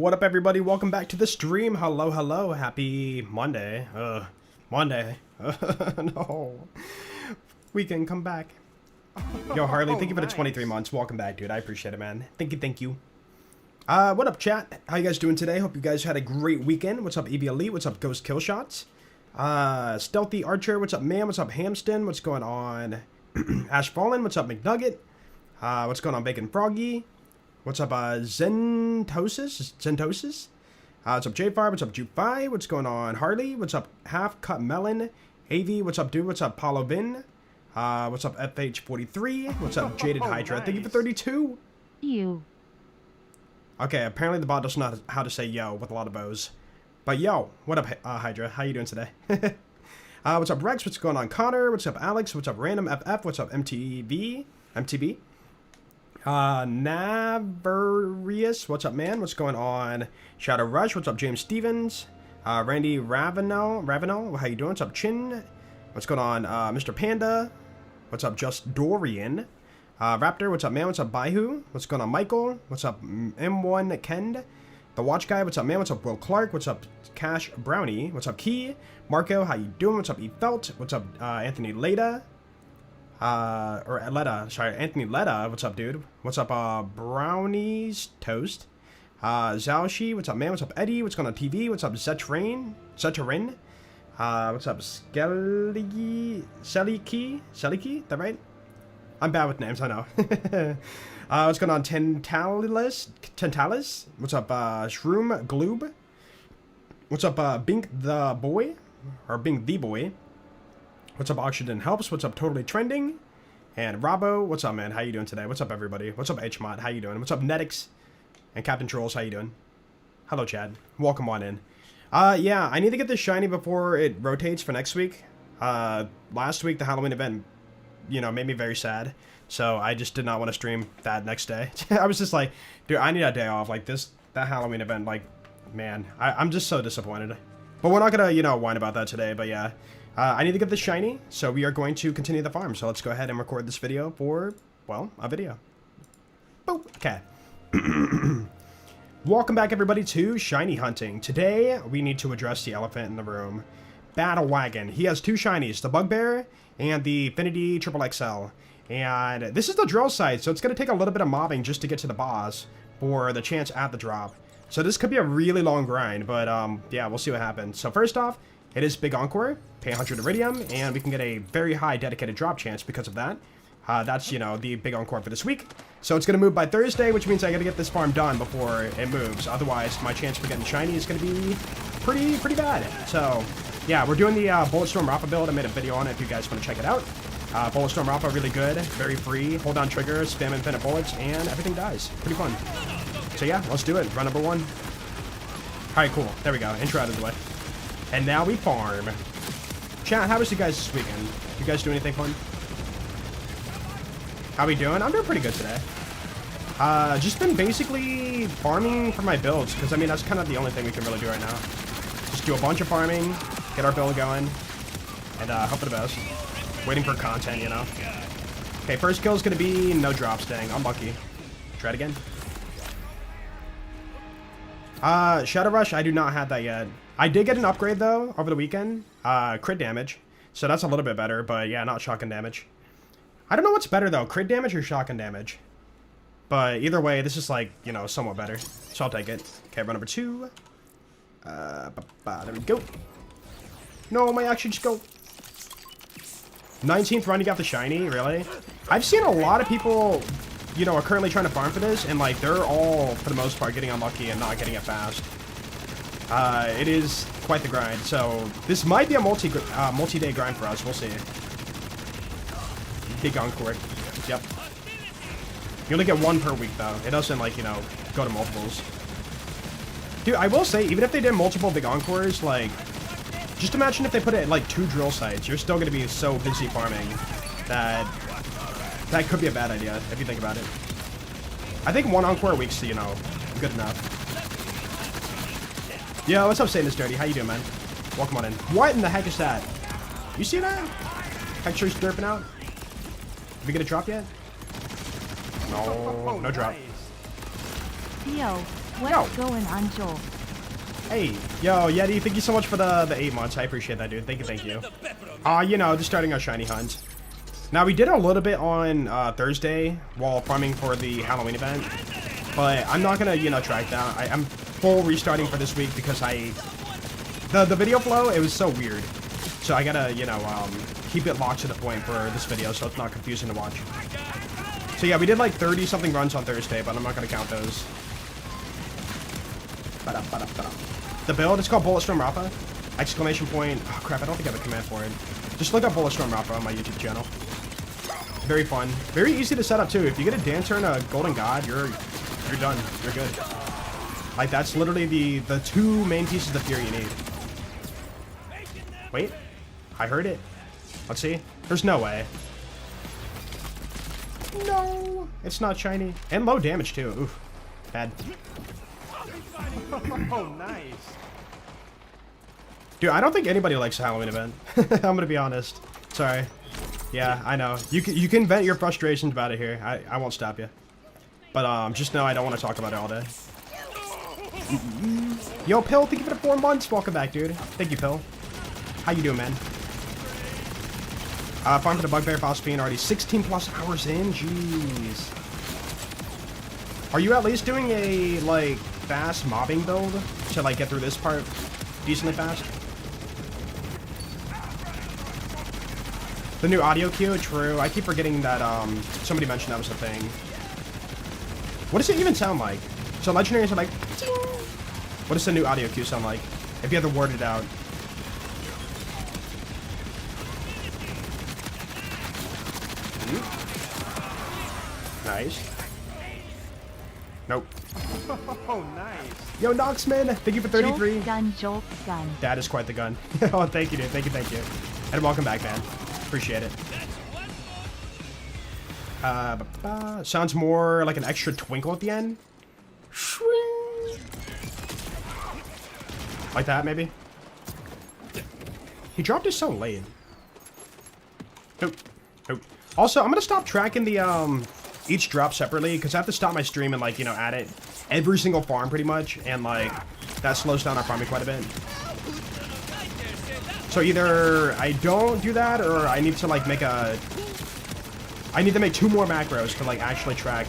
What up, everybody? Welcome back to the stream. Hello, hello. Happy Monday. Monday. No. Weekend, come back. Yo, Harley, thank you for the 23 months. Welcome back, dude. I appreciate it, man. Thank you, thank you. What up, chat? How you guys doing today? Hope you guys had a great weekend. What's up, EB Elite? What's up, Ghost Kill Shots? Stealthy Archer. What's up, man? What's up, Hamston? What's going on? Ash Fallen. What's up, McNugget? What's going on, Bacon Froggy? What's up, Zentosis? What's up, J-Fire? What's up, Jupe? What's going on, Harley? What's up, Half Cut Melon? AV, what's up, dude? What's up, Paulo Vin? What's up, FH43? What's up, Jaded Hydra? Thank you for 32. You. Okay, apparently the bot doesn't know how to say yo with a lot of O's. But yo, what up, Hydra? How you doing today? What's up, Rex? What's going on, Connor? What's up, Alex? What's up, Random FF? What's up, MTB? Navarius, what's up, man? What's going on? Shadow Rush, what's up, James Stevens? Randy Ravenel, how you doing? What's up, Chin? What's going on, Mr. Panda? What's up, Just Dorian? Raptor, what's up, man? What's up, Baihu? What's going on, Michael? What's up, M1 Kend? The Watch Guy, what's up, man? What's up, Will Clark? What's up, Cash Brownie? What's up, Key? Marco, how you doing? What's up, E Felt? What's up, Anthony Leda? Anthony Leda, what's up, dude? What's up, Brownies Toast? Zhaoxi, what's up, man? What's up, Eddie? What's going on, TV? What's up, Zetrain? What's up, Seliki? That right? I'm bad with names, I know. What's going on, Tentalis? What's up, Shroom Gloob? What's up, Bink the Boy? Or Bink the Boy? What's up, Oxygen Helps? What's up, Totally Trending? And Robbo, what's up, man? How you doing today? What's up, everybody? What's up, HMod? How you doing? What's up, Netix? And Captain Trolls, how you doing? Hello, Chad. Welcome on in. Yeah, I need to get this shiny before it rotates for next week. Last week, the Halloween event, you know, made me very sad. So I just did not want to stream that next day. I was just like, dude, I need a day off. Like, that Halloween event, like, man, I'm just so disappointed. But we're not gonna, you know, whine about that today, but yeah. I need to get this shiny, so we are going to continue the farm. So let's go ahead and record this video for, well, a video. Boop. Okay. Welcome back, everybody, to Shiny Hunting. Today, we need to address the elephant in the room. Battle Wagon. He has two shinies, the Bugbear and the Infinity XXL. And this is the drill site, so it's going to take a little bit of mobbing just to get to the boss for the chance at the drop. So this could be a really long grind, but yeah, we'll see what happens. So first off, it is Big Encore, pay 100 Iridium, and we can get a very high dedicated drop chance because of that. That's, you know, the Big Encore for this week. So it's going to move by Thursday, which means I got to get this farm done before it moves. Otherwise, my chance for getting shiny is going to be pretty bad. So, yeah, we're doing the Bulletstorm Rappa build. I made a video on it if you guys want to check it out. Bulletstorm Rappa, really good, very free. Hold down trigger, spam infinite bullets, and everything dies. Pretty fun. So yeah, let's do it. Run number one. Alright, cool. There we go. Intro out of the way. And now we farm. Chat, how was you guys this weekend? You guys do anything fun? How we doing? I'm doing pretty good today. Just been basically farming for my builds, because I mean, that's kind of the only thing we can really do right now. Just do a bunch of farming, get our build going, and hope for the best. Waiting for content, you know? Okay, first kill is going to be no drops, dang. Unlucky. Try it again. Shadow Rush, I do not have that yet. I did get an upgrade, though, over the weekend. Crit damage. So that's a little bit better, but yeah, not shotgun damage. I don't know what's better, though. Crit damage or shotgun damage? But either way, this is, like, you know, somewhat better. So I'll take it. Okay, run number two. There we go. No, my action just go. 19th run, you got the shiny? Really? I've seen a lot of people, you know, are currently trying to farm for this, and, like, they're all, for the most part, getting unlucky and not getting it fast. It is quite the grind, so this might be a multi-day grind for us. We'll see. Big Encore. Yep. You only get one per week, though. It doesn't, like, you know, go to multiples. Dude, I will say, even if they did multiple Big Encores, like, just imagine if they put it at, like, 2 drill sites. You're still going to be so busy farming that that could be a bad idea, if you think about it. I think 1 Encore a week's, you know, good enough. Yo, what's up, Satanist Dirty? How you doing, man? Welcome on in. What in the heck is that? You see that? Texture's derping out? Did we get a drop yet? No, no drop. Yo, What's going on, Joel? Hey, yo, Yeti, thank you so much for the 8 months. I appreciate that, dude. Thank you, thank you. You know, just starting our shiny hunt. Now, we did a little bit on Thursday while farming for the Halloween event, but I'm not gonna, you know, track down. I'm full restarting for this week because the video flow, it was so weird. So I gotta, you know, keep it locked to the point for this video so it's not confusing to watch. So yeah, we did like 30-something runs on Thursday, but I'm not gonna count those. The build, it's called Bullet Storm Rafa. Exclamation point. Oh crap, I don't think I have a command for it. Just look up Bullet Storm Rafa on my YouTube channel. Very fun. Very easy to set up too. If you get a Dancer and a Golden God, you're done. You're good. Like that's literally the 2 main pieces of gear you need. Wait. I heard it. Let's see. There's no way. No. It's not shiny. And low damage too. Oof. Bad. Oh, nice. Dude, I don't think anybody likes the Halloween event. I'm gonna be honest. Sorry. Yeah, I know. You can vent your frustrations about it here. I won't stop you. But just know I don't want to talk about it all day. Yo, Pill, thank you for the 4 months. Welcome back, dude. Thank you, Pill. How you doing, man? Farm for the Bugbear Phosphine already 16 plus hours in. Jeez. Are you at least doing a like fast mobbing build to like get through this part decently fast? The new audio cue, true. I keep forgetting that somebody mentioned that was a thing. What does it even sound like? So legendaries are like, ting. What does the new audio cue sound like? If you have to word it out. Nice. Nope. Oh, nice. Yo, Noxman, thank you for 33. Jolt gun, Jolt gun. That is quite the gun. Oh, thank you, dude. Thank you, thank you. And welcome back, man. Appreciate it. Sounds more like an extra twinkle at the end. Like that, maybe? He dropped it so late. Nope. Nope. Also, I'm gonna stop tracking the, each drop separately, because I have to stop my stream and, like, you know, add it every single farm, pretty much, and, like, that slows down our farming quite a bit. So either I don't do that, or I need to, like, make a... I need to make 2 more macros to, like, actually track,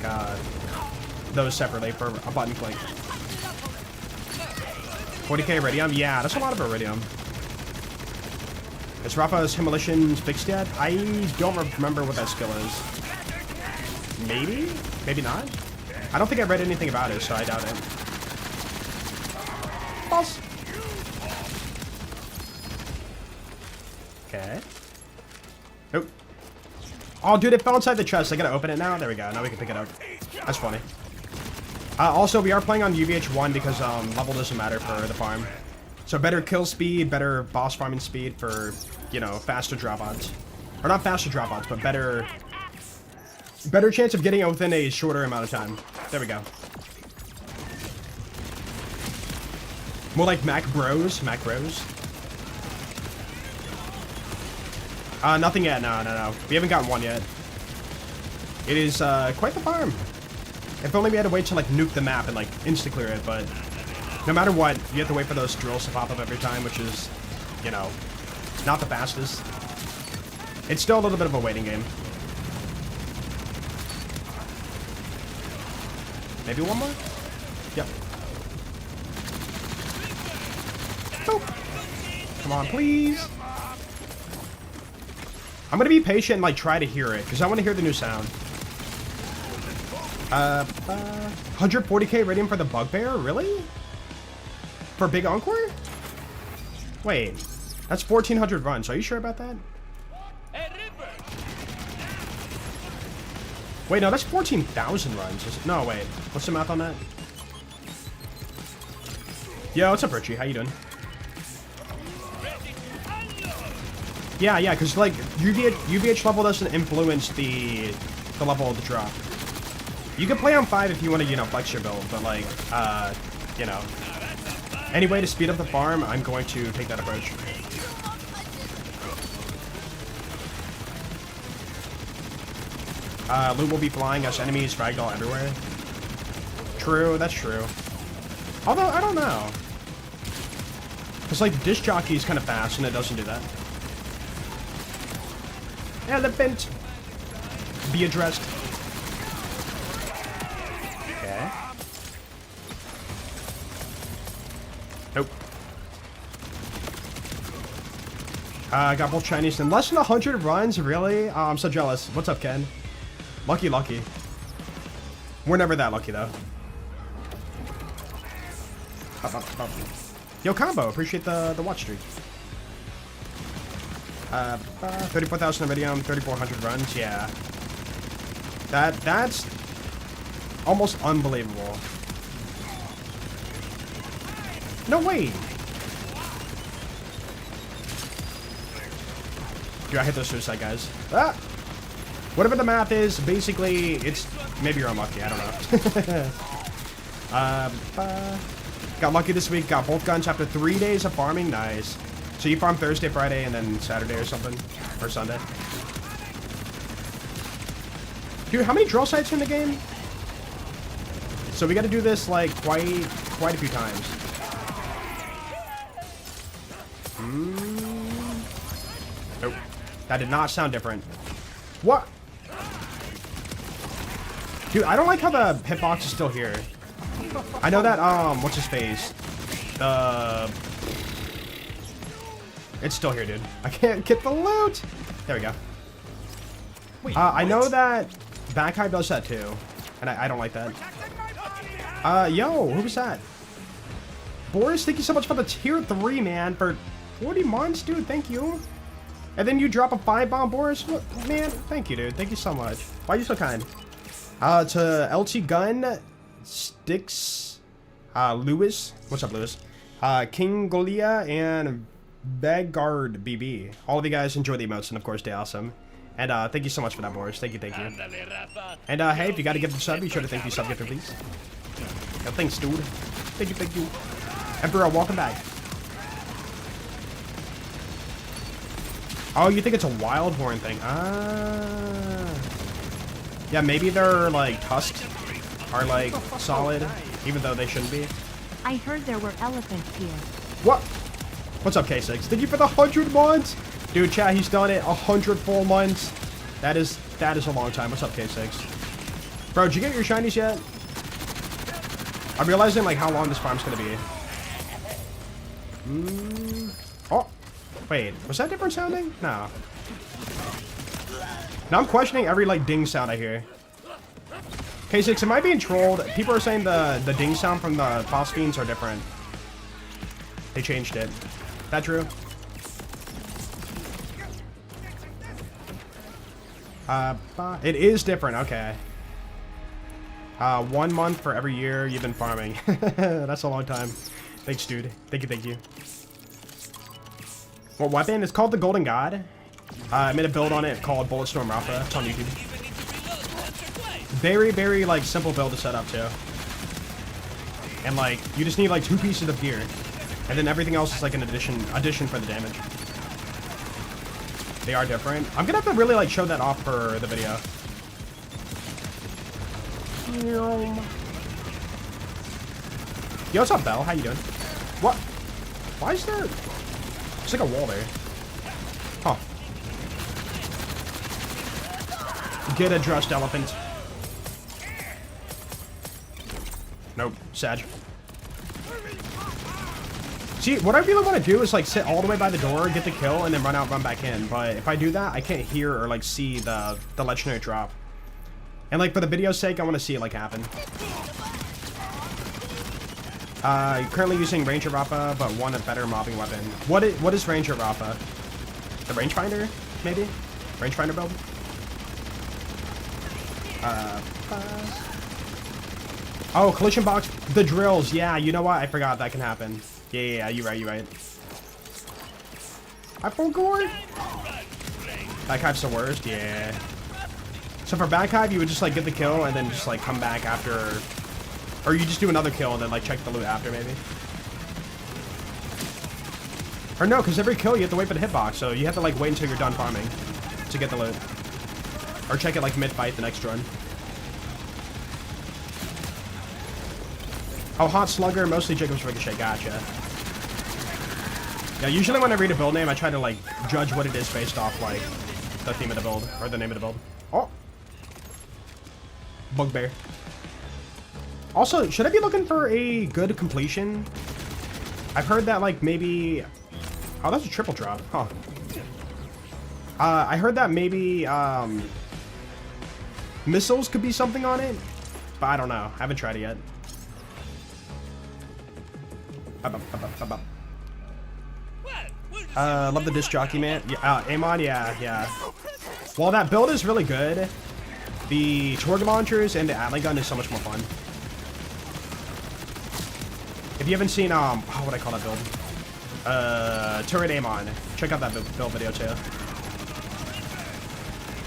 those separately for a button click. 40k Iridium? Yeah, that's a lot of Iridium. Is Rafa's Himalayan fixed yet? I don't remember what that skill is. Maybe? Maybe not? I don't think I read anything about it, so I doubt it. False. Okay. Nope. Oh, dude, it fell inside the chest. I gotta open it now. There we go. Now we can pick it up. That's funny. Also, we are playing on UVH1 because level doesn't matter for the farm. So better kill speed, better boss farming speed for, you know, faster drop odds. Or not faster drop odds, but better chance of getting it within a shorter amount of time. There we go. More like Mac Bros. Mac Bros. Nothing yet. No. We haven't gotten one yet. It is quite the farm. If only we had to wait to like nuke the map and like insta clear it, but no matter what, you have to wait for those drills to pop up every time, which is, you know, not the fastest. It's still a little bit of a waiting game. Maybe one more? Yep. Boop. Come on, please. I'm gonna be patient and like try to hear it, because I want to hear the new sound. 140k Iridium for the Bugbear? Really? For Big Encore? Wait, that's 1400 runs. Are you sure about that? Wait, no, that's 14,000 runs. No, wait. What's the math on that? Yo, what's up, Richie? How you doing? Yeah, because, like, UVH level doesn't influence the level of the drop. You can play on 5 if you want to, you know, flex your build, but, like, you know. Any way to speed up the farm, I'm going to take that approach. Loot will be flying as enemies ragdoll everywhere. True, that's true. Although, I don't know. Because, like, the disc jockey is kind of fast, and it doesn't do that. Elephant. Be addressed. Okay. Nope. I got both Chinese in less than 100 runs, really? Oh, I'm so jealous. What's up, Ken? Lucky. We're never that lucky, though. Yo, Combo, appreciate the watch streak. 34,000 Iridium, 3,400 runs, yeah. That's almost unbelievable. No way! Dude, I hit those suicide guys. Ah! Whatever the math is, basically, it's... Maybe you're unlucky, I don't know. Got lucky this week, got both guns after 3 days of farming, nice. So you farm Thursday, Friday, and then Saturday or something? Or Sunday? Dude, how many drill sites are in the game? So we gotta do this, like, quite a few times. Nope. That did not sound different. What? Dude, I don't like how the hitbox is still here. I know that, what's his face? It's still here, dude. I can't get the loot! There we go. Wait, I know that back high does that too. And I don't like that. Yo, who was that? Boris, thank you so much for the tier 3, man. For 40 months, dude, thank you. And then you drop a 5-bomb, Boris? What, man, thank you, dude. Thank you so much. Why are you so kind? To LT Gun, Sticks, Lewis. What's up, Lewis? King Golia, and Bagard BB. All of you guys enjoy the emotes, and of course, stay awesome. And thank you so much for that, Boris. Thank you. And hey, if you gotta give the sub, be sure to thank you sub gifter, please. Yeah, thanks, dude. Thank you. Emperor, welcome back. Oh, you think it's a wild horn thing? Yeah, maybe their, like, tusks are, like, solid, even though they shouldn't be. I heard there were elephants here. What? What's up, K6? Thank you for the 100 months! Dude, chat, he's done it 100 full months. That is a long time. What's up, K6? Bro, did you get your shinies yet? I'm realizing, like, how long this farm's gonna be. Oh! Wait, was that different sounding? No. Now I'm questioning every, like, ding sound I hear. K6, am I being trolled? People are saying the ding sound from the phosphines are different. They changed it. That true? It is different, okay. 1 month for every year you've been farming. That's a long time. Thanks, dude. Thank you. What weapon? It's called the Golden God. I made a build on it called Bulletstorm Rafa. It's on YouTube. Very, like, simple build to set up, too. And, like, you just need, like, 2 pieces of gear. And then everything else is, like, an addition for the damage. They are different. I'm gonna have to really, like, show that off for the video. Yo, what's up, Belle? How you doing? What? Why is there... There's like a wall there. Huh. Get addressed, elephant. Nope. Sag. See, what I really want to do is, like, sit all the way by the door, get the kill, and then run out, run back in. But if I do that, I can't hear or, like, see the legendary drop. And, like, for the video's sake, I want to see it, like, happen. Currently using Ranger Rappa, but want a better mobbing weapon. What is Ranger Rappa? The rangefinder, maybe? Rangefinder build? Oh, collision box, the drills. Yeah, you know what? I forgot that can happen. Yeah, you're right. I forgot. Backhive's the worst, yeah. So for backhive, you would just, like, get the kill and then just, like, come back after... Or you just do another kill and then, like, check the loot after, maybe. Or no, because every kill you have to wait for the hitbox, so you have to, like, wait until you're done farming to get the loot. Or check it, like, mid-fight the next run. Oh, Hot Slugger, mostly Jacob's Ricochet, gotcha. Yeah, usually when I read a build name, I try to, like, judge what it is based off, like, the theme of the build, or the name of the build. Oh! Bugbear. Also, should I be looking for a good completion? I've heard that, like, maybe... Oh, that's a triple drop. Huh. I heard that maybe, missiles could be something on it, but I don't know. I haven't tried it yet. Love the disc jockey, man. Yeah, Amon, yeah. Well, that build is really good. The Torgue launchers and the Atling gun is so much more fun. If you haven't seen, what would I call that build? Turret Amon. Check out that build video too.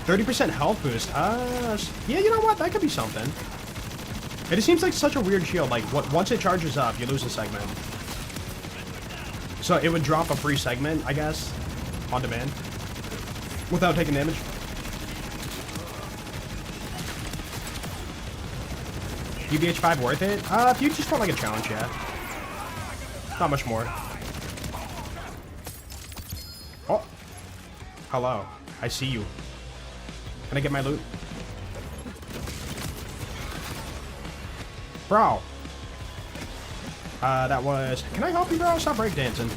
30% health boost. Yeah, you know what? That could be something. It just seems like such a weird shield. Like, once it charges up, you lose a segment. So it would drop a free segment, I guess, on demand, without taking damage. UBH5 worth it? If you just want like a challenge, yeah. Not much more. Oh. Hello. I see you. Can I get my loot? Bro. That was... Can I help you, bro? Stop breakdancing.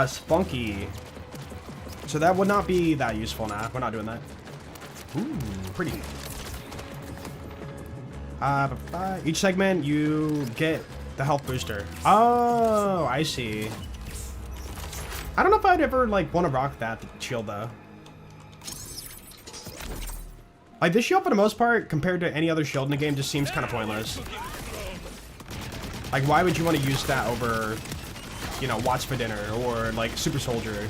Spunky. So that would not be that useful now. We're not doing that. Ooh, pretty. Each segment, you get the health booster. Oh, I see. I don't know if I'd ever, like, want to rock that shield, though. Like, this shield, for the most part, compared to any other shield in the game, just seems kind of pointless. Like, why would you want to use that over, you know, Watts for Dinner, or, like, Super Soldier?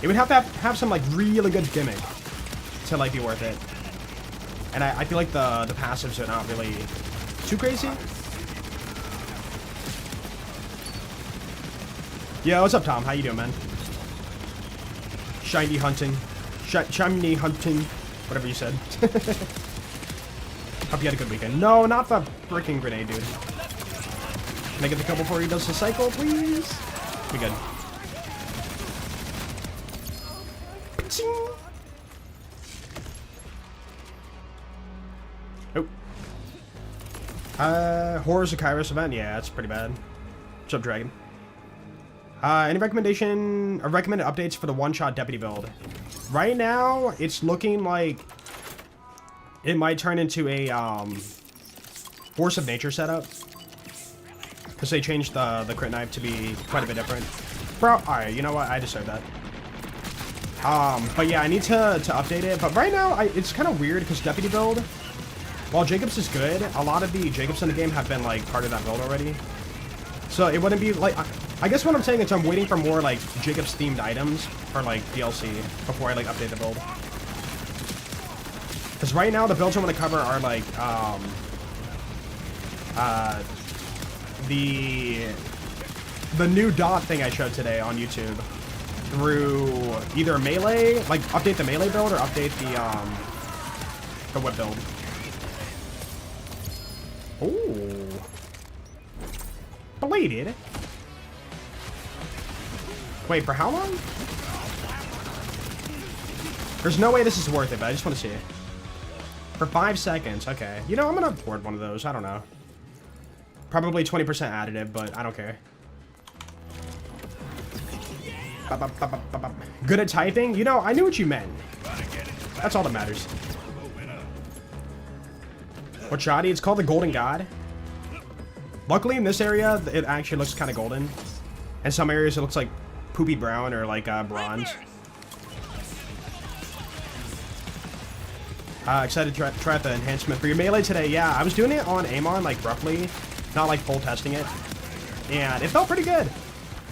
It would have to have some, like, really good gimmick to, like, be worth it. And I feel like the passives are not really too crazy. Yo, what's up, Tom? How you doing, man? Shiny hunting. Shiny hunting. Whatever you said. Hope you had a good weekend. No, not the freaking grenade, dude. Can I get the kill before he does the cycle, please? Be good. Oh. Horrors of Kairos event? Yeah, that's pretty bad. What's up, Dragon? Any recommended updates for the one-shot deputy build? Right now, it's looking like it might turn into a Force of Nature setup. Because they changed the crit knife to be quite a bit different. Bro, alright, you know what? I deserve that. But yeah, I need to update it. But right now, it's kind of weird because deputy build, while Jacobs is good, a lot of the Jacobs in the game have been like part of that build already. So it wouldn't be like... I guess what I'm saying is I'm waiting for more, like, Jacobs-themed items for, like, DLC before I, like, update the build. Because right now, the builds I want to cover are, like, the new dot thing I showed today on YouTube through either melee, like, update the melee build or update the whip build. Ooh. Bladed. Wait, for how long? There's no way this is worth it, but I just want to see it. For 5 seconds, okay. You know, I'm gonna board one of those, I don't know. Probably 20% additive, but I don't care. Good at typing? You know, I knew what you meant. That's all that matters. What shoddy? It's called the Golden God. Luckily, in this area, it actually looks kind of golden. In some areas, it looks like poopy brown or like bronze. Excited to try out the enhancement for your melee today. Yeah, I was doing it on Amon, like roughly, not like full testing it, and it felt pretty good.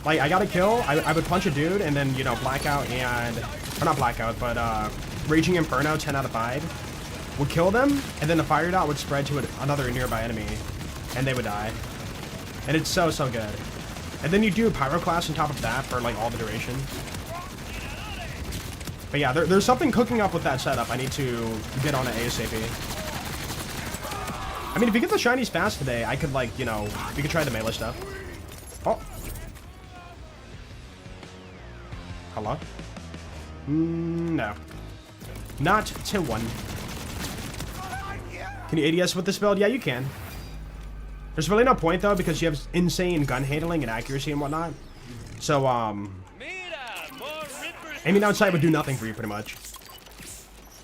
Like I got a kill, I would punch a dude, and then you know blackout and or not blackout, but Raging Inferno 10 out of 5 would kill them, and then the fire dot would spread to another nearby enemy, and they would die. And it's so good. And then you do Pyroclast on top of that for, like, all the duration. But yeah, there's something cooking up with that setup. I need to get on it ASAP. I mean, if you get the shinies fast today, I could, like, you know, we could try the melee stuff. Oh. Hello? No. Not to one. Can you ADS with this build? Yeah, you can. There's really no point, though, because you have insane gun handling and accuracy and whatnot. So, aiming outside would do nothing for you, pretty much.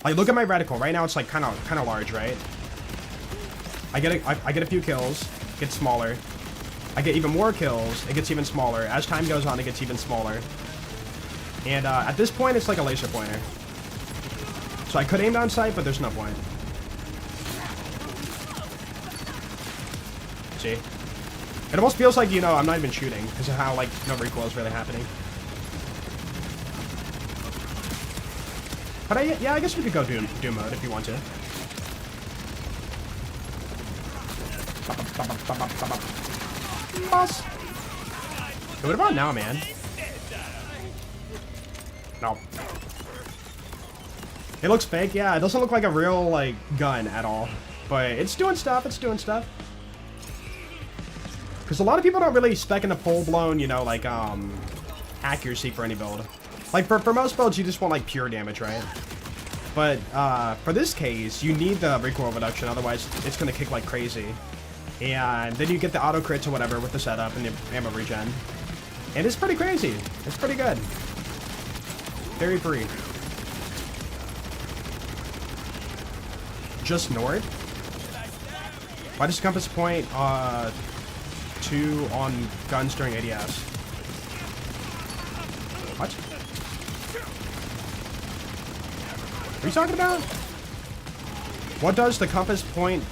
Like, look at my reticle. Right now, it's, like, kind of large, right? I get a few kills. It gets smaller. I get even more kills. It gets even smaller. As time goes on, it gets even smaller. And, at this point, it's like a laser pointer. So I could aim down sight, but there's no point. See? It almost feels like, you know, I'm not even shooting because of how, like, no recoil is really happening. But yeah, I guess we could go Doom mode if you want to. Boss. Hey, what about now, man? No. It looks fake, yeah. It doesn't look like a real, like, gun at all. But it's doing stuff, it's doing stuff. Because a lot of people don't really spec in a full-blown, you know, like, accuracy for any build. Like, for most builds, you just want, like, pure damage, right? But, for this case, you need the recoil reduction, otherwise it's gonna kick like crazy. And then you get the auto crits or whatever with the setup and the ammo regen. And it's pretty crazy. It's pretty good. Very free. Just north? Why does compass point, 2 on guns during ADS? What? What are you talking about? What does the compass point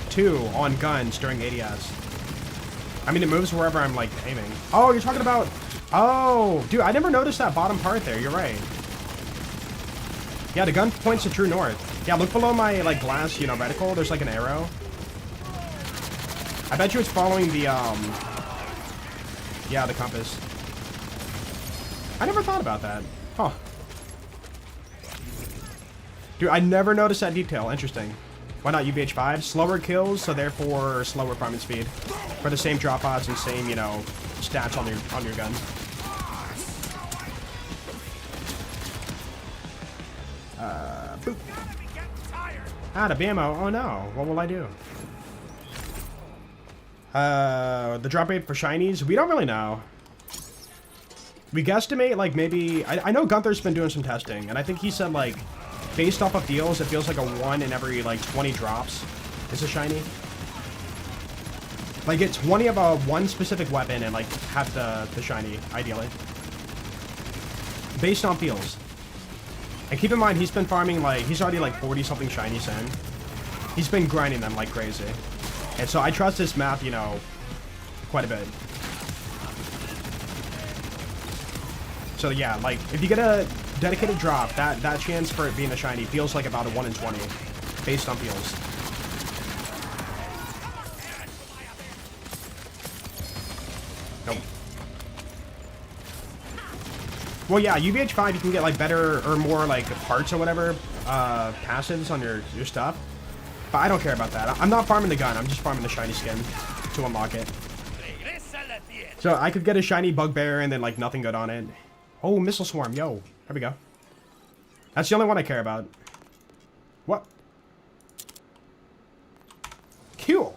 2 on guns during ADS? I mean, it moves wherever I'm, like, aiming. Oh, you're talking about... Oh, dude, I never noticed that bottom part there. You're right. Yeah, the gun points to true north. Yeah, look below my, like, glass, you know, reticle. There's, like, an arrow. I bet you it's following the, yeah, the compass. I never thought about that. Huh. Dude, I never noticed that detail. Interesting. Why not UBH5? Slower kills, so therefore slower farming speed. For the same drop odds and same, you know, stats on your gun. Boop. Out of ammo. Oh no. What will I do? The drop rate for shinies? We don't really know. We guesstimate, like, maybe... I know Gunther's been doing some testing, and I think he said, like, based off of deals, it feels like a 1 in every, like, 20 drops is a shiny. Like, get 20 of a one specific weapon and, like, have the shiny, ideally. Based on feels. And keep in mind, he's been farming, like, he's already, like, 40-something shinies in. He's been grinding them like crazy. And so I trust this map, you know, quite a bit. So yeah, like, if you get a dedicated drop, that chance for it being a shiny feels like about a 1 in 20, based on feels. Nope. Well, yeah, UBH5, you can get, like, better or more, like, parts or whatever, passives on your stuff. But I don't care about that. I'm not farming the gun, I'm just farming the shiny skin to unlock it. So I could get a shiny bugbear and then, like, nothing good on it. Oh, missile swarm, yo. There we go. That's the only one I care about. What? Cool.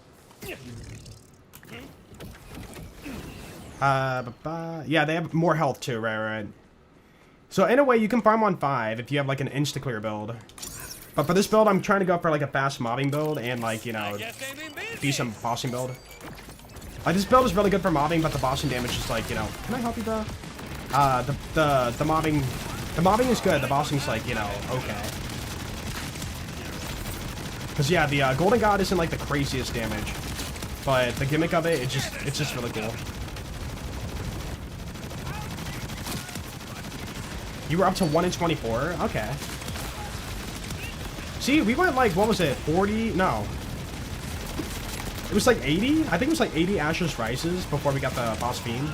Yeah, they have more health too, right. So in a way, you can farm on 5 if you have, like, an insta-clear build. But for this build, I'm trying to go for, like, a fast mobbing build and, like, you know, decent bossing build. Like, this build is really good for mobbing, but the bossing damage is, like, you know... Can I help you, bro? The mobbing... The mobbing is good, the bossing's, like, you know, okay. Because, yeah, the Golden God isn't, like, the craziest damage. But the gimmick of it, it's just really cool. You were up to 1 in 24? Okay. See, we went, like, what was it, 40? No. It was, like, 80? I think it was, like, 80 Asher's Rises before we got the boss fiend.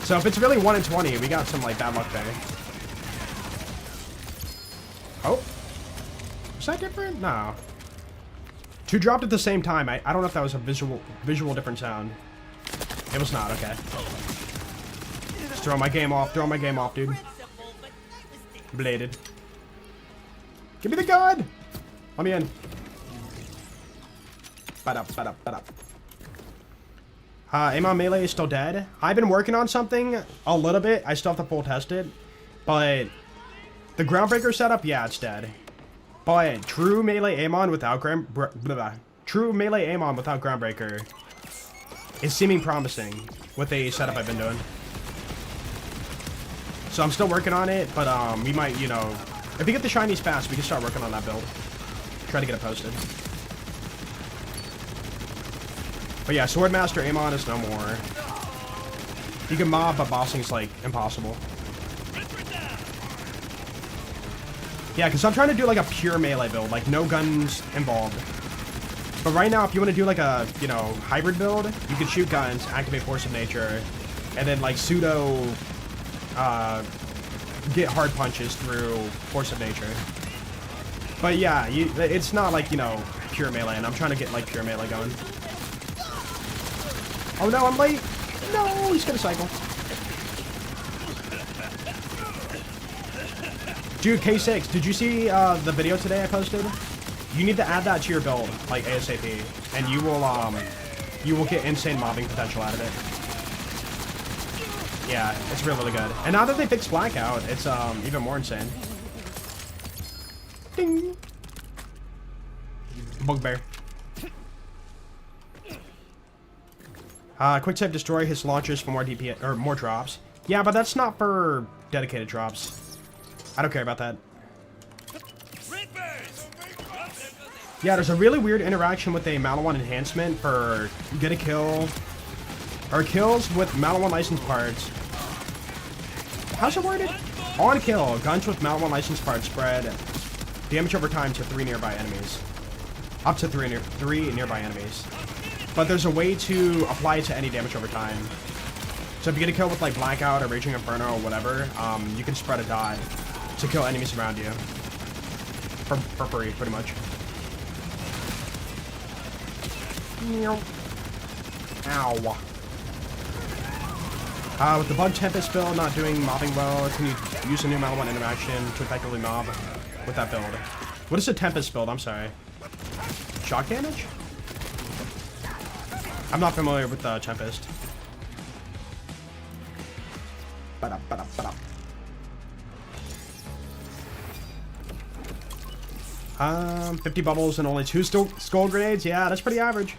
So if it's really 1 in 20, we got some, like, bad luck there. Oh. Was that different? No. Two dropped at the same time. I don't know if that was a visual different sound. It was not, okay. Just throw my game off, dude. Bladed. Give me the gun! Let me in. Amon melee is still dead. I've been working on something a little bit. I still have to full test it. But the Groundbreaker setup, yeah, it's dead. But true melee Amon without Groundbreaker is seeming promising with the setup I've been doing. So I'm still working on it, but we might, you know, if we get the shinies fast, we can start working on that build. Try to get it posted. But yeah, Swordmaster Amon is no more. You can mob, but bossing's like impossible. Yeah, because I'm trying to do like a pure melee build, like no guns involved. But right now, if you want to do like a, you know, hybrid build, you can shoot guns, activate Force of Nature, and then like pseudo get hard punches through Force of Nature. But yeah, it's not like, you know, pure melee, and I'm trying to get like pure melee going. Oh no, I'm late! No, he's gonna cycle. Dude, K6, did you see the video today I posted? You need to add that to your build, like ASAP, and you will get insane mobbing potential out of it. Yeah, it's really, really good. And now that they fixed Blackout, it's even more insane. Ding! Bugbear. Quick Tip destroy his launchers for more DPS or more drops. Yeah, but that's not for dedicated drops. I don't care about that. Yeah, there's a really weird interaction with a Malawan enhancement for get a kill or kills with Malawan license parts. How's it worded? On kill, guns with Malawan license parts spread damage over time to 3 nearby enemies. Up to 3 nearby enemies. But there's a way to apply it to any damage over time. So if you get a kill with like Blackout or Raging Inferno or whatever, you can spread a dot to kill enemies around you. For free, pretty much. Ow. With the Bug Tempest build not doing mobbing well, can you use a new Malawan interaction to effectively mob with that build? What is a Tempest build? I'm sorry. Shock damage? I'm not familiar with the Tempest. 50 bubbles and only 2 skull grenades? Yeah, that's pretty average.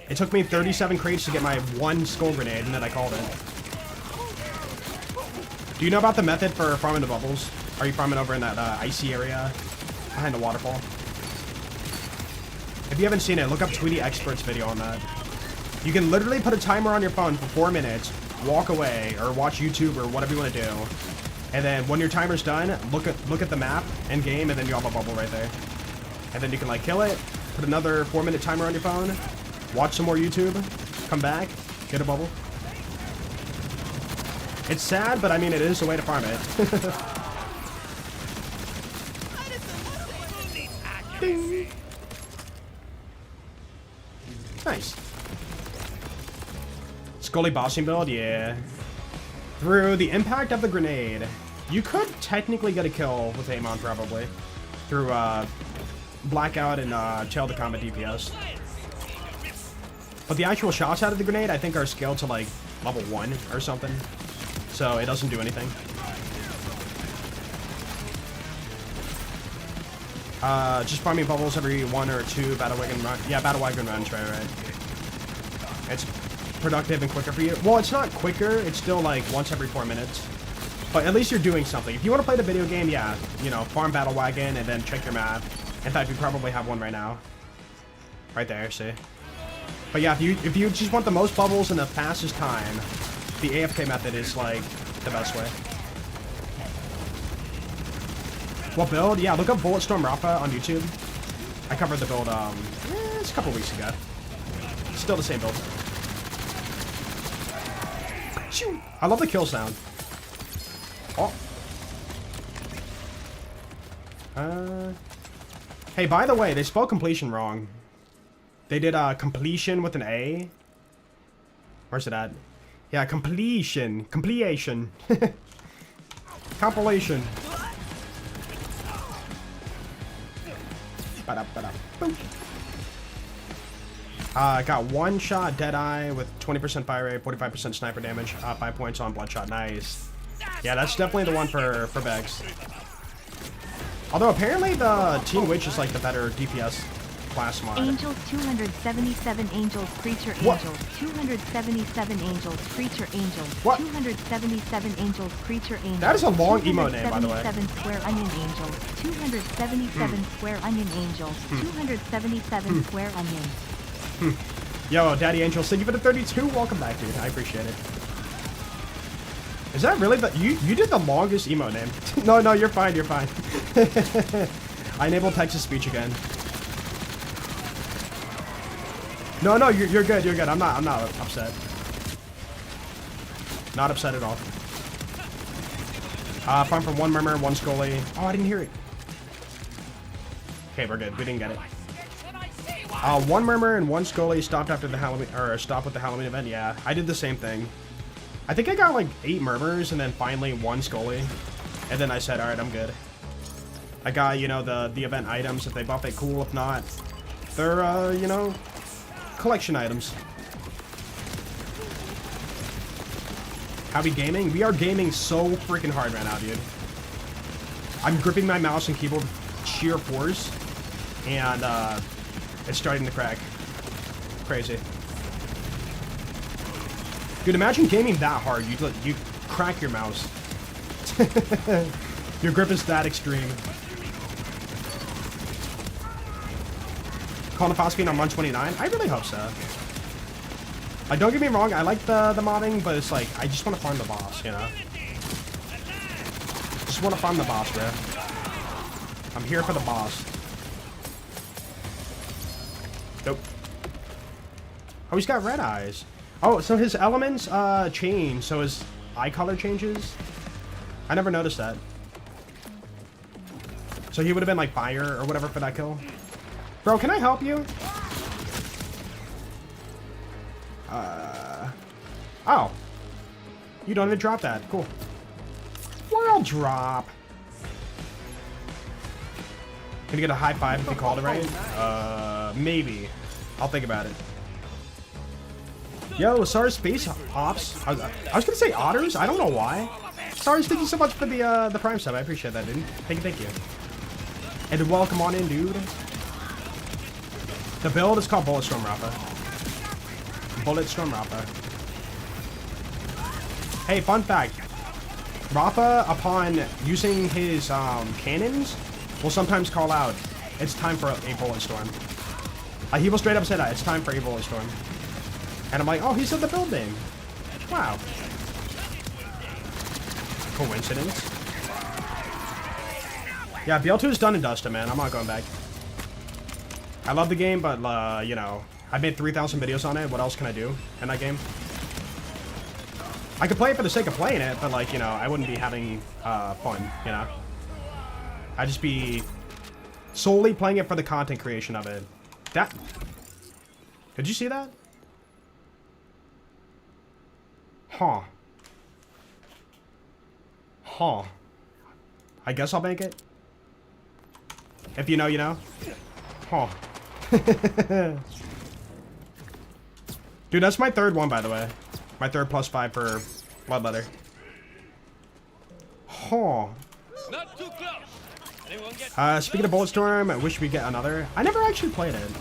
It took me 37 crates to get my 1 skull grenade, and then I called it. Do you know about the method for farming the bubbles? Are you farming over in that icy area behind the waterfall? If you haven't seen it, look up Tweety Expert's video on that. You can literally put a timer on your phone for 4 minutes, walk away, or watch YouTube or whatever you want to do. And then when your timer's done, look at the map and game, and then you have a bubble right there. And then you can like kill it, put another 4-minute timer on your phone, watch some more YouTube, come back, get a bubble. It's sad, but I mean it is a way to farm it. Ding. Nice. Scully bossing build, yeah. Through the impact of the grenade, you could technically get a kill with Amon probably. Through Blackout and Tail to Combat DPS. But the actual shots out of the grenade I think are scaled to like level 1 or something. So it doesn't do anything. Just farming bubbles every 1 or 2 battle wagon run. Yeah, battle wagon runs, right. It's productive and quicker for you. Well, it's not quicker, it's still like once every 4 minutes. But at least you're doing something. If you want to play the video game, yeah, you know, farm battle wagon and then check your map. In fact, we probably have one right now. Right there, see? But yeah, if you just want the most bubbles in the fastest time, the AFK method is like the best way. What build? Yeah, look up Bulletstorm Rafa on YouTube. I covered the build it's a couple weeks ago. Still the same build. I love the kill sound. Oh. Hey, by the way, they spelled completion wrong. They did completion with an A. Where's it at? Yeah, completion. Completion. Compilation. Boom. Got one shot Deadeye with 20% fire rate, 45% sniper damage, 5 points on Bloodshot. Nice. Yeah, that's definitely the one for Begs. Although apparently the Teen Witch is like the better DPS class mod. Angels 277 angels creature What? angels 277 angels creature angels What? 277 angels creature angels. That is a long emo name, by the way. 277 square onion angels 277 square onion angels 277 square onion. Yo, Daddy Angel, thank you for the 32. Welcome back, dude. I appreciate it. Is that really the... You did the longest emo name. No, you're fine, you're fine. I enabled text-to-speech again. No, you're good, you're good. I'm not upset. Not upset at all. Farm from one Murmur, one Scully. Oh, I didn't hear it. Okay, we're good. We didn't get it. One Murmur and one Scully stopped after the Halloween, or stopped with the Halloween event. Yeah, I did the same thing. I think I got like 8 Murmurs and then finally one Scully. And then I said, alright, I'm good. I got, you know, the event items. If they buff it, cool. If not, they're, you know, collection items. How we gaming? We are gaming so freaking hard right now, dude. I'm gripping my mouse and keyboard with sheer force. And, it's starting to crack. Crazy. Dude, imagine gaming that hard. You crack your mouse. Your grip is that extreme. Calling the phosphine on 129? I really hope so. Like, don't get me wrong, I like the modding, but it's like, I just want to farm the boss, you know? Just want to farm the boss, bro. I'm here for the boss. Nope. Oh, he's got red eyes. Oh, so his elements change, so his eye color changes? I never noticed that. So he would have been like fire or whatever for that kill? Bro, can I help you? Oh. You don't even drop that. Cool. World drop. Gonna get a high five if you called it right? Maybe. I'll think about it. Yo, sorry, Space Ops. I was gonna say Otters. I don't know why. Sorry, thank you so much for the Prime sub. I appreciate that, dude. Thank you. And welcome on in, dude. The build is called Bulletstorm Rafa. Bulletstorm Rafa. Hey, fun fact. Rafa, upon using his cannons, will sometimes call out, it's time for a Bulletstorm. He will straight up say that, it's time for a Bulletstorm. And I'm like, oh, he said the build name. Wow. Coincidence? Yeah, BL2 is done and dusted, man. I'm not going back. I love the game, but, you know, I made 3,000 videos on it. What else can I do in that game? I could play it for the sake of playing it, but, like, you know, I wouldn't be having fun, you know? I'd just be solely playing it for the content creation of it. That... Did you see that? Huh. Huh. I guess I'll make it. If you know, you know. Huh. Dude, that's my third one, by the way. My third +5 for Bloodletter. Huh. Not too close. Speaking of Bulletstorm, I wish we get another. I never actually played it.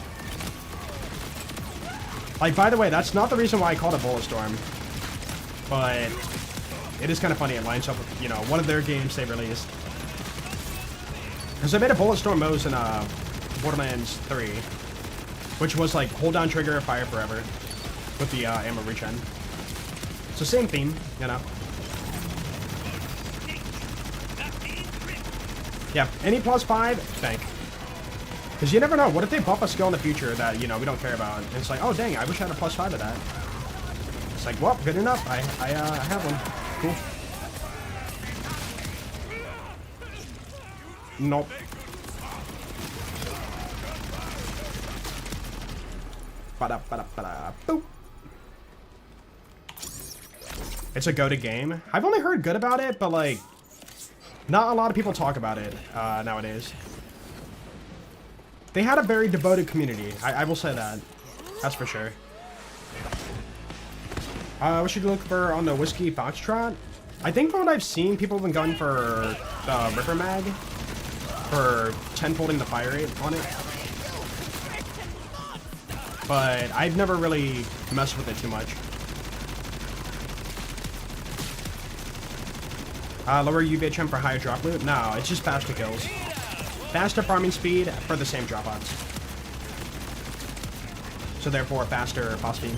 Like, by the way, that's not the reason why I called it Bulletstorm. But it is kind of funny. It lines up with, you know, one of their games they released. Because I made a Bulletstorm Mo's in Borderlands 3. Which was like, hold down trigger, fire forever. With the ammo regen. So same theme, you know. Yeah, any +5, thank. Because you never know. What if they buff a skill in the future that, you know, we don't care about? And it's like, oh, dang, I wish I had a +5 of that. It's like, well, good enough. I have one. Cool. Nope. Ba-da-ba-da-ba-da. Boop. It's a go-to game. I've only heard good about it, but like, not a lot of people talk about it nowadays. They had a very devoted community. I will say that. That's for sure. What should you look for on the Whiskey Foxtrot? I think from what I've seen, people have been going for the Ripper Mag for 10-folding the fire rate on it. But I've never really messed with it too much. Lower UVHM for higher drop loot? No, it's just faster kills. Faster farming speed for the same drop odds. So therefore, faster boss speed.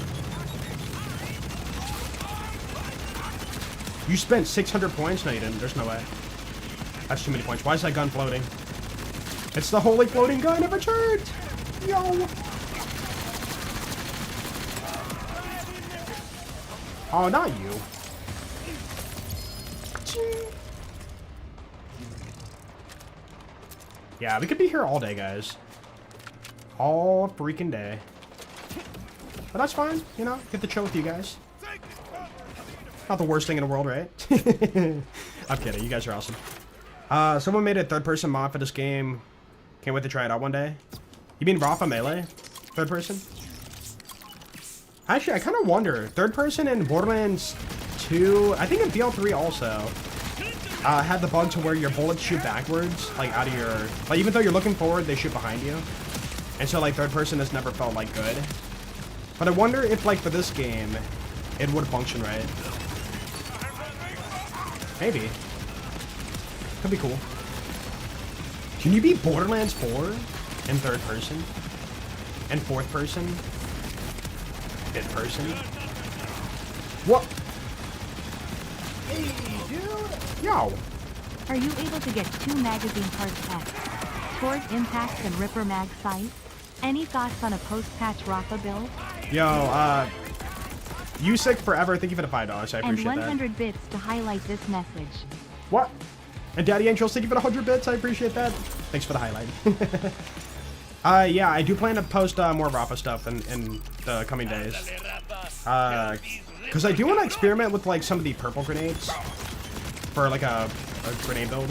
You spent 600 points? No, you didn't. There's no way. That's too many points. Why is that gun floating? It's the holy floating gun. It returned! Yo! Oh, not you. Yeah, we could be here all day, guys. All freaking day. But that's fine, you know? Get to chill with you guys. Not the worst thing in the world, right? I'm kidding. You guys are awesome. Someone made a third-person mod for this game. Can't wait to try it out one day. You mean Rafa Melee? Third person? Actually, I kind of wonder. Third person in Borderlands 2, I think in BL3 also, had the bug to where your bullets shoot backwards, like out of your, like even though you're looking forward, they shoot behind you. And so like third person has never felt like good. But I wonder if like for this game, it would function right. Maybe. Could be cool. Can you beat Borderlands 4 in third person? And fourth person? Fifth person? What? Hey, dude! Yo! Are you able to get 2 magazine parts X? Towards Impact and Ripper Mag sight? Any thoughts on a post-patch Rafa build? Yo, you sick forever. Thank you for the $5. I appreciate that. And 100 bits to highlight this message. What? And Daddy Angels, thank you for the 100 bits. I appreciate that. Thanks for the highlight. Yeah, I do plan to post more Rafa stuff in the coming days. Because I do want to experiment with like some of the purple grenades for like a grenade build.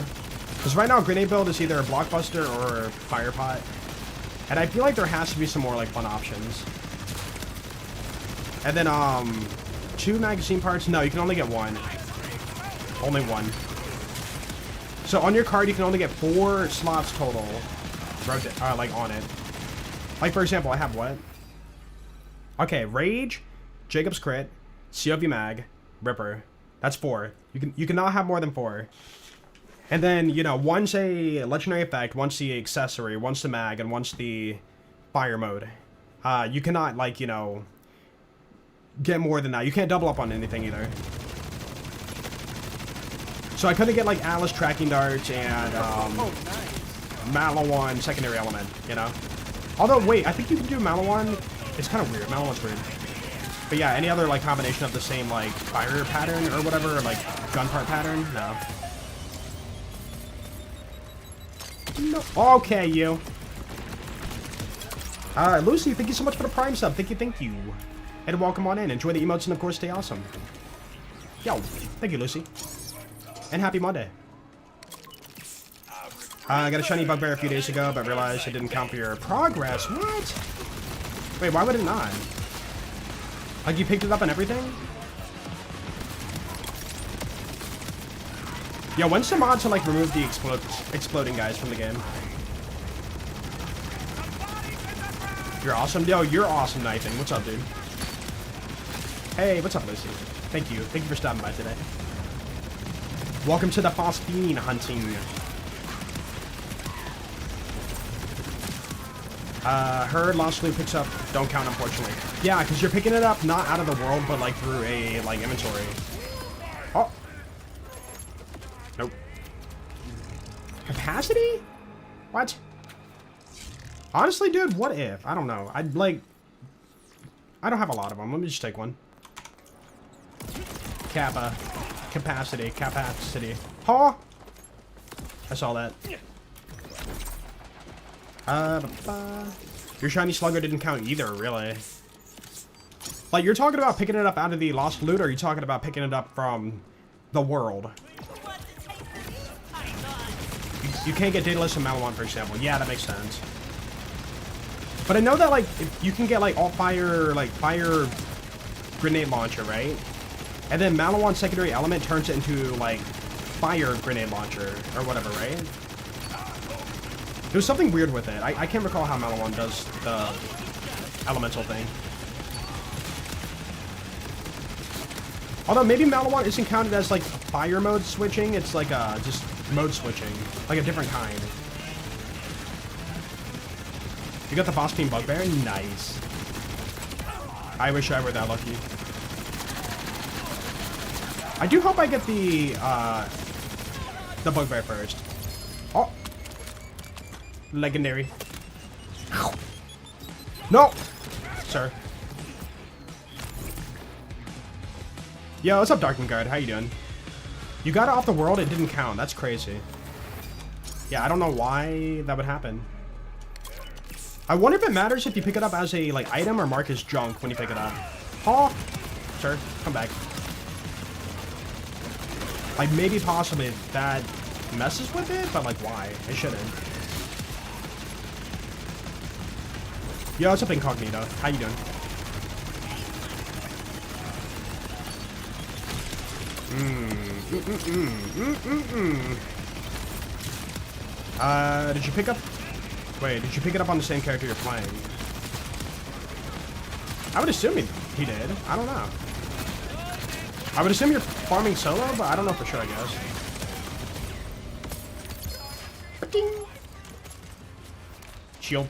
Because right now, grenade build is either a blockbuster or fire pot. And I feel like there has to be some more like fun options. And then 2 magazine parts. No, you can only get 1. Only 1. So on your card, you can only get 4 slots total. Like on it. Like for example, I have what? Okay, Rage, Jacob's Crit, COV Mag, Ripper. That's 4. You cannot have more than 4. And then, you know, one's a legendary effect, one's the accessory, one's the mag, and one's the fire mode. You cannot, like, you know, get more than that. You can't double up on anything either. So I couldn't get, like, Alice tracking darts and, Maliwan secondary element, you know? Although, wait, I think you can do Maliwan. It's kind of weird. Maliwan's weird. But yeah, any other, like, combination of the same, like, fire pattern or whatever, or, like, gun part pattern? No. No. Okay, you. Lucy, thank you so much for the Prime sub. Thank you. And welcome on in. Enjoy the emotes and, of course, stay awesome. Yo, thank you, Lucy. And happy Monday. I got a shiny bugbear a few days ago, but realized it didn't count for your progress. What? Wait, why would it not? Like, you picked it up and everything? Yo, when's the mod to, like, remove the exploding guys from the game? You're awesome. Yo, you're awesome, Nathan. What's up, dude? Hey, what's up, Lucy? Thank you. Thank you for stopping by today. Welcome to the phosphine hunting. Her Lost Loot picks up, don't count, unfortunately. Yeah, because you're picking it up not out of the world, but, like, through a, like, inventory. Oh. Nope. Capacity? What? Honestly, dude, what if? I don't know. I'd, like... I don't have a lot of them. Let me just take one. Kappa. Capacity. Huh? I saw that. Your shiny slugger didn't count either, really. Like, you're talking about picking it up out of the lost loot, or are you talking about picking it up from the world? You can't get Daedalus and Malawon, for example. Yeah, that makes sense. But I know that, like, if you can get, like, all fire, like, fire grenade launcher, right? And then Malawon's secondary element turns it into, like, fire grenade launcher, or whatever, right? There's something weird with it. I can't recall how Malawon does the elemental thing. Although maybe Malawon isn't counted as like fire mode switching, it's like just mode switching, like a different kind. You got the boss team bugbear? Nice. I wish I were that lucky. I do hope I get the bugbear first. Oh, legendary. No, sir. Yo, what's up, Darkened Guard? How you doing? You got it off the world, it didn't count. That's crazy. Yeah, I don't know why that would happen. I wonder if it matters if you pick it up as a, like, item or mark as junk when you pick it up. Oh, sir, come back. Like, maybe possibly that messes with it, but, like, why? It shouldn't. Yo, what's up, Incognito? How you doing? Did you pick up... Wait, did you pick it up on the same character you're playing? I would assume he did. I don't know. I would assume you're farming solo, but I don't know for sure, I guess. Ding. Shield.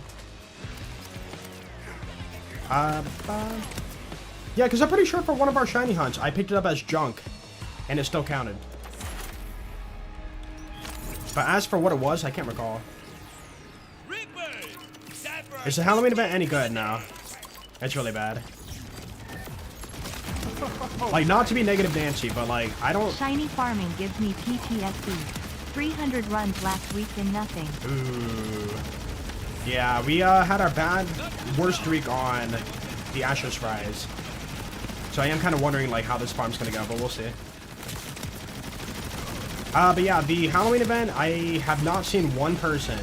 Yeah, because I'm pretty sure for one of our shiny hunts, I picked it up as junk. And it still counted. But as for what it was, I can't recall. Is the Halloween event any good? No. It's really bad. Like, not to be negative Nancy, but like, I don't... Shiny farming gives me PTSD. 300 runs last week and nothing. Ooh. Yeah, we had our worst streak on the Ashes Rise. So I am kind of wondering like how this farm's gonna go, but we'll see. But yeah, the Halloween event, I have not seen one person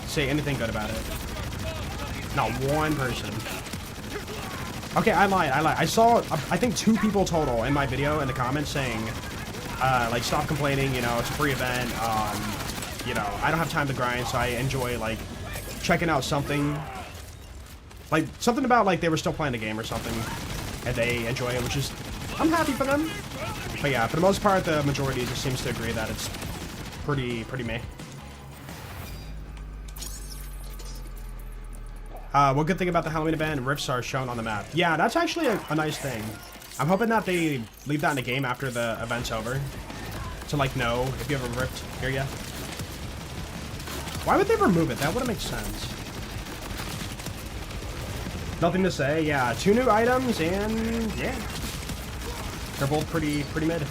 say anything good about it. Not one person. Okay, I lied. I saw, I think 2 people total in my video in the comments saying, like, stop complaining, you know, it's a free event, you know, I don't have time to grind, so I enjoy, like, checking out something. Like, something about, like, they were still playing the game or something, and they enjoy it, which is, I'm happy for them. But yeah, for the most part, the majority just seems to agree that it's pretty meh. One good thing about the Halloween event, rifts are shown on the map. Yeah, that's actually a nice thing. I'm hoping that they leave that in the game after the event's over. To like know if you have a rift area. Why would they remove it? That wouldn't make sense. Nothing to say. Yeah, 2 new items and yeah. They're both pretty mid.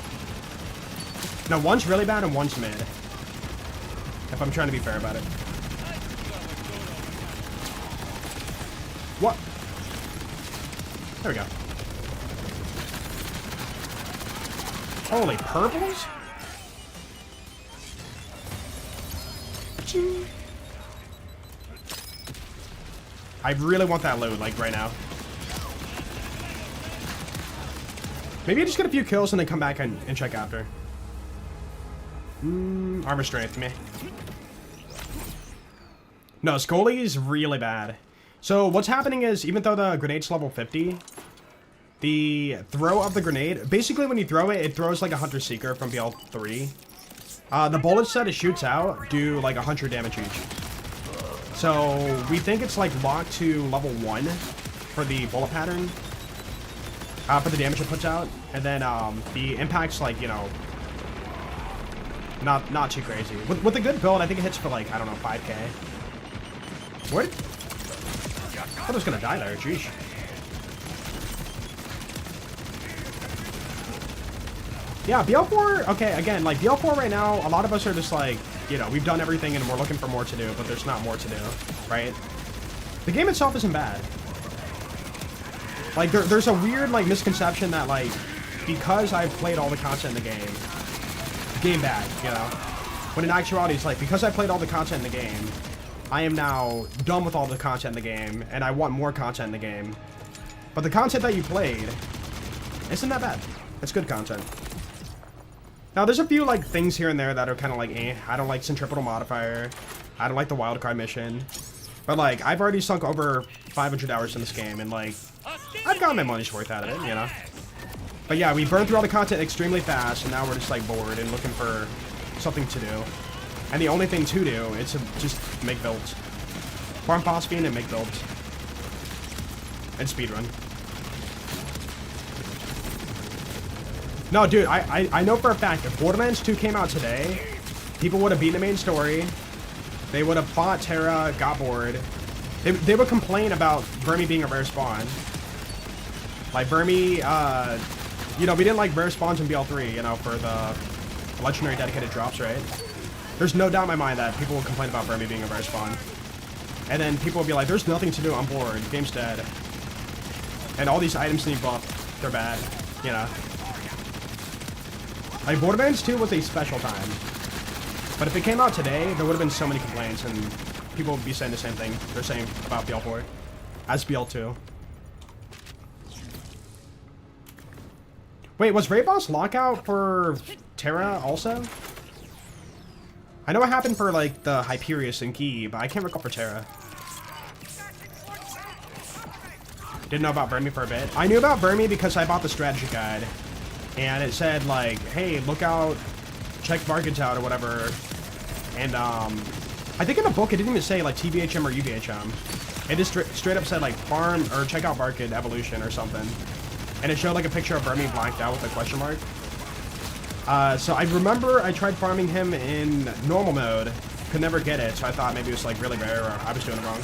No, one's really bad and one's mid. If I'm trying to be fair about it. What? There we go. Holy purples? I really want that loot, like, right now. Maybe I just get a few kills and then come back and check after. Armor strength, meh. No, Scully's really bad. So what's happening is, even though the grenade's level 50, the throw of the grenade, basically when you throw it, it throws like a Hunter Seeker from BL3. The bullets that it shoots out do like 100 damage each. So we think it's like locked to level 1 for the bullet pattern. For the damage it puts out, and then the impact's like, you know, not too crazy. With a good build, I think it hits for like, I don't know, 5k. What? I thought I was gonna die there, jeez. Yeah, BL4, okay, again, like BL4 right now, a lot of us are just like, you know, we've done everything and we're looking for more to do, but there's not more to do, right? The game itself isn't bad. Like, there's a weird, like, misconception that, like, because I've played all the content in the game bad, you know? When in actuality, it's like, because I played all the content in the game, I am now done with all the content in the game, and I want more content in the game. But the content that you played isn't that bad. It's good content. Now, there's a few, like, things here and there that are kind of like, eh. I don't like Centripetal Modifier. I don't like the wildcard mission. But, like, I've already sunk over 500 hours in this game, and, like, I've gotten my money's worth out of it, you know? But yeah, we burned through all the content extremely fast, and now we're just, like, bored and looking for something to do. And the only thing to do is to just make builds. Farm phosphine and make builds. And speedrun. No, dude, I know for a fact if Borderlands 2 came out today, people would have beaten the main story. They would have fought Terra, got bored. They would complain about Vermi being a rare spawn. Like, Vermi, you know, we didn't like rare spawns in BL3, you know, for the legendary dedicated drops, right? There's no doubt in my mind that people will complain about Vermi being a rare spawn. And then people will be like, there's nothing to do, I'm bored, game's dead. And all these items need buff, they're bad, you know? Like, Borderlands 2 was a special time. But if it came out today, there would have been so many complaints, and people would be saying the same thing they're saying about BL4 as BL2. Wait, was Raid Boss Lockout for Terra also? I know it happened for, like, the Hyperius and Key, but I can't recall for Terra. Didn't know about Vermi for a bit. I knew about Vermi because I bought the strategy guide. And it said, like, hey, look out, check Bargains out or whatever. And, I think in the book it didn't even say, like, TBHM or UBHM. It just straight up said, like, farm or check out Barkid Evolution or something. And it showed, like, a picture of Vermi blanked out with a question mark. So I remember I tried farming him in normal mode, could never get it, so I thought maybe it was, like, really rare or I was doing it wrong.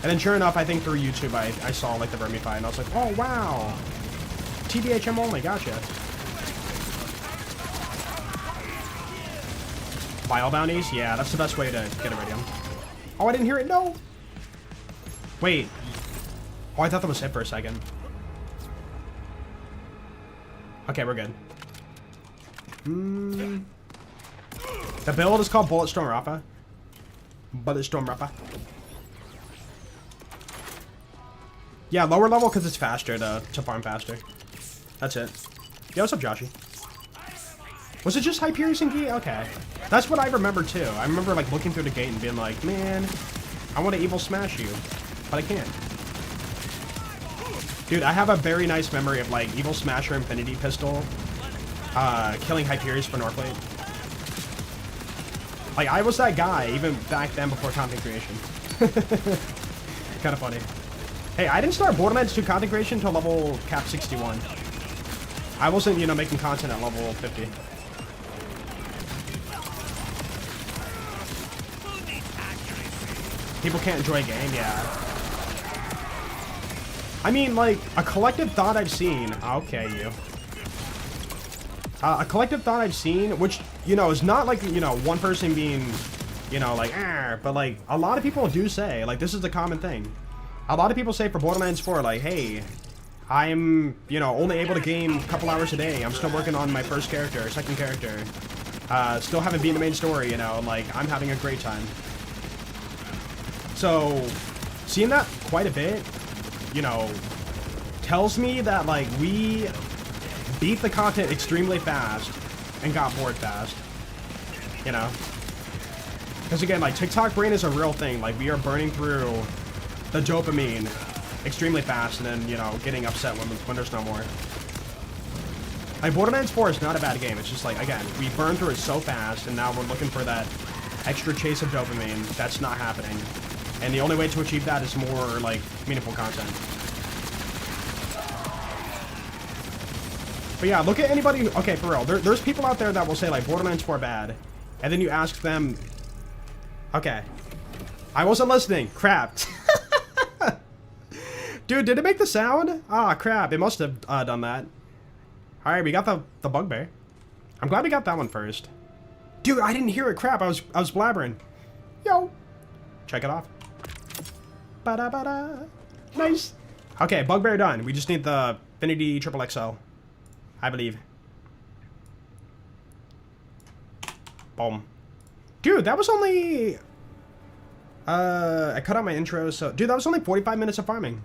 And then sure enough, I think through YouTube I saw, like, the Vermi fight, and I was like, oh, wow. TBHM only, gotcha. Vile bounties? Yeah, that's the best way to get Iridium. Oh, I didn't hear it, no! Wait. Oh, I thought that was hit for a second. Okay, we're good. The build is called Bulletstorm Rappa. Bulletstorm Rappa. Yeah, lower level because it's faster to farm faster. That's it. Yo, what's up, Joshy? Was it just Hyperius and Key? Okay. That's what I remember, too. I remember, like, looking through the gate and being like, man, I want to evil smash you, but I can't. Dude, I have a very nice memory of, like, Evil Smasher Infinity Pistol killing Hyperius for Northplate. Like, I was that guy, even back then before content creation. Kind of funny. Hey, I didn't start Borderlands 2 content creation until level cap 61. I wasn't, you know, making content at level 50. People can't enjoy a game, yeah. I mean, like, a collective thought I've seen... Okay, you. A collective thought I've seen, which, you know, is not like, you know, one person being, you know, like, ah, but, like, a lot of people do say, like, this is a common thing. A lot of people say for Borderlands 4, like, hey, I'm, you know, only able to game a couple hours a day. I'm still working on my first character, second character. Still haven't beaten the main story, you know, like, I'm having a great time. So, seeing that quite a bit, you know, tells me that, like, we beat the content extremely fast and got bored fast, you know? Because, again, like, TikTok brain is a real thing. Like, we are burning through the dopamine extremely fast and then, you know, getting upset when there's no more. Like, Borderlands 4 is not a bad game. It's just, like, again, we burned through it so fast, and now we're looking for that extra chase of dopamine. That's not happening. And the only way to achieve that is more, like, meaningful content. But yeah, look at anybody... Okay, for real. There's people out there that will say, like, Borderlands 4 bad. And then you ask them... Okay. I wasn't listening. Crap. Dude, did it make the sound? Ah, crap. It must have done that. Alright, we got the bugbear. I'm glad we got that one first. Dude, I didn't hear it. Crap, I was blabbering. Yo. Check it off. Ba-da-ba-da. Nice. Okay, bugbear done. We just need the Infinity Triple XL, I believe. Boom. Dude, that was only... I cut out my intro, so... Dude, that was only 45 minutes of farming.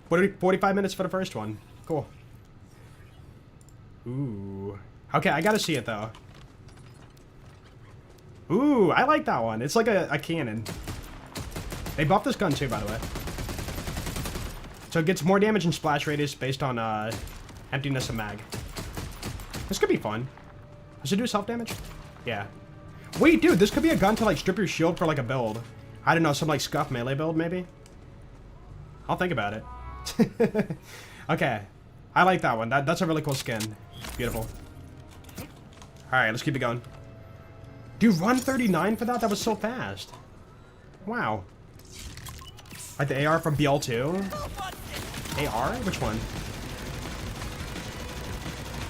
45 minutes for the first one. Cool. Ooh. Okay, I gotta see it, though. Ooh, I like that one. It's like a cannon. They buffed this gun, too, by the way. So it gets more damage and splash radius based on emptiness of mag. This could be fun. Does it do self-damage? Yeah. Wait, dude, this could be a gun to, like, strip your shield for, like, a build. I don't know, some, like, scuff melee build, maybe? I'll think about it. Okay. I like that one. That's a really cool skin. Beautiful. Alright, let's keep it going. Dude, run 39 for that? That was so fast. Wow. Like the AR from BL2? AR? Which one?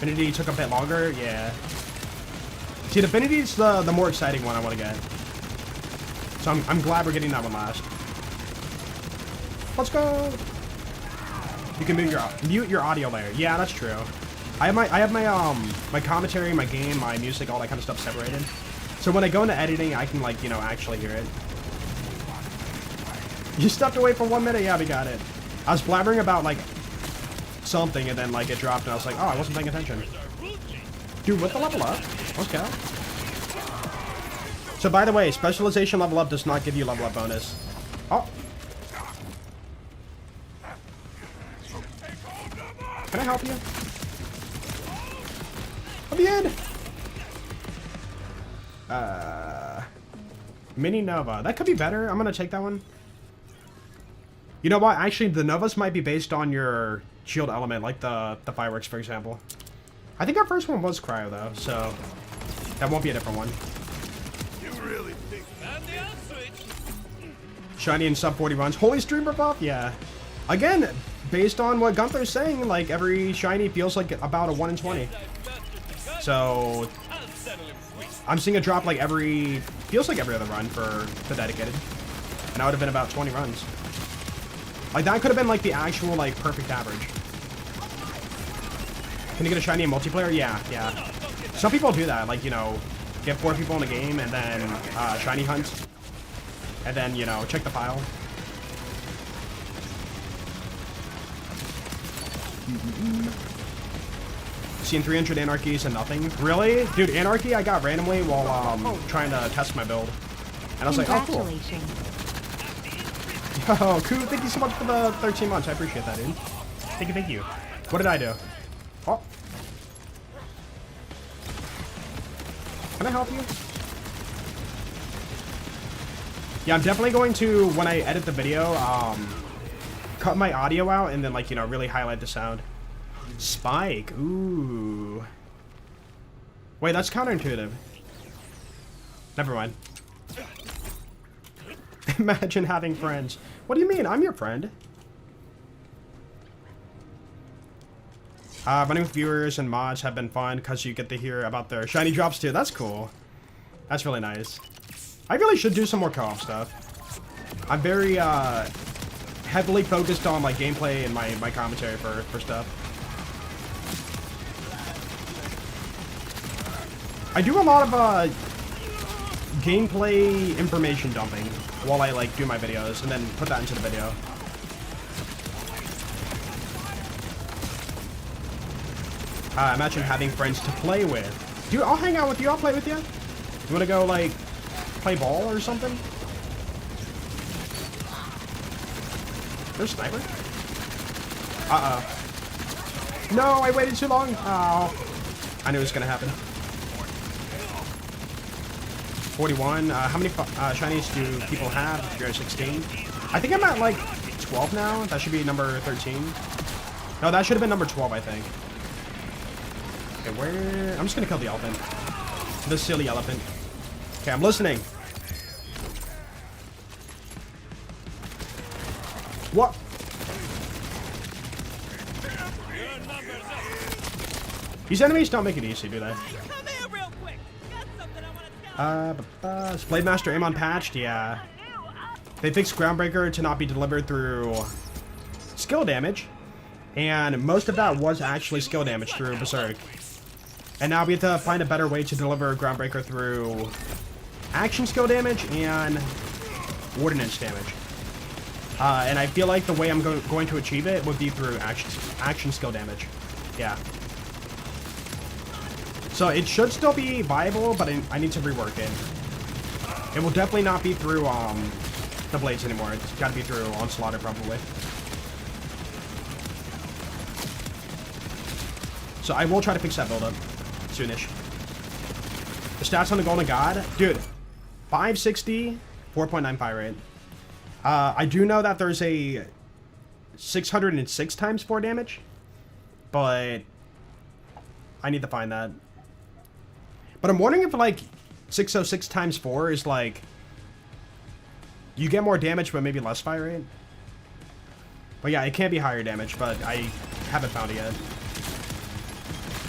Infinity took a bit longer? Yeah. See, the Infinity's the more exciting one I want to get. So I'm glad we're getting that one last. Let's go! You can mute your audio layer. Yeah, that's true. I have my commentary, my game, my music, all that kind of stuff separated. So when I go into editing, I can, like, you know, actually hear it. You stepped away for 1 minute? Yeah, we got it. I was blabbering about, like, something, and then, like, it dropped, and I was like, oh, I wasn't paying attention. Dude, with the level up? Let's go. So, by the way, specialization level up does not give you level up bonus. Oh. Can I help you? Let me in! Mini Nova. That could be better. I'm gonna take that one. You know what? Actually, the Novas might be based on your shield element, like the fireworks, for example. I think our first one was cryo, though, so that won't be a different one. You really think? And the on switch. Shiny and sub 40 runs. Holy streamer buff? Yeah. Again, based on what Gunther's saying, like every shiny feels like about a 1 in 20. So I'm seeing a drop like feels like every other run for the dedicated. And that would have been about 20 runs. Like that could have been like the actual like perfect average. Can you get a shiny in multiplayer? Yeah, yeah. Some people do that, like, you know, get 4 people in a game and then shiny hunt. And then, you know, check the file. Seen 300 anarchies and nothing. Really? Dude, anarchy I got randomly while trying to test my build. And I was like, oh, cool. Yo, cool. Thank you so much for the 13 months. I appreciate that, dude. Thank you. What did I do? Oh. Can I help you? Yeah, I'm definitely going to, when I edit the video, cut my audio out and then, like, you know, really highlight the sound. Spike. Ooh. Wait, that's counterintuitive. Never mind. Imagine having friends. What do you mean? I'm your friend. Running with viewers and mods have been fun because you get to hear about their shiny drops too. That's cool. That's really nice. I really should do some more co-op stuff. I'm very heavily focused on like gameplay and my commentary for stuff. I do a lot of gameplay information dumping while I like do my videos and then put that into the video. Imagine having friends to play with. Dude, I'll hang out with you. I'll play with you. You want to go like play ball or something? There's a sniper. Uh-oh. No, I waited too long. Oh. I knew it was gonna happen. 41. How many shinies do people have? If you're at 16. I think I'm at like 12 now. That should be number 13. No, that should have been number 12, I think. Okay, where? I'm just gonna kill the elephant. The silly elephant. Okay, I'm listening. What? These enemies don't make it easy, do they? Is Blade Master Amon patched? Yeah. They fixed Groundbreaker to not be delivered through skill damage. And most of that was actually skill damage through Berserk. And now we have to find a better way to deliver Groundbreaker through action skill damage and ordnance damage. And I feel like the way I'm going to achieve it would be through action skill damage. Yeah. So it should still be viable, but I need to rework it. It will definitely not be through the blades anymore. It's got to be through Onslaught probably. So I will try to fix that build up soonish. The stats on the Golden God, dude, 560, 4.9 fire rate. I do know that there's a 606 times 4 damage, but I need to find that. But I'm wondering if like 606 times 4 is like you get more damage but maybe less fire rate. But yeah, it can't be higher damage, but I haven't found it yet.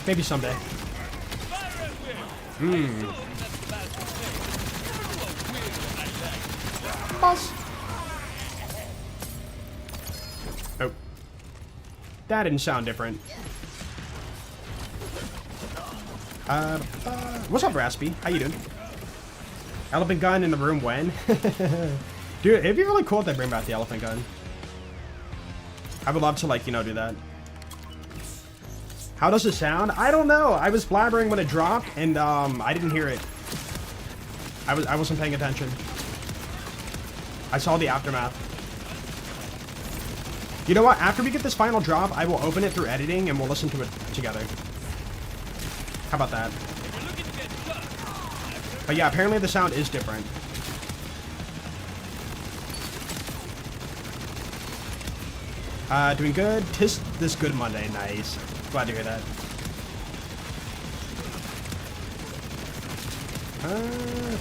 Maybe someday. Boss. Oh. That didn't sound different. What's up, Raspy? How you doing? Elephant gun in the room when? Dude, it'd be really cool if they bring back the elephant gun. I would love to, like, you know, do that. How does it sound? I don't know. I was blabbering when it dropped, and I didn't hear it. I wasn't paying attention. I saw the aftermath. You know what? After we get this final drop, I will open it through editing, and we'll listen to it together. How about that? But yeah, apparently the sound is different. Doing good. Tis this good Monday. Nice. Glad to hear that.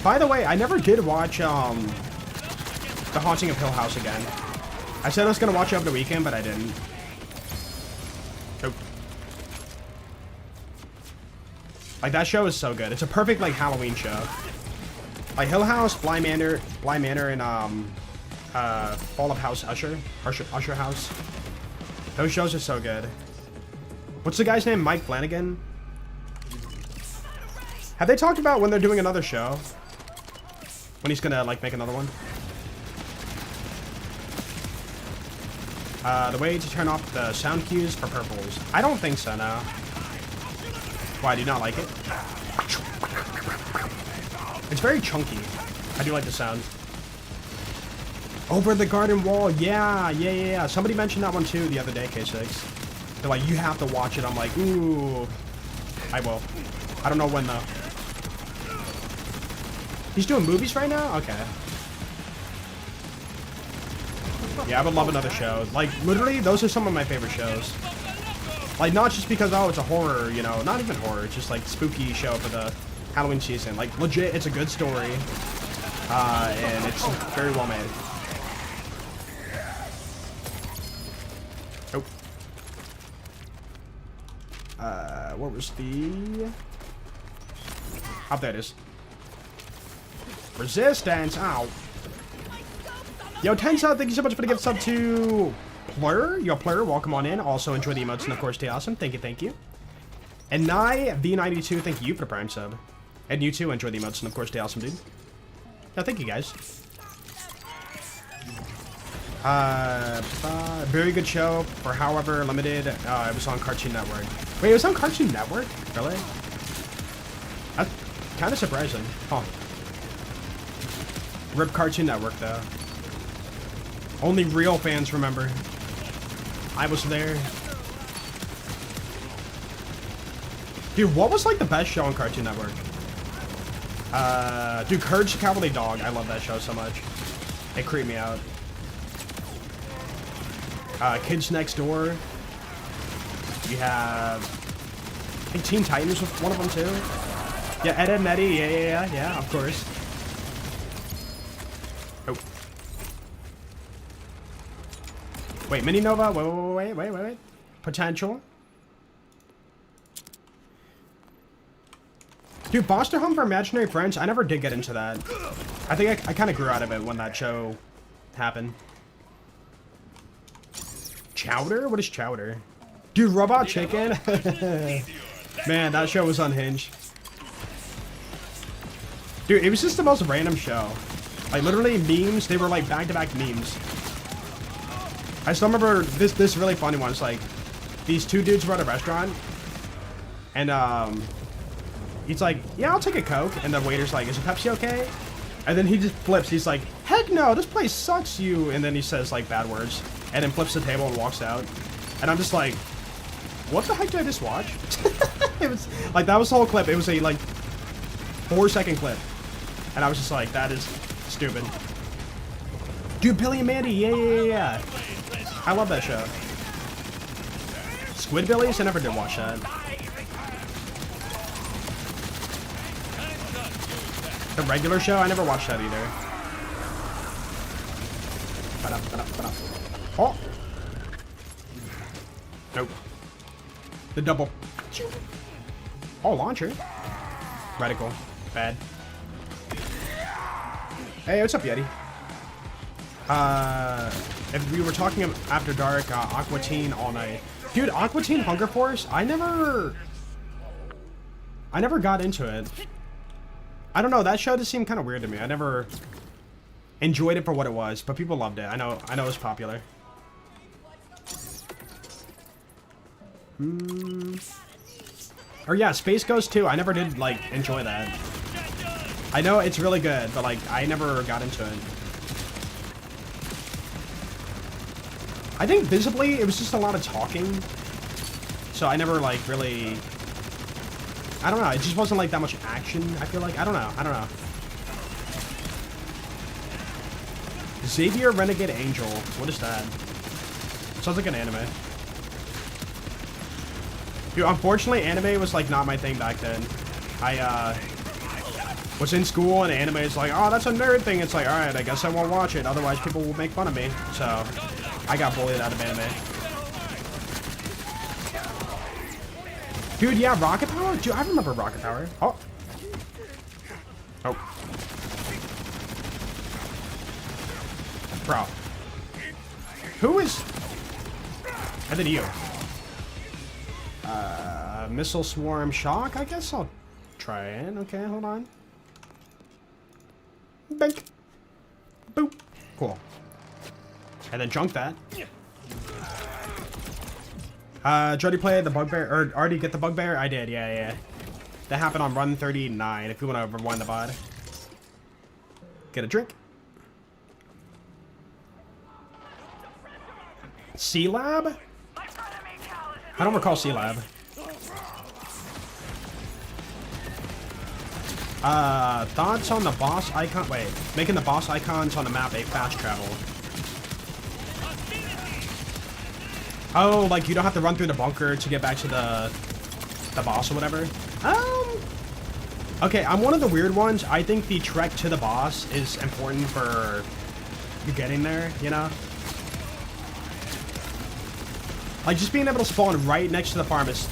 By the way, I never did watch The Haunting of Hill House again. I said I was gonna watch it over the weekend, but I didn't. Oh. Like, that show is so good. It's a perfect, like, Halloween show. Like, Hill House, Bly Manor, and Fall of House Usher House. Those shows are so good. What's the guy's name? Mike Flanagan? Have they talked about when they're doing another show? When he's gonna, like, make another one? The way to turn off the sound cues for purples. I don't think so, no. Why, do you not like it? It's very chunky. I do like the sound. Over the garden wall. Yeah. Somebody mentioned that one too the other day, K6. They're like, you have to watch it. I'm like, ooh. I will. I don't know when though. He's doing movies right now? Okay. Yeah, I would love another show. Like, literally, those are some of my favorite shows. Like, not just because, oh, it's a horror, you know, not even horror. It's just, like, spooky show for the Halloween season. Like, legit, it's a good story. And it's very well made. Oh. What was the... Oh, there it is. Resistance! Ow. Yo, Tensa, thank you so much for the gift sub to Plur. Yo, Plur, welcome on in. Also, enjoy the emotes and, of course, stay awesome. Thank you. And Nye V92, thank you for the Prime sub. And you too, enjoy the emotes and, of course, stay awesome, dude. Yeah, thank you, guys. Very good show for however limited. It was on Cartoon Network. Wait, it was on Cartoon Network? Really? That's kind of surprising. Huh. RIP Cartoon Network, though. Only real fans remember. I was there. Dude, what was like the best show on Cartoon Network? Dude, Courage the Cowardly Dog. I love that show so much. It creeped me out. Kids Next Door. You have... I think Teen Titans was one of them too. Yeah, Ed, Edd and Eddy. Yeah, of course. Oh. Wait, Mini Nova. Wait. Potential. Dude, Foster Home for Imaginary Friends, I never did get into that. I think I kind of grew out of it when that show happened. Chowder? What is chowder? Dude, Robot Chicken? Man, that show was unhinged. Dude, it was just the most random show. Like, literally memes, they were like back-to-back memes. I still remember this really funny one. It's like, these two dudes were at a restaurant, and he's like, yeah, I'll take a Coke, and the waiter's like, is a Pepsi okay? And then he just flips, he's like, heck no, this place sucks, you, and then he says like bad words, and then flips the table and walks out. And I'm just like, what the heck did I just watch? It was like, that was the whole clip. It was a like 4-second clip, and I was just like, that is stupid. Dude, Billy and Mandy, yeah. I love that show. Squidbillies? I never did watch that. The regular show? I never watched that either. Oh! Nope. The double. Oh, launcher. Radical. Bad. Hey, what's up, Yeti? If we were talking after dark, Aqua Teen all night. Dude, Aqua Teen Hunger Force, I never got into it. I don't know, that show just seemed kind of weird to me. I never enjoyed it for what it was, but people loved it. I know it was popular. Or yeah, Space Ghost 2. I never did like enjoy that. I know it's really good, but like I never got into it. I think visibly it was just a lot of talking, so I never like really. I don't know. It just wasn't like that much action. I feel like I don't know. Xavier Renegade Angel. What is that? Sounds like an anime. Dude, unfortunately, anime was like not my thing back then. I was in school and anime is like, oh, that's a nerd thing. It's like, all right, I guess I won't watch it. Otherwise, people will make fun of me. So I got bullied out of anime. Dude, yeah, Rocket Power? Dude, I remember Rocket Power. Oh. Oh. Bro. Who is... And then you. Missile Swarm Shock? I guess I'll try it. Okay, hold on. Bink. Boop. Cool. And then junk that. Did you already play the Bugbear, or already get the Bugbear? I did, yeah. That happened on run 39, if you want to rewind the VOD. Get a drink. C-Lab? I don't recall C-Lab. Thoughts on the boss icon? Wait, making the boss icons on the map a fast travel. Oh, like you don't have to run through the bunker to get back to the boss or whatever? Okay, I'm one of the weird ones. I think the trek to the boss is important for you getting there, you know? Like, just being able to spawn right next to the farm is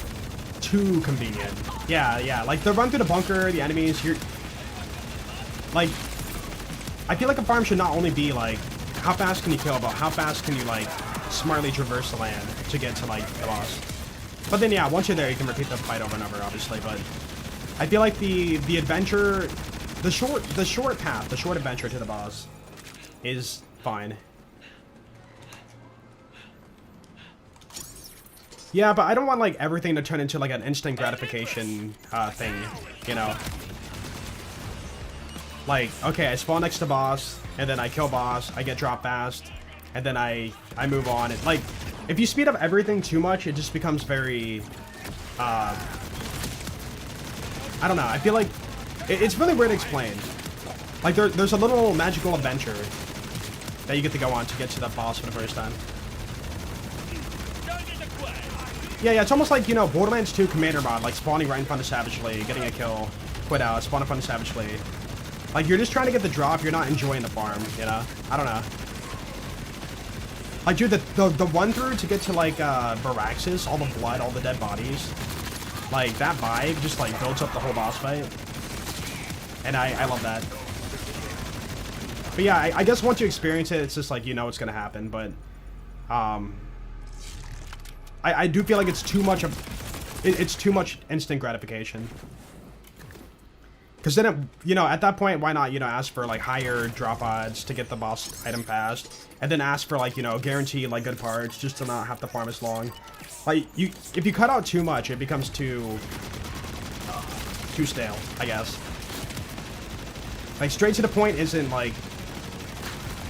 too convenient. Yeah, like, the run through the bunker, the enemies, you're... Like, I feel like a farm should not only be, like, how fast can you kill, but how fast can you, like, smartly traverse the land to get to, like, the boss. But then, yeah, once you're there, you can repeat the fight over and over, obviously, but... I feel like the adventure... The short path, the short adventure to the boss is fine. Yeah, but I don't want, like, everything to turn into, like, an instant gratification thing, you know? Like, okay, I spawn next to boss, and then I kill boss, I get dropped fast, and then I move on. Like, if you speed up everything too much, it just becomes very, I don't know, I feel like, it's really weird to explain. Like, there's a little magical adventure that you get to go on to get to the boss for the first time. Yeah, it's almost like, you know, Borderlands 2 Commander mod, like spawning right in front of Savagely, getting a kill, quit out, spawn in front of Savagely. Like, you're just trying to get the drop, you're not enjoying the farm, you know? I don't know. Like, dude, the run-through to get to, like, Baraxis, all the blood, all the dead bodies, like, that vibe just, like, builds up the whole boss fight. And I love that. But yeah, I guess once you experience it, it's just like, you know what's gonna happen, but, I do feel like it's too much of... It's too much instant gratification. Because then, at that point, why not, ask for, like, higher drop odds to get the boss item fast. And then ask for, like, guaranteed, like, good parts just to not have to farm as long. Like, if you cut out too much, it becomes too stale, I guess. Like, straight to the point isn't, like,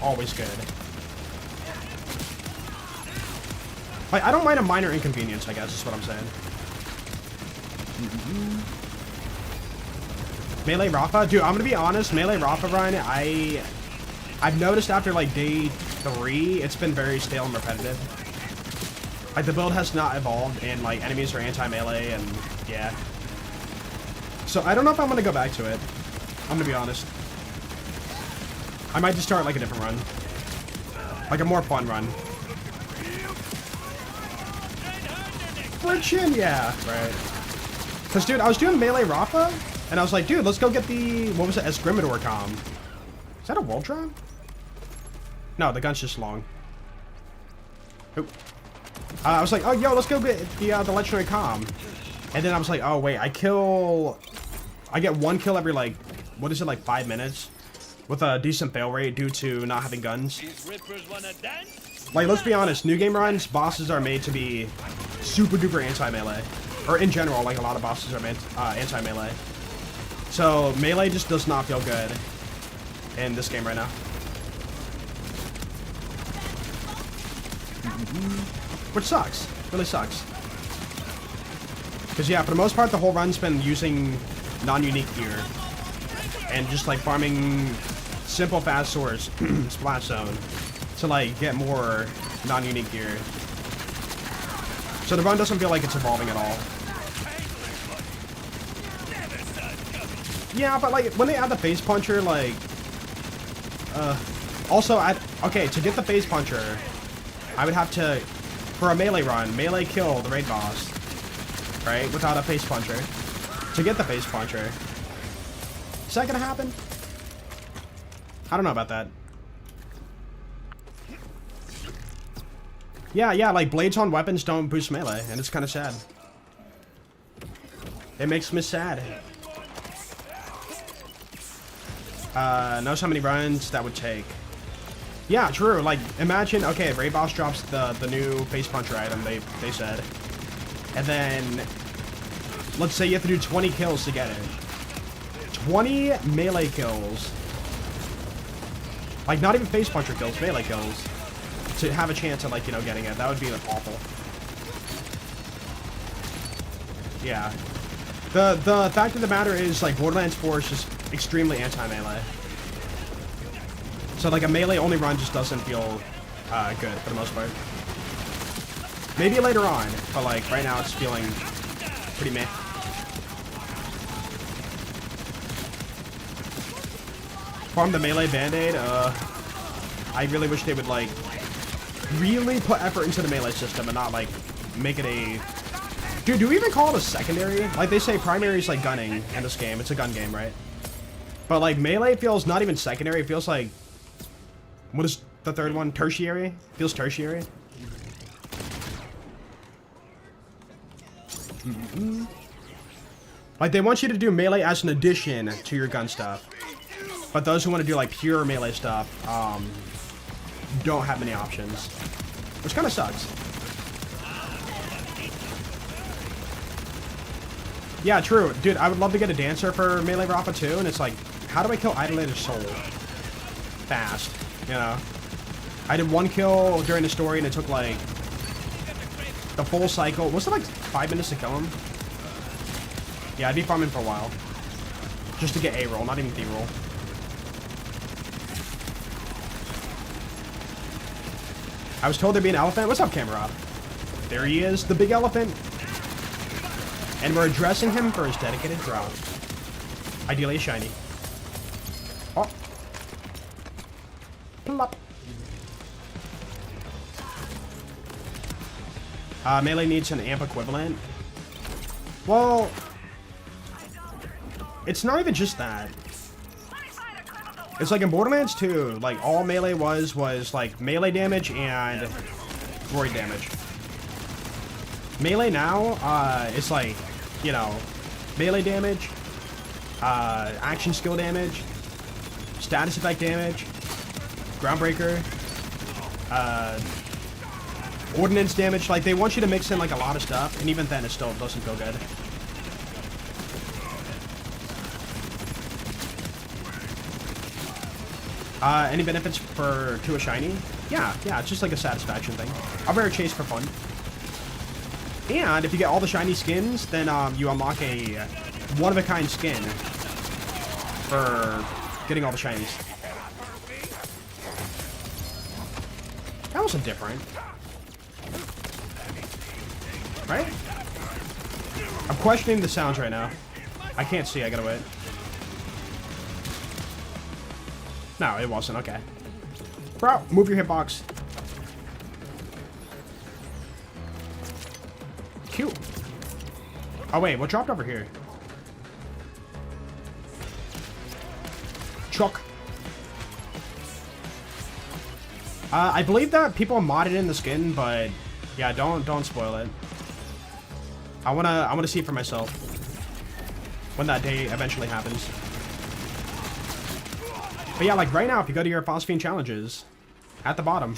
always good. Like, I don't mind a minor inconvenience, I guess, is what I'm saying. Melee Rafa? Dude, I'm gonna be honest, Melee Rafa run, I've noticed after, like, day 3, it's been very stale and repetitive. Like, the build has not evolved, and, like, enemies are anti-melee, and, yeah. So, I don't know if I'm gonna go back to it. I'm gonna be honest. I might just start, like, a different run. Like, a more fun run. Friction, yeah, right. Because, dude, I was doing Melee Rafa, and I was like, dude, let's go get the, what was it, Escrimador comm. Is that a wall drop? No, the gun's just long. Oop. I was like, oh, yo, let's go get the legendary comm. And then I was like, oh, wait, I get 1 kill every, like, what is it, like 5 minutes? With a decent fail rate due to not having guns. Like, let's be honest, new game runs, bosses are made to be super duper anti-melee. Or in general, like, a lot of bosses are anti-melee. So, melee just does not feel good in this game right now. Which sucks. Really sucks. Because, yeah, for the most part, the whole run's been using non-unique gear. And just, like, farming simple fast swords, Splash Zone, to, like, get more non-unique gear. So the run doesn't feel like it's evolving at all. Yeah, but, like, when they add the face puncher, like... also, okay, to get the face puncher, I would have to, for a melee run, melee kill the raid boss, right, without a face puncher, to get the face puncher. Is that gonna happen? I don't know about that. Yeah, like, blades on weapons don't boost melee, and it's kind of sad. It makes me sad. Knows how many runs that would take. Yeah, true. Like, imagine, okay, raid boss drops the new face puncher item, they said. And then, let's say you have to do 20 kills to get it. 20 melee kills. Like, not even face puncher kills, melee kills. To have a chance at, like, getting it. That would be awful. Yeah. The fact of the matter is, like, Borderlands 4 is just extremely anti-melee. So, like, a melee-only run just doesn't feel good, for the most part. Maybe later on, but, like, right now it's feeling pretty meh. Farm the melee band-aid, I really wish they would, like, really put effort into the melee system and not, like, make it a... Dude, do we even call it a secondary? Like, they say primary is, like, gunning in this game. It's a gun game, right? But, like, melee feels not even secondary. It feels like... What is the third one? Tertiary? Feels tertiary. Like, they want you to do melee as an addition to your gun stuff. But those who want to do, like, pure melee stuff, don't have many options. Which kind of sucks. Yeah, true. Dude, I would love to get a dancer for Melee Rafa too, and it's like, how do I kill Idolator's Soul? Fast, I did 1 kill during the story, and it took, like, the full cycle. Was it, like, 5 minutes to kill him? Yeah, I'd be farming for a while. Just to get A roll, not even B roll. I was told there'd be an elephant. What's up, Cameron? There he is, the big elephant. And we're addressing him for his dedicated drop. Ideally a shiny. Oh. Plop. Melee needs an amp equivalent. Well, it's not even just that. It's like in Borderlands 2, like, all melee was like melee damage and void damage. Melee now, is like, you know, melee damage, action skill damage, status effect damage, groundbreaker, ordnance damage. Like, they want you to mix in like a lot of stuff, and even then it still doesn't feel good. Any benefits to a shiny? Yeah, it's just like a satisfaction thing. I'll wear a chase for fun. And if you get all the shiny skins, then you unlock a one-of-a-kind skin for getting all the shinies. That wasn't different. Right? I'm questioning the sounds right now. I can't see, I gotta wait. No, it wasn't, okay. Bro, move your hitbox. Cute. Oh wait, what dropped over here? Chuck. I believe that people modded in the skin, but yeah, don't spoil it. I wanna see it for myself when that day eventually happens. But yeah, like right now, if you go to your Phosphine challenges, at the bottom,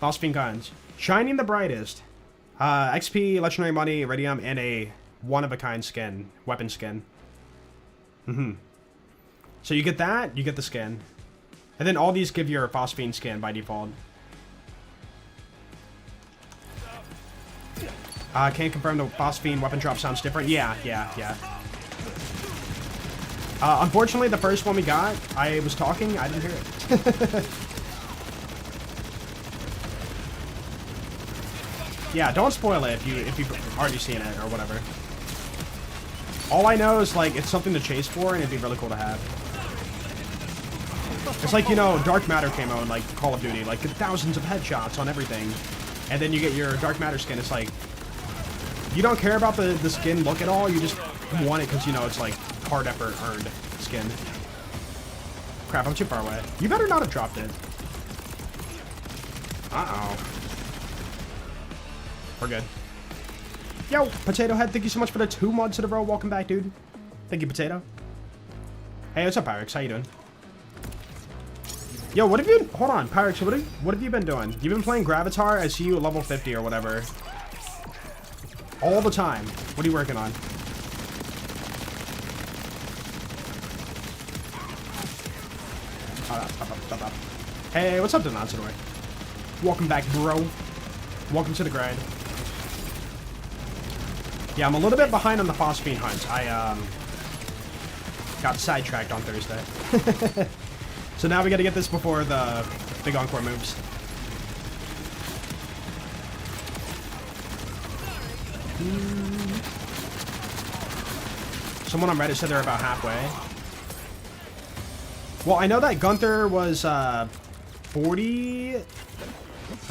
Phosphine kinds, shining the brightest, XP, legendary money, iridium, and a one-of-a-kind skin, weapon skin. So you get that, you get the skin. And then all these give your Phosphine skin by default. Can't confirm the Phosphine weapon drop sounds different. Yeah. Unfortunately, the first one we got, I was talking, I didn't hear it. Yeah, don't spoil it if you've already seen it or whatever. All I know is, like, it's something to chase for, and it'd be really cool to have. It's like, you know, Dark Matter came out in, like, Call of Duty, like, thousands of headshots on everything. And then you get your Dark Matter skin, it's like, you don't care about the skin look at all, you just want it because, you know, it's, like, hard effort earned skin. Crap, I'm too far away. You better not have dropped it. Uh-oh. We're good. Yo, Potato Head, thank you so much for the 2 months in a row. Welcome back, dude. Thank you, Potato. Hey, what's up, Pyrex? How you doing? Yo, what have you... Hold on, Pyrex, what have you been doing? You've been playing Gravatar? I see you at level 50 or whatever. All the time. What are you working on? Hey, what's up, Denonsador? Welcome back, bro. Welcome to the grind. Yeah, I'm a little bit behind on the Phosphine hunt. I got sidetracked on Thursday. So now we gotta get this before the big Encore moves. Someone on Reddit said they're about halfway. Well, I know that Gunther was 40... I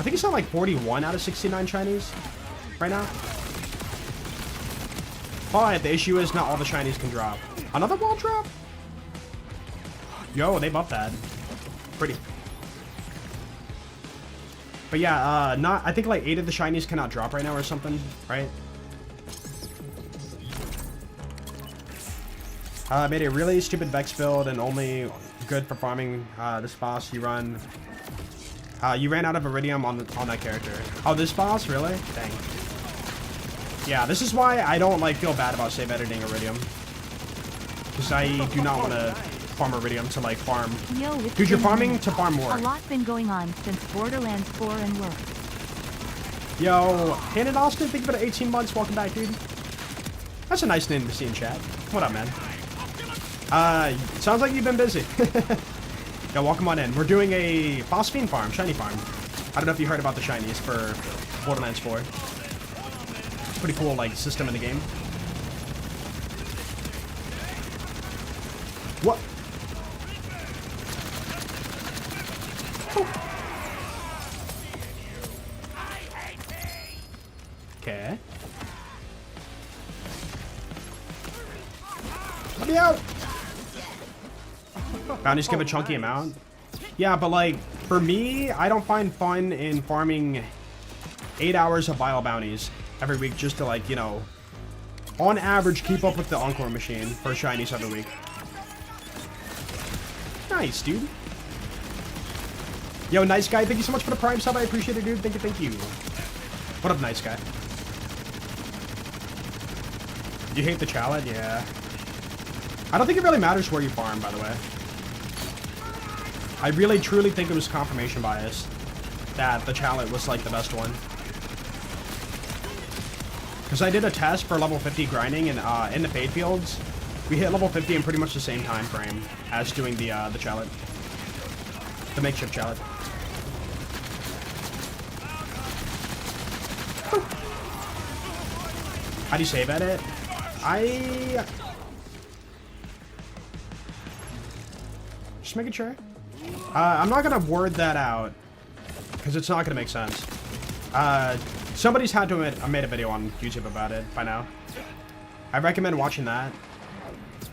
think he's on like 41 out of 69 Chinese right now. But the issue is not all the Chinese can drop. Another wall drop? Yo, they buffed that. Pretty. But yeah, I think like 8 of the Chinese cannot drop right now or something, right? Made a really stupid Vex build and only good for farming this boss. You ran out of Iridium on that character. Oh, this boss? Really? Dang. Yeah, this is why I don't like feel bad about save editing Iridium. Because I do not want to farm Iridium to like farm. Yo, dude, you're farming to farm more. A lot's been going on since Borderlands 4 and work. Yo, Hannon Austin, thank you for the 18 months. Welcome back, dude. That's a nice name to see in chat. What up, man? Sounds like you've been busy. Yo, welcome on in. We're doing a Phosphine farm, shiny farm. I don't know if you heard about the shinies for Borderlands 4. Pretty cool, like, system in the game. What? Okay. Let me out! Bounties give a chunky amount. Yeah, but like, for me, I don't find fun in farming 8 hours of vile bounties. every week just to, like, you know, on average, keep up with the Encore machine for shinies every week. Nice, dude. Yo, nice guy. Thank you so much for the Prime sub. I appreciate it, dude. Thank you, thank you. What up, nice guy? You hate the chalet? Yeah. I don't think it really matters where you farm, by the way. I really, truly think it was confirmation bias that the chalet was, like, the best one. Because I did a test for level 50 grinding, and in the Fade Fields, we hit level 50 in pretty much the same time frame as doing the chalet. The makeshift chalet. How do you save edit? Just making sure. I'm not gonna word that out because it's not gonna make sense. Somebody's had to made a video on YouTube about it by now. I recommend watching that.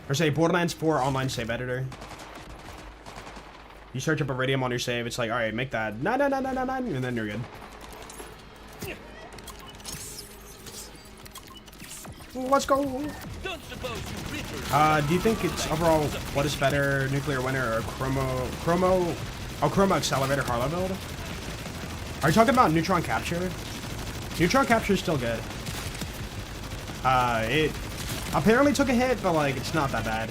Or say Borderlands 4 online save editor. You search up Iridium on your save. It's like, all right, make that 99999, and then you're good. Let's go. Do you think it's overall what is better, Nuclear Winter or Chroma Accelerator Harlow build? Are you talking about Neutron Capture? Neutron Capture is still good. It apparently took a hit, but like it's not that bad.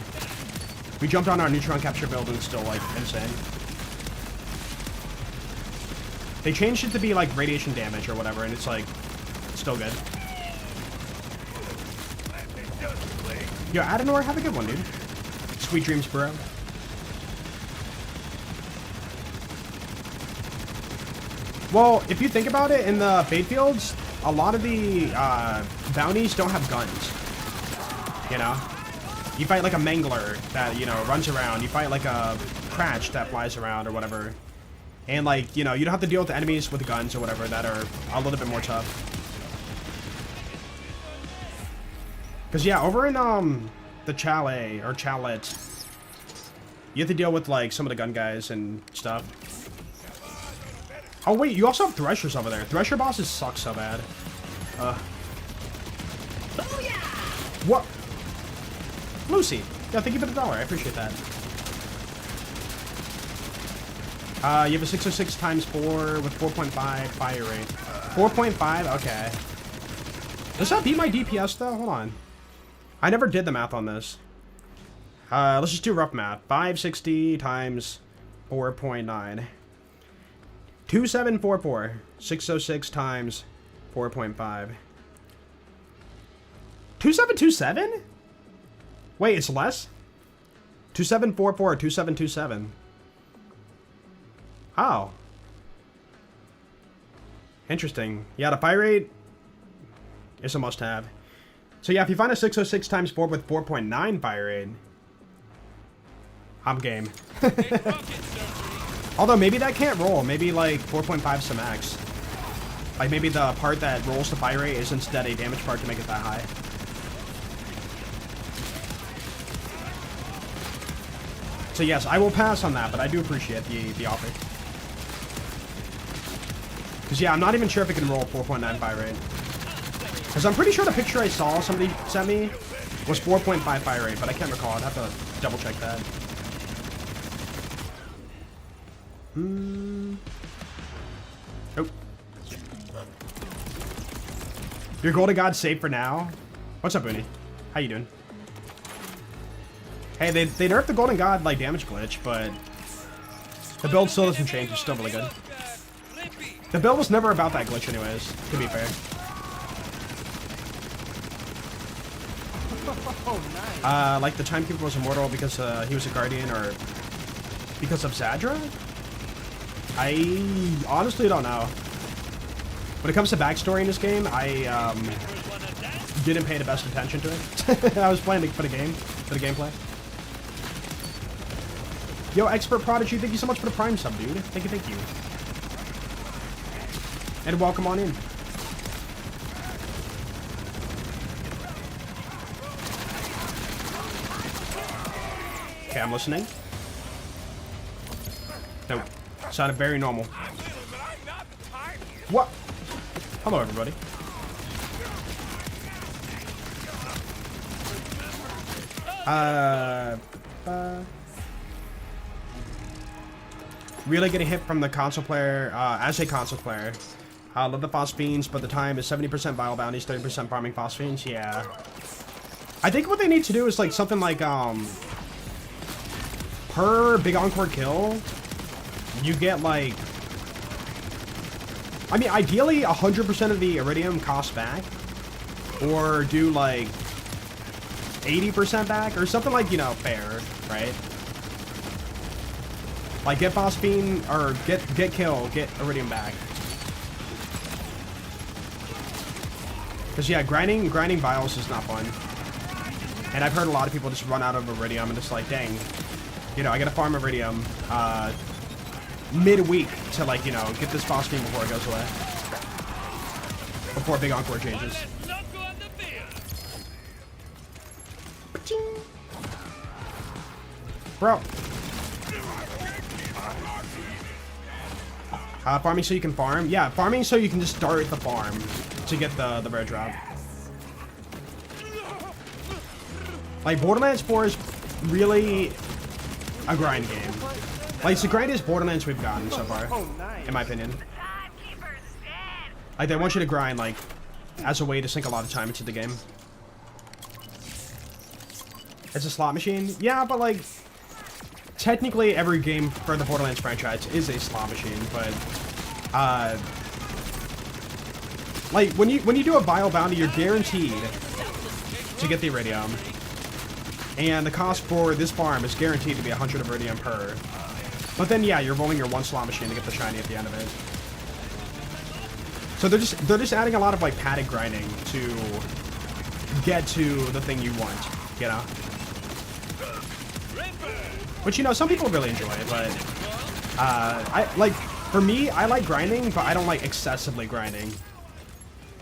We jumped on our Neutron Capture build and it's still like insane. They changed it to be like radiation damage or whatever, and it's like still good. Yo, Adenor, have a good one, dude. Sweet dreams, bro. Well, if you think about it, in the Fade Fields, a lot of the bounties don't have guns. You know? You fight like a Mangler that, you know, runs around. You fight like a Cratch that flies around or whatever. And like, you know, you don't have to deal with enemies with guns or whatever that are a little bit more tough. Because, yeah, over in, the chalet, or chalet, you have to deal with, like, some of the gun guys and stuff. Oh, wait, you also have Threshers over there. Thresher bosses suck so bad. What? Lucy. Yeah, thank you for the $1. I appreciate that. You have a 606 times 4 with 4.5 fire rate. 4.5? Okay. Does that beat my DPS, though? Hold on. I never did the math on this. Let's just do rough math. 560 times 4.9. 2744. 606 times 4.5. 2727? Wait, it's less? 2744 or 2727? Oh. Interesting. Yeah, the fire rate is a must-have. So yeah, if you find a 606 times 4 with 4.9 fire rate, I'm game. Although maybe that can't roll. Maybe like 4.5 is the max. Like maybe the part that rolls the fire rate is instead a damage part to make it that high. So yes, I will pass on that, but I do appreciate the offer. Because yeah, I'm not even sure if it can roll 4.9 fire rate. Because I'm pretty sure the picture I saw somebody sent me was 4.5 fire rate, but I can't recall. I'd have to double check that. Oh. Your Golden God's safe for now? What's up, Uni? How you doing? Hey, they nerfed the Golden God, like, damage glitch, but the build still doesn't change. It's still really good. The build was never about that glitch anyways, to be fair. Oh, nice. Like the Timekeeper was immortal because he was a guardian, or because of Zadra? I honestly don't know. When it comes to backstory in this game, I didn't pay the best attention to it. I was playing for the game, for the gameplay. Yo, Expert Prodigy, thank you so much for the Prime sub, dude. Thank you, thank you. And welcome on in. Okay, I'm listening. Nope. Sounded very normal. What? Hello, everybody. Really getting hit from the console player, as a console player. Love the phosphines, but the time is 70% vial bounties, 30% farming phosphines. Yeah. I think what they need to do is like something like, per big encore kill, you get like, I mean, ideally 100% of the iridium costs back, or do like 80% back, or something like, you know, fair, right? Like get phosphine, or get kill, get iridium back. Because yeah, grinding vials is not fun. And I've heard a lot of people just run out of iridium and just like, dang, you know, I gotta farm iridium midweek to like, you know, get this phosphine before it goes away. Before big encore changes. Bro. Farming so you can farm? Yeah, farming so you can just start the farm to get the rare drop. Like, Borderlands 4 is really a grind game. Like, it's the grindest Borderlands we've gotten so far, in my opinion. Like, they want you to grind, like, as a way to sink a lot of time into the game. It's a slot machine? Yeah, but, like, technically every game for the Borderlands franchise is a slot machine, but, like, when you do a vial bounty, you're guaranteed to get the iridium. And the cost for this farm is guaranteed to be 100 iridium per. But then, yeah, you're rolling your one slot machine to get the shiny at the end of it. So they're just adding a lot of, like, padded grinding to get to the thing you want, you know? Which, you know, some people really enjoy it, but, for me, I like grinding, but I don't like excessively grinding.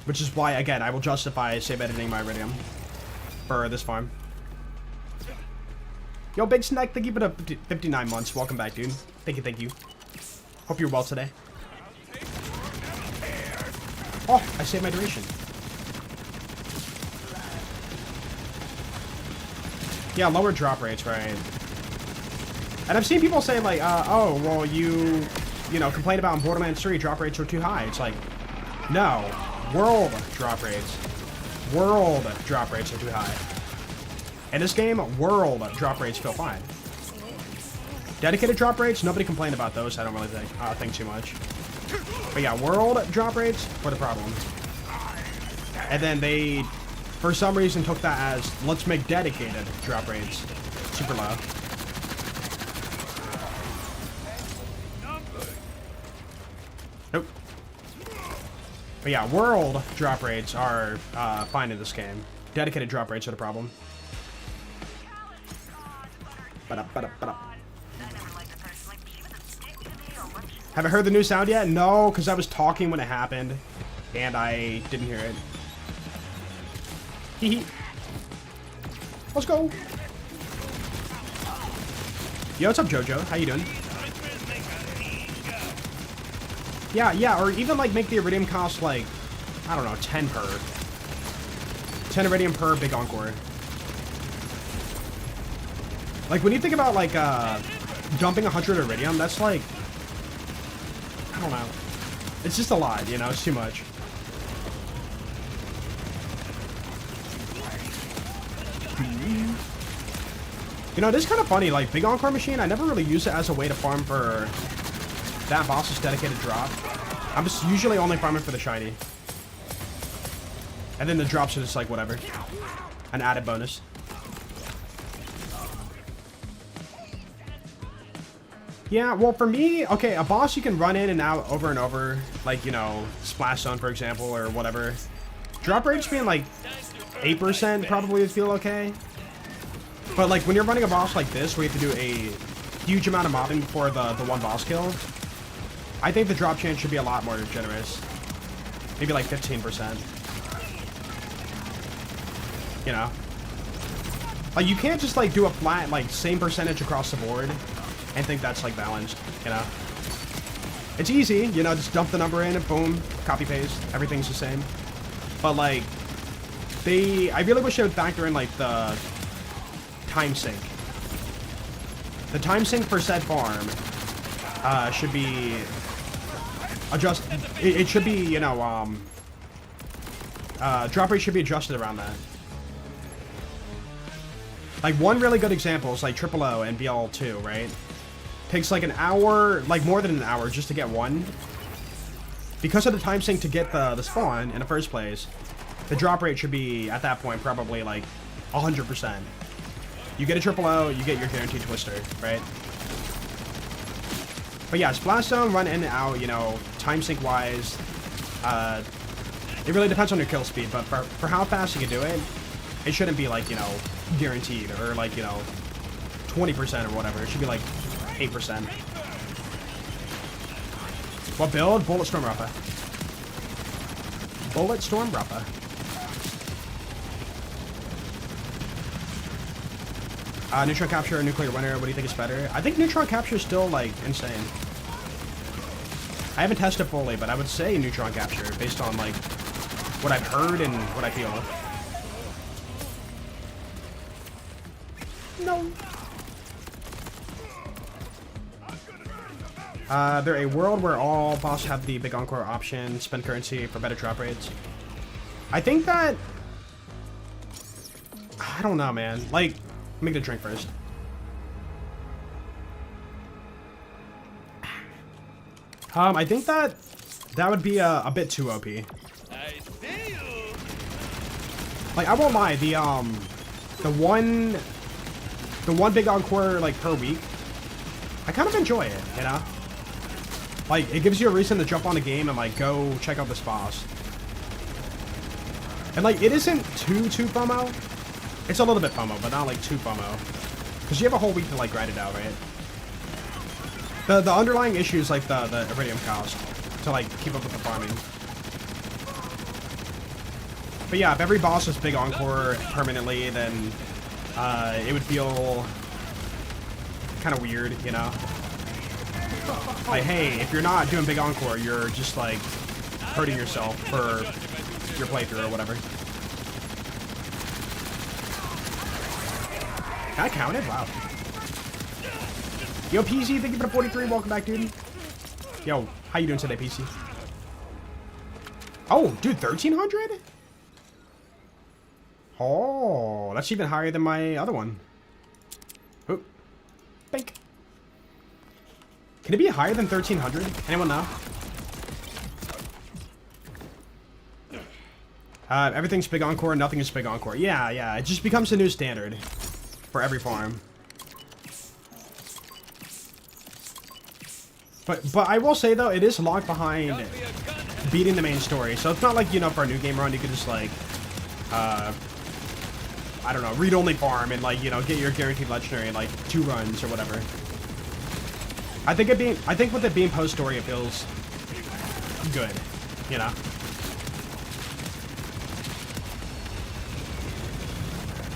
Which is why, again, I will justify save editing my iridium for this farm. Yo, Big Snack, thank you for the 59 months. Welcome back, dude. Thank you, thank you. Hope you're well today. Oh, I saved my duration. Yeah, lower drop rates, right. And I've seen people say, like, oh, well, you know, complain about in Borderlands 3, drop rates are too high. It's like, no. World drop rates. World drop rates are too high. In this game, world drop rates feel fine. Dedicated drop rates, nobody complained about those. I don't really think too much. But yeah, world drop rates were the problem. And then they, for some reason, took that as, let's make dedicated drop rates super low. Nope. But yeah, world drop rates are fine in this game. Dedicated drop rates are the problem. Haven't heard the new sound yet? No, because I was talking when it happened, and I didn't hear it. Hee hee. Let's go. Yo, what's up, Jojo? How you doing? Yeah, or even, like, make the iridium cost, like, I don't know, 10 per. 10 iridium per big encore. Like, when you think about, like, dumping 100 iridium, that's, like, I don't know. It's just a lot, you know? It's too much. You know, it is kind of funny. Like, big encore machine, I never really use it as a way to farm for that boss's dedicated drop. I'm just usually only farming for the shiny. And then the drops are just, like, whatever. An added bonus. Yeah, well, for me, okay, a boss you can run in and out over and over, like, you know, Splash Zone, for example, or whatever. Drop rates being, like, 8% probably would feel okay. But, like, when you're running a boss like this, where you have to do a huge amount of mobbing before the one boss kill, I think the drop chance should be a lot more generous. Maybe, like, 15%. You know? Like, you can't just, like, do a flat, like, same percentage across the board and think that's, like, balanced, you know? It's easy, you know, just dump the number in and boom, copy paste, everything's the same. But, like, I really wish they would factor in, like, the time sink. The time sink for said farm should be adjusted. It should be, you know, drop rate should be adjusted around that. Like, one really good example is like Triple O and BL2, right? Takes like an hour, like more than an hour just to get one. Because of the time sink to get the spawn in the first place, the drop rate should be, at that point, probably like 100%. You get a Triple O, you get your guaranteed twister, right? But yeah, Splash Zone, run in and out, you know, time sync wise. It really depends on your kill speed, but for how fast you can do it, it shouldn't be like, you know, guaranteed or like, you know, 20% or whatever. It should be like 8%. What build? Bullet Storm Rappa. Bullet Storm Rappa. Neutron Capture or Nuclear Winter, what do you think is better? I think Neutron Capture is still, like, insane. I haven't tested fully, but I would say Neutron Capture, based on, like, what I've heard and what I feel. No. They're a world where all bosses have the big encore option, spend currency for better drop rates. I think that... I don't know, man. Like... Make the drink first. I think that would be a bit too OP. I see you. Like, I won't lie, the one big encore like per week, I kind of enjoy it, you know? Like, it gives you a reason to jump on the game and like go check out this boss. And like, it isn't too FOMO. It's a little bit FOMO, but not like too FOMO. Because you have a whole week to like grind it out, right? The underlying issue is like the iridium cost to like keep up with the farming. But yeah, if every boss was big encore permanently, then it would feel kind of weird, you know? Like, hey, if you're not doing big encore, you're just like hurting yourself for your playthrough or whatever. That counted? Wow. Yo, PC, thank you for the 43. Welcome back, dude. Yo, how you doing today, PC? Oh, dude, 1,300? Oh, that's even higher than my other one. Oh, bink. Can it be higher than 1,300? Anyone know? Everything's big encore, nothing is big encore. Yeah, it just becomes a new standard for every farm. But I will say though, it is locked behind beating the main story. So it's not like, you know, for a new game run, you could just like, I don't know, read-only farm and like, you know, get your guaranteed legendary in like 2 runs or whatever. I think with it being post-story, it feels good, you know?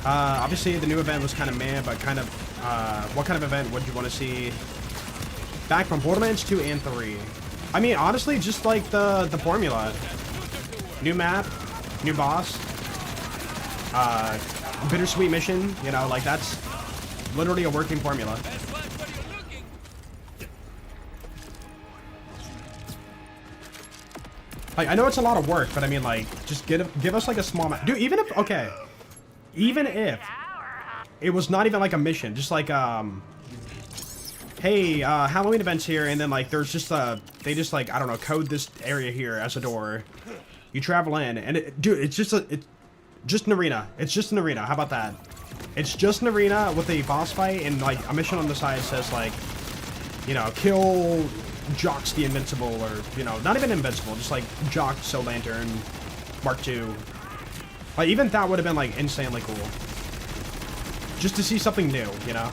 Obviously, the new event was kind of meh, but kind of, what kind of event would you want to see back from Borderlands 2 and 3? I mean, honestly, just like the formula. New map, new boss, bittersweet mission, you know, like that's literally a working formula. Like, I know it's a lot of work, but I mean, like, just give us like a small map. Dude, even if, okay. Even if it was not even like a mission, just like, hey, Halloween event's here, and then like there's just they just like, I don't know, code this area here as a door. You travel in, and dude, it's just an arena. It's just an arena. How about that? It's just an arena with a boss fight, and like a mission on the side says like, you know, kill Jocks the Invincible, or you know, not even Invincible, just like Jock So Lantern Mark II. Like, even that would have been, like, insanely cool. Just to see something new, you know?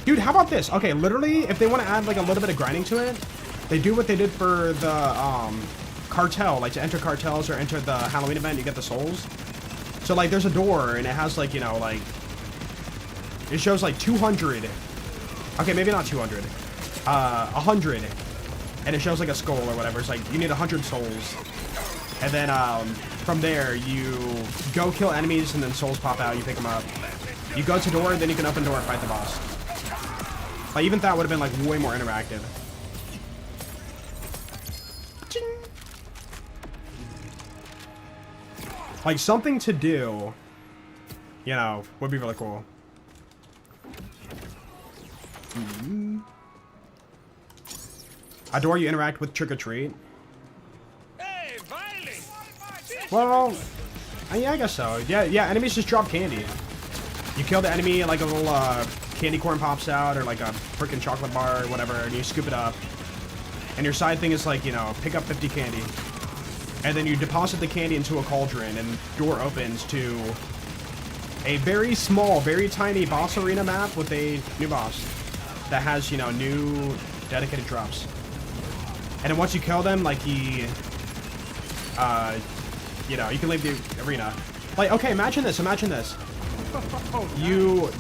Dude, how about this? Okay, literally, if they want to add, like, a little bit of grinding to it, they do what they did for the, cartel. Like, to enter cartels or enter the Halloween event, you get the souls. So, like, there's a door, and it has, like, you know, like... It shows, like, 200. Okay, maybe not 200. 100. And it shows, like, a skull or whatever. It's like, you need 100 souls. And then from there, you go kill enemies, and then souls pop out. You pick them up. You go to door, then you can open door and fight the boss. Like, even that would have been like way more interactive. Ching. Like something to do, you know, would be really cool. A door you interact with trick or treat. Hey, Violet! Well, yeah, I guess so. Yeah, enemies just drop candy. You kill the enemy, like a little candy corn pops out, or like a freaking chocolate bar or whatever, and you scoop it up. And your side thing is like, you know, pick up 50 candy. And then you deposit the candy into a cauldron, and door opens to a very small, very tiny boss arena map with a new boss that has, you know, new dedicated drops. And then once you kill them, like he, you know, you can leave the arena. Like, okay, imagine this. You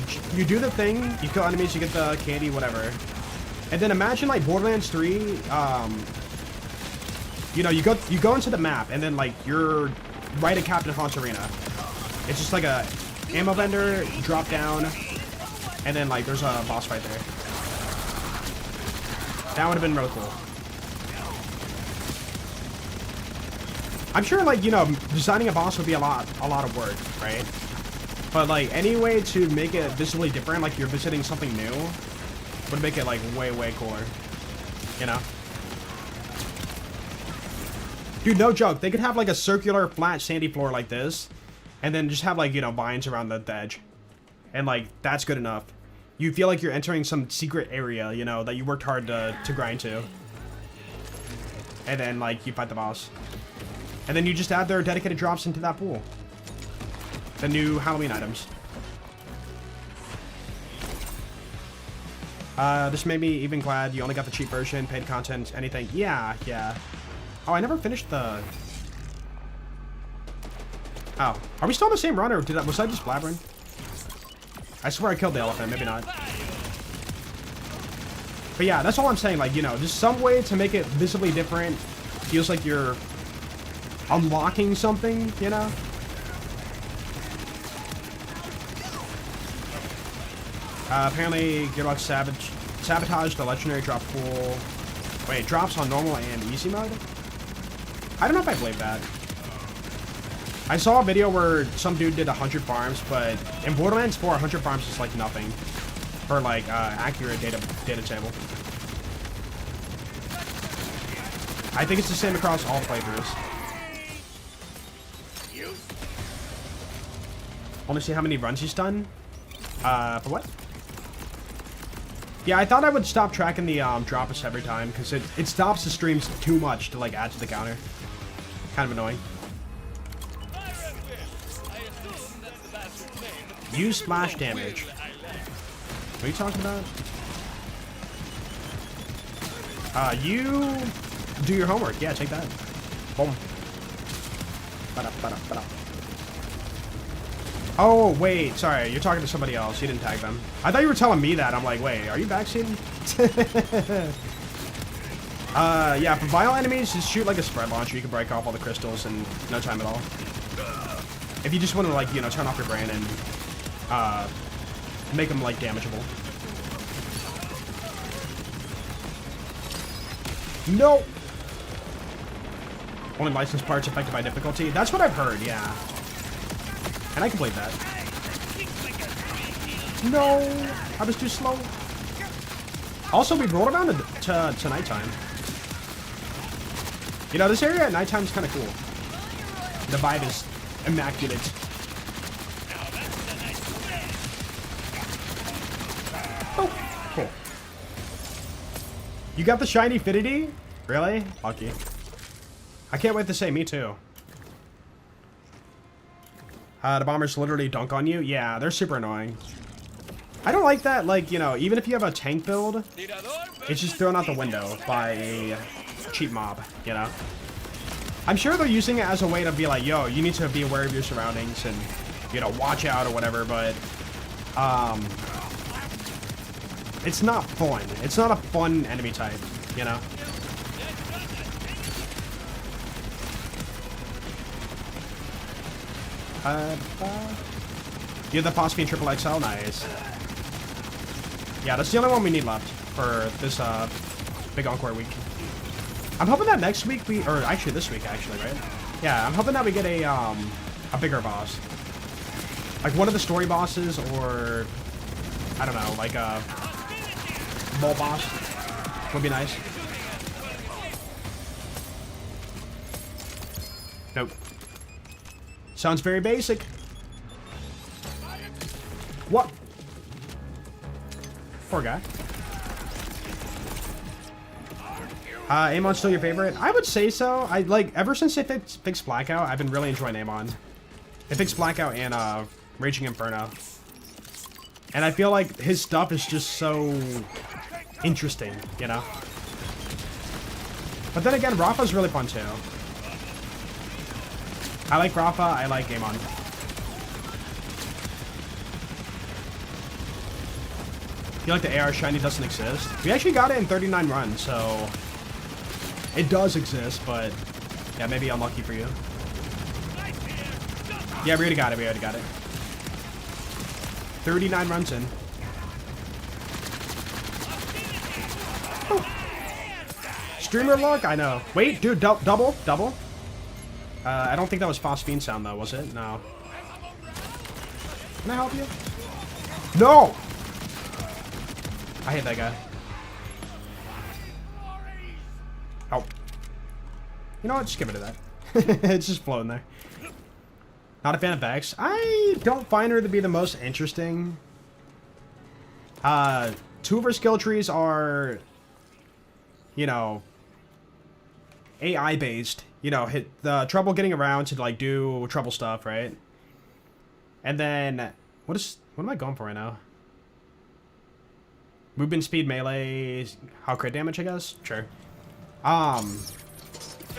do the thing, you kill enemies, you get the candy, whatever. And then imagine like Borderlands 3, you know, you go into the map, and then like you're right at Captain Hunt's arena. It's just like a ammo vendor, drop down, and then like there's a boss fight there. That would have been really cool. I'm sure, like, you know, designing a boss would be a lot of work, right? But like any way to make it visibly different, like you're visiting something new, would make it like way cooler, you know? Dude, no joke. They could have like a circular, flat, sandy floor like this, and then just have like, you know, vines around the edge, and like that's good enough. You feel like you're entering some secret area, you know, that you worked hard to grind to, and then like you fight the boss, and then you just add their dedicated drops into that pool. The new Halloween items. This made me even glad you only got the cheap version, paid content, anything. Yeah. Oh, I never finished the... Oh. Are we still on the same run, or was I just blabbering? I swear I killed the elephant, maybe not. But yeah, that's all I'm saying, like, you know, just some way to make it visibly different. Feels like you're unlocking something, you know? Apparently, Gearbox sabotaged the legendary drop pool. Wait, drops on normal and easy mode? I don't know if I believe that. I saw a video where some dude did 100 farms, but in Borderlands 4, 100 farms is like nothing for like accurate data table. I think it's the same across all playthroughs. Only see how many runs he's done. For what? Yeah, I thought I would stop tracking the drop-us every time, because it stops the streams too much to like add to the counter. Kind of annoying. Use splash damage. What are you talking about? You do your homework. Yeah, take that. Boom. Oh, wait. Sorry, you're talking to somebody else. You didn't tag them. I thought you were telling me that. I'm like, wait, are you backseating? Yeah, for vile enemies, just shoot like a spread launcher. You can break off all the crystals in no time at all. If you just want to, like, you know, turn off your brain and make them, like, damageable. No! Only licensed parts affected by difficulty. That's what I've heard, yeah. And I can believe that. No! I was too slow. Also, we rolled around to nighttime. You know, this area at nighttime is kind of cool. The vibe is immaculate. Oh, cool. You got the shiny Finity? Really? Lucky. I can't wait to say me too. The bombers literally dunk on you? Yeah, they're super annoying. I don't like that, like, you know, even if you have a tank build, it's just thrown out the window by a cheap mob, you know? I'm sure they're using it as a way to be like, yo, you need to be aware of your surroundings and, you know, watch out or whatever, but, it's not fun. It's not a fun enemy type, you know? You have the Phosphine Triple XL? Nice. Yeah, that's the only one we need left for this big Encore week. I'm hoping that next week or actually this week, actually, right? Yeah, I'm hoping that we get a bigger boss. Like one of the story bosses, or I don't know, like a mole boss would be nice. Nope. Sounds very basic. What? Poor guy. Amon's still your favorite? I would say so. I like ever since they fixed Blackout, I've been really enjoying Amon. They fixed Blackout and Raging Inferno. And I feel like his stuff is just so interesting, you know? But then again, Rafa's really fun too. I like Rafa, I like Amon. I feel like the AR shiny doesn't exist. We actually got it in 39 runs, so it does exist, but yeah, maybe unlucky for you. Yeah, we already got it, 39 runs in. Oh. Streamer luck? I know. Wait, dude, double? I don't think that was Phosphine sound though, was it? No. Can I help you? No! I hate that guy. Oh. You know what? Just give it to that. It's just floating there. Not a fan of Vex. I don't find her to be the most interesting. Two of her skill trees are, you know, AI based. You know, hit the trouble getting around to like do trouble stuff, right? And then what am I going for right now? Movement speed, melee, how crit damage, I guess. Sure.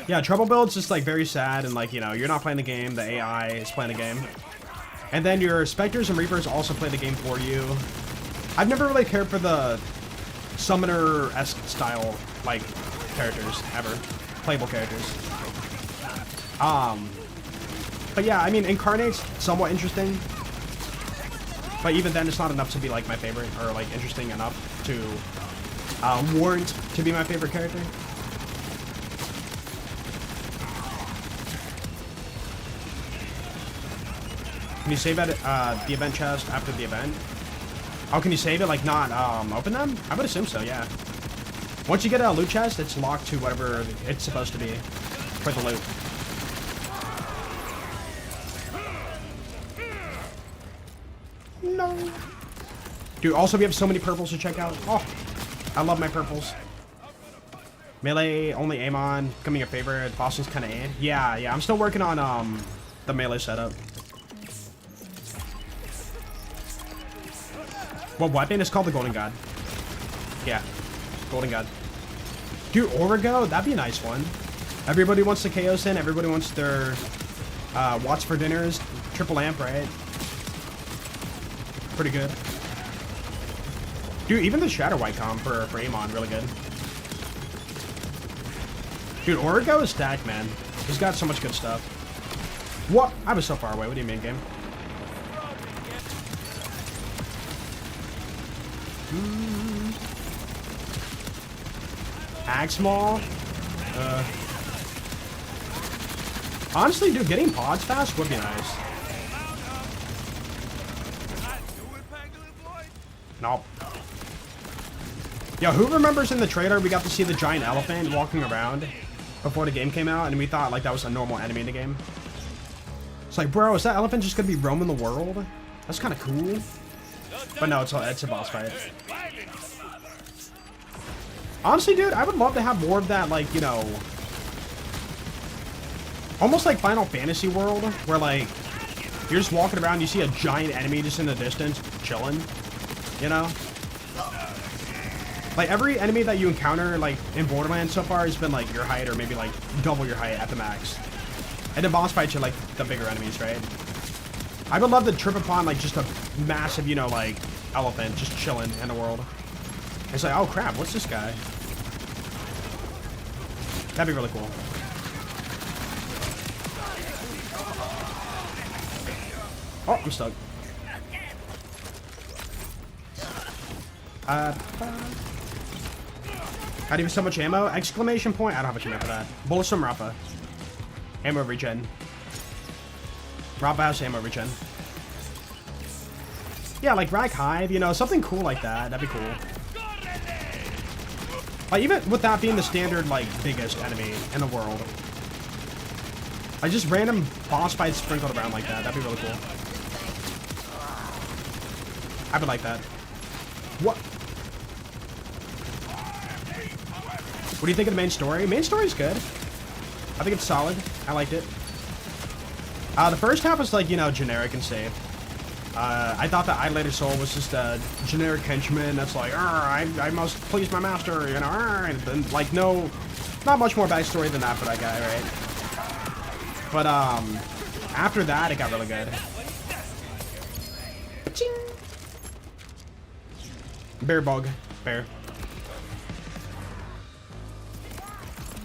Yeah, trouble build's just like very sad, and like, you know, you're not playing the game, the AI is playing the game. And then your Spectres and Reapers also play the game for you. I've never really cared for the summoner-esque style, like, characters, ever. Playable characters. But yeah, I mean, Incarnate's somewhat interesting. But even then, it's not enough to be, like, my favorite, or, like, interesting enough to warrant to be my favorite character. Can you save at the event chest after the event? Oh, can you save it, like, not open them? I would assume so, yeah. Once you get a loot chest, it's locked to whatever it's supposed to be for the loot. No. Dude, also we have so many purples to check out. Oh, I love my purples. Melee, only Amon, becoming a favorite. Boston's kind of eh. Yeah, I'm still working on the melee setup. What weapon? It's called the Golden God. Yeah, Golden God. Dude, Origo, that'd be a nice one. Everybody wants the Chaos in. Everybody wants their Watts for dinners. Triple amp, right? Pretty good. Dude, even the Shadow White comp for Amon, really good. Dude, Origo is stacked, man. He's got so much good stuff. What? I was so far away. What do you mean, game? Axmal. Honestly, dude, getting pods fast would be nice. Nope. Yo, who remembers in the trailer we got to see the giant elephant walking around before the game came out, and we thought like that was a normal enemy in the game? It's like, bro, is that elephant just gonna be roaming the world? That's kind of cool. But no, it's a boss fight. Honestly, dude, I would love to have more of that, like, you know, almost like Final Fantasy world, where, like, you're just walking around, you see a giant enemy just in the distance, chilling, you know? Like, every enemy that you encounter, like, in Borderlands so far has been, like, your height, or maybe, like, double your height at the max. And the boss fights are, like, the bigger enemies, right? I would love to trip upon, like, just a massive, you know, like, elephant just chilling in the world. It's like, oh crap, what's this guy? That'd be really cool. Oh, I'm stuck. Not even so much ammo. Exclamation point. I don't have much ammo for that. Bullets from Rappa. Ammo regen. Rappa has ammo regen. Yeah, like Rag Hive, you know, something cool like that. That'd be cool. Like, even with that being the standard, like, biggest enemy in the world. Like, just random boss fights sprinkled around like that. That'd be really cool. I would like that. What? What do you think of the main story? Main story's good. I think it's solid. I liked it. The first half was, like, you know, generic and safe. I thought that Idolated Soul was just a generic henchman that's like, I must please my master, you know, and like, no, not much more backstory than that for that guy, right? But, after that, it got really good. Ching. Bear bug. Bear.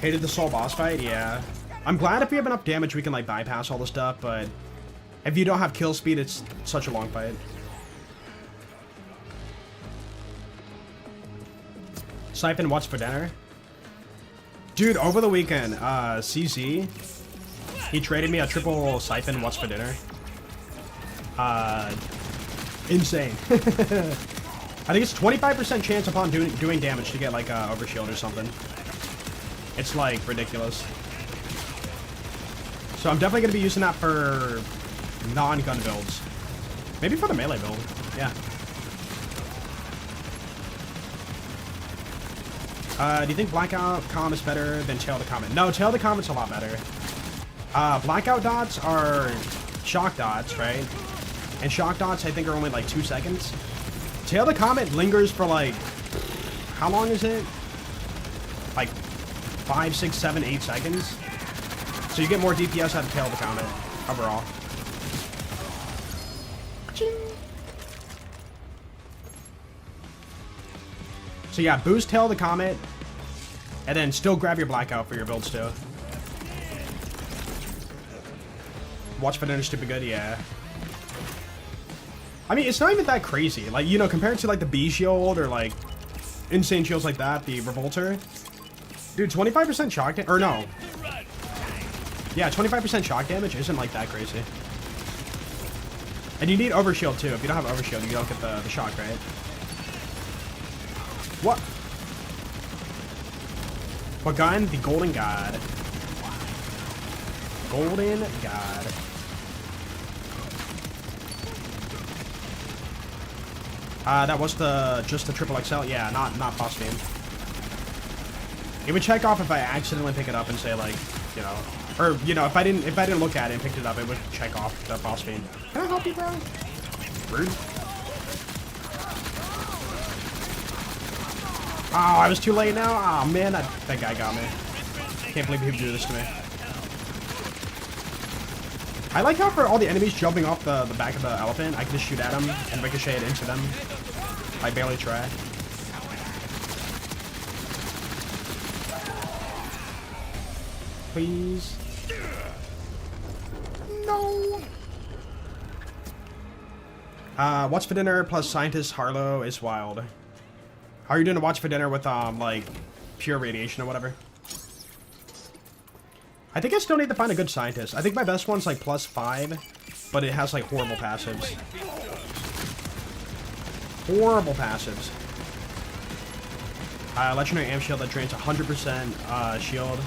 Hated the Soul boss fight? Yeah. I'm glad if we have enough damage we can, like, bypass all the stuff, but if you don't have kill speed, it's such a long fight. Siphon, what's for dinner? Dude, over the weekend, CZ, he traded me a triple Siphon, what's for dinner. Insane. I think it's 25% chance upon doing damage to get, like, overshield or something. It's, like, ridiculous. So I'm definitely going to be using that for non-gun builds. Maybe for the melee build. Yeah. Do you think Blackout Calm is better than Tail the Comet? No, Tail the Comet's a lot better. Blackout dots are shock dots, right? And shock dots, I think, are only like 2 seconds. Tail the Comet lingers for like... How long is it? Like 5, 6, 7, 8 seconds. So you get more DPS out of Tail the Comet overall. So yeah, boost Tail the Comet, and then still grab your Blackout for your builds too. Watch for dinner, stupid good, yeah. I mean, it's not even that crazy. Like, you know, compared to like the B shield or like insane shields like that, the Revolter. Dude, 25% shock damage, or no. Yeah, 25% shock damage isn't like that crazy. And you need overshield too. If you don't have overshield, you don't get the shock, right? What? What gun? The Golden God. Golden God. That was just the triple XL. Yeah, not phosphine. It would check off if I accidentally pick it up and say like, you know, or you know, if I didn't look at it and picked it up, it would check off the phosphine. Can I help you, bro? Rude. Oh, I was too late now? Oh, man, that guy got me. Can't believe he would do this to me. I like how for all the enemies jumping off the back of the elephant, I can just shoot at them and ricochet it into them. I barely try. Please. No. What's for dinner plus scientist Harlow is wild. How are you doing to watch for dinner with, like, pure radiation or whatever? I think I still need to find a good scientist. I think my best one's, like, +5, but it has, like, horrible passives. Horrible passives. Legendary amp shield that drains 100% shield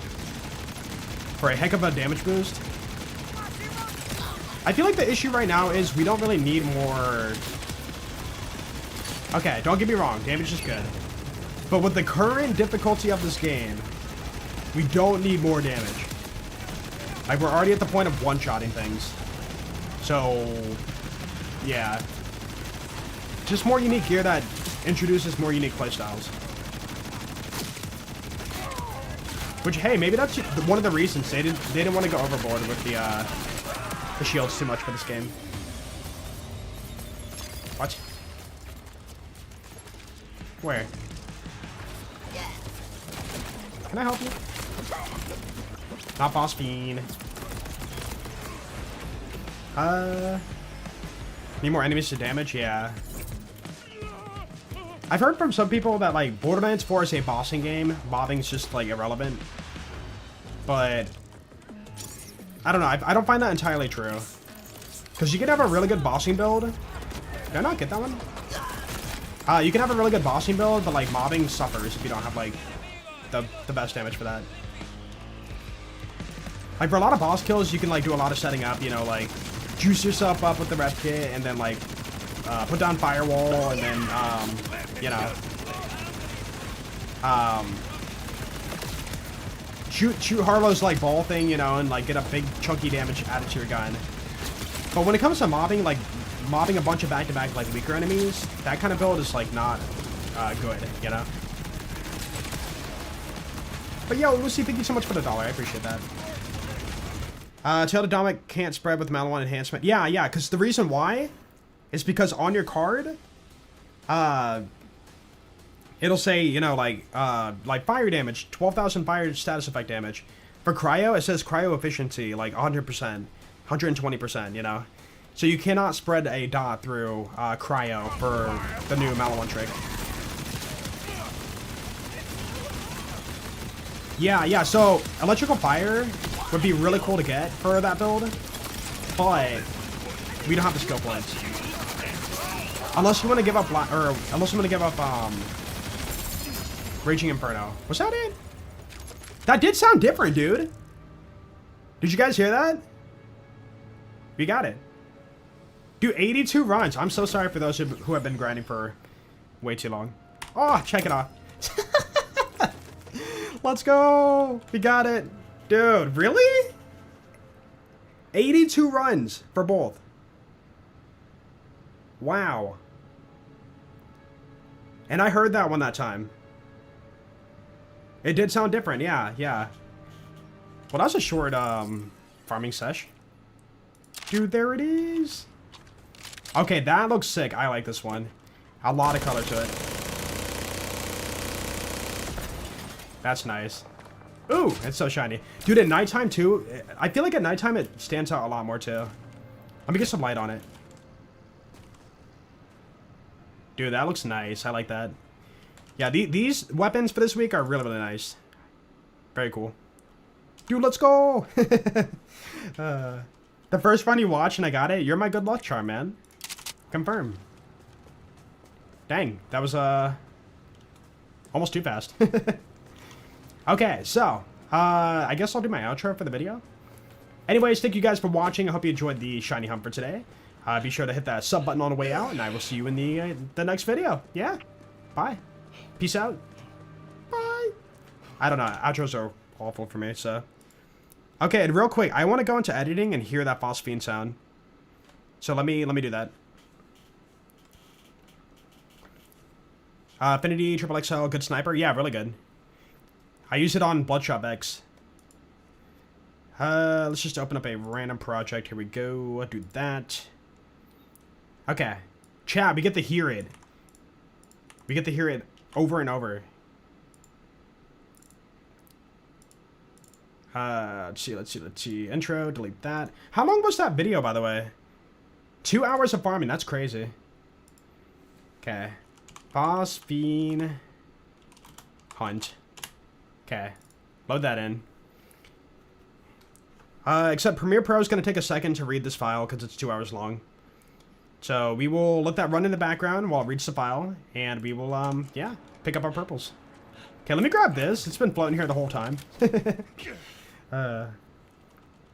for a heck of a damage boost. I feel like the issue right now is we don't really need more... Okay, don't get me wrong, damage is good. But with the current difficulty of this game, we don't need more damage. Like, we're already at the point of one-shotting things. So, yeah. Just more unique gear that introduces more unique playstyles. Which, hey, maybe that's one of the reasons they didn't want to go overboard with the shields too much for this game. What? Where? Can I help you? Not boss fiend. Need more enemies to damage? Yeah. I've heard from some people that, like, Borderlands 4 is a bossing game. Mobbing's just, like, irrelevant. But I don't know. I don't find that entirely true. Because you can have a really good bossing build. Did I not get that one? You can have a really good bossing build, but, like, mobbing suffers if you don't have, like, the best damage for that. Like, for a lot of boss kills, you can, like, do a lot of setting up, you know, like, juice yourself up with the rep kit, and then, like, put down firewall, and then, you know, shoot Harlow's, like, ball thing, you know, and, like, get a big chunky damage added to your gun. But when it comes to mobbing, like, mobbing a bunch of back-to-back, like, weaker enemies, that kind of build is, like, not good, you know? But, yo, Lucy, thank you so much for the $1. I appreciate that. Tail to Dominic can't spread with Malawon enhancement. Yeah, because the reason why is because on your card, it'll say, you know, like fire damage, 12,000 fire status effect damage. For cryo, it says cryo efficiency, like 100%, 120%, you know? So you cannot spread a dot through cryo for the new Malawon trick. Yeah, so electrical fire would be really cool to get for that build, but we don't have the skill points. Unless you want to give up, unless you want to give up, Raging Inferno. Was that it? That did sound different, dude. Did you guys hear that? We got it. Dude, 82 runs. I'm so sorry for those who have been grinding for way too long. Oh, check it off. Let's go. We got it. Dude, really? 82 runs for both. Wow. And I heard that one that time. It did sound different, yeah. Well, that was a short, farming sesh. Dude, there it is. Okay, that looks sick. I like this one. A lot of color to it. That's nice. Ooh, it's so shiny. Dude, at nighttime, too, I feel like at nighttime it stands out a lot more, too. Let me get some light on it. Dude, that looks nice. I like that. Yeah, these weapons for this week are really, really nice. Very cool. Dude, let's go! The first run you watched and I got it, you're my good luck charm, man. Confirm. Dang, that was, almost too fast. Okay, so, I guess I'll do my outro for the video. Anyways, thank you guys for watching. I hope you enjoyed the shiny hunt for today. Be sure to hit that sub button on the way out, and I will see you in the next video. Yeah, bye. Peace out. Bye. I don't know, outros are awful for me, so. Okay, and real quick, I want to go into editing and hear that phosphine sound. So let me do that. Affinity, Triple XL, good sniper. Yeah, really good. I use it on Bloodshot X. Let's just open up a random project. Here we go. Do that. Okay. Chat, we get to hear it. We get to hear it over and over. Let's see. Intro, delete that. How long was that video, by the way? 2 hours of farming. That's crazy. Okay. Phosphine hunt. Okay. Load that in. Except Premiere Pro is going to take a second to read this file because it's 2 hours long. So we will let that run in the background while it reads the file, and we will, yeah, pick up our purples. Okay, let me grab this. It's been floating here the whole time.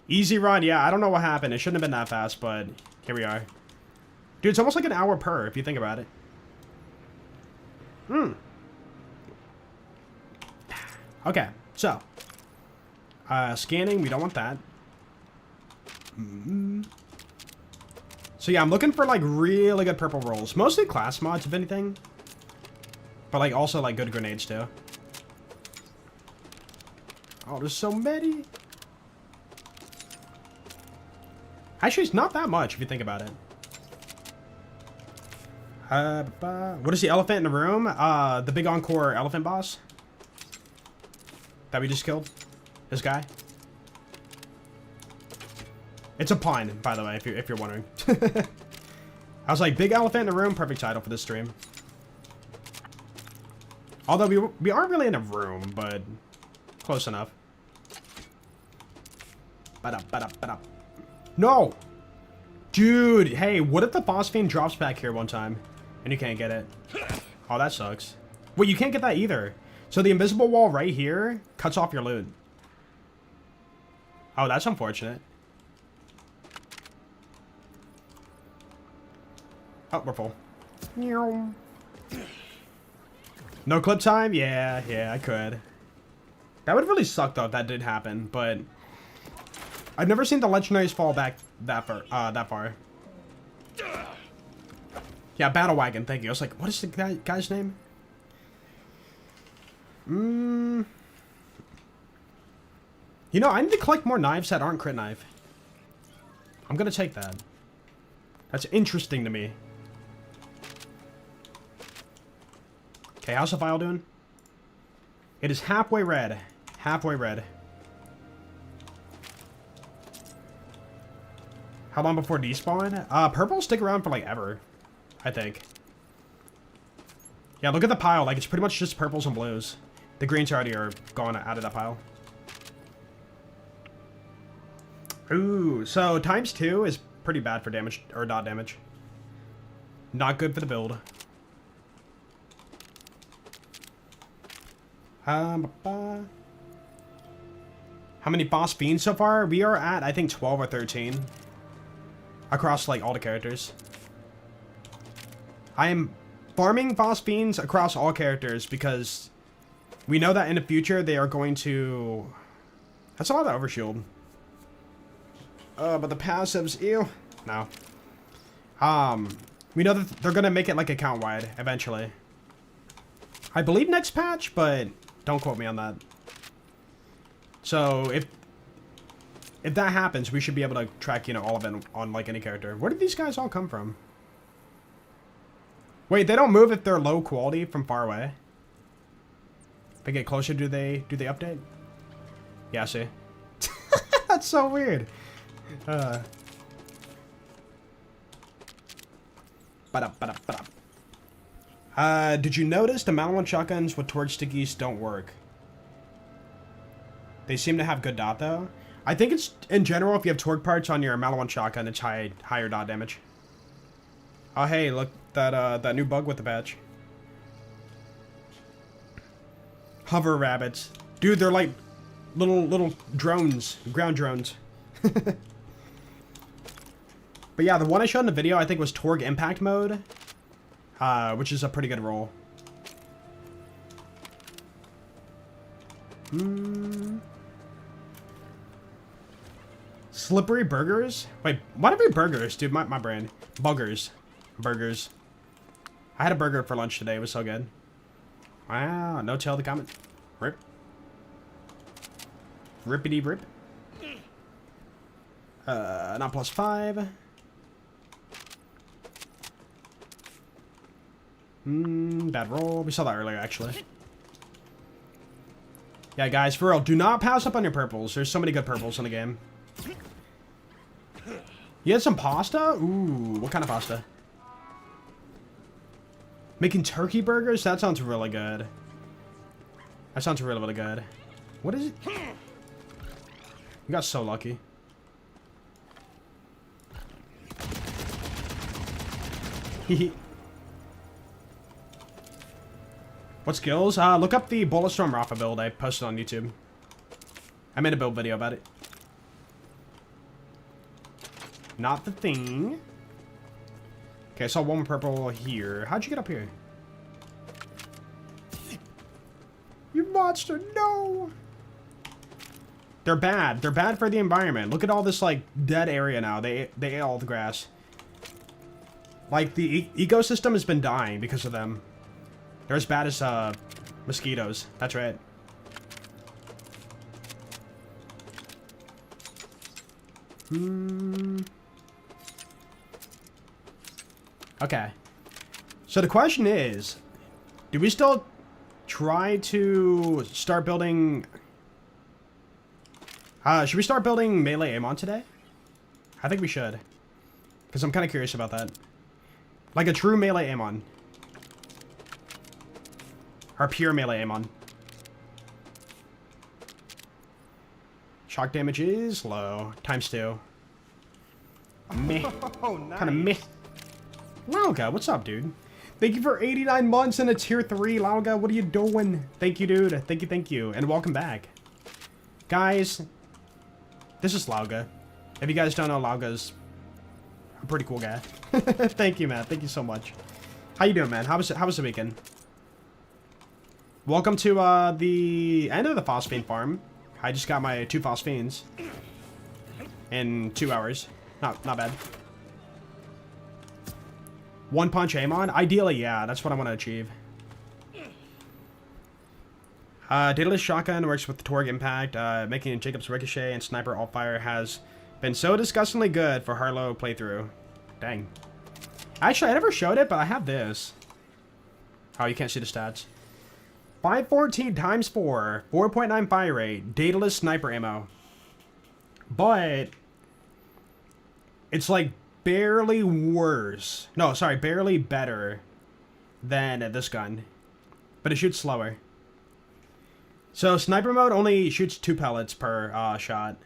Easy run. Yeah, I don't know what happened. It shouldn't have been that fast, but here we are. Dude, it's almost like an hour per, if you think about it. Okay, so. Scanning, we don't want that. So yeah, I'm looking for, like, really good purple rolls. Mostly class mods, if anything. But, like, also, like, good grenades, too. Oh, there's so many. Actually, it's not that much, if you think about it. What is the elephant in the room? The big encore elephant boss. That we just killed. This guy. It's a pun, by the way, if you're wondering. I was like, big elephant in the room, perfect title for this stream. Although we aren't really in a room, but close enough. No! Dude, hey, what if the boss fiend drops back here one time and you can't get it? Oh, that sucks. Wait, you can't get that either. So the invisible wall right here cuts off your loot. Oh, that's unfortunate. Oh, we're full. No clip time? Yeah, I could. That would really suck though if that did happen, but I've never seen the legendaries fall back that far. Yeah, Battle Wagon, thank you. I was like, what is the guy's name? You know, I need to collect more knives that aren't crit knife. I'm gonna take that. That's interesting to me. Okay, how's the file doing? It is halfway red. Halfway red. How long before despawn? Purple stick around for like ever, I think. Yeah, look at the pile. Like, it's pretty much just purples and blues. The greens already are gone out of that pile. Ooh, so ×2 is pretty bad for damage, or dot damage. Not good for the build. How many boss fiends so far? We are at, I think, 12 or 13. Across, like, all the characters. I am farming boss fiends across all characters because we know that in the future they are going to... That's a lot of overshield. But the passives, ew. No. We know that they're gonna make it like account wide eventually. I believe next patch, but don't quote me on that. So if that happens, we should be able to track, you know, all of it on like any character. Where did these guys all come from? Wait, they don't move if they're low quality from far away. If they get closer, do they update? Yeah, see. That's so weird. Did you notice the Malon shotguns with torch stickies don't work? They seem to have good dot though. I think it's in general if you have torque parts on your Malon shotgun, it's higher dot damage. Oh hey, look that new bug with the patch. Hover rabbits, dude. They're like little drones, ground drones. But yeah, the one I showed in the video I think was Torgue Impact mode, which is a pretty good roll. Slippery burgers? Wait, why did we burgers, dude? My brain. Buggers. Burgers. I had a burger for lunch today. It was so good. Wow, no tail to comment. Rip. Rippity rip. Not +5. Bad roll. We saw that earlier, actually. Yeah, guys, for real, do not pass up on your purples. There's so many good purples in the game. You had some pasta? Ooh, what kind of pasta? Making turkey burgers? That sounds really good. That sounds really, really good. What is it? You got so lucky. Hehe. What skills? Look up the Bulletstorm Rafa build I posted on YouTube. I made a build video about it. Not the thing. Okay, I saw one purple here. How'd you get up here? You monster, no! They're bad. They're bad for the environment. Look at all this, like, dead area now. They ate all the grass. Like, the ecosystem has been dying because of them. They're as bad as, mosquitoes. That's right. Okay. So the question is, do we still try to start building... should we start building melee Amon today? I think we should. Because I'm kind of curious about that. Like a true melee Amon. Or pure melee Amon. Shock damage is low. ×2. Meh. Oh, nice. Kind of meh. Lauga, what's up, dude? Thank you for 89 months and a tier 3. Lauga, what are you doing? Thank you, dude. Thank you. And welcome back. Guys, this is Lauga. If you guys don't know, Lauga's a pretty cool guy. Thank you, man. Thank you so much. How you doing, man? How was the weekend? Welcome to the end of the phosphine farm. I just got my 2 phosphines in 2 hours. Not bad. 1 punch Amon? Ideally, yeah. That's what I want to achieve. Daedalus Shotgun works with the Torg Impact. Making Jacob's Ricochet and Sniper Alt-Fire has been so disgustingly good for Harlow playthrough. Dang. Actually, I never showed it, but I have this. Oh, you can't see the stats. 514 × 4. 4.9 fire rate. Daedalus Sniper Ammo. But it's like barely worse. No, sorry, barely better than this gun. But it shoots slower. So sniper mode only shoots 2 pellets per shot.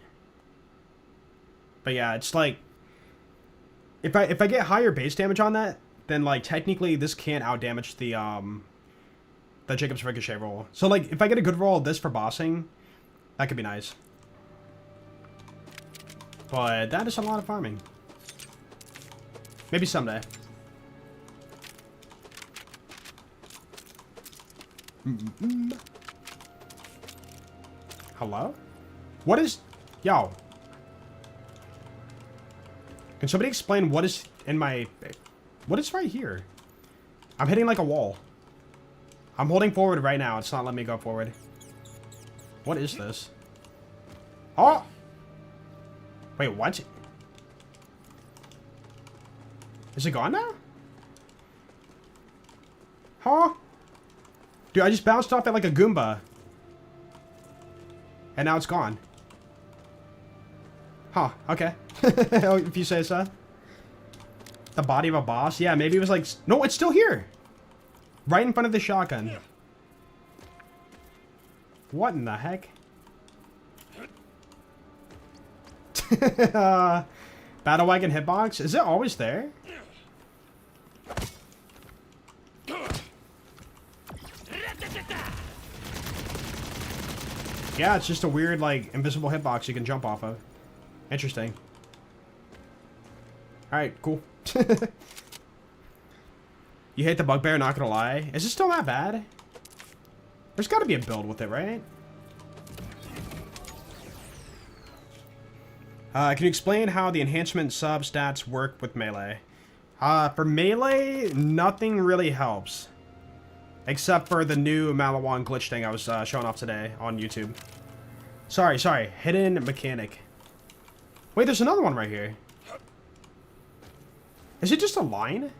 But yeah, it's like if I get higher base damage on that, then like technically this can't outdamage the Jacob's Ricochet roll. So like if I get a good roll of this for bossing, that could be nice. But that is a lot of farming. Maybe someday. Hello? What is... Yo. Can somebody explain what is in my... What is right here? I'm hitting like a wall. I'm holding forward right now. It's not letting me go forward. What is this? Oh! Wait, what? Is it gone now? Huh? Dude, I just bounced off it like a Goomba. And now it's gone. Huh, okay. If you say so. The body of a boss? Yeah, maybe it was like... No, it's still here! Right in front of the shotgun. What in the heck? Battle wagon hitbox? Is it always there? Yeah, it's just a weird, like, invisible hitbox you can jump off of. Interesting. Alright, cool. You hate the bugbear, not gonna lie. Is it still that bad? There's gotta be a build with it, right? Can you explain how the enhancement sub stats work with melee? For melee, nothing really helps. Except for the new Malawan glitch thing I was showing off today on YouTube. Sorry. Hidden mechanic. Wait, there's another one right here. Is it just a line?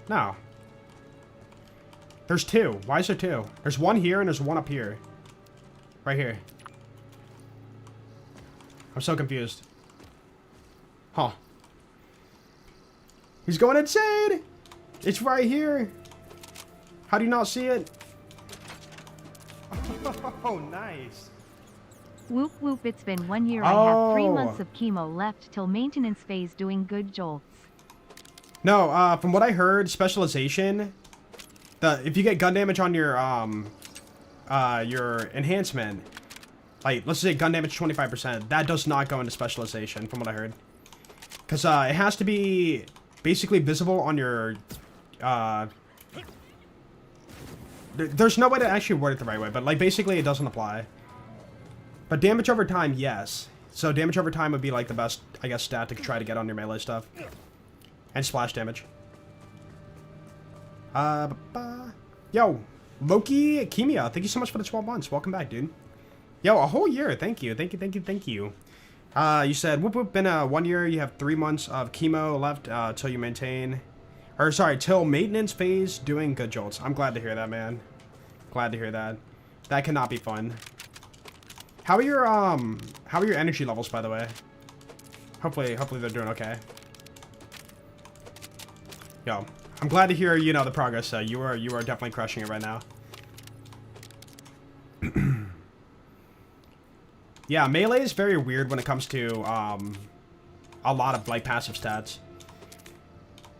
No. There's 2. Why is there 2? There's one here and there's one up here. Right here. I'm so confused. Huh. He's going insane! It's right here! How do you not see it? Oh, nice. Whoop whoop, it's been 1 year. I have 3 months of chemo left till maintenance phase doing good jolts. No, from what I heard, specialization, if you get gun damage on your enhancement, like, let's say gun damage 25%, that does not go into specialization, from what I heard. Because, it has to be basically visible on your, there's no way to actually word it the right way, but, like, basically it doesn't apply. But damage over time, yes. So damage over time would be, like, the best, I guess, stat to try to get on your melee stuff. And splash damage. Yo, Loki Kimia, thank you so much for the 12 months. Welcome back, dude. Yo, a whole year. Thank you. You said, whoop whoop, been 1 year. You have 3 months of chemo left till you maintain. Or, sorry, till maintenance phase doing good jolts. I'm glad to hear that, man. Glad to hear that. That cannot be fun. How are your energy levels, by the way? Hopefully they're doing okay. Yo, I'm glad to hear, you know, the progress. You are definitely crushing it right now. Yeah, melee is very weird when it comes to a lot of like passive stats.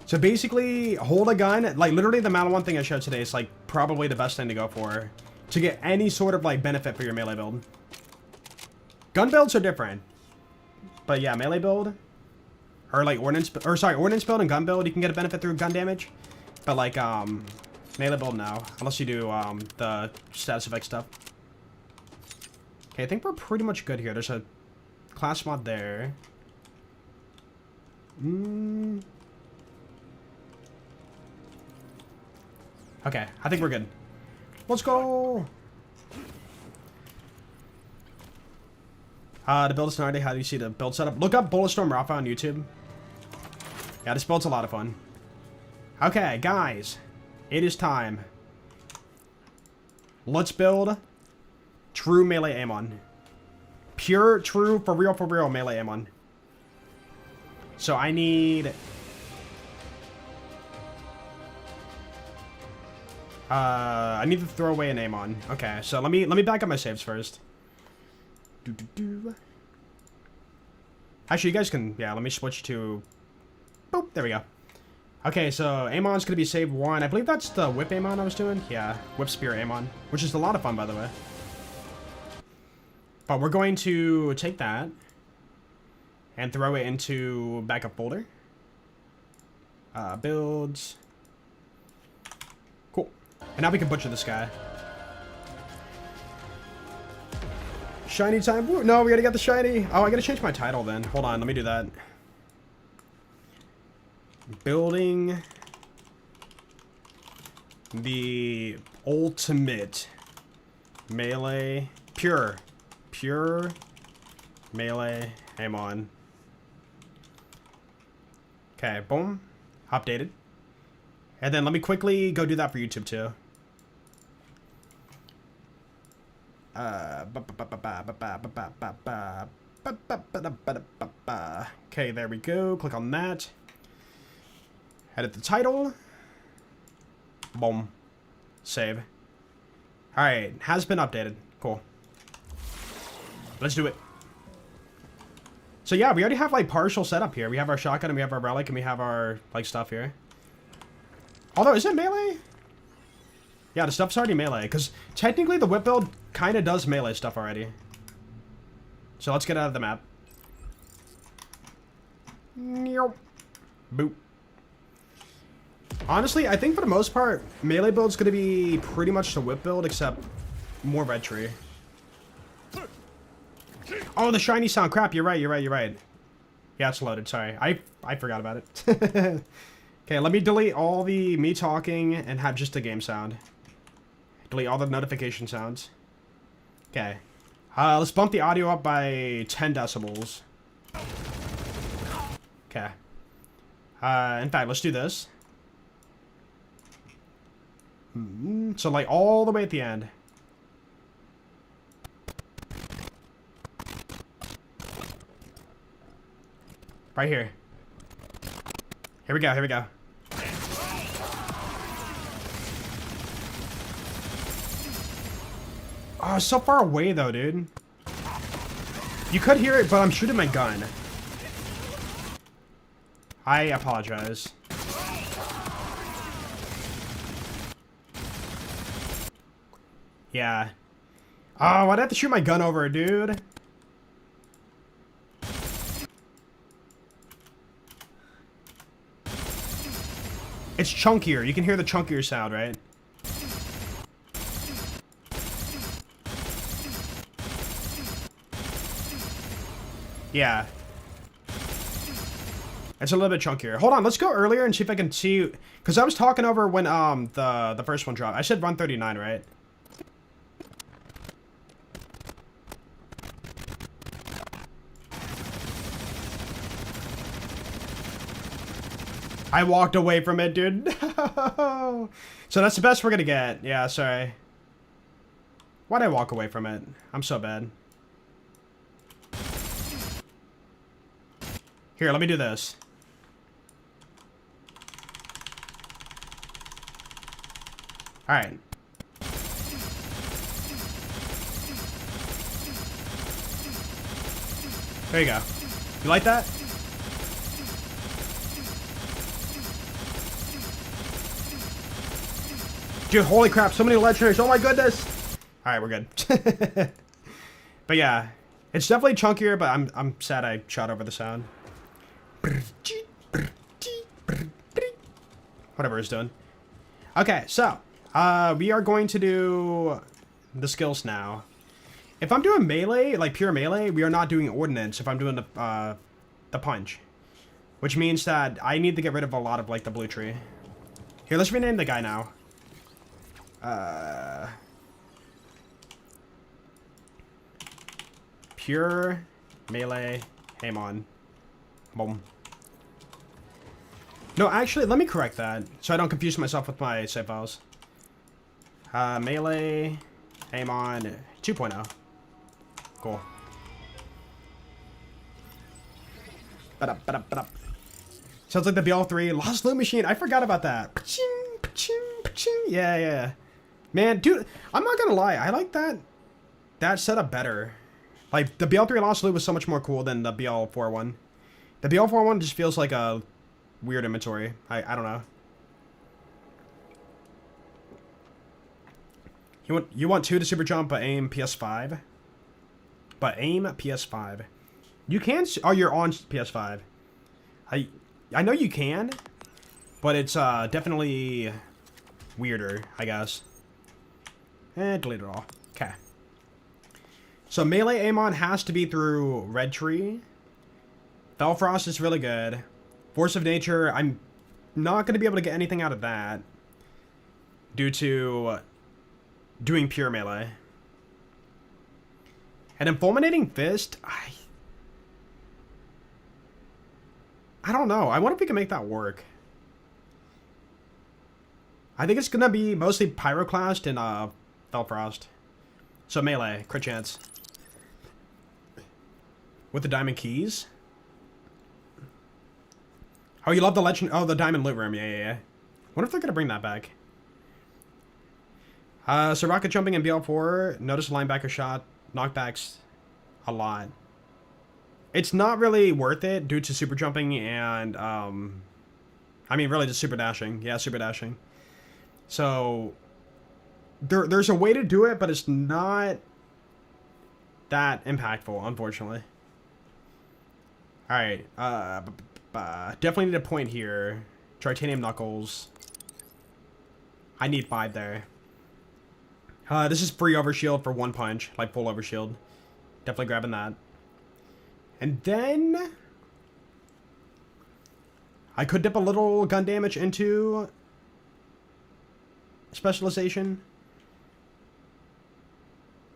So basically, hold a gun. Like literally, the Malawon thing I showed today is like probably the best thing to go for to get any sort of like benefit for your melee build. Gun builds are different, but yeah, melee build or like ordnance build and gun build, you can get a benefit through gun damage. But like melee build, no, unless you do the status effect stuff. Okay, I think we're pretty much good here. There's a class mod there. Okay, I think we're good. Let's go! To build a scenario, how do you see the build setup? Look up Bulletstorm Rafa on YouTube. Yeah, this build's a lot of fun. Okay, guys. It is time. Let's build true melee Amon. Pure, true, for real melee Amon. So I need... I need to throw away an Amon. Okay, so let me back up my saves first. Actually, you guys can... Yeah, let me switch to... Boop, there we go. Okay, so Amon's gonna be save 1. I believe that's the whip Amon I was doing. Yeah, whip spear Amon, which is a lot of fun, by the way. But we're going to take that and throw it into backup folder. Builds. Cool. And now we can butcher this guy. Shiny time. Woo, no, we gotta get the shiny. Oh, I gotta change my title then. Hold on, let me do that. Building the ultimate melee pure melee Amon. Okay, boom. Updated. And then let me quickly go do that for YouTube too. Okay, there we go. Click on that. Edit the title. Boom. Save. Alright, has been updated. Cool. Let's do it. So yeah, we already have like partial setup here. We have our shotgun and we have our relic and we have our like stuff here. Although, is it melee? Yeah, the stuff's already melee. Because technically the whip build kind of does melee stuff already. So let's get out of the map. Boop. Honestly, I think for the most part, melee build's going to be pretty much the whip build, except more red tree. Oh, the shiny sound. Crap, you're right. Yeah, it's loaded. Sorry. I forgot about it. Okay, let me delete all the me talking and have just the game sound. Delete all the notification sounds. Okay. Let's bump the audio up by 10 decibels. Okay. In fact, let's do this. So, like, all the way at the end. Right here. Here we go. Oh, so far away, though, dude. You could hear it, but I'm shooting my gun. I apologize. Yeah. Oh, I'd have to shoot my gun over, dude. It's chunkier. You can hear the chunkier sound, right? Yeah. It's a little bit chunkier. Hold on, let's go earlier and see if I can see... Because I was talking over when the first one dropped. I said run 39, right? I walked away from it, dude. So that's the best we're gonna get. Yeah, sorry. Why'd I walk away from it? I'm so bad. Here, let me do this. Alright. There you go. You like that? Dude, holy crap, so many legendaries. Oh my goodness. Alright, we're good. But yeah, it's definitely chunkier, but I'm sad I shot over the sound. Whatever it's doing. Okay, so we are going to do the skills now. If I'm doing melee, like pure melee, we are not doing ordnance if I'm doing the punch. Which means that I need to get rid of a lot of like the blue tree. Here, let's rename the guy now. Pure melee Amon. Boom. No, actually, let me correct that so I don't confuse myself with my save files. Melee Amon 2.0. Cool. Sounds like the BL3 Lost Loot Machine. I forgot about that. Paching, paching, paching. Yeah, yeah. Man, dude, I'm not gonna lie. I like that setup better. Like, the BL3 Lost Loot was so much more cool than the BL4 one. The BL4 one just feels like a weird inventory. I don't know. You want 2 to super jump, but aim PS5? But aim PS5. You can... Oh, you're on PS5. I know you can, but it's definitely weirder, I guess. Delete it all. Okay. So melee Amon has to be through Red Tree. Felfrost is really good. Force of Nature, I'm not going to be able to get anything out of that due to doing pure melee. And then Fulminating Fist, I don't know. I wonder if we can make that work. I think it's going to be mostly Pyroclast and Felfrost. So melee, crit chance. With the diamond keys. Oh, you love the legend. Oh, the diamond loot room. Yeah, yeah, yeah. Wonder if they're going to bring that back. So rocket jumping in BL4. Notice linebacker shot. Knockbacks a lot. It's not really worth it due to super jumping and, I mean, really just super dashing. Yeah, super dashing. So, there's a way to do it, but it's not that impactful, unfortunately. Alright, definitely need a point here. Tritanium Knuckles. I need 5 there. This is free overshield for 1 punch, like full overshield. Definitely grabbing that. And then I could dip a little gun damage into specialization.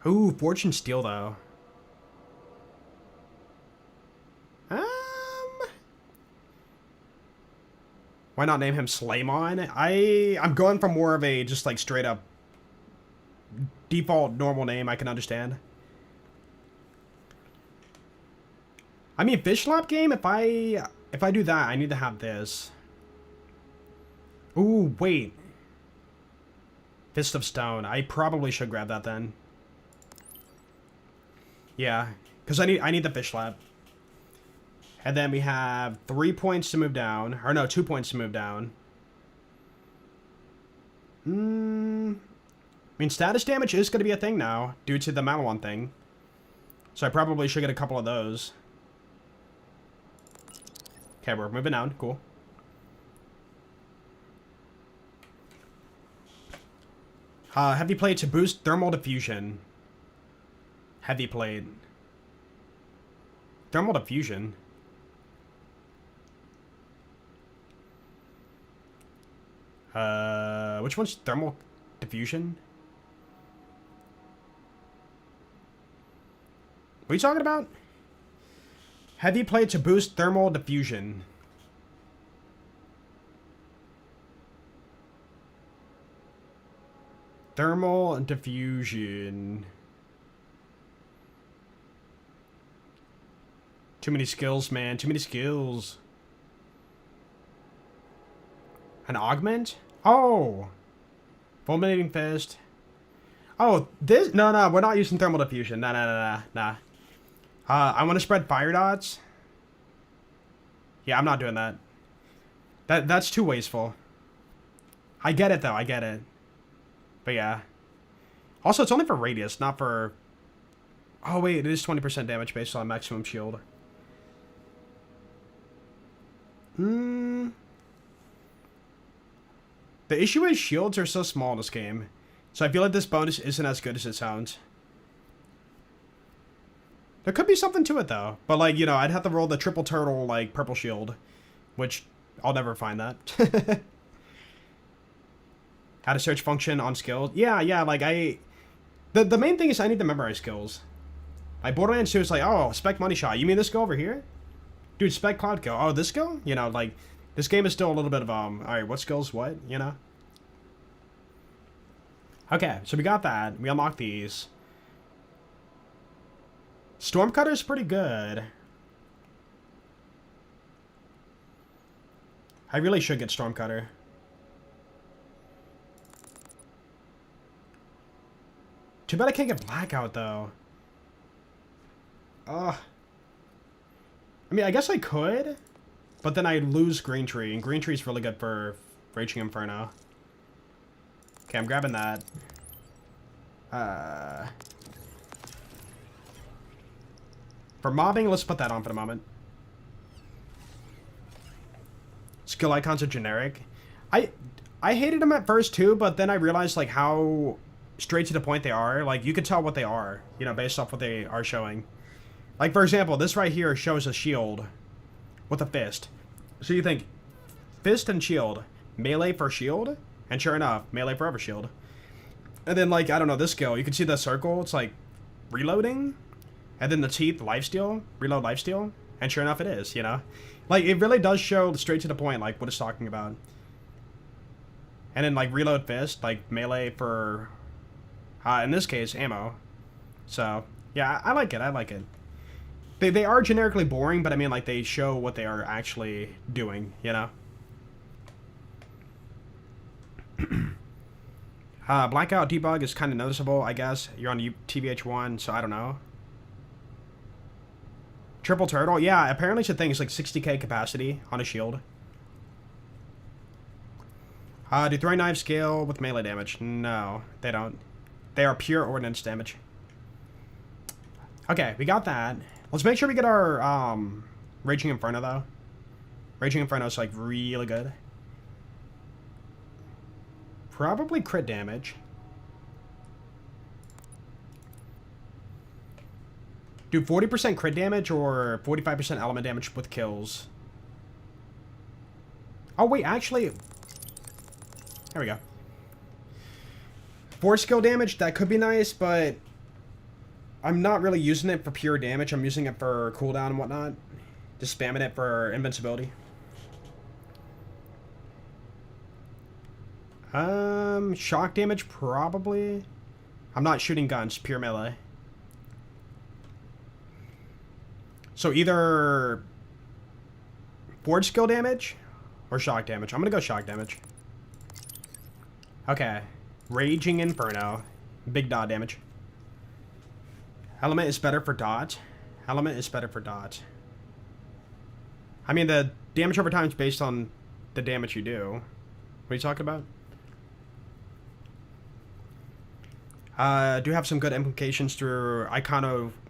Ooh, Fortune Steel though. Why not name him Slaymon? I'm going for more of a just like straight up default normal name I can understand. I mean, Fish Slap game, if I do that, I need to have this. Ooh, wait. Fist of Stone. I probably should grab that then. Yeah, because I need the Fish Slap. And then we have 3 points to move down. Or no, 2 points to move down. I mean, status damage is going to be a thing now, due to the Malawan thing. So I probably should get a couple of those. Okay, we're moving down. Cool. Heavy plate to boost thermal diffusion. Heavy plate. Thermal diffusion. Which one's thermal diffusion? What are you talking about? Heavy plate to boost thermal diffusion. Thermal diffusion. Too many skills, man. Too many skills. An augment? Oh. Fulminating Fist. Oh, this... No, no, we're not using Thermal Diffusion. Nah. I want to spread Fire Dots. Yeah, I'm not doing that. That's too wasteful. I get it, though. I get it. But, yeah. Also, it's only for radius, not for... Oh, wait. It is 20% damage based on maximum shield. The issue is shields are so small in this game. So I feel like this bonus isn't as good as it sounds. There could be something to it, though. But, like, you know, I'd have to roll the triple turtle, like, purple shield. Which, I'll never find that. How to search function on skills. Yeah, like, The main thing is I need to memorize skills. Like, Borderlands 2 is like, oh, Spec Money Shot. You mean this skill over here? Dude, Spec Cloud Kill. Oh, this skill? You know, like, this game is still a little bit of, alright, what skills, what? You know? Okay, so we got that. We unlocked these. Stormcutter's pretty good. I really should get Stormcutter. Too bad I can't get Blackout, though. I mean, I guess I could, but then I lose Green Tree, and Green Tree's really good for Raging Inferno. Okay, I'm grabbing that. For mobbing, let's put that on for the moment. Skill icons are generic. I hated them at first too, but then I realized like how straight to the point they are. Like you can tell what they are, you know, based off what they are showing. Like for example, this right here shows a shield with a fist. So you think fist and shield, melee for shield, and sure enough, melee forever shield. And then like I don't know, this skill, you can see the circle. It's like reloading, and then the teeth lifesteal, reload lifesteal, and sure enough, it is. You know, like it really does show straight to the point, like what it's talking about. And then like reload fist, like melee for, in this case, ammo. So yeah, I like it. I like it. They are generically boring, but I mean like they show what they are actually doing. You know. Blackout debug is kind of noticeable, I guess. You're on TVH1, so I don't know. Triple turtle, yeah. Apparently, it's a thing. It's like 60k capacity on a shield. Do throwing knives scale with melee damage? No, they don't. They are pure ordnance damage. Okay, we got that. Let's make sure we get our Raging Inferno though. Raging Inferno is like really good. Probably crit damage. Do 40% crit damage or 45% element damage with kills. Oh wait, actually, there we go. 4 skill damage, that could be nice, but I'm not really using it for pure damage. I'm using it for cooldown and whatnot. Just spamming it for invincibility. Shock damage, probably. I'm not shooting guns, pure melee. So either forge skill damage or shock damage. I'm gonna go shock damage. Okay. Raging Inferno. Big dot damage. Element is better for dot. Element is better for dot. I mean, the damage over time is based on the damage you do. What are you talking about? Do have some good implications through iconography.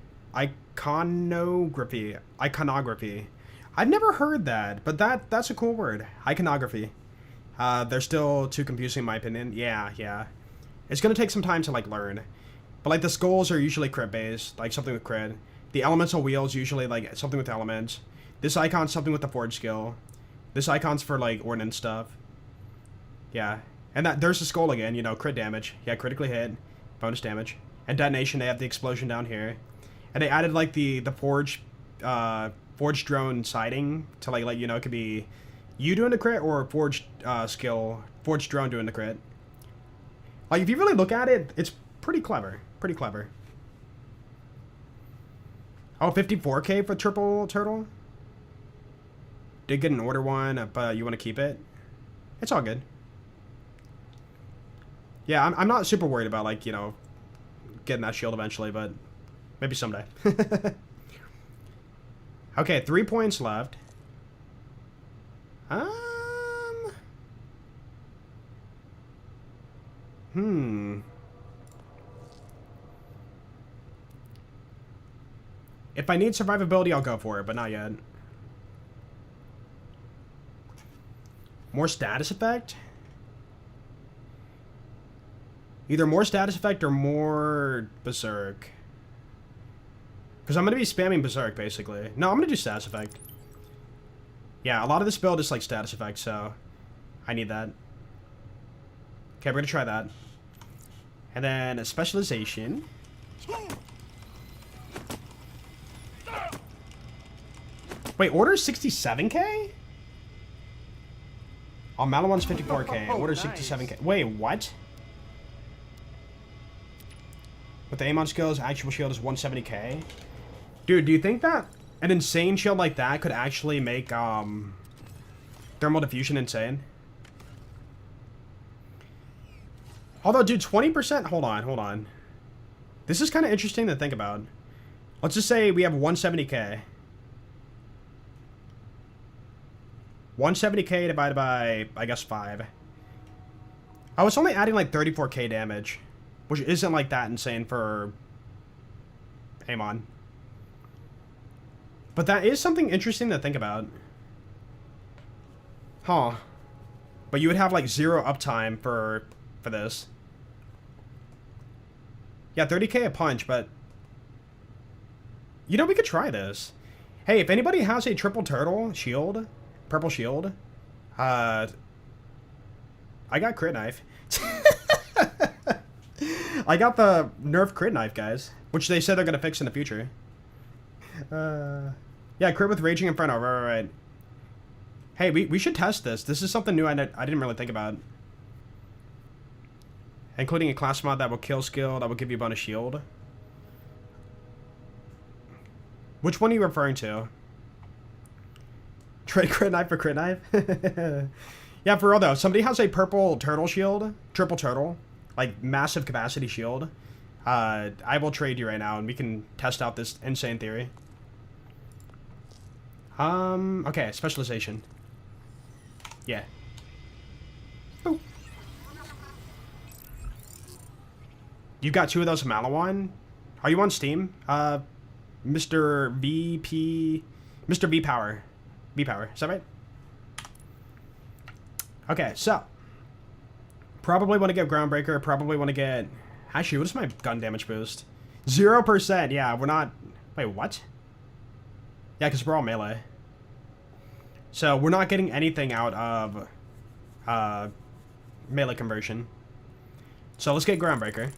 I've never heard that, but that's a cool word. Iconography. They're still too confusing in my opinion. Yeah. It's gonna take some time to like learn. But like the skulls are usually crit based, like something with crit. The elemental wheels usually like something with elements. This icon's something with the forge skill. This icon's for like ordnance stuff. Yeah. And that there's the skull again, you know, crit damage. Yeah, critically hit. Bonus damage. And detonation, they have the explosion down here. And they added like the forge drone siding to like let you know it could be you doing the crit or forge drone doing the crit. Like if you really look at it, it's pretty clever. Pretty clever. Oh, 54k for triple turtle? Did get an order one, but you want to keep it? It's all good. Yeah, I'm not super worried about, like, you know, getting that shield eventually, but maybe someday. Okay, 3 points left. If I need survivability, I'll go for it, but not yet. More status effect? Either more status effect or more berserk. Because I'm going to be spamming berserk, basically. No, I'm going to do status effect. Yeah, a lot of this build is like status effect, so I need that. Okay, we're going to try that. And then a specialization. Wait, order 67k? Oh, Malawan's 54k. Order 67k. Wait, what? With the Amon skills, actual shield is 170k. Dude, do you think that an insane shield like that could actually make thermal diffusion insane? Although, dude, 20%... Hold on. This is kind of interesting to think about. Let's just say we have 170k. 170k divided by, I guess, 5. I was only adding like 34k damage, which isn't like that insane for Amon. But that is something interesting to think about. Huh. But you would have like 0 uptime for this. Yeah, 30k a punch, but... You know, we could try this. Hey, if anybody has a triple turtle shield... Purple shield. I got crit knife. I got the nerf crit knife, guys. Which they said they're going to fix in the future. Yeah, crit with Raging Inferno. Right. Hey, we should test this. This is something new I didn't really think about. Including a class mod that will kill skill, that will give you a bonus shield. Which one are you referring to? Trade crit knife for crit knife? Yeah, for real though. If somebody has a purple turtle shield, triple turtle, like massive capacity shield, I will trade you right now and we can test out this insane theory. Okay, specialization. Yeah. Boop. You got 2 of those Malawan? Are you on Steam? Mr. V Power. V-Power, is that right? Okay, so. Probably want to get Groundbreaker, probably want to get... Actually, what is my gun damage boost? 0%, yeah, we're not... Wait, what? Yeah, because we're all melee. So, we're not getting anything out of melee conversion. So, let's get Groundbreaker.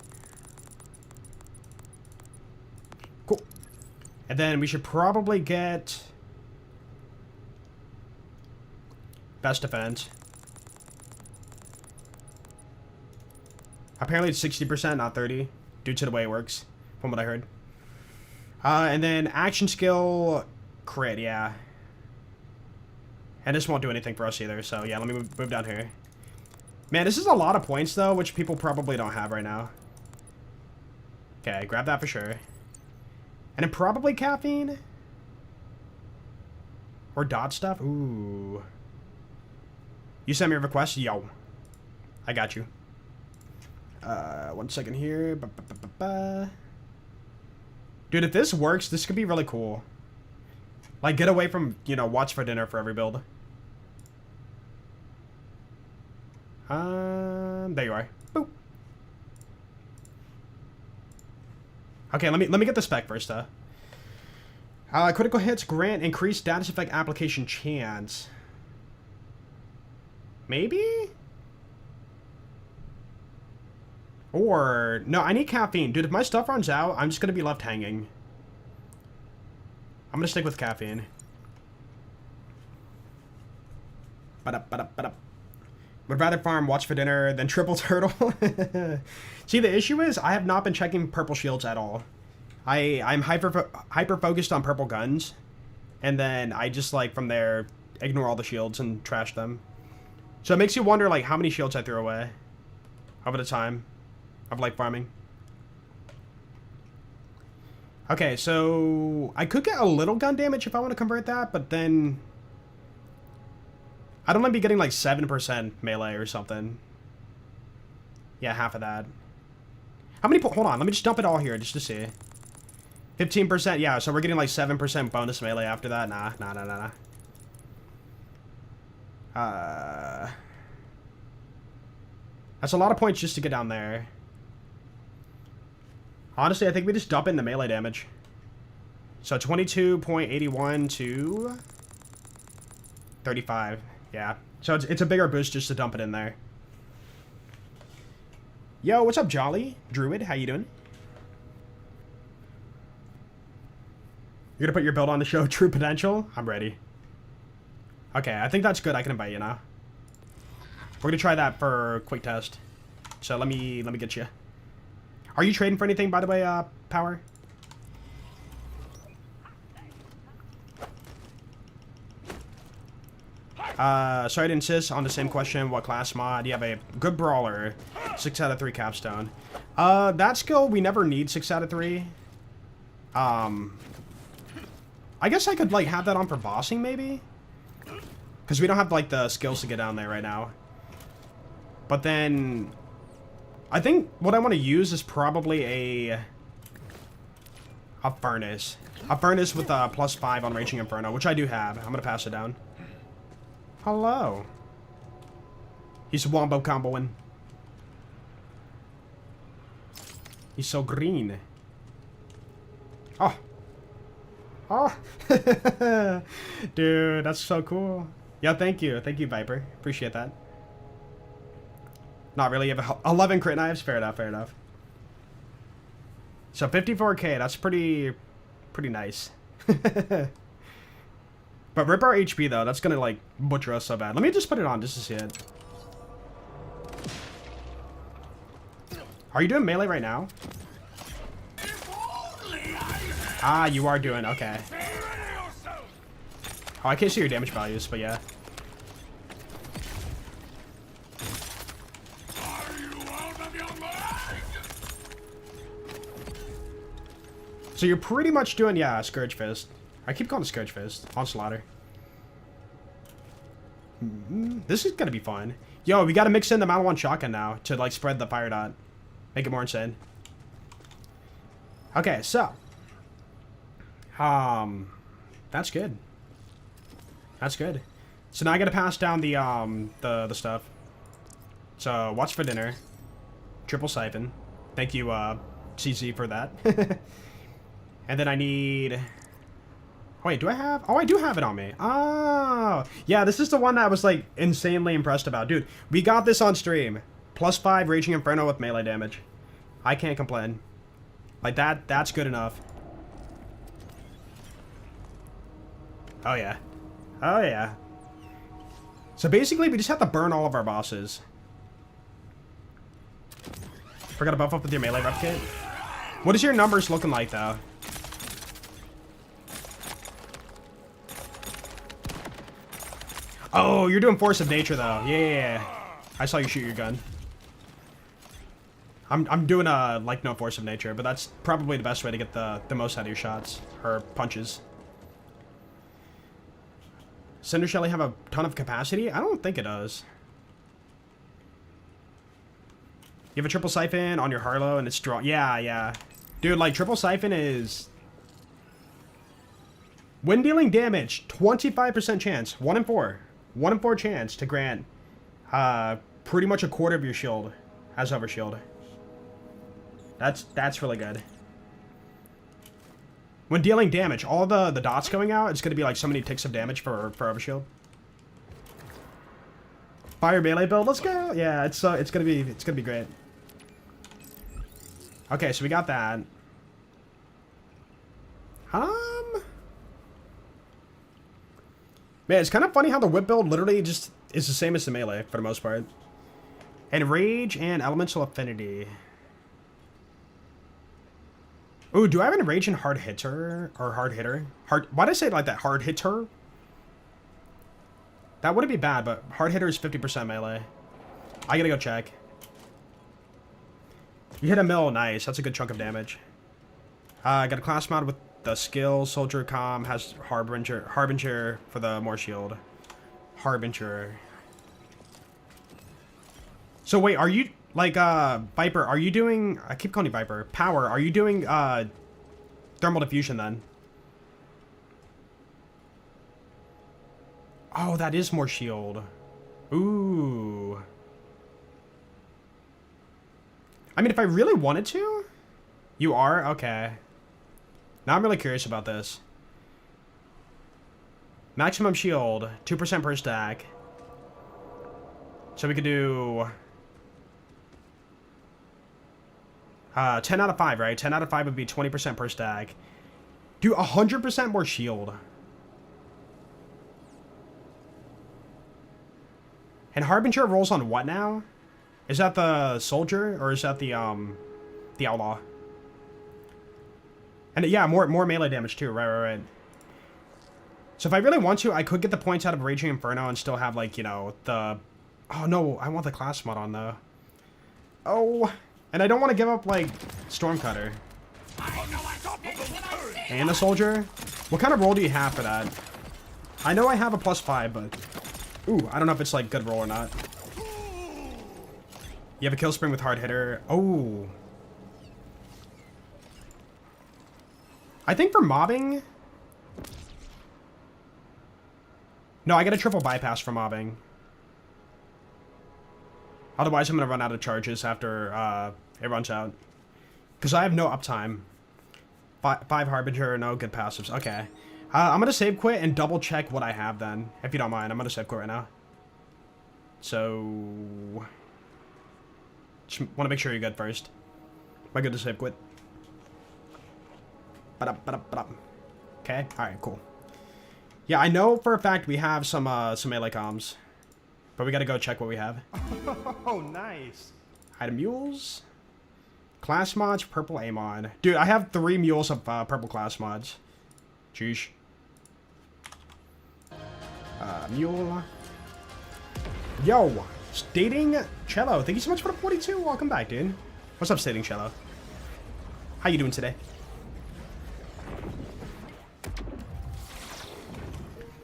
Cool. And then we should probably get... Best defense. Apparently it's 60%, not 30, due to the way it works, from what I heard. And then action skill, crit, yeah. And this won't do anything for us either, so yeah, let me move down here. Man, this is a lot of points, though, which people probably don't have right now. Okay, grab that for sure. And then probably caffeine? Or dot stuff? Ooh. You sent me a request? Yo. I got you. 1 second here. Dude, if this works, this could be really cool. Like, get away from, you know, watch for dinner for every build. There you are. Boop. Okay, let me get the spec first, critical hits grant increased status effect application chance. Maybe? Or... No, I need caffeine. Dude, if my stuff runs out, I'm just gonna be left hanging. I'm gonna stick with caffeine. Would rather farm watch for dinner than triple turtle. See, the issue is, I have not been checking purple shields at all. I'm hyper focused on purple guns. And then I just, like, from there, ignore all the shields and trash them. So it makes you wonder, like, how many shields I threw away. over the time of like farming. Okay, so I could get a little gun damage if I want to convert that, but then I don't want to be getting like 7% melee or something. Yeah, half of that. How many? Hold on, let me just dump it all here just to see. 15%, yeah, so we're getting like 7% bonus melee after that. Nah. That's a lot of points just to get down there. Honestly, I think we just dump in the melee damage. So 22.81 to 35. Yeah. So it's a bigger boost just to dump it in there. Yo, what's up, Jolly? Druid, how you doing? You're gonna put your build on the show, True Potential? I'm ready. Okay, I think that's good. I can invite you now. We're gonna try that for a quick test. So let me get you. Are you trading for anything, by the way, Power? Sorry to insist on the same question. What class mod? You have a good brawler. 6 out of 3 capstone. That skill, we never need 6 out of 3. I guess I could, like, have that on for bossing, maybe? Because we don't have, like, the skills to get down there right now. But then I think what I want to use is probably a furnace. A furnace with a +5 on Raging Inferno, which I do have. I'm going to pass it down. Hello. He's wombo comboing. He's so green. Oh. Oh. Dude, that's so cool. Yeah, thank you. Thank you, Viper. Appreciate that. Not really. You have 11 crit knives. Fair enough, fair enough. So 54k, that's pretty nice. But rip our HP, though. That's gonna, like, butcher us so bad. Let me just put it on just to see it. Are you doing melee right now? Ah, you are doing, okay. Oh, I can't see your damage values, but yeah. So you're pretty much doing, yeah, Scourge Fist. I keep calling it Scourge Fist. Onslaughter. This is gonna be fun. Yo, we gotta mix in the Maliwan shotgun now to, like, spread the fire dot. Make it more insane. Okay, so. That's good. That's good. So now I gotta pass down the stuff. So, what's for dinner? Triple siphon. Thank you, CC, for that. And then I need... Wait, do I have... Oh, I do have it on me. Oh! Yeah, this is the one that I was, like, insanely impressed about. Dude, we got this on stream. +5 Raging Inferno with melee damage. I can't complain. Like, that's good enough. Oh, yeah. Oh, yeah. So, basically, we just have to burn all of our bosses. Forgot to buff up with your melee rep kit. What is your numbers looking like, though? Oh, you're doing Force of Nature, though. Yeah. I saw you shoot your gun. I'm doing, like, no Force of Nature, but that's probably the best way to get the most out of your shots. Or punches. Cinder Shelly have a ton of capacity? I don't think it does. You have a triple siphon on your Harlow, and it's strong. Yeah. Dude, like, triple siphon is... When dealing damage, 25% chance. 1 in 4. 1 in 4 chance to grant pretty much a quarter of your shield as overshield. That's really good. When dealing damage, all the dots going out, it's going to be like so many ticks of damage for overshield. Fire melee build, let's go. Yeah, it's gonna be great. Okay, so we got that. Man, it's kind of funny how the whip build literally just is the same as the melee for the most part. And rage and elemental affinity. Ooh, do I have an rage and hard hitter or hard hitter? Why did I say it like that? Hard hitter? That wouldn't be bad, but hard hitter is 50% melee. I gotta go check. You hit a mill, nice. That's a good chunk of damage. I got a class mod with the skill. Soldier Com has Harbinger for the more shield. Harbinger. So wait, are you, like, Viper, are you doing, I keep calling you Viper, Power, are you doing, thermal diffusion then? Oh, that is more shield. Ooh. I mean, if I really wanted to? You are? Okay. Now I'm really curious about this. Maximum shield, 2% per stack. So we could do... 10 out of 5, right? 10 out of 5 would be 20% per stack. Do 100% more shield. And Harbinger rolls on what now? Is that the soldier or is that the outlaw? And yeah, more melee damage too. Right. So if I really want to, I could get the points out of Raging Inferno and still have, like, you know, the... Oh no, I want the class mod on though. Oh, and I don't want to give up, like, Stormcutter. And the soldier. What kind of roll do you have for that? I know I have a +5, but... Ooh, I don't know if it's, like, good roll or not. You have a kill spring with hard hitter. Oh. I think for mobbing... No, I get a triple bypass for mobbing. Otherwise, I'm going to run out of charges after it runs out. Because I have no uptime. 5 Harbinger, no good passives. Okay. I'm going to save quit and double check what I have then. If you don't mind, I'm going to save quit right now. So... Just want to make sure you're good first. Am I good to save quit? Okay, alright, cool. Yeah, I know for a fact we have some melee comms. But we gotta go check what we have. Oh, nice. Item mules. Class mods, purple Amon. Dude, I have 3 mules of purple class mods. Jeez. Mule. Yo, Stating Cello. Thank you so much for the 42. Welcome back, dude. What's up, Stating Cello? How you doing today?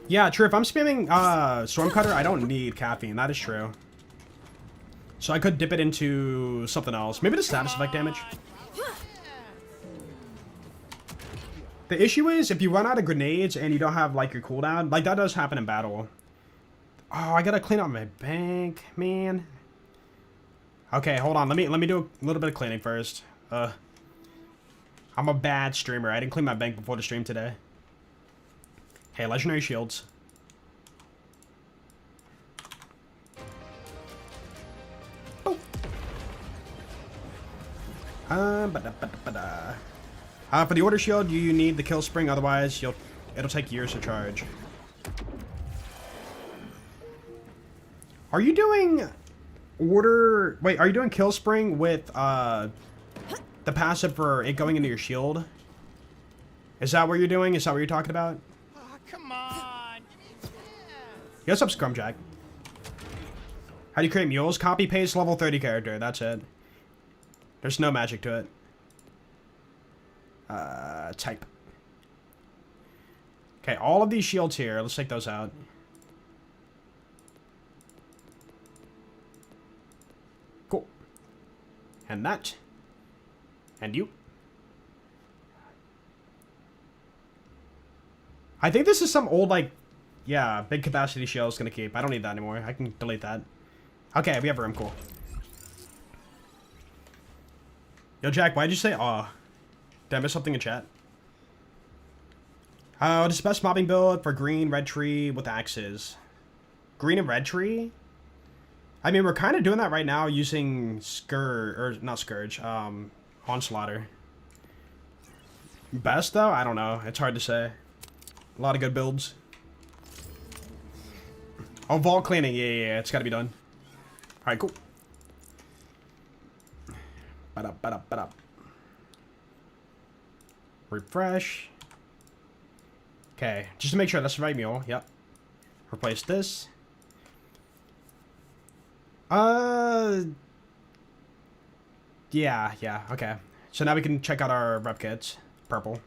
Yeah, true. If I'm spamming Stormcutter, I don't need caffeine. That is true. So I could dip it into something else. Maybe the status effect damage. The issue is, if you run out of grenades and you don't have, like, your cooldown, like, that does happen in battle. Oh, I gotta clean out my bank, man. Okay, hold on. Let me do a little bit of cleaning first. I'm a bad streamer. I didn't clean my bank before the stream today. Hey, legendary shields. Oh. For the order shield, you need the kill spring. Otherwise, it'll take years to charge. Are you doing order? Wait, are you doing kill spring with the passive for it going into your shield? Is that what you're doing? Is that what you're talking about? Come on. Yo, what's up, Scrumjack? How do you create mules? Copy paste level 30 character. That's it. There's no magic to it. Type. Okay, all of these shields here. Let's take those out. Cool. And that. And you. I think this is some old, like, yeah, big capacity shell is gonna keep. I don't need that anymore. I can delete that. Okay, we have room. Cool. Yo, Jack, why'd you say aw? Did I miss something in chat? This is the best mobbing build for green, red tree with axes. Green and red tree? I mean, we're kind of doing that right now using not Scourge, Onslaughter. Best, though? I don't know. It's hard to say. A lot of good builds. Oh, vault cleaning. Yeah. It's got to be done. All right, cool. Refresh. Okay, just to make sure that's the right mule. Yep. Replace this. Yeah, okay. So now we can check out our rep kits. Purple.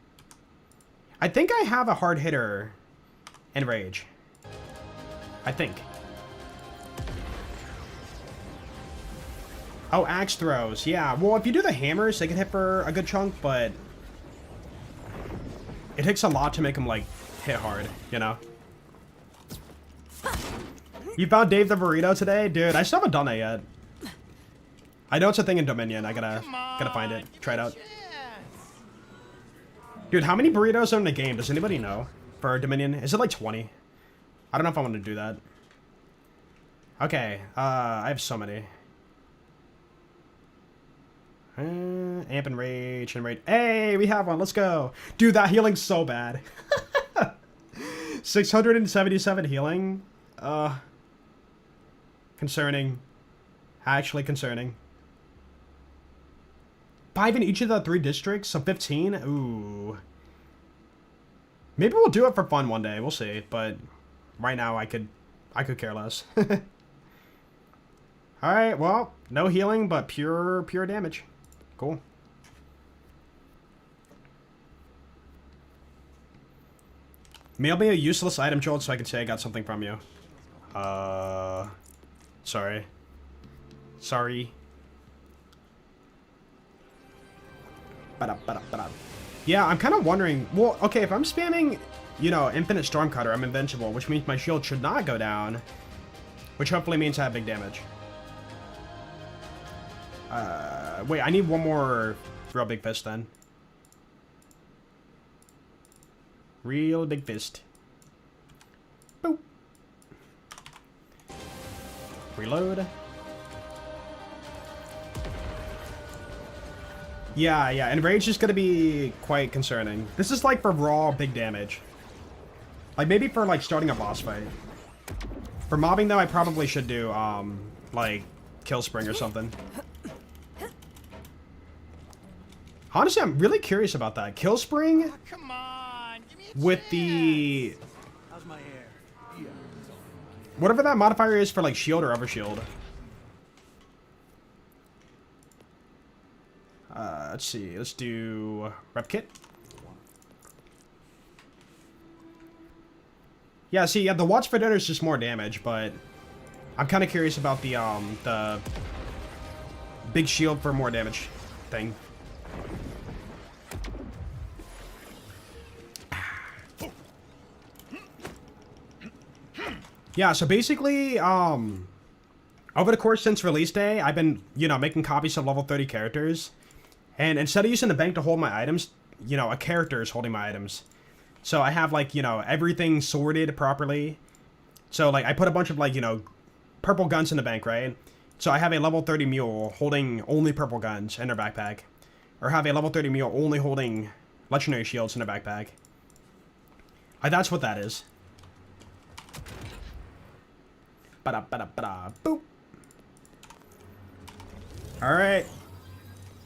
I think I have a hard hitter in Rage. I think. Oh, axe throws. Yeah, well, if you do the hammers, they can hit for a good chunk, but it takes a lot to make them, like, hit hard, you know? You found Dave the Burrito today? Dude, I still haven't done it yet. I know it's a thing in Dominion. I gotta find it. Try it out. Dude, how many burritos are in the game? Does anybody know? For Dominion? Is it like 20? I don't know if I want to do that. Okay, I have so many. Amp and Rage and Rage. Hey, we have one. Let's go. Dude, that healing's so bad. 677 healing. Concerning. Actually concerning. 5 in each of the 3 districts, so 15? Ooh. Maybe we'll do it for fun one day. We'll see. But right now, I could care less. Alright, well, no healing, but pure damage. Cool. Mail me a useless item, Joel, so I can say I got something from you. Sorry. Sorry. Yeah, I'm kind of wondering, well, okay, if I'm spamming, you know, Infinite Stormcutter, I'm invincible, which means my shield should not go down, which hopefully means I have big damage. Wait, I need one more real big fist then. Real big fist. Boop. Reload. Yeah, and Rage is gonna be quite concerning. This is like for raw big damage. Like maybe for like starting a boss fight. For mobbing though, I probably should do like Kill Spring or something. Honestly, I'm really curious about that. Kill Spring Come on, give me a with chance. the How's my hair? Yeah. whatever that modifier is for like shield or overshield. Let's see. Let's do rep kit. Yeah, see, the Watch for Dinner is just more damage, but I'm kind of curious about the big shield for more damage thing. Yeah, so basically, over the course since release day, I've been, you know, making copies of level 30 characters. And instead of using the bank to hold my items, you know, a character is holding my items. So I have, like, you know, everything sorted properly. So, like, I put a bunch of, like, you know, purple guns in the bank, right? So I have a level 30 mule holding only purple guns in their backpack. Or have a level 30 mule only holding legendary shields in their backpack. That's what that is. Ba-da-ba-da-ba-da. Boop. Alright.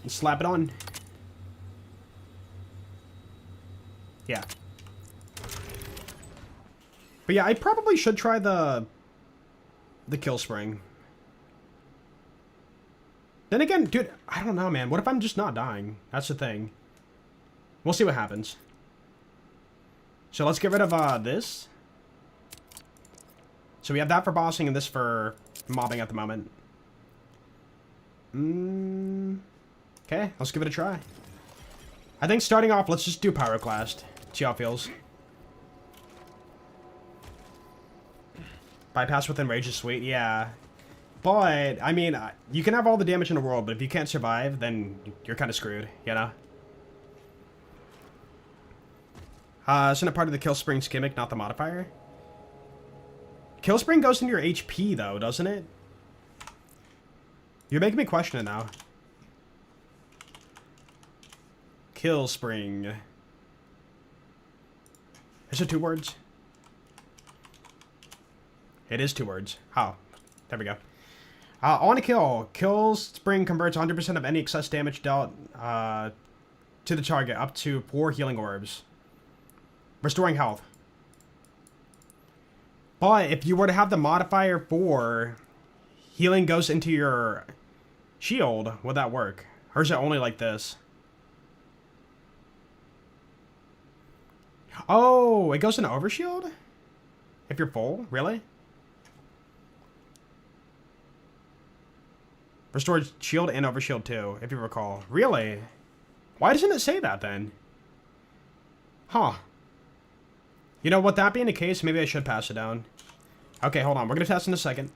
Slap it on. Yeah. But yeah, I probably should try the Kill Spring. Then again, dude, I don't know, man. What if I'm just not dying? That's the thing. We'll see what happens. So let's get rid of this. So we have that for bossing and this for mobbing at the moment. Okay, let's give it a try. I think starting off, let's just do Pyroclast. See how it feels. Bypass within Rage is sweet, yeah. But, I mean, you can have all the damage in the world, but if you can't survive, then you're kind of screwed, you know? Isn't it part of the Kill Spring's gimmick, not the modifier? Kill Spring goes into your HP, though, doesn't it? You're making me question it now. Kill Spring. Is it 2 words? It is 2 words. How? There we go. On a kill, Kill Spring converts 100% of any excess damage dealt to the target up to 4 healing orbs. Restoring health. But if you were to have the modifier for healing goes into your shield, would that work? Or is it only like this? Oh, it goes into overshield? If you're full? Really? Restored shield and overshield too, if you recall. Really? Why doesn't it say that then? Huh. You know, with that being the case, maybe I should pass it down. Okay, hold on. We're going to test in a second.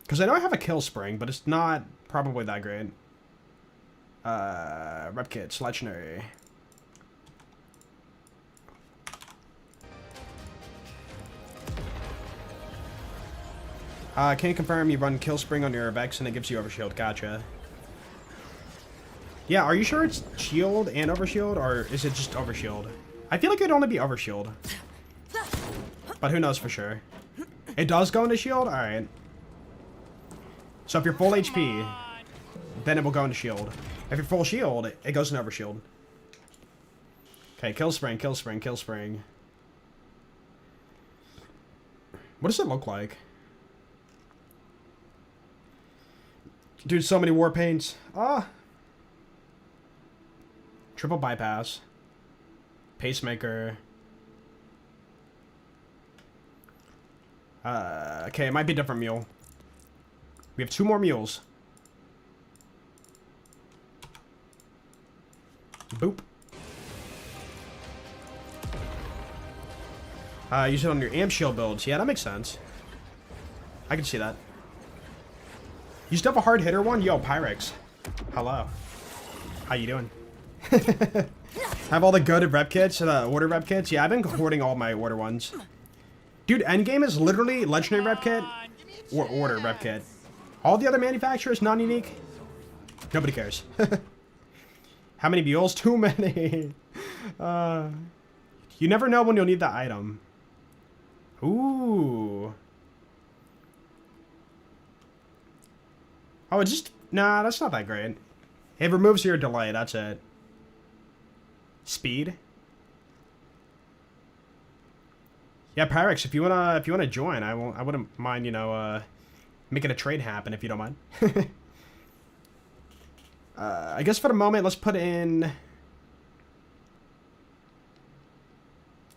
Because I know I have a kill spring, but it's not probably that great. Rep kits, legendary. Can you confirm you run kill spring on your Vex and it gives you overshield? Gotcha. Yeah, are you sure it's shield and overshield, or is it just overshield? I feel like it'd only be overshield. But who knows for sure. It does go into shield? Alright. So if you're full HP, then it will go into shield. If you're full shield, it goes into overshield. Okay, kill spring, kill spring, kill spring. What does it look like? Dude, so many war paints. Triple bypass. Pacemaker. Okay, it might be a different mule. We have 2 more mules. Boop. Use it on your amp shield builds. Yeah, that makes sense. I can see that. You still have a hard hitter one? Yo, Pyrex. Hello. How you doing? Have all the goated rep kits, the order rep kits? Yeah, I've been hoarding all my order ones. Dude, endgame is literally legendary rep kit or order rep kit. All the other manufacturers, non-unique. Nobody cares. How many mules? Too many. You never know when you'll need the item. Ooh. Oh, it just... Nah, that's not that great. It removes your delay, that's it. Speed. Yeah, Pyrex, if you wanna join, I wouldn't mind, you know, making a trade happen if you don't mind. I guess for the moment, let's put in...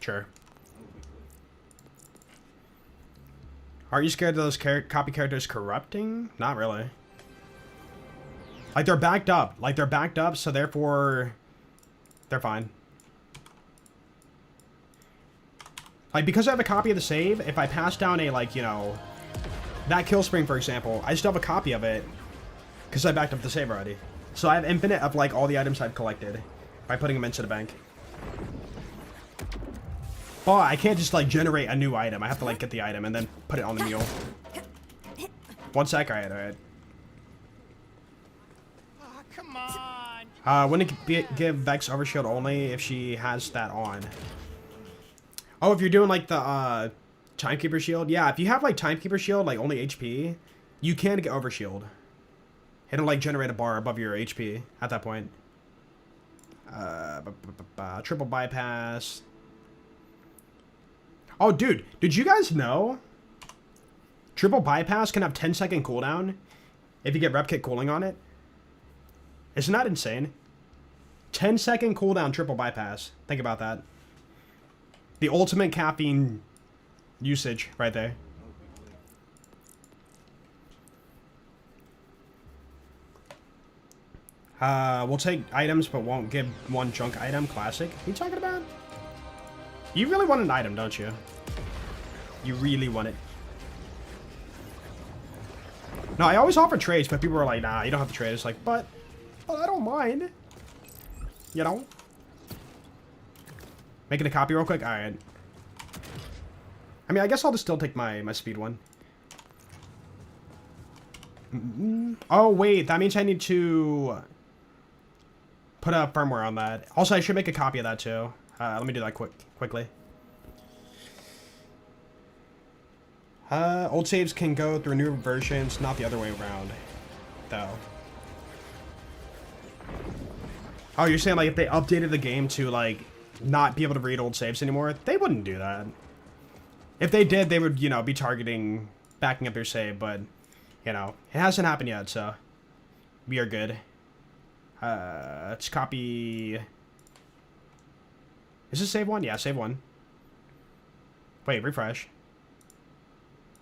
Sure. Are you scared of those copy characters corrupting? Not really. Like, they're backed up. Like, they're backed up, so therefore... They're fine. Like, because I have a copy of the save, if I pass down a, like, you know... That kill spring, for example, I still have a copy of it. Because I backed up the save already. So I have infinite of, like, all the items I've collected. By putting them into the bank. But I can't just, like, generate a new item. I have to, like, get the item and then put it on the mule. 1 sec, alright. Come on. Wouldn't it give Vex overshield only if she has that on? Oh, if you're doing like the Timekeeper shield? Yeah, if you have like Timekeeper shield, like only HP, you can get overshield. It'll like generate a bar above your HP at that point. Triple bypass. Oh, dude, did you guys know? Triple bypass can have 10-second cooldown if you get rep kit cooling on it. Isn't that insane? 10-second cooldown triple bypass. Think about that. The ultimate caffeine usage right there. We'll take items, but won't give one junk item. Classic. What are you talking about? You really want an item, don't you? You really want it. No, I always offer trades, but people are like, nah, you don't have to trade. It's like, but I don't mind. You know? Making a copy real quick? Alright. I mean, I guess I'll just still take my speed one. Oh, wait. That means I need to put a firmware on that. Also, I should make a copy of that, too. Let me do that quickly. Old saves can go through new versions, not the other way around, though. Oh, you're saying, like, if they updated the game to, like, not be able to read old saves anymore? They wouldn't do that. If they did, they would, you know, be targeting backing up your save, but you know, it hasn't happened yet, so we are good. Let's copy. Is this save one? Yeah, save one. Wait, refresh.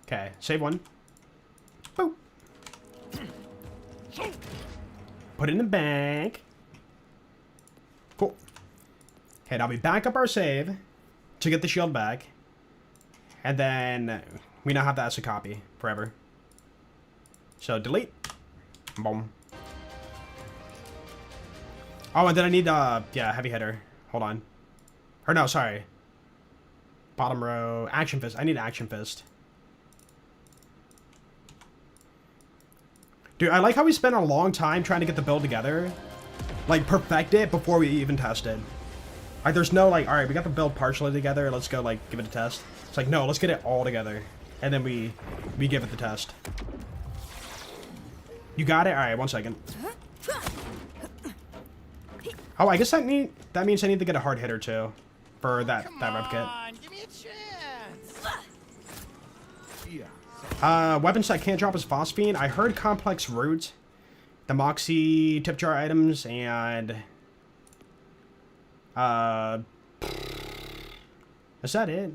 Okay, save one. Boop. Put it in the bank. Cool. Okay, now we back up our save to get the shield back. And then we now have that as a copy forever. So delete. Boom. Oh, and then I need, yeah, heavy hitter. Hold on. Or no, sorry. Bottom row. Action fist. I need action fist. Dude, I like how we spent a long time trying to get the build together. Like, perfect it before we even tested. Like, there's no, like, alright, we got the build partially together. Let's go, like, give it a test. It's like, no, let's get it all together. And then we give it the test. You got it? Alright, 1 second. Oh, I guess that means I need to get a hard hitter, too. For that rep kit. Give me a chance. Weapons that can't drop is phosphine. I heard complex root, the moxie tip jar items, and is that it?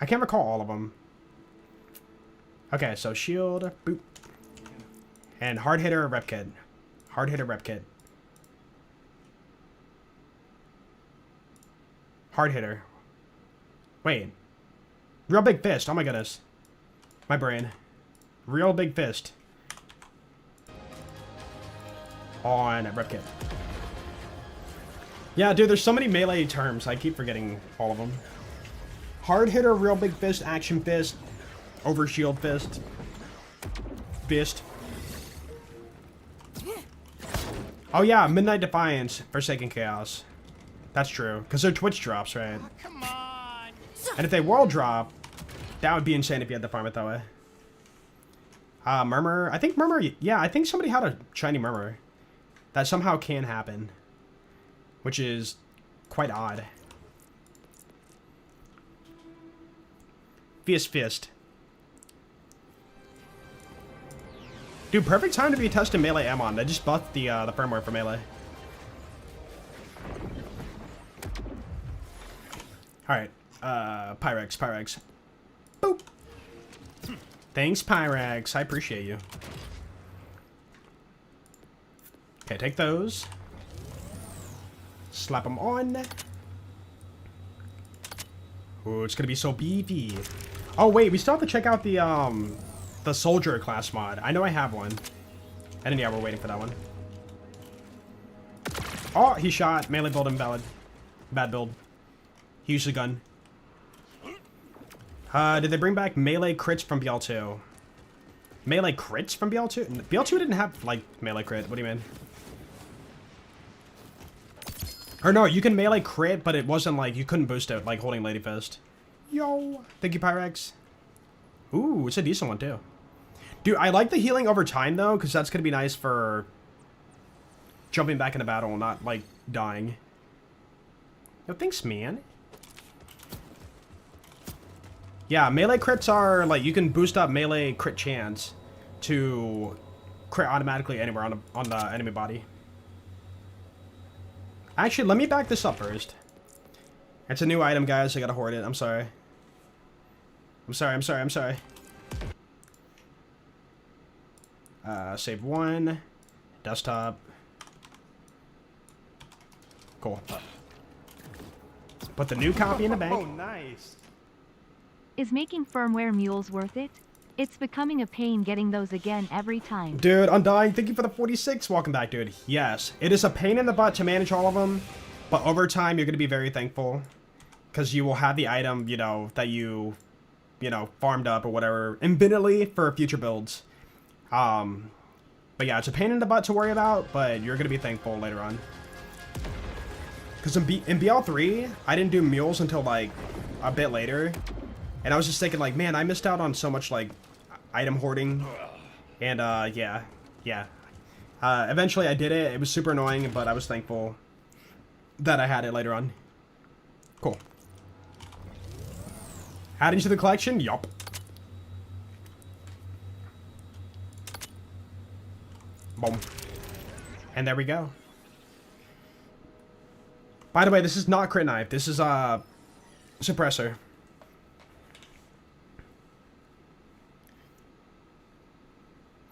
I can't recall all of them. Okay, so shield, boop, and hard hitter rep kit. Hard hitter rep kit. Hard hitter. Wait. Real big fist. Oh my goodness. My brain. Real big fist. On rep kit. Yeah, dude, there's so many melee terms. I keep forgetting all of them. Hard hitter, real big fist, action fist, over shield fist. Fist. Oh yeah, Midnight Defiance, Forsaken Chaos. That's true, because they're Twitch drops, right? Oh, come on. And if they world drop, that would be insane if you had to farm it that way. Murmur. I think Murmur, yeah, I think somebody had a shiny Murmur. That somehow can happen. Which is quite odd. Fist. Dude, perfect time to be testing melee Amon. They just buffed the firmware for melee. Alright, Pyrex. Boop. Thanks, Pyrex. I appreciate you. Okay, take those. Slap them on. Ooh, it's gonna be so beefy. Oh, wait, we still have to check out the soldier class mod. I know I have one. And then, yeah, we're waiting for that one. Oh, he shot. Melee build invalid. Bad build. He used the gun. Did they bring back melee crits from BL2? Melee crits from BL2? BL2 didn't have, like, melee crit. What do you mean? Or no, you can melee crit, but it wasn't, like, you couldn't boost it, like, holding Lady Fist. Yo. Thank you, Pyrex. Ooh, it's a decent one, too. Dude, I like the healing over time, though, because that's going to be nice for jumping back into battle and not, like, dying. Yo, thanks, man. Yeah, melee crits are, like, you can boost up melee crit chance to crit automatically anywhere on the enemy body. Actually, let me back this up first. It's a new item, guys. I gotta hoard it. I'm sorry. I'm sorry. Save one. Desktop. Cool. Put the new copy in the bank. Oh, nice. Is making firmware mules worth it? It's becoming a pain getting those again every time. Dude, Undying, thank you for the 46. Welcome back, dude. Yes, it is a pain in the butt to manage all of them, but over time, you're going to be very thankful because you will have the item, you know, that you know, farmed up or whatever infinitely for future builds. But yeah, it's a pain in the butt to worry about, but you're going to be thankful later on. Because in BL3, I didn't do mules until, like, a bit later. And I was just thinking, like, man, I missed out on so much, like, item hoarding. And, yeah. Eventually I did it. It was super annoying, but I was thankful that I had it later on. Cool. Adding to the collection? Yup. Boom. And there we go. By the way, this is not crit knife. This is suppressor.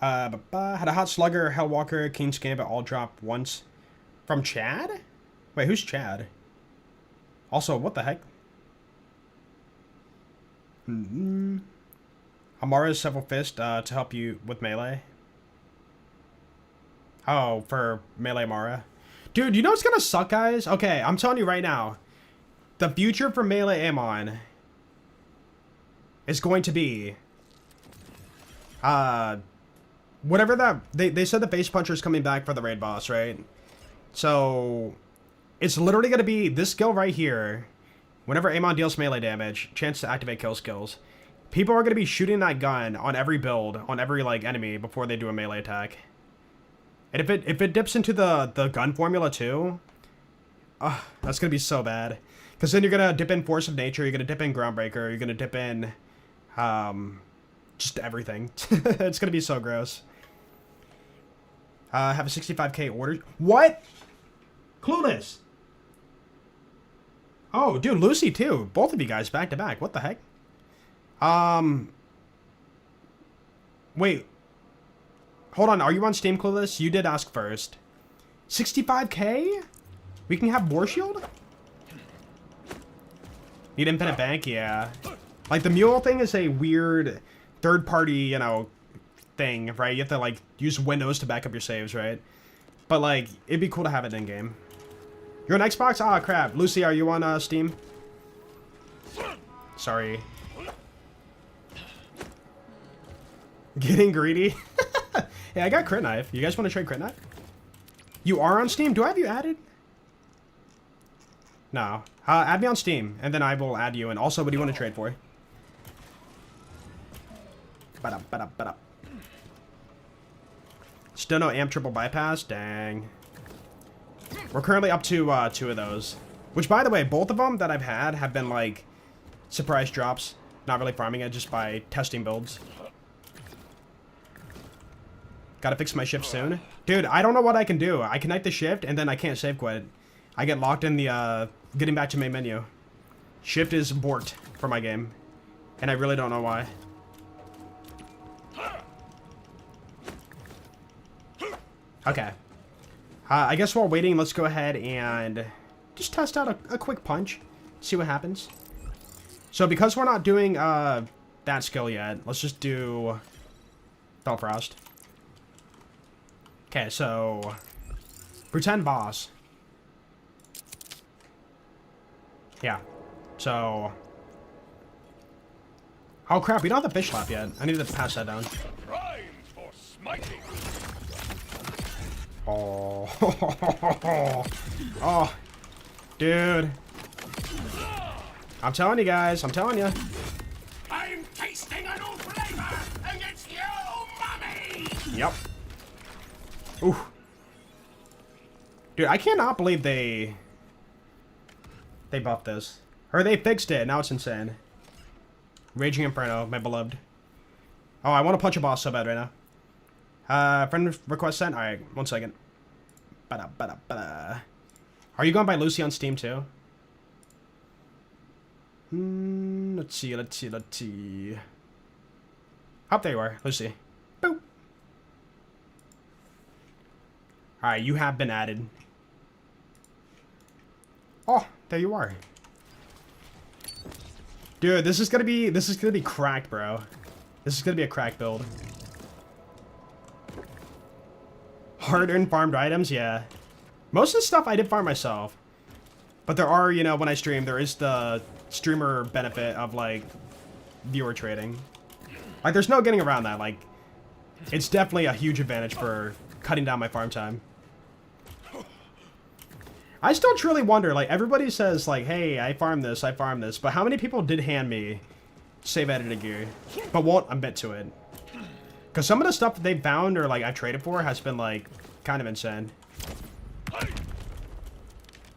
Had a hot slugger, Hellwalker, King's Gambit all drop once. From Chad? Wait, who's Chad? Also, what the heck? Amara's Several Fist to help you with melee. Oh, for melee Amara. Dude, you know what's gonna suck, guys? Okay, I'm telling you right now. The future for melee Amon is going to be... whatever that... They said the Face Puncher is coming back for the raid boss, right? So... It's literally going to be this skill right here. Whenever Amon deals melee damage, chance to activate kill skills. People are going to be shooting that gun on every build, on every, like, enemy before they do a melee attack. And if it dips into the gun formula, too... that's going to be so bad. Because then you're going to dip in Force of Nature, you're going to dip in Groundbreaker, you're going to dip in... just everything. It's going to be so gross. Have a 65k order. What? Clueless. Oh, dude, Lucy too. Both of you guys back to back. What the heck? Wait. Hold on. Are you on Steam, Clueless? You did ask first. 65k? We can have War Shield? Need Infinite Bank? Yeah. Like, the Mule thing is a weird third-party, you know, thing, right? You have to, like, use Windows to back up your saves, right? But, like, it'd be cool to have it in-game. You're on Xbox? Ah, crap. Lucy, are you on Steam? Sorry. Getting greedy? Hey, I got Crit Knife. You guys want to trade Crit Knife? You are on Steam? Do I have you added? No. Add me on Steam, and then I will add you. And also, what do you want to trade for? Ba-da-ba-da-ba-da. Still no amp triple bypass? Dang. We're currently up to 2 of those. Which, by the way, both of them that I've had have been, like, surprise drops. Not really farming it, just by testing builds. Gotta fix my shift soon. Dude, I don't know what I can do. I connect the shift, and then I can't save quit. I get locked in the, getting back to main menu. Shift is borked for my game. And I really don't know why. Okay. I guess while waiting, let's go ahead and just test out a quick punch. See what happens. So because we're not doing that skill yet, let's just do Fellfrost. Okay, so pretend boss. Yeah. So... Oh crap, we don't have the fish slap yet. I need to pass that down. Prime for smiting. Oh. Oh. Dude. I'm telling you guys, I'm telling you. I'm tasting a new flavor, and it's you, mummy! Yep. Ooh. Dude, I cannot believe they buffed this. Or they fixed it, now it's insane. Raging Inferno, my beloved. Oh, I want to punch a boss so bad right now. Friend request sent? Alright, 1 second. Ba-da-ba-da-ba-da. Are you going by Lucy on Steam too? Let's see, let's see, let's see. Oh, there you are, Lucy. Boop. Alright, you have been added. Oh, there you are. Dude, this is gonna be cracked, bro. This is gonna be a cracked build. Hard-earned farmed items, yeah. Most of the stuff I did farm myself. But there are, you know, when I stream, there is the streamer benefit of, like, viewer trading. Like, there's no getting around that. Like, it's definitely a huge advantage for cutting down my farm time. I still truly wonder, like, everybody says, like, hey, I farmed this, but how many people did hand me save edited gear, but won't admit to it? Because some of the stuff that they found or, like, I've traded for has been, like, kind of insane.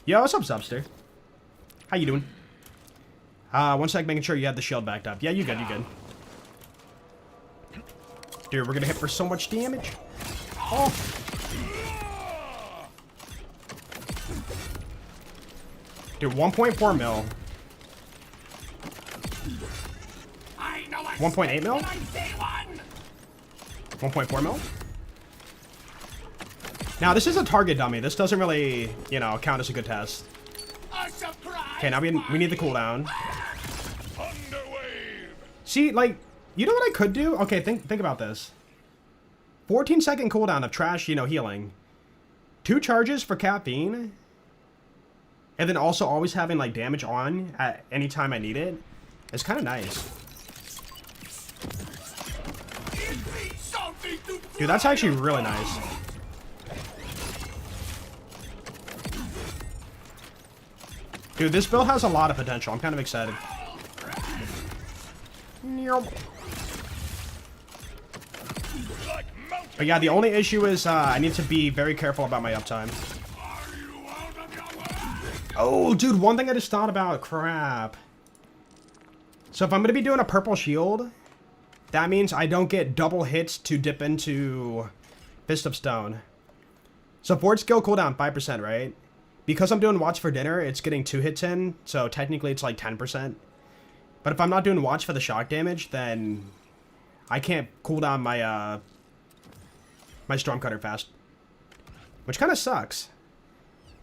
Yo, what's up, Subster? How you doing? 1 sec, making sure you have the shield backed up. Yeah, you good, you good. Dude, we're gonna hit for so much damage. Oh! Dude, 1.4 mil. I know 1.8 mil? when I see one. 1.4 mil? Now, this is a target dummy. This doesn't really, you know, count as a good test. A surprise. Okay, now we need the cooldown. Thunderwave. See, like, you know what I could do? Okay, think about this. 14-second cooldown of trash, you know, healing. 2 charges for caffeine. And then also always having, like, damage on at any time I need it. It's kind of nice. Dude, that's actually really nice. Dude, this build has a lot of potential. I'm kind of excited. But yeah, the only issue is I need to be very careful about my uptime. Oh, dude, one thing I just thought about. Crap. So if I'm going to be doing a purple shield, that means I don't get double hits to dip into Fist of Stone. So forward skill cooldown 5%, right? Because I'm doing Watch for Dinner, it's getting 2 hits in, so technically it's like 10%. But if I'm not doing Watch for the shock damage, then I can't cool down my my Stormcutter fast. Which kind of sucks.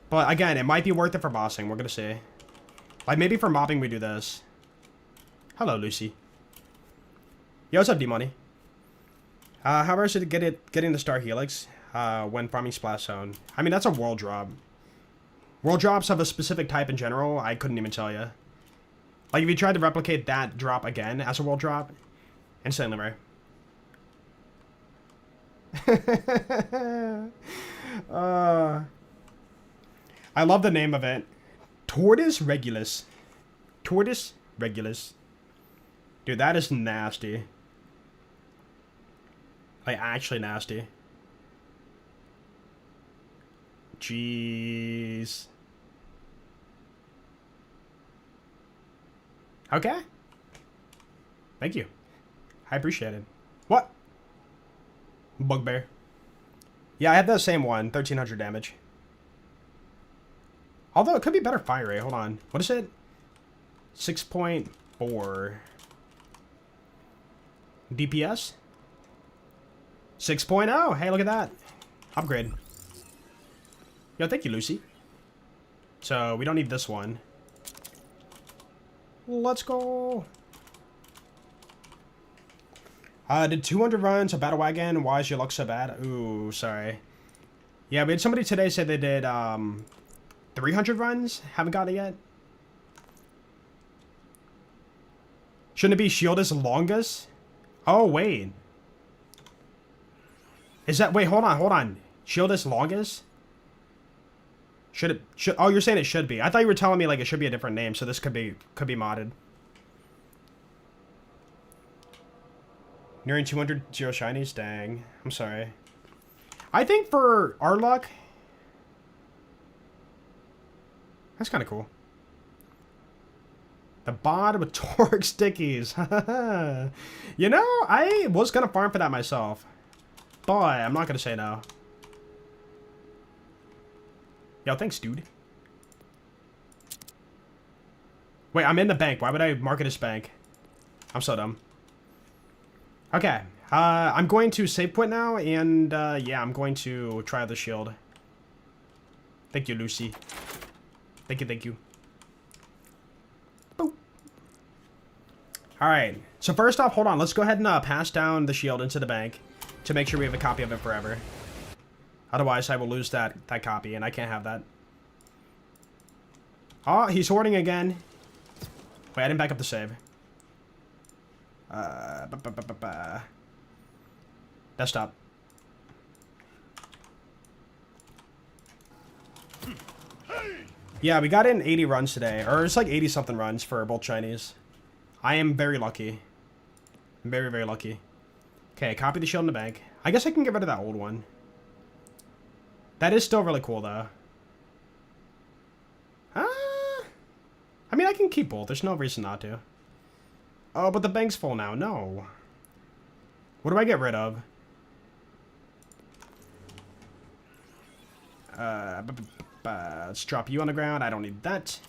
But again, it might be worth it for bossing, we're gonna see. Like maybe for mobbing we do this. Hello, Lucy. Yo, what's up, D-Money? How hard is it getting the Star Helix when farming Splash Zone? I mean, that's a world drop. World drops of a specific type in general, I couldn't even tell you. Like, if you tried to replicate that drop again as a world drop, instantly rare. I love the name of it. Tortoise Regulus. Tortoise Regulus. Dude, that is nasty. Like, actually nasty. Jeez. Okay. Thank you. I appreciate it. What? Bugbear. Yeah, I have that same one. 1300 damage. Although it could be better fire rate. Hold on. What is it? 6.4. DPS? 6.0. Hey, look at that. Upgrade. Yo, thank you, Lucy. So, we don't need this one. Let's go. Did 200 runs a battle wagon? Why is your luck so bad? Ooh, sorry. Yeah, we had somebody today say they did 300 runs. Haven't got it yet. Shouldn't it be shield as longest? Oh, wait. Is that... Wait, hold on. Shield as longest? Oh, you're saying it should be. I thought you were telling me, like, it should be a different name, so this could be modded. Nearing 200 zero shinies? Dang. I'm sorry. I think for our luck... That's kind of cool. The bod with Torque stickies. You know, I was going to farm for that myself. But I'm not going to say no. Yo, thanks, dude. Wait, I'm in the bank. Why would I mark it as bank? I'm so dumb. Okay. I'm going to save quit now, and, yeah, I'm going to try the shield. Thank you, Lucy. Thank you. Boop. Alright. So first off, hold on. Let's go ahead and pass down the shield into the bank to make sure we have a copy of it forever. Otherwise, I will lose that copy, and I can't have that. Oh, he's hoarding again. Wait, I didn't back up the save. Desktop. Yeah, we got in 80 runs today. Or it's like 80-something runs for both Chinese. I am very lucky. Very, very lucky. Okay, copy the shield in the bank. I guess I can get rid of that old one. That is still really cool, though. I mean, I can keep both. There's no reason not to. Oh, but the bank's full now. No. What do I get rid of? Let's drop you on the ground. I don't need that.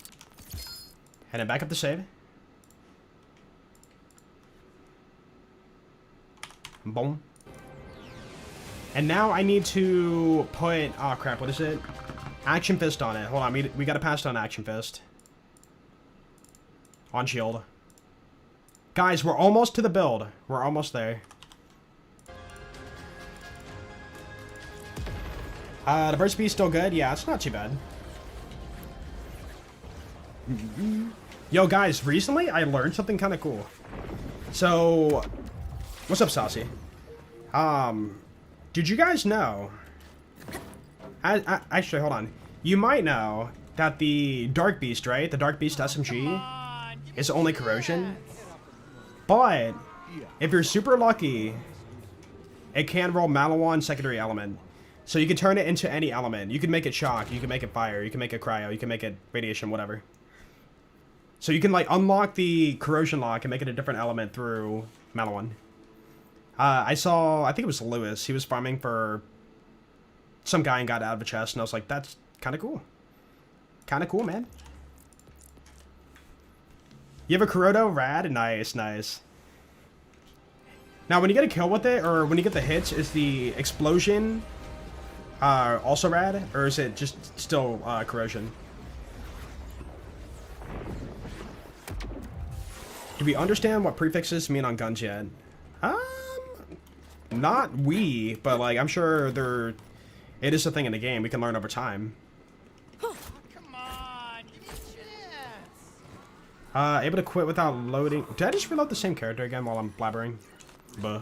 And then back up to save. Boom. And now I need to put... Oh, crap. What is it? Action Fist on it. Hold on. We got to pass on Action Fist. On shield. Guys, we're almost to the build. We're almost there. The burst speed's still good. Yeah, it's not too bad. Yo, guys, recently I learned something kind of cool. So, what's up, Saucy? Did you guys know? Actually, hold on. You might know that the Dark Beast, right? The Dark Beast SMG is only corrosion. But if you're super lucky, it can roll Maliwan secondary element. So you can turn it into any element. You can make it shock, you can make it fire, you can make it cryo, you can make it radiation, whatever. So you can like unlock the corrosion lock and make it a different element through Maliwan. I think it was Lewis. He was farming for some guy and got out of a chest, and I was like, that's kind of cool. Kind of cool, man. You have a Kuroto? Rad? Nice, nice. Now, when you get a kill with it, or when you get the hits, is the explosion also rad? Or is it just still corrosion? Do we understand what prefixes mean on guns yet? Not we, but like, I'm sure it is a thing in the game. We can learn over time. Come on, give me a chance. Able to quit without loading. Did I just reload the same character again while I'm blabbering? Buh.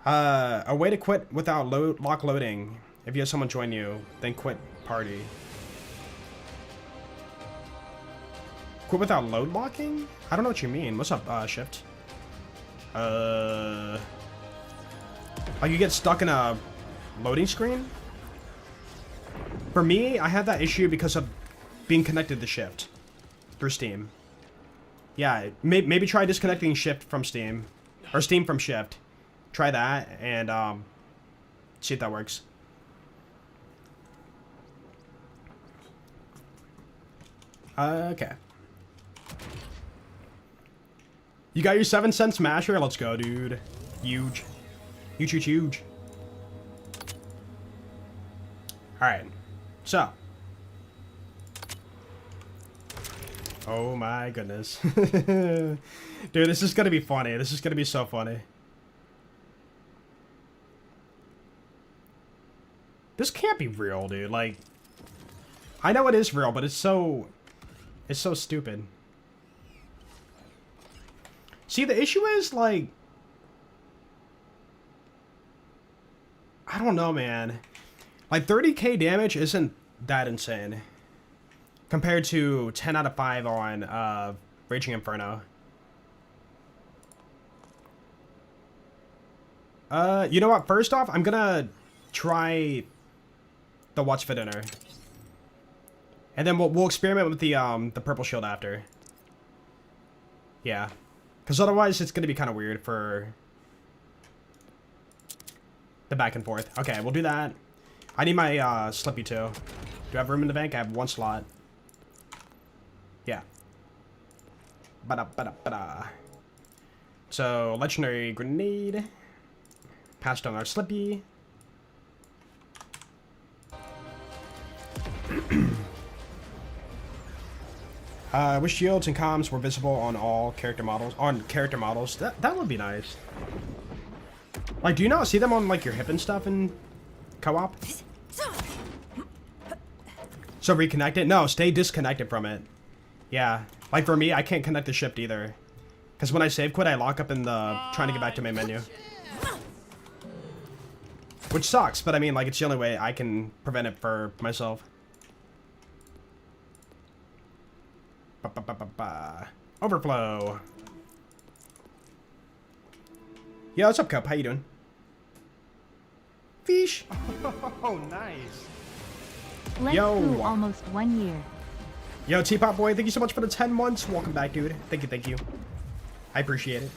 A way to quit without lock loading. If you have someone join you, then quit party. Quit without load locking? I don't know what you mean. What's up, Shift? Like you get stuck in a loading screen? For me, I had that issue because of being connected to Shift through Steam. Yeah, maybe try disconnecting Shift from Steam. Or Steam from Shift. Try that and see if that works. Okay. You got your 7-cent smasher? Let's go, dude. Huge. Huge, huge, huge. Alright. So. Oh my goodness. Dude, this is gonna be funny. This is gonna be so funny. This can't be real, dude. Like, I know it is real, but it's so stupid. See, the issue is, like, I don't know, man. Like, 30k damage isn't that insane compared to 10 out of 5 on Raging Inferno. You know what? First off, I'm gonna try the Watch Fit Inner. And then we'll experiment with the purple shield after. Yeah. Because otherwise, it's going to be kind of weird for the back and forth. Okay, we'll do that. I need my Slippy too. Do I have room in the bank? I have 1 slot. Yeah. Ba-da-ba-da-ba-da. So, Legendary Grenade. Passed on our Slippy. Wish shields and comms were visible on all character models. That would be nice. Like, do you not see them on like your hip and stuff in co-op? So reconnect it? No, stay disconnected from it. Yeah. Like for me, I can't connect the shift either. Because when I save quit, I lock up in the trying to get back to main menu. Which sucks, but I mean, like, it's the only way I can prevent it for myself. Overflow. Yo, what's up, Cup? How you doing? Fish. Oh, nice. Let's Yo. do almost 1 year. Yo, Teapot Boy, thank you so much for the 10 months. Welcome back, dude. Thank you, thank you. I appreciate it.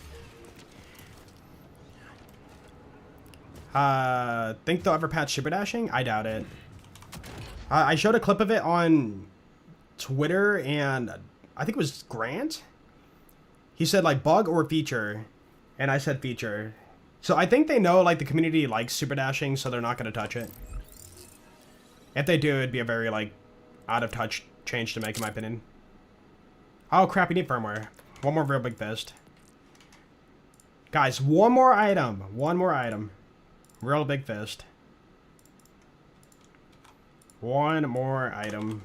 Think they'll ever patch super dashing? I doubt it. I showed a clip of it on Twitter, and I think it was Grant. He said like bug or feature, and I said feature. So I think they know like the community likes super dashing, so they're not gonna touch it. If they do, it'd be a very like out of touch change to make, in my opinion. Oh crap, we need firmware. One more real big fist. Guys, one more item. One more item. Real big fist. One more item.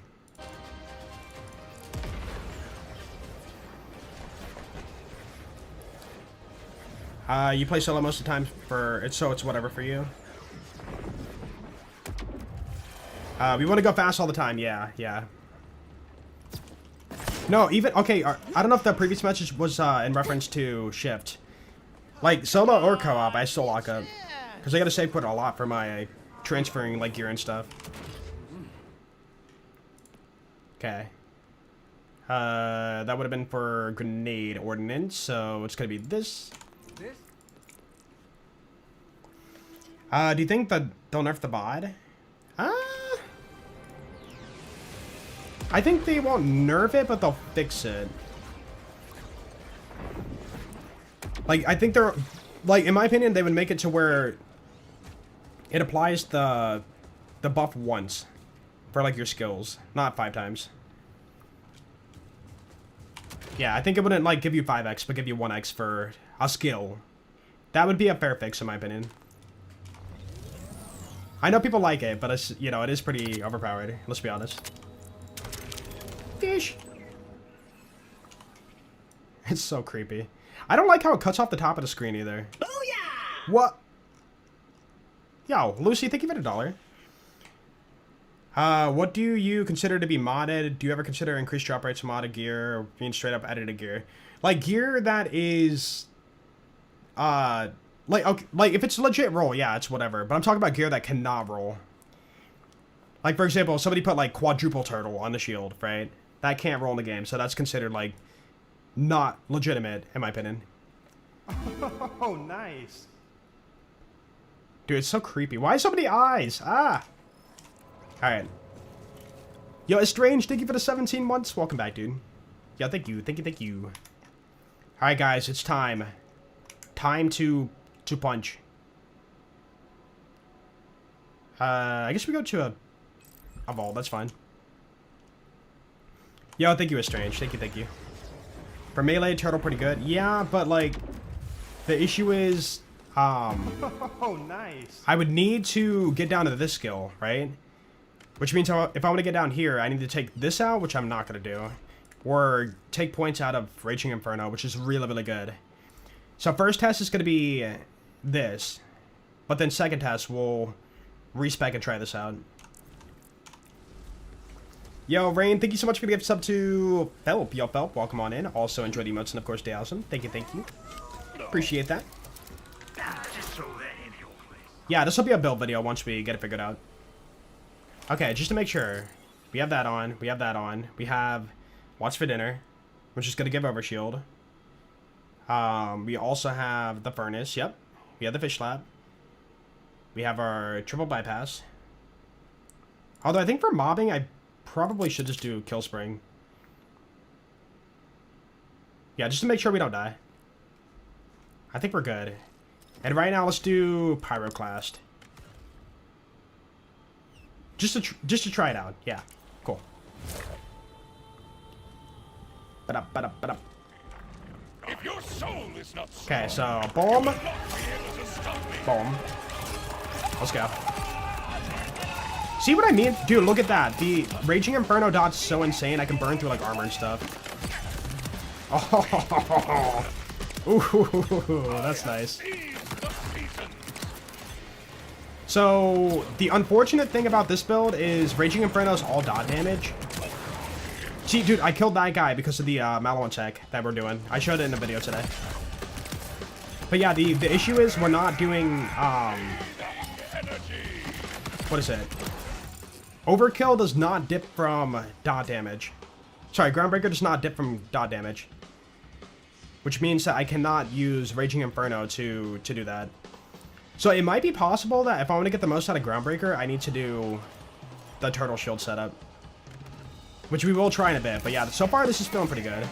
You play solo most of the time so it's whatever for you. We want to go fast all the time. Yeah, yeah. No, even okay. I don't know if the previous message was in reference to shift, like solo or co-op. I still lock up because I got to save quite a lot for my transferring like gear and stuff. Okay. That would have been for grenade ordnance, so it's gonna be this. Do you think that they'll nerf the bod? I think they won't nerf it, but they'll fix it. Like, I think they're... Like, in my opinion, they would make it to where it applies the buff once for, like, your skills. Not 5 times. Yeah, I think it wouldn't, like, give you 5x, but give you 1x for a skill. That would be a fair fix, in my opinion. I know people like it, but it's, you know, it is pretty overpowered. Let's be honest. Fish. It's so creepy. I don't like how it cuts off the top of the screen either. Booyah! What? Yo, Lucy, thank you for the $1. What do you consider to be modded? Do you ever consider increased drop rates of modded gear or being straight up edited gear? Like gear that is, like okay, like if it's legit roll, yeah, it's whatever. But I'm talking about gear that cannot roll. Like for example, somebody put like quadruple turtle on the shield, right? That can't roll in the game, so that's considered like not legitimate, in my opinion. Oh, nice. Dude, it's so creepy. Why so many eyes? Ah! Alright. Yo, it's strange. Thank you for the 17 months. Welcome back, dude. Yeah, thank you. Thank you, thank you. Alright, guys. It's time. Time to punch. I guess we go to a vault. That's fine. Yo, thank you, it's strange. Thank you, thank you. For melee, turtle pretty good. Yeah, but like, the issue is, Oh, nice. I would need to get down to this skill, right? Which means if I want to get down here, I need to take this out, which I'm not going to do. Or take points out of Raging Inferno, which is really, really good. So first test is going to be this. But then second test, we'll respec and try this out. Yo, Rain, thank you so much for the gift sub to Felp. Yo, Felp, welcome on in. Also enjoy the emotes and, of course, stay awesome. Thank you, thank you. Appreciate that. Yeah, this will be a build video once we get it figured out. Okay, just to make sure. We have that on. We have that on. We have What's for Dinner, which is going to give overshield. We also have the Furnace. Yep. We have the Fish Lab. We have our Triple Bypass. Although I think for mobbing, I probably should just do Kill Spring. Yeah, just to make sure we don't die. I think we're good. And right now, let's do Pyroclast. Just to try it out. Yeah, cool. Ba-da-ba-da-ba-da. If your soul is not Okay, so boom, boom. Let's go. See what I mean? Dude, look at that. The Raging Inferno dot's so insane, I can burn through, like, armor and stuff. Oh, ooh, that's nice. So, the unfortunate thing about this build is Raging Inferno's all dot damage. See, dude, I killed that guy because of the Malon tech that we're doing. I showed it in a video today. But yeah, the issue is we're not doing, what is it? Overkill does not dip from dot damage. Sorry, Groundbreaker does not dip from dot damage. Which means that I cannot use Raging Inferno to do that. So it might be possible that if I want to get the most out of Groundbreaker, I need to do the Turtle Shield setup. which we will try in a bit. But yeah, so far this is feeling pretty good.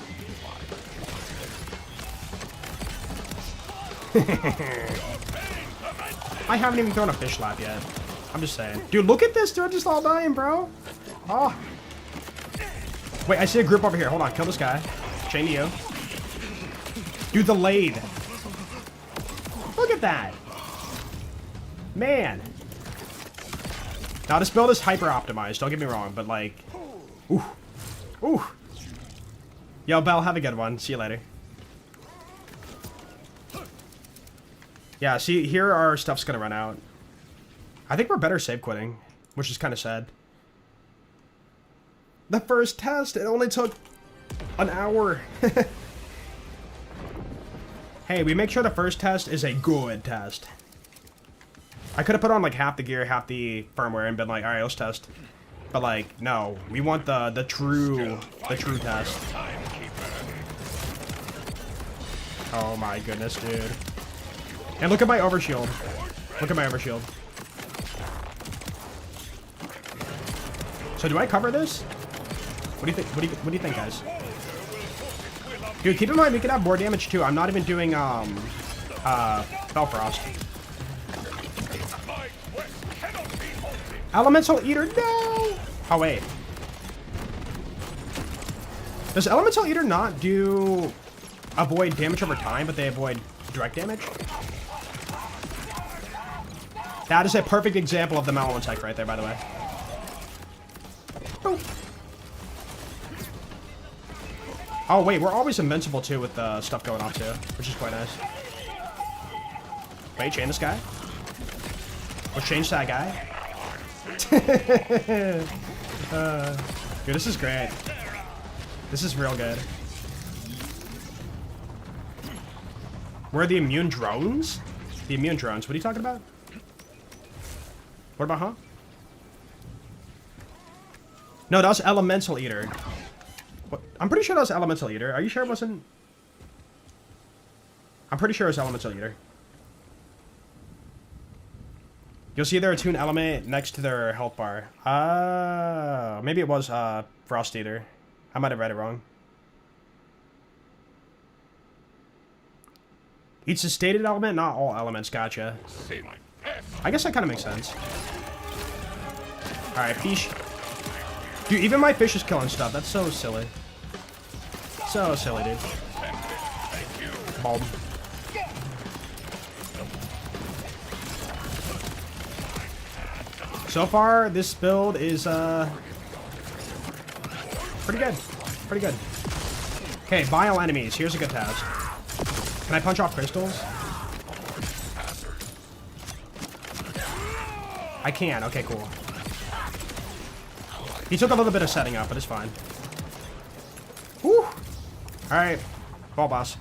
I haven't even thrown a fish slap yet. I'm just saying. Dude, look at this. They're just all dying, bro. Oh. Wait, I see a group over here. Hold on. Kill this guy. Chain to you. Dude, the lathe. Look at that. Man. Now, this build is hyper optimized. Don't get me wrong, but like... Ooh. Ooh. Yo, Bell, have a good one. See you later. Yeah, see, here our stuff's gonna run out. I think we're better save quitting, which is kind of sad. The first test, it only took an hour. Hey, we make sure the first test is a good test. I could have put on like half the gear, half the firmware, and been like, all right, let's test. But like, no, we want the true test. Oh my goodness, dude. And look at my overshield. Look at my overshield. So do I cover this? What do you think? What do you think, guys? Dude, keep in mind we could have more damage too. I'm not even doing Bellfrost. Elemental Eater, no! Oh wait. Does Elemental Eater not do avoid damage over time, but they avoid direct damage? That is a perfect example of the Mallow tech right there, by the way. Boop. Oh, wait, we're always invincible, too, with stuff going off, too, which is quite nice. Wait, chain this guy. Let's change that guy. Dude, this is great. This is real good. Where are the immune drones? The immune drones, what are you talking about? What about, huh? No, that was Elemental Eater. What? I'm pretty sure that was Elemental Eater. Are you sure it wasn't? I'm pretty sure it was Elemental Eater. You'll see their attune element next to their health bar. Maybe it was Frost Eater. I might have read it wrong. Each is stated element, not all elements. Gotcha. I guess that kind of makes sense. Alright, fish. Dude, even my fish is killing stuff. That's so silly. So silly, dude. Bulb. So far, this build is, pretty good. Pretty good. Okay, vile enemies. Here's a good task. Can I punch off crystals? I can. Okay, cool. He took a little bit of setting up, but it's fine. Whew. Alright. Ball boss.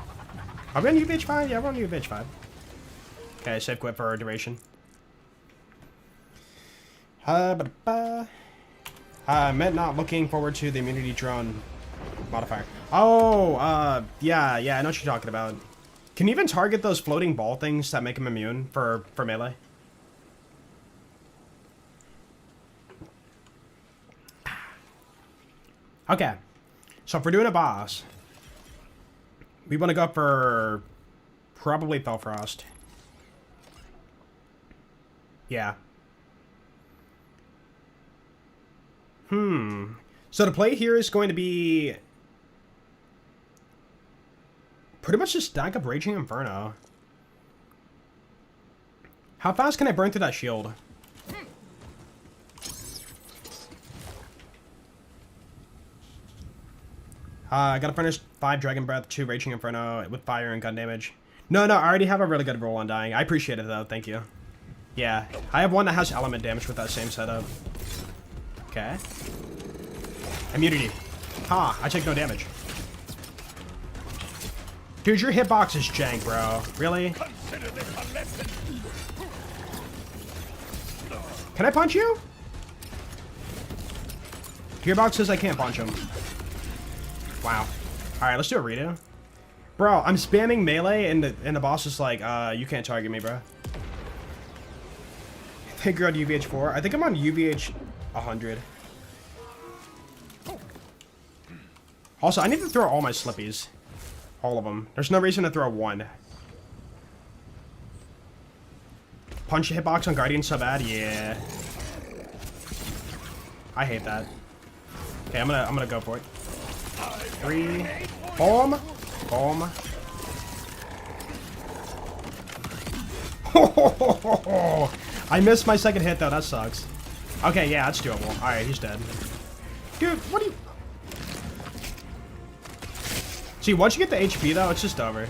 Are we on UVH5? Yeah, we're on UVH5. Okay, save quit for duration. I meant not looking forward to the immunity drone modifier. Oh, yeah, I know what you're talking about. Can you even target those floating ball things that make him immune for melee? Okay, so if we're doing a boss, we want to go for probably Bellfrost. Yeah. So the play here is going to be pretty much just stack up Raging Inferno. How fast can I burn through that shield? I gotta finish 5 Dragon Breath, 2 Raging Inferno with fire and gun damage. No, I already have a really good roll on dying. I appreciate it though, thank you. Yeah, I have one that has element damage with that same setup. Okay. Immunity. Ha, I take no damage. Dude, your hitbox is jank, bro. Really? Can I punch you? Gearbox says I can't punch him. Wow. Alright, let's do a redo. Bro, I'm spamming melee and the boss is like, you can't target me, bro. I think you're on UVH 4. I think I'm on UVH 100. Also, I need to throw all my slippies. All of them. There's no reason to throw one. Punch a hitbox on Guardian so bad? Yeah. I hate that. Okay, I'm gonna go for it. 3. Boom. Boom. I missed my second hit though, that sucks. Okay, yeah, that's doable. Alright, he's dead. Dude, what do you... See, once you get the HP though, it's just over.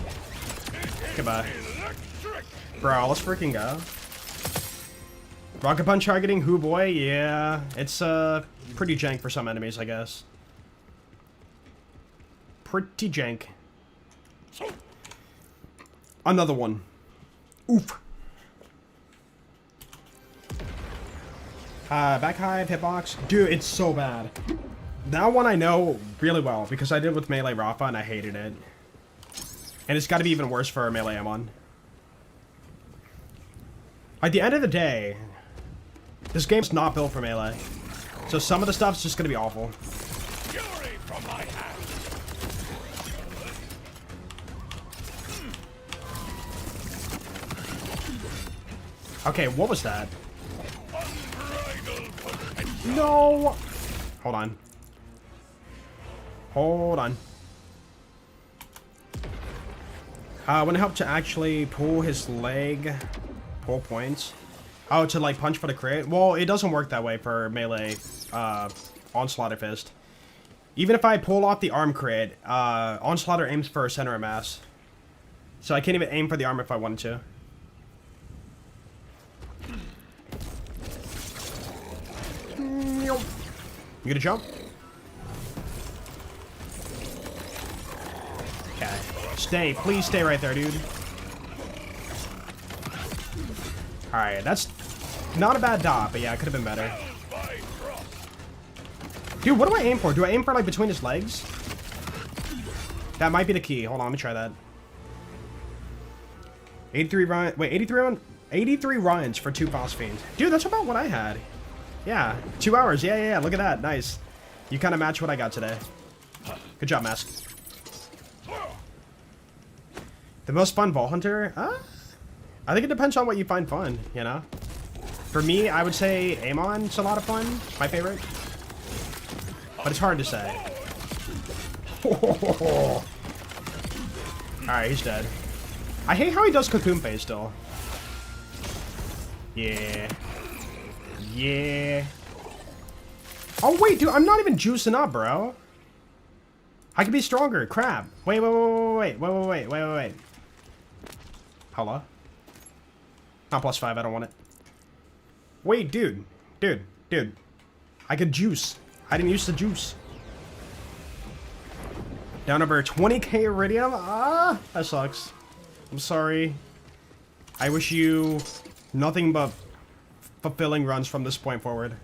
Goodbye. Bro, let's freaking go. Rocket Punch targeting, hoo boy, yeah. It's pretty jank for some enemies, I guess. Pretty jank. Another one. Oof. Back hive, hitbox. Dude, it's so bad. That one I know really well because I did with Melee Rafa and I hated it. And it's got to be even worse for Melee Amon. At the end of the day, this game's not built for Melee. So some of the stuff's just going to be awful. Fury from my hand. Okay, what was that? No! Hold on. Hold on. When it helped to actually pull his leg, pull points. Oh, to like punch for the crit? Well, it doesn't work that way for melee Onslaughter Fist. Even if I pull off the arm crit, Onslaughter aims for center of mass. So I can't even aim for the arm if I wanted to. You gonna jump? Okay. Stay. Please stay right there, dude. Alright, that's not a bad dot, but yeah, it could have been better. Dude, what do I aim for? Do I aim for, like, between his legs? That might be the key. Hold on, let me try that. 83 runs. Wait, 83 runs for 2 Boss Fiends. Dude, that's about what I had. Yeah, 2 hours. Yeah. Look at that. Nice. You kind of match what I got today. Good job, Mask. The most fun Vault Hunter? I think it depends on what you find fun, you know? For me, I would say Amon's a lot of fun. My favorite. But it's hard to say. Alright, he's dead. I hate how he does Cocoon Phase still. Yeah. Yeah. Oh, wait, dude, I'm not even juicing up, bro. I could be stronger. Crap. Wait. Hello? Not +5, I don't want it. Wait, dude. Dude. I could juice. I didn't use the juice. Down over 20k Iridium? Ah, that sucks. I'm sorry. I wish you nothing but fulfilling runs from this point forward.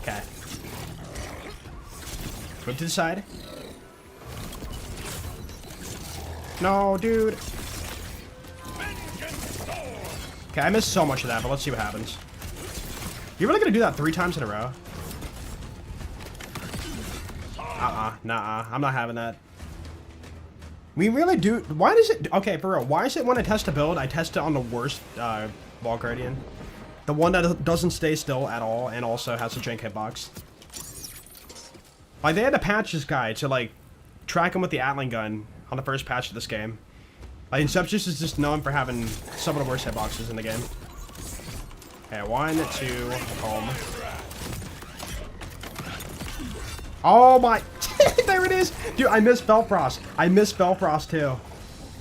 Okay. Move to the side. No, dude. Okay, I missed so much of that, but let's see what happens. You're really gonna do that 3 times in a row? Nah, I'm not having that. We really do. Why does it? Okay, for real. Why is it when I test a build, I test it on the worst Ball Guardian? The one that doesn't stay still at all and also has a jank hitbox. Like, they had to patch this guy to, like, track him with the Atling gun on the first patch of this game. Like, Inceptious is just known for having some of the worst hitboxes in the game. Okay, 1, 2, home. Oh my... There it is! Dude, I missed Bellfrost. I missed Bellfrost too.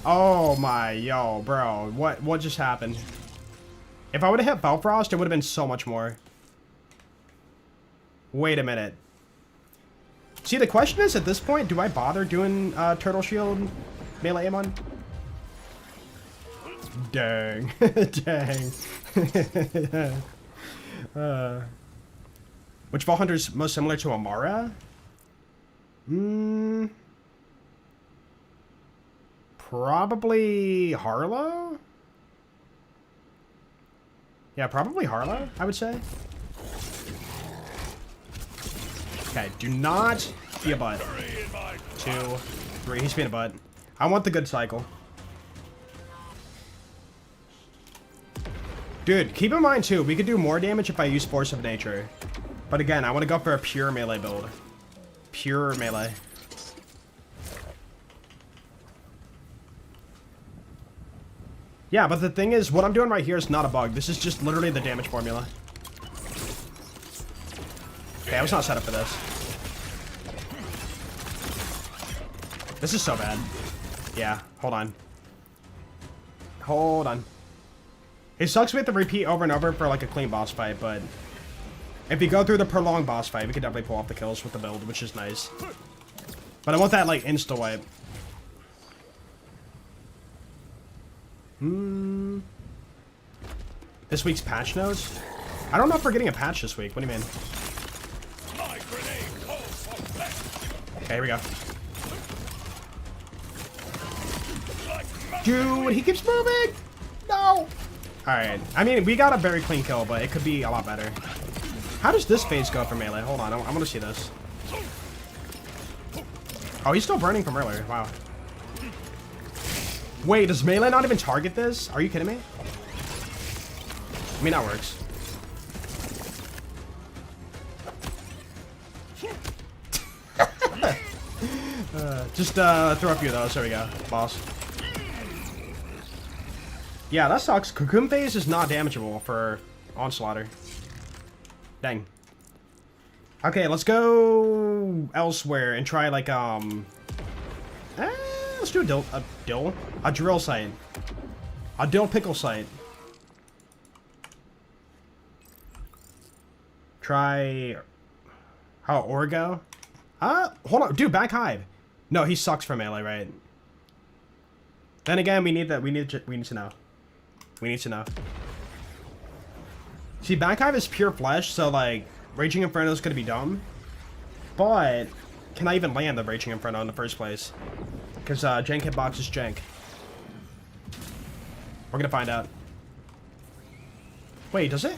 Oh my... Yo, bro. What just happened? If I would have hit Bellfrost, it would have been so much more. Wait a minute. See, the question is, at this point, do I bother doing Turtle Shield Melee Amon? Dang. Dang. Which Vault Hunter is most similar to Amara? Probably Harlow? Yeah, probably Harlow, I would say. Okay, do not be a butt. 2, 3. He's being a butt. I want the good cycle. Dude, keep in mind too, we could do more damage if I use Force of Nature. But again, I want to go for a pure melee build. Pure melee. Yeah, but the thing is, what I'm doing right here is not a bug. This is just literally the damage formula. Okay, I was not set up for this. This is so bad. Yeah, hold on. Hold on. It sucks we have to repeat over and over for like a clean boss fight, but if you go through the prolonged boss fight, we can definitely pull off the kills with the build, which is nice. But I want that like insta-wipe. This week's patch notes? I don't know if we're getting a patch this week. What do you mean? Okay, here we go. Dude, he keeps moving! No! Alright. I mean, we got a very clean kill, but it could be a lot better. How does this phase go for melee? Hold on, I want to see this. Oh, he's still burning from earlier. Wow. Wait, does melee not even target this? Are you kidding me? I mean, that works. Just throw a few of those. There we go, boss. Yeah, that sucks. Cocoon phase is not damageable for Onslaughter. Dang. Okay, let's go elsewhere and try like let's do a drill site. A dill pickle site. Try Orgo. Hold on, dude, back hive. No, he sucks for melee, right? Then again, we need to know. We need to know. See, back hive is pure flesh, so like Raging Inferno is gonna be dumb. But can I even land the Raging Inferno in the first place? Because jank hitbox is jank. We're gonna find out. Wait, does it?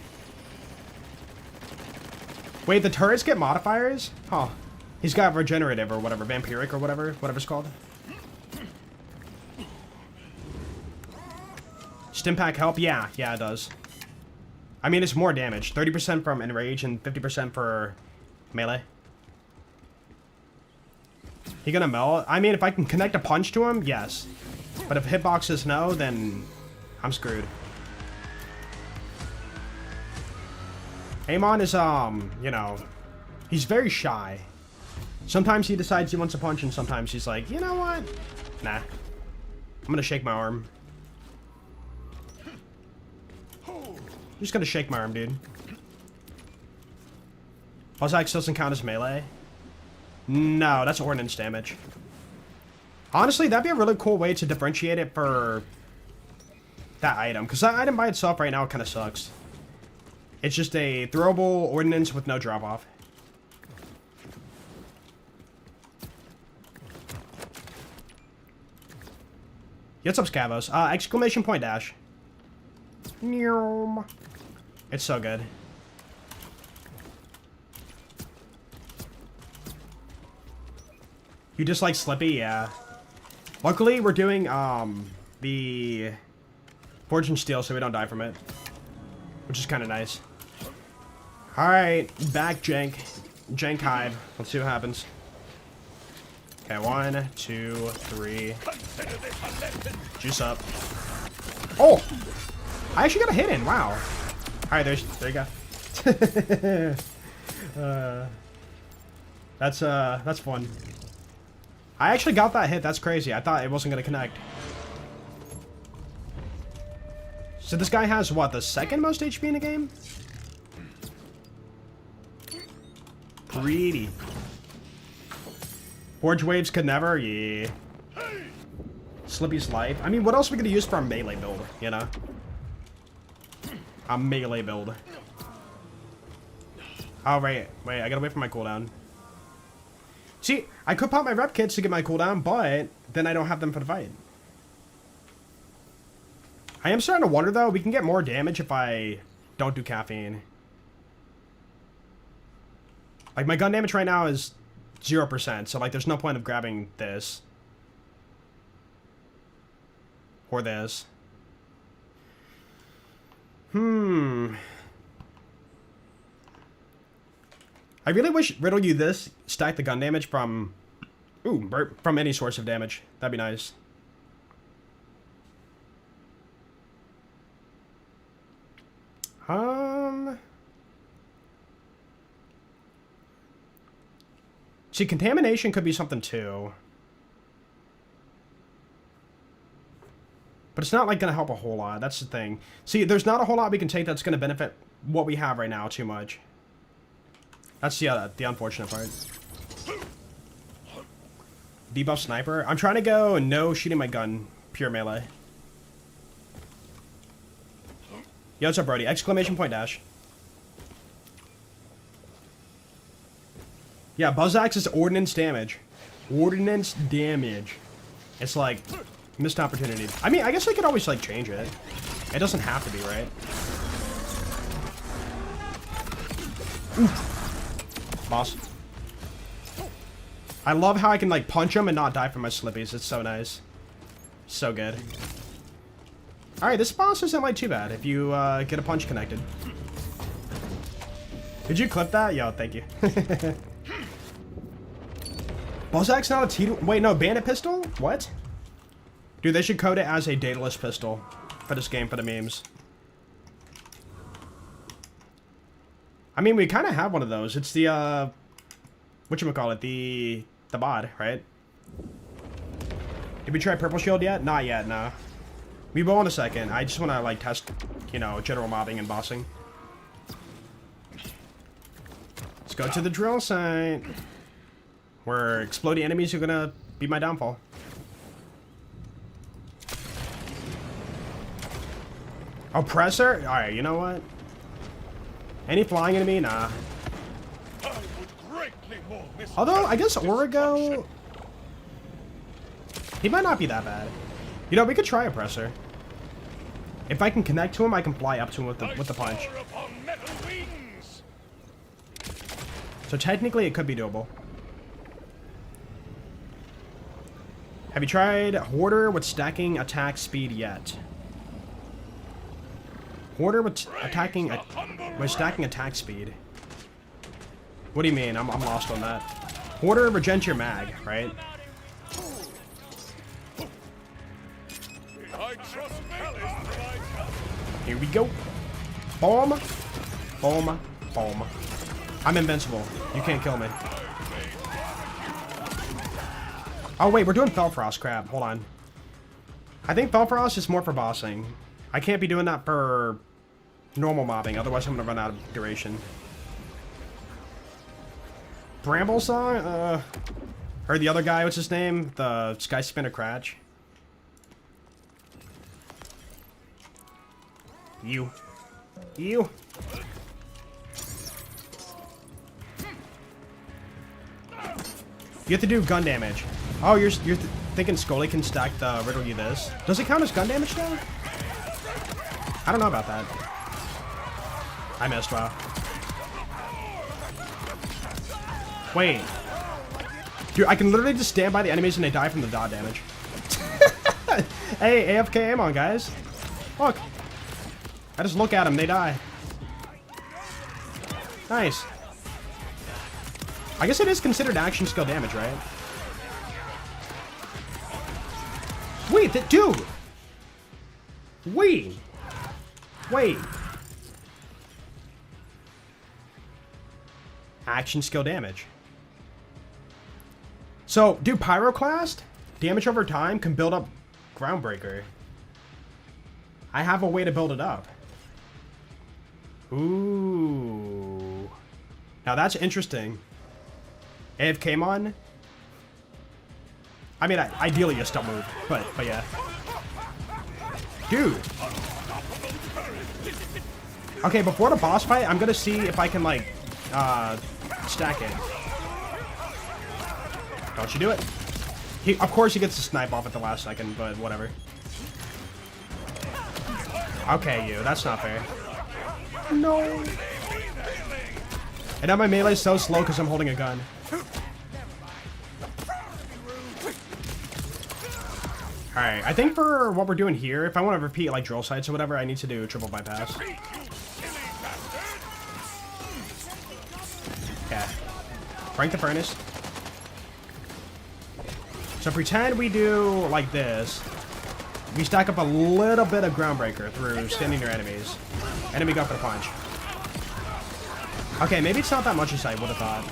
Wait, the turrets get modifiers? Huh. He's got regenerative or whatever, vampiric or whatever it's called. Stimpack help? Yeah, it does. I mean, it's more damage. 30% from enrage and 50% for melee. He gonna melt? I mean, if I can connect a punch to him, yes. But if hitbox is no, then I'm screwed. Amon is, you know, he's very shy. Sometimes he decides he wants a punch, and sometimes he's like, you know what? Nah. I'm gonna shake my arm. I'm just gonna shake my arm, dude. Buzzax doesn't count as melee? No, that's ordnance damage. Honestly, that'd be a really cool way to differentiate it for that item. Because that item by itself right now kind of sucks. It's just a throwable ordnance with no drop-off. What's up, Scavos? Exclamation point dash. It's so good. You dislike Slippy? Yeah. Luckily, we're doing, the Forge and Steel so we don't die from it. Which is kind of nice. Alright, back jank. Jank hive. Let's see what happens. Okay, 1, 2, 3. Juice up. Oh! I actually got a hit in. Wow. Alright, there you go. That's fun. I actually got that hit. That's crazy. I thought it wasn't going to connect. So this guy has, what, the second most HP in the game? Pretty. Forge waves could never? Yeah. Slippy's life. I mean, what else are we going to use for a melee build, you know? A melee build. Oh, wait, I gotta wait for my cooldown. See, I could pop my rep kits to get my cooldown, but then I don't have them for the fight. I am starting to wonder, though, we can get more damage if I don't do caffeine. Like, my gun damage right now is 0%, so, like, there's no point of grabbing this. Or this. I really wish Riddle you this stack the gun damage from... Ooh, from any source of damage. That'd be nice. See, contamination could be something too. But it's not, like, going to help a whole lot. That's the thing. See, there's not a whole lot we can take that's going to benefit what we have right now too much. That's the unfortunate part. Debuff sniper. I'm trying to go no shooting my gun. Pure melee. Yo, what's up, Brody? Exclamation point dash. Yeah, Buzz Axe is ordnance damage. Ordnance damage. It's like... missed opportunity. I mean, I guess I could always, like, change it. It doesn't have to be, right? Oof. Boss. I love how I can, like, punch him and not die from my slippies. It's so nice. So good. Alright, this boss isn't, like, too bad if you, get a punch connected. Did you clip that? Yo, thank you. Buzzsack's not a T... Wait, no, bandit pistol? What? Dude, they should code it as a dataless pistol for this game for the memes. I mean, we kind of have one of those. It's the, whatchamacallit, the mod, right? Did we try Purple Shield yet? Not yet, no. We will in a second. I just want to, like, test, you know, general mobbing and bossing. Let's go to the drill site. Where exploding enemies are gonna be my downfall. Oppressor? Alright, you know what? Any flying enemy? Nah. Although, I guess Origo... He might not be that bad. You know, we could try Oppressor. If I can connect to him, I can fly up to him with the punch. So technically, it could be doable. Have you tried Hoarder with stacking attack speed yet? Hoarder with stacking attack speed. What do you mean? I'm lost on that. Hoarder regents your mag, right? Here we go. Boom. Boom. Boom. I'm invincible. You can't kill me. Oh, wait, we're doing Felfrost. Crap. Hold on. I think Felfrost is more for bossing. I can't be doing that for normal mobbing, otherwise I'm gonna run out of duration. Bramble Song? Heard the other guy, what's his name? The Sky Spinner Cratch. You. You. You have to do gun damage. Oh, you're thinking Scully can stack the riddle you this. Does it count as gun damage though? I don't know about that. I missed, wow. Wait. Dude, I can literally just stand by the enemies and they die from the dot damage. Hey, AFK Amon, guys. Look. I just look at them, they die. Nice. I guess it is considered action skill damage, right? Wait, dude! Wait! Wait. Action skill damage. So, dude, Pyroclast, damage over time can build up Groundbreaker. I have a way to build it up. Ooh. Now that's interesting. AFK Mon? I mean, ideally a stun move, but yeah. Dude. Okay, before the boss fight, I'm gonna see if I can, like, stack it. Don't you do it. Of course he gets to snipe off at the last second, but whatever. Okay, you. That's not fair. No. And now my melee is so slow because I'm holding a gun. Alright, I think for what we're doing here, if I want to repeat like drill sites or whatever, I need to do triple bypass. Okay. Crank the furnace. So pretend we do like this. We stack up a little bit of groundbreaker through standing near enemies. And then we go for the punch. Okay, maybe it's not that much as I would have thought.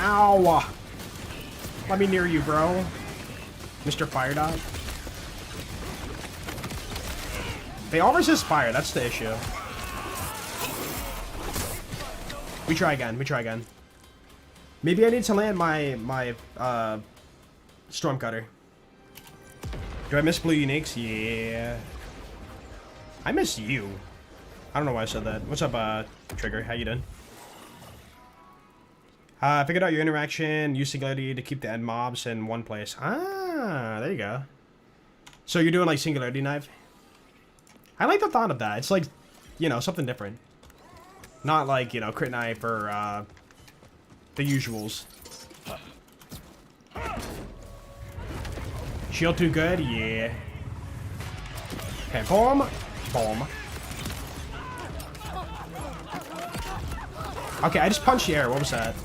Ow! Let me near you, bro. Mr. Fire Dot. They all resist fire, that's the issue. We try again, we try again. Maybe I need to land my Storm Cutter. Do I miss Blue Uniques? Yeah. I miss you. I don't know why I said that. What's up, Trigger? How you doing? Figured out your interaction. Use Singularity to keep the end mobs in one place. Ah, there you go. So you're doing like Singularity Knife? I like the thought of that. It's like, you know, something different. Not like, you know, Crit Knife or the usuals. Shield too good? Yeah. Okay, boom. Boom. Okay, I just punched the air. What was that?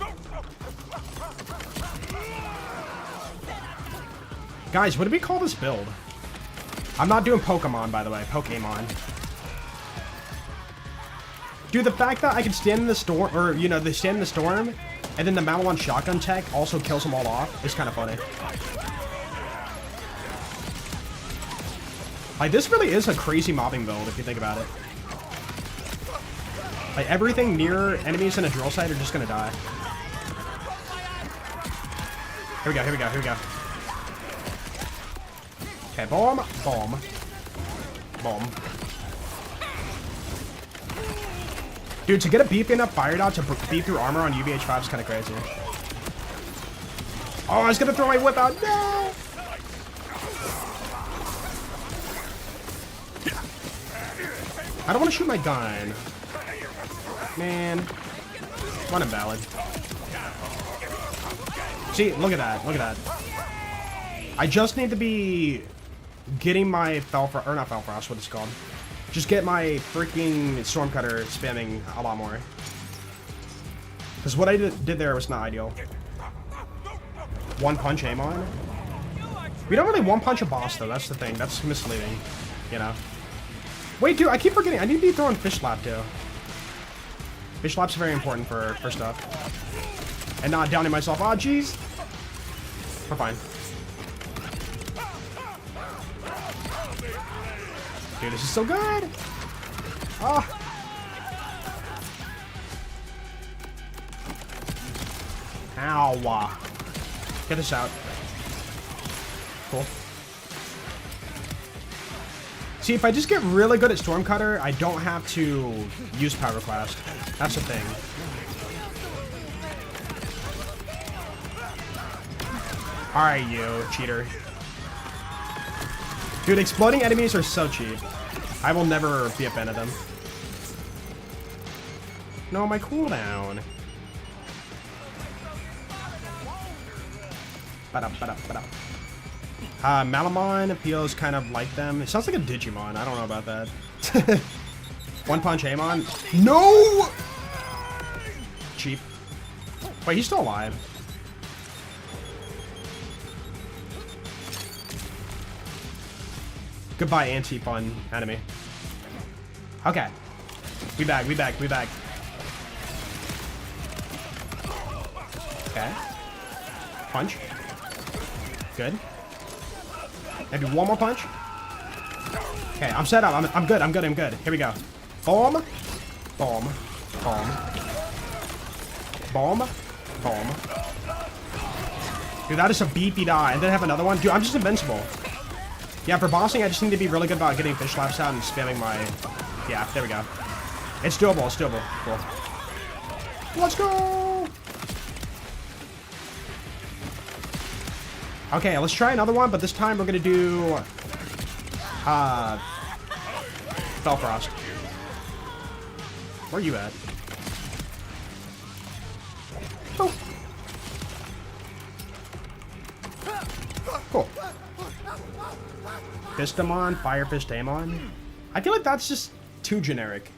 Guys, what do we call this build? I'm not doing Pokemon, by the way. Pokemon. Dude, the fact that I can stand in the storm, or, you know, they stand in the storm, and then the Malon shotgun tech also kills them all off, is kind of funny. Like, this really is a crazy mobbing build, if you think about it. Like, everything near enemies in a drill site are just gonna die. Here we go, here we go, here we go. Okay, boom, boom, boom. Dude, to get a beefy enough fire dot to beat through armor on UVH5 is kind of crazy. Oh, I was gonna throw my whip out. No! I don't want to shoot my gun. Man. One invalid. See, look at that. Look at that. I just need to be getting my Felfrost, or not Felfrost, what it's called. Just get my freaking Stormcutter spamming a lot more. Because what I did there was not ideal. One punch Amon. We don't really one punch a boss though, that's the thing. That's misleading, you know. Wait, dude, I keep forgetting. I need to be throwing Fish Slap too. Fish Slap's very important for stuff. And not downing myself. Oh, jeez. We're fine. Dude, this is so good. Oh. Ow. Get this out. Cool. See, if I just get really good at Stormcutter, I don't have to use Pyroclast. That's the thing. Alright, you cheater. Dude, exploding enemies are so cheap. I will never be a fan of them. No, my cooldown. Malamon feels kind of like them. It sounds like a Digimon. I don't know about that. One punch Amon. No! Cheap. Wait, he's still alive. Goodbye, anti-fun enemy. Okay. We back. Okay. Punch. Good. Maybe one more punch. Okay, I'm set up. I'm good. Here we go. Boom. Boom. Boom. Boom. Boom. Dude, that is a beefy die. And then have another one. Dude, I'm just invincible. Yeah, for bossing, I just need to be really good about getting fish slaps out and spamming my... Yeah, there we go. It's doable. Cool. Let's go! Okay, let's try another one, but this time we're gonna do... Felfrost. Where are you at? Cool. Fist Amon, Fire Fist Amon. I feel like that's just too generic.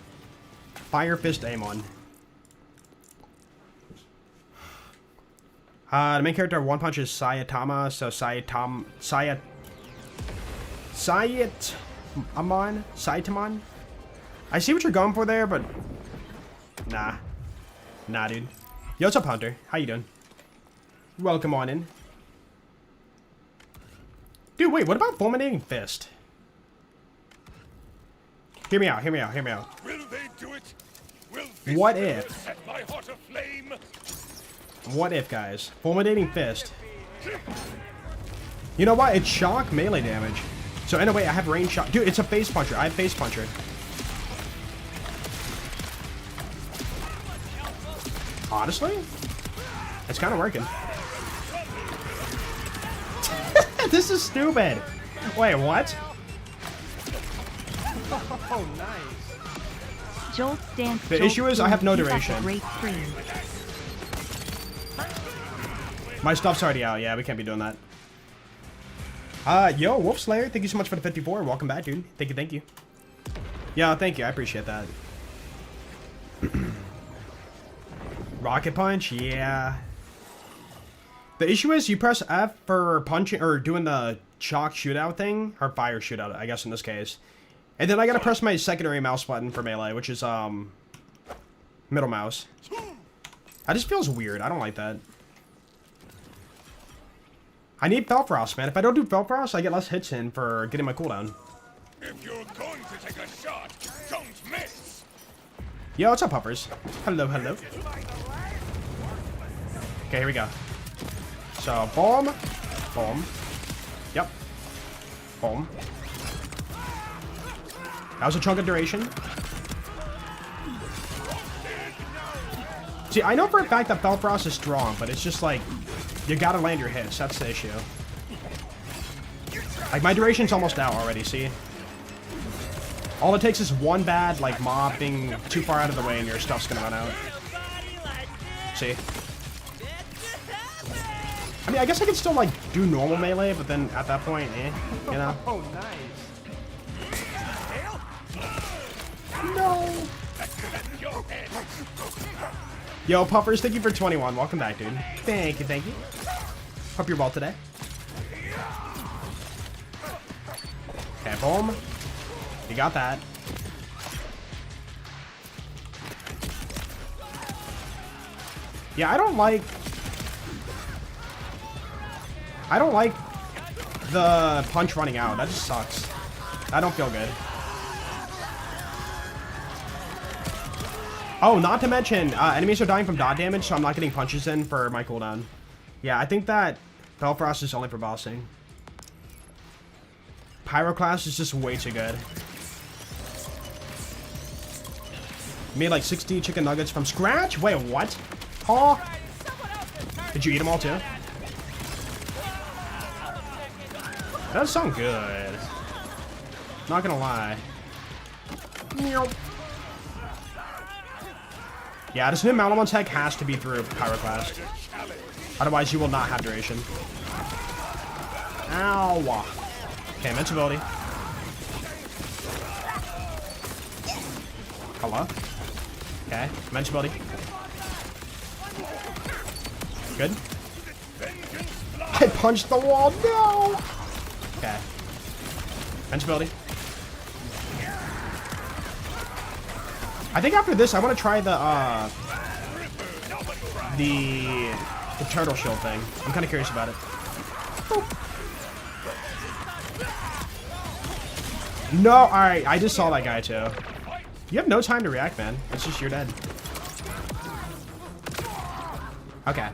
Fire Fist Amon. The main character of One Punch is Saitama, so Saitamon. I see what you're going for there, but nah, dude. Yo, what's up, Hunter? How you doing? Welcome on in. Dude, wait, what about Fulminating Fist? Hear me out. Will they do it? Will this What if? set my heart aflame? What if, guys? Fulminating Fist. You know what? It's shock melee damage. So, in a way, I have range shot. Dude, it's a face puncher. I have face puncher. Honestly? It's kind of working. This is stupid. Wait, what? Oh, nice. Jolt stance. The Jolt issue is I have no keep up the duration. Great stream. My stuff's already out. Yeah, we can't be doing that. Yo, Wolf Slayer, thank you so much for the 54. Welcome back, dude. Thank you. Yeah, thank you. I appreciate that. Rocket Punch? Yeah. The issue is you press F for punching or doing the shock shootout thing, or fire shootout, I guess in this case. And then I gotta press my secondary mouse button for melee, which is, middle mouse. That just feels weird. I don't like that. I need Felfrost, man. If I don't do Felfrost, I get less hits in for getting my cooldown. If you're going to take a shot, don't miss. Yo, what's up, puppers? Hello. Okay, here we go. So, boom. Yep. Boom. That was a chunk of duration. See, I know for a fact that Felfrost is strong, but it's just like, you gotta land your hits. That's the issue. Like, my duration's almost out already, see? All it takes is one bad, like, mob being too far out of the way and your stuff's gonna run out. See? I mean, I guess I could still, like, do normal melee, but then at that point, you know? Oh, nice. No! Yo, Puffers, thank you for 21. Welcome back, dude. Thank you. Hope you're well today. Okay, boom. You got that. Yeah, I don't like the punch running out. That just sucks. I don't feel good. Oh, not to mention, enemies are dying from dot damage, so I'm not getting punches in for my cooldown. Yeah, I think that Felfrost is only for bossing. Pyroclast is just way too good. Made like 60 chicken nuggets from scratch? Wait, what? Huh? Did you eat them all too? That does sound good. Not gonna lie. Yeah, this new Malamon tech has to be through Pyroclast. Otherwise, you will not have duration. Ow. Okay, invincibility. Hello? Okay, invincibility. Good. I punched the wall, no! Okay. Invincibility. I think after this, I want to try the turtle shield thing. I'm kind of curious about it. No, alright, I just saw that guy too. You have no time to react, man. It's just you're dead. Okay.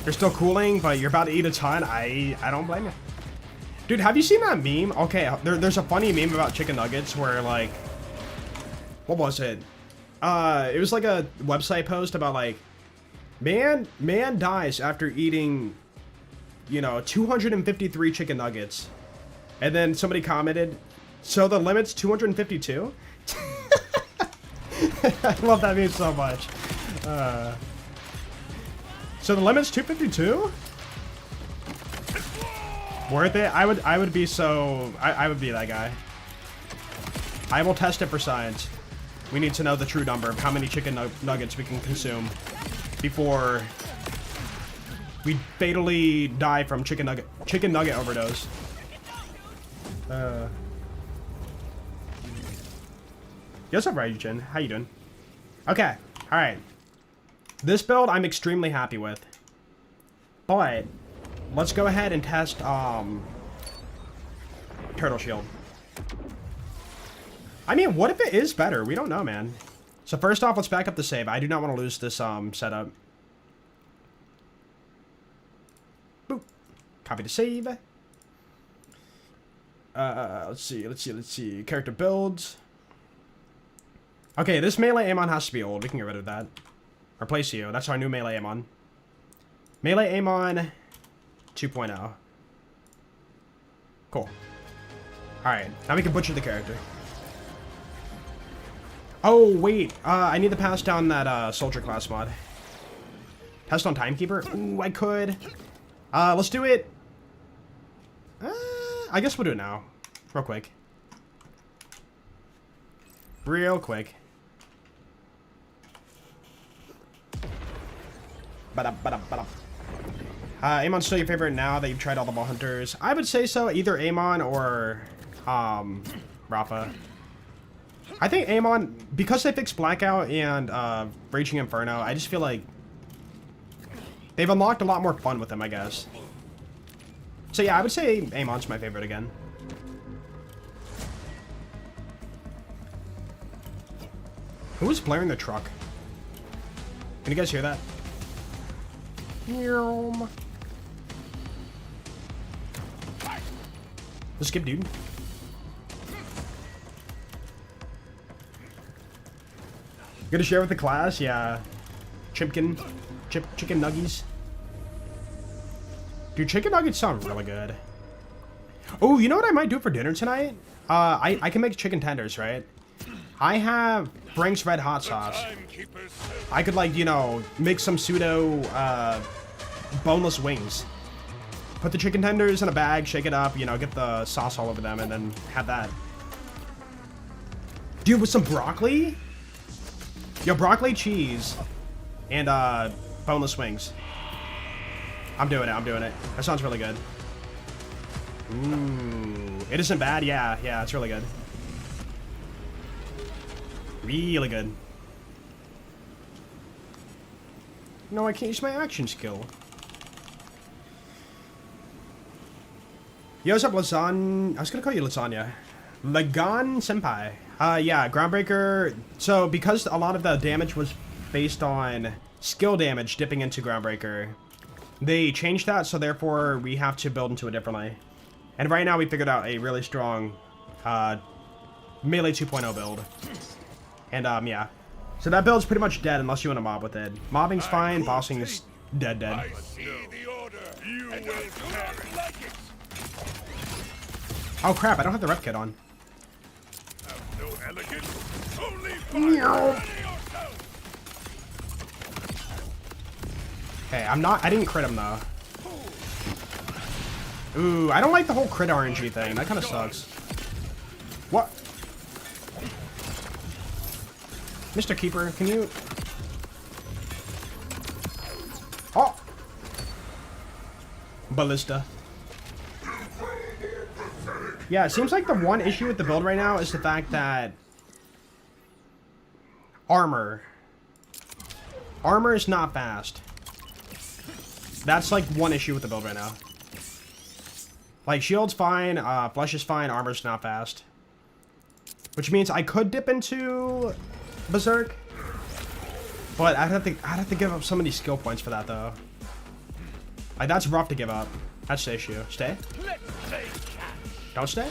You're still cooling, but you're about to eat a ton. I don't blame you. Dude, have you seen that meme? Okay, there's a funny meme about chicken nuggets where, like, what was it? It was like a website post about, like, man dies after eating, you know, 253 chicken nuggets. And then somebody commented, so the limit's 252? I love that meme so much. So the limit's 252? Worth it? I would be so... I would be that guy. I will test it for science. We need to know the true number of how many chicken nuggets we can consume before we fatally die from chicken nugget overdose. What's up, Ryujin? How you doing? Okay, alright. This build I'm extremely happy with. But let's go ahead and test Turtle Shield. I mean, what if it is better? We don't know, man. So first off, let's back up the save. I do not want to lose this setup. Boop. Copy the save. Let's see. Character builds. Okay, this melee Amon has to be old. We can get rid of that. Replace you. That's our new melee Amon. Melee Amon 2.0. Cool. Alright, now we can butcher the character. Oh, wait. I need to pass down that soldier class mod. Test on Timekeeper? Ooh, I could. Let's do it. I guess we'll do it now. Real quick. Real quick. Amon's still your favorite now that you've tried all the ball hunters? I would say so. Either Amon or Rafa. I think Amon, because they fixed Blackout and Raging Inferno, I just feel like they've unlocked a lot more fun with them, I guess. So yeah, I would say Amon's my favorite again. Who was blaring the truck? Can you guys hear that? Let's skip, dude. Gonna share with the class? Yeah. Chicken nuggies. Dude, chicken nuggets sound really good. Oh, you know what I might do for dinner tonight? I can make chicken tenders, right? I have Frank's Red Hot Sauce. I could, like, you know, make some pseudo boneless wings. Put the chicken tenders in a bag, shake it up, you know, get the sauce all over them, and then have that. Dude, with some broccoli? Yo, broccoli, cheese, and boneless wings. I'm doing it. That sounds really good. Ooh, it isn't bad. Yeah, it's really good. Really good. No, I can't use my action skill. Yo, what's up, Lasagna? I was gonna call you Lasagna. Lagan Senpai. Yeah, Groundbreaker. So, because a lot of the damage was based on skill damage dipping into Groundbreaker, they changed that, so therefore we have to build into it differently. And right now we figured out a really strong Melee 2.0 build. And, yeah. So that build's pretty much dead unless you want to mob with it. Mobbing's fine, bossing is dead. I see the order. You will like it. Oh crap, I don't have the rep kit on. Have no elegance, only fire. Okay, I didn't crit him though. Ooh, I don't like the whole crit RNG thing. That kind of sucks. What? Mr. Keeper, can you... Oh! Ballista. Yeah, it seems like the one issue with the build right now is the fact that... Armor is not fast. That's like one issue with the build right now. Like, shield's fine, flesh is fine, armor's not fast. Which means I could dip into Berserk, but I'd have to give up so many skill points for that though. Like, that's rough to give up. That's the issue. Stay? Don't stay?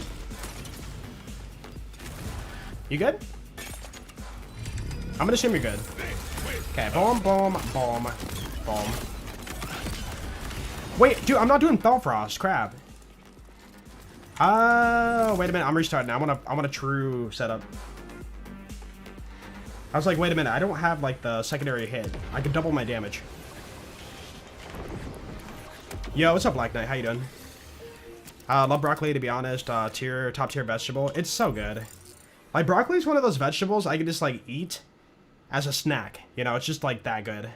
You good? I'm gonna assume you're good. Okay, boom, boom, boom, boom. Wait, dude, I'm not doing Fellfrost. Crap. Wait a minute. I'm restarting. I want a true setup. I was like, wait a minute. I don't have like the secondary hit. I could double my damage. Yo, what's up, Black Knight? How you doing? Love broccoli, to be honest. Top tier vegetable. It's so good. Like, broccoli is one of those vegetables I can just, like, eat as a snack. You know, it's just, like, that good.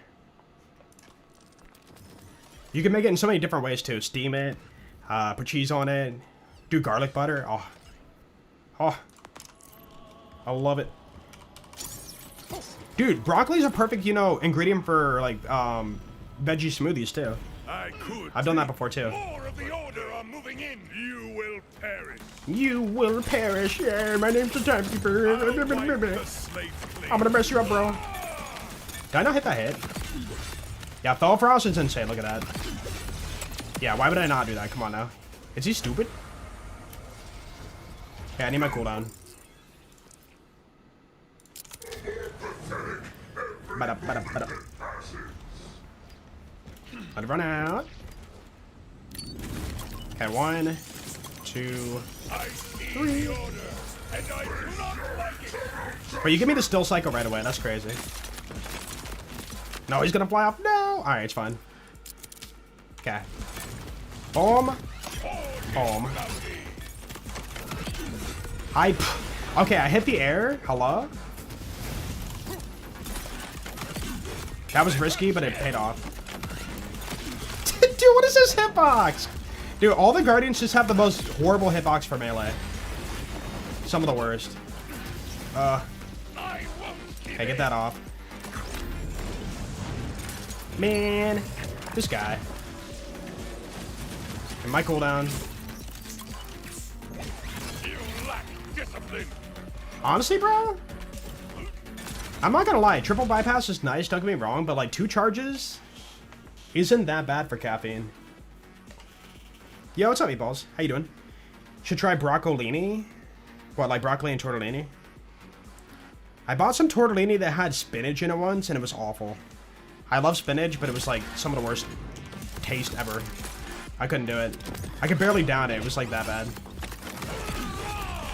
You can make it in so many different ways, too. Steam it, put cheese on it, do garlic butter. Oh. Oh. I love it. Dude, broccoli is a perfect, you know, ingredient for, like, veggie smoothies, too. I've done that before, too. More of the order are moving in. You will perish. You will perish. Yeah, my name's the timekeeper. I'm gonna mess you up, bro. Did I not hit that hit? Yeah, Fell Frost is insane. Look at that. Yeah, why would I not do that? Come on now. Is he stupid? Yeah, I need my cooldown. Let it run out. Okay, 1, 2, 3. But you give me the still cycle right away. That's crazy. No, he's gonna fly off. No. All right, it's fine. Okay. Boom. Boom. Okay, I hit the air. Hello. That was risky, but it paid off. Dude, what is this hitbox? Dude, all the Guardians just have the most horrible hitbox for melee. Some of the worst. Okay, get that off. Man, this guy. And my cooldown. Honestly, bro, I'm not gonna lie. Triple bypass is nice, don't get me wrong, but like 2 charges isn't that bad for caffeine. Yo, what's up, meatballs? How you doing? Should try broccolini. What, like broccoli and tortellini? I bought some tortellini that had spinach in it once, and it was awful. I love spinach, but it was like some of the worst taste ever. I couldn't do it. I could barely down it. It was like that bad.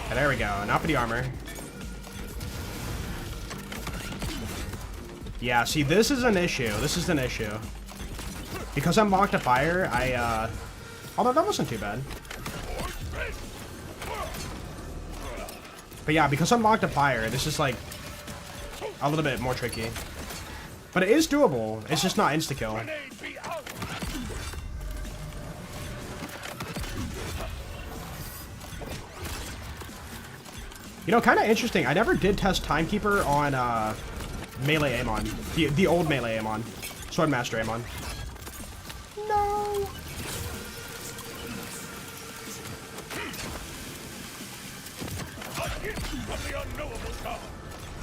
Okay, there we go. Now for the armor. Yeah, see, this is an issue. This is an issue. Because I'm locked to fire, although that wasn't too bad. But yeah, because I'm locked to fire, this is like a little bit more tricky. But it is doable. It's just not insta-kill. You know, kind of interesting. I never did test Timekeeper on melee Amon. The old melee Amon. Swordmaster Amon. No.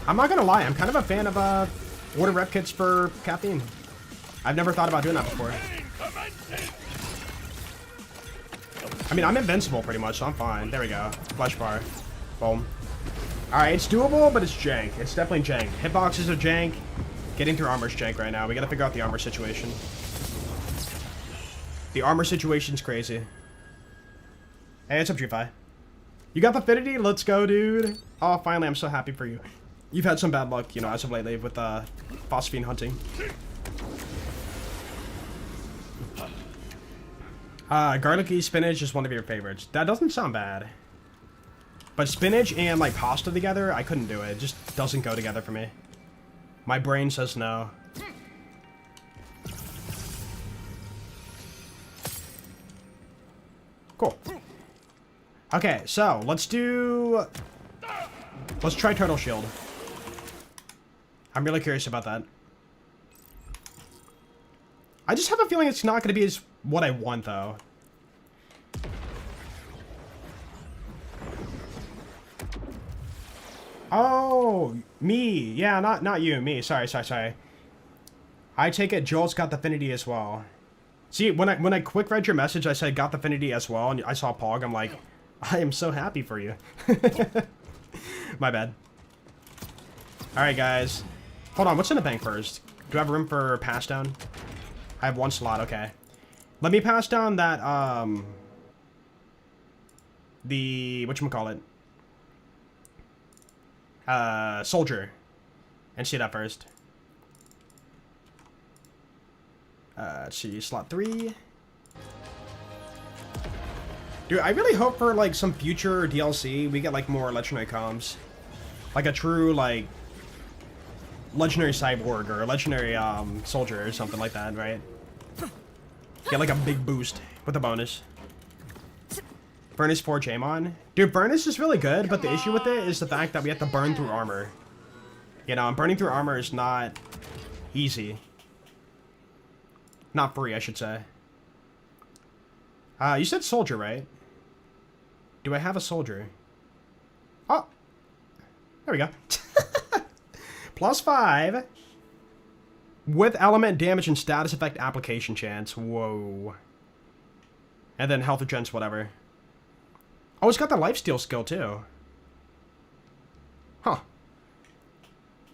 I'm not gonna lie. I'm kind of a fan of order rep kits for caffeine. I've never thought about doing that before. I mean, I'm invincible pretty much, so I'm fine. There we go. Flesh bar. Boom. Alright, it's doable, but it's jank. It's definitely jank. Hitboxes are jank. Getting through armor's jank right now. We gotta figure out the armor situation. The armor situation's crazy. Hey, what's up, Jufi? You got the affinity? Let's go, dude. Oh, finally, I'm so happy for you. You've had some bad luck, you know, as of lately with phosphine hunting. Garlicky spinach is one of your favorites. That doesn't sound bad. But spinach and, like, pasta together, I couldn't do it. It just doesn't go together for me. My brain says no. Cool. Okay, so, let's try Turtle Shield. I'm really curious about that. I just have a feeling it's not going to be what I want, though. Oh, me. Yeah, not you. Me. Sorry. I take it Joel's got the affinity as well. See, when I quick read your message, I said got the affinity as well, and I saw Pog. I'm like, I am so happy for you. My bad. All right, guys. Hold on. What's in the bank first? Do I have room for pass down? I have 1 slot. Okay. Let me pass down that the whatchamacallit? Soldier. And see that first. Let's see, slot 3. Dude, I really hope for, like, some future DLC we get, like, more legendary comms. Like a true, like, legendary cyborg or a legendary, soldier or something like that, right? Get, like, a big boost with a bonus. Furnace Forge Amon. Dude, Furnace is really good, but the issue with it is the fact that we have to burn through armor. You know, and burning through armor is not easy. Not free, I should say. You said soldier, right? Do I have a soldier? Oh! There we go. +5. With element damage and status effect application chance. Whoa. And then health regens, whatever. Oh, it's got the lifesteal skill, too. Huh.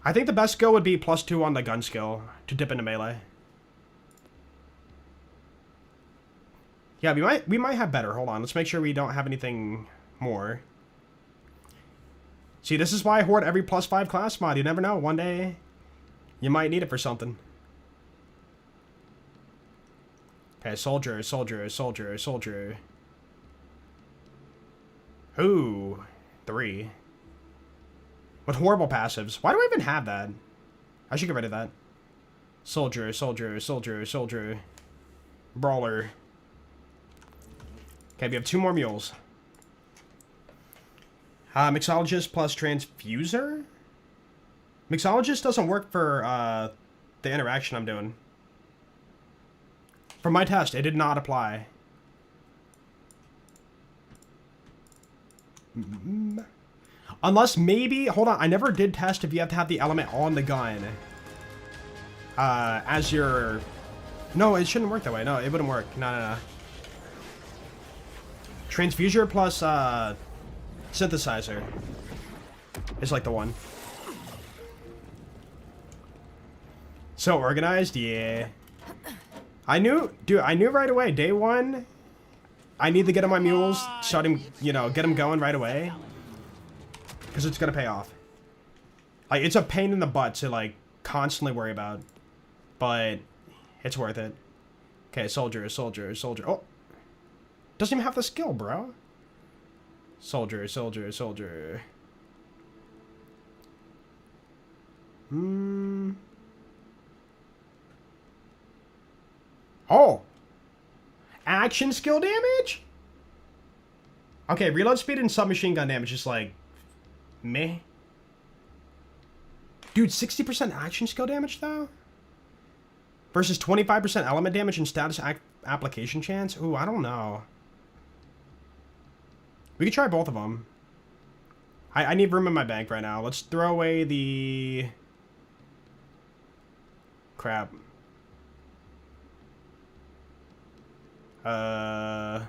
I think the best skill would be +2 on the gun skill to dip into melee. Yeah, we might have better. Hold on, let's make sure we don't have anything more. See, this is why I hoard every +5 class mod. You never know. One day, you might need it for something. Okay, soldier, soldier, soldier, soldier. Ooh, 3. With horrible passives. Why do I even have that? I should get rid of that. Soldier, soldier, soldier, soldier. Brawler. Okay, we have 2 more mules. Mixologist plus transfuser? Mixologist doesn't work for the interaction I'm doing. For my test, it did not apply. Unless maybe... Hold on, I never did test if you have to have the element on the gun. As your... No, it shouldn't work that way. No, it wouldn't work. No, no, no. Transfuser plus, synthesizer is like the one. So organized? Yeah. I knew... Dude, I knew right away. Day 1, I need to get on my mules, start him, you know, get them going right away. Because it's going to pay off. Like, it's a pain in the butt to, like, constantly worry about. But it's worth it. Okay, soldier, soldier, soldier. Oh! Doesn't even have the skill, bro. Soldier, soldier, soldier. Oh! Action skill damage? Okay, reload speed and submachine gun damage is like... meh. Dude, 60% action skill damage, though? Versus 25% element damage and status application chance? Ooh, I don't know. We could try both of them. I need room in my bank right now. Let's throw away the... Crap. I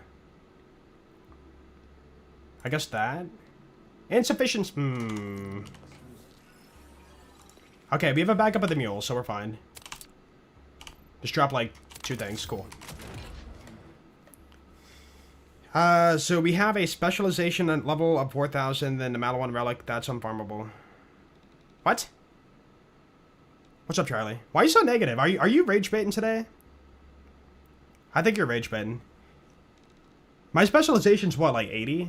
guess that? Insufficient... Okay, we have a backup of the mule, so we're fine. Just drop, like, 2 things. Cool. So we have a specialization at level of 4,000, then the Malawan Relic, that's unfarmable. What? What's up, Charlie? Why are you so negative? Are you rage baiting today? I think you're rage baiting. My specialization's what, like 80?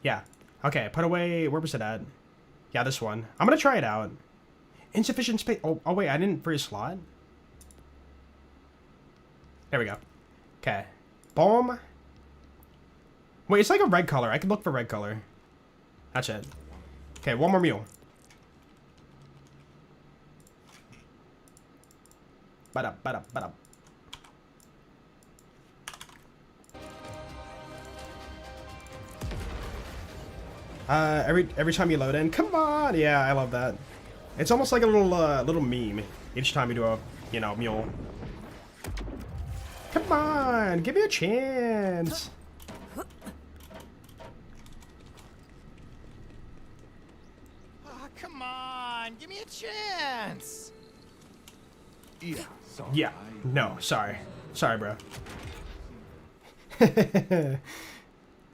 Yeah. Okay, put away... Where was it at? Yeah, this one. I'm gonna try it out. Insufficient space... Oh, wait, I didn't free a slot? There we go. Okay. Boom. Wait, it's like a red color. I can look for red color. That's it. Okay, 1 more mule. Ba-da. Every time you load in, come on! Yeah, I love that. It's almost like a little meme each time you do a, you know, mule. Come on, give me a chance. Oh, come on, give me a chance. Yeah, sorry. Yeah, no, sorry, bro.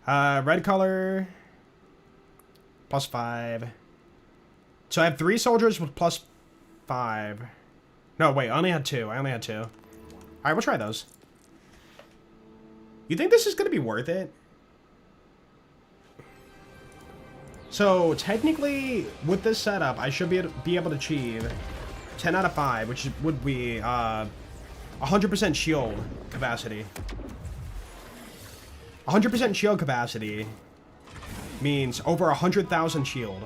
Red color. +5. So I have 3 soldiers with +5. No, wait, I only had 2. I only had 2. Alright, we'll try those. You think this is going to be worth it? So, technically, with this setup, I should be able to achieve 10 out of 5, which would be 100% shield capacity. 100% shield capacity means over 100,000 shield.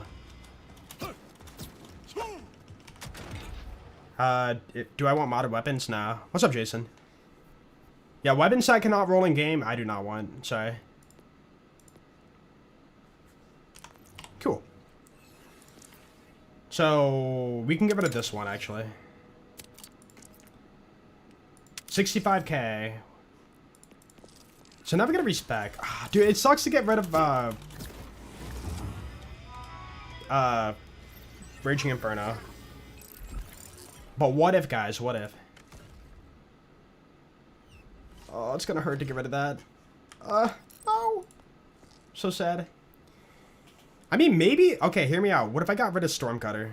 Do I want modded weapons? Nah. What's up, Jason? Yeah, weapons I cannot roll in game, I do not want. Sorry. Cool. So, we can get rid of this one, actually. 65k. So now we're gonna respec. Ah, dude, it sucks to get rid of, Raging Inferno. But what if, guys? What if? Oh, it's gonna hurt to get rid of that. No. So sad. I mean, maybe... Okay, hear me out. What if I got rid of Stormcutter?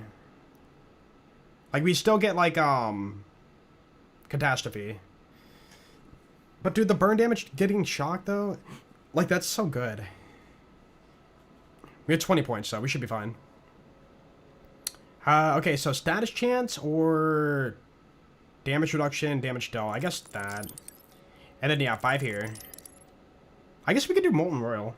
Like, we still get, like, Catastrophe. But, dude, the burn damage getting shocked, though... Like, that's so good. We have 20 points, so we should be fine. Okay, so status chance or damage reduction, damage dull. I guess that. And then, yeah, 5 here. I guess we could do Molten Royal.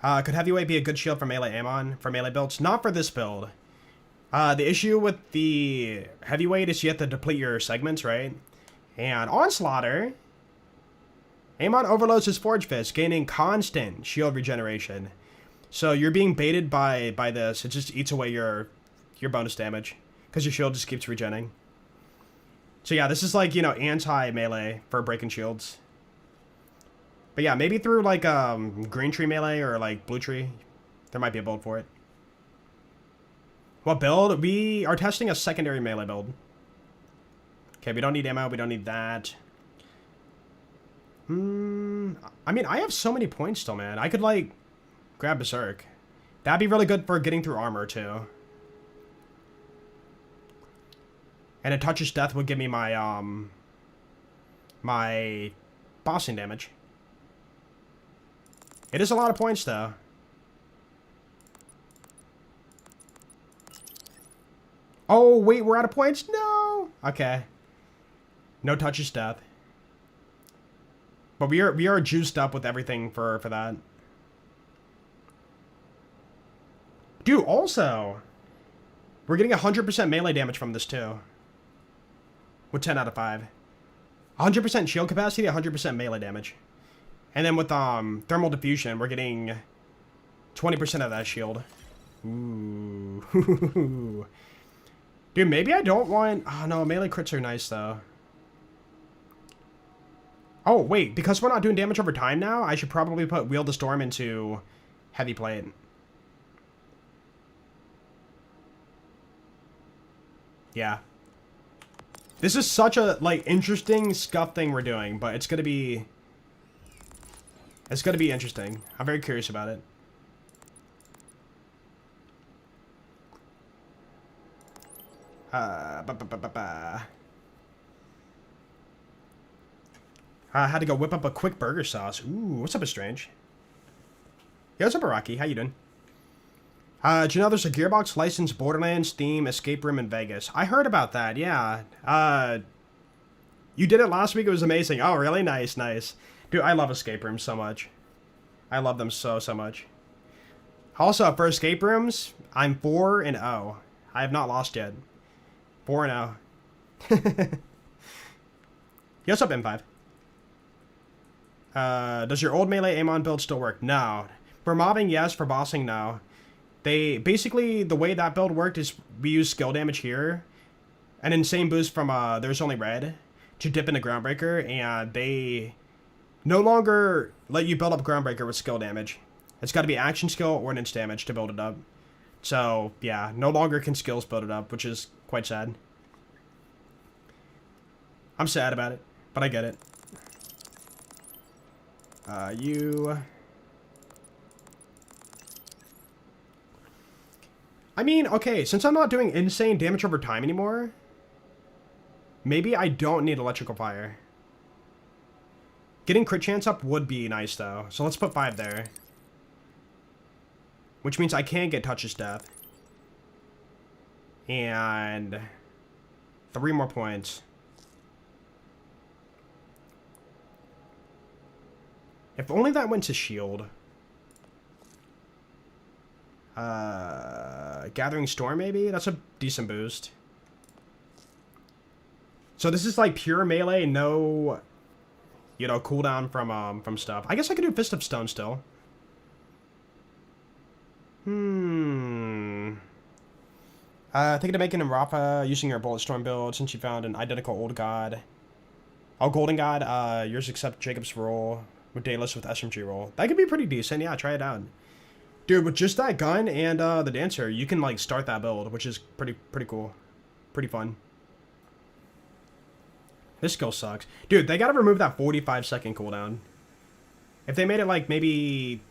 Could Heavyweight be a good shield for melee Amon? For melee builds? Not for this build. The issue with the Heavyweight is you have to deplete your segments, right? And Onslaughter, Amon overloads his Forge Fist, gaining constant shield regeneration. So you're being baited by this. It just eats away your bonus damage. Because your shield just keeps regenning. So yeah, this is like, you know, anti-melee for breaking shields. But yeah, maybe through like green tree melee or like blue tree. There might be a build for it. What build? We are testing a secondary melee build. Okay, we don't need ammo. We don't need that. I mean, I have so many points still, man. I could like... grab Berserk. That'd be really good for getting through armor, too. And a Toucher's Death would give me my, my bossing damage. It is a lot of points, though. Oh, wait, we're out of points? No! Okay. No Toucher's Death. But we are juiced up with everything for that. Dude, also, we're getting 100% melee damage from this, too. With 10 out of 5. 100% shield capacity, 100% melee damage. And then with thermal diffusion, we're getting 20% of that shield. Ooh. Dude, maybe I don't want... Oh, no, melee crits are nice, though. Oh, wait, because we're not doing damage over time now, I should probably put Wield the Storm into Heavy Plate. Yeah. This is such a, like, interesting scuff thing we're doing, but it's gonna be... It's gonna be interesting. I'm very curious about it. I had to go whip up a quick burger sauce. Ooh, what's up, Strange? Yo, what's up, Rocky? How you doing? Do you know there's a Gearbox licensed Borderlands theme escape room in Vegas? I heard about that, yeah. You did it last week, it was amazing. Oh, really? Nice, nice. Dude, I love escape rooms so much. I love them so much. Also, for escape rooms, I'm 4-0. I have not lost yet. 4-0. Yo, what's up, M5? Does your old melee Amon build still work? No. For mobbing, yes. For bossing, no. They basically, the way that build worked is we use skill damage here, an insane boost from There's Only Red to dip into Groundbreaker, and they no longer let you build up Groundbreaker with skill damage. It's got to be action skill or ordnance damage to build it up. So yeah, no longer can skills build it up, which is quite sad. I'm sad about it, but I get it. I mean, okay, since I'm not doing insane damage over time anymore, maybe I don't need electrical fire. Getting crit chance up would be nice, though. So let's put 5 there. Which means I can get Touch's Death. And 3 more points. If only that went to shield. Gathering Storm, maybe? That's a decent boost. So this is like pure melee, no, you know, cooldown from stuff. I guess I could do Fist of Stone still. Thinking of making Rafa using your Bullet Storm build since you found an identical old god. Oh, Golden God, yours accept Jacob's roll with Daedalus with SMG roll. That could be pretty decent. Yeah, try it out. Dude, with just that gun and the Dancer, you can like start that build, which is pretty cool. Pretty fun. This skill sucks. Dude, they gotta remove that 45-second cooldown. If they made it like maybe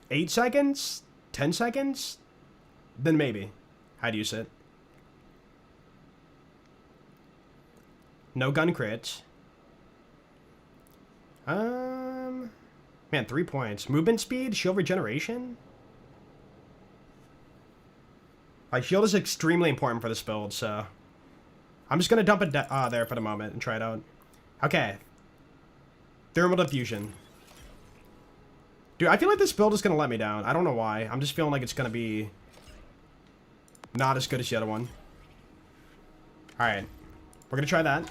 8 seconds, 10 seconds, then maybe I'd use it. No gun crits. Man, 3 points. Movement speed, shield regeneration. Like, shield is extremely important for this build, so I'm just gonna dump it there for the moment and try it out. Okay. Thermal diffusion. Dude, I feel like this build is gonna let me down. I don't know why. I'm just feeling like it's gonna be not as good as the other one. Alright. We're gonna try that.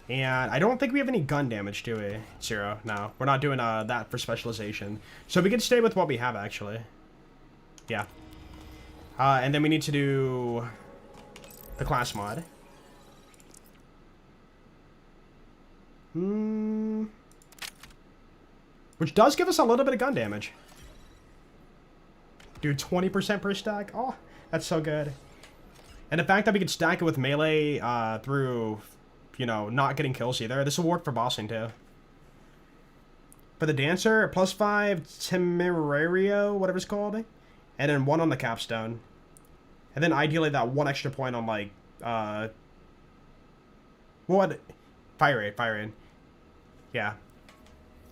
And I don't think we have any gun damage, do we? 0. No. We're not doing that for specialization. So we can stay with what we have, actually. Yeah. And then we need to do the class mod. Which does give us a little bit of gun damage. Dude, 20% per stack? Oh, that's so good. And the fact that we could stack it with melee through, you know, not getting kills either. This will work for bossing too. For the Dancer, +5 Temerario, whatever it's called. And then 1 on the Capstone. And then ideally that 1 extra point on like, what? Fire rate. Yeah.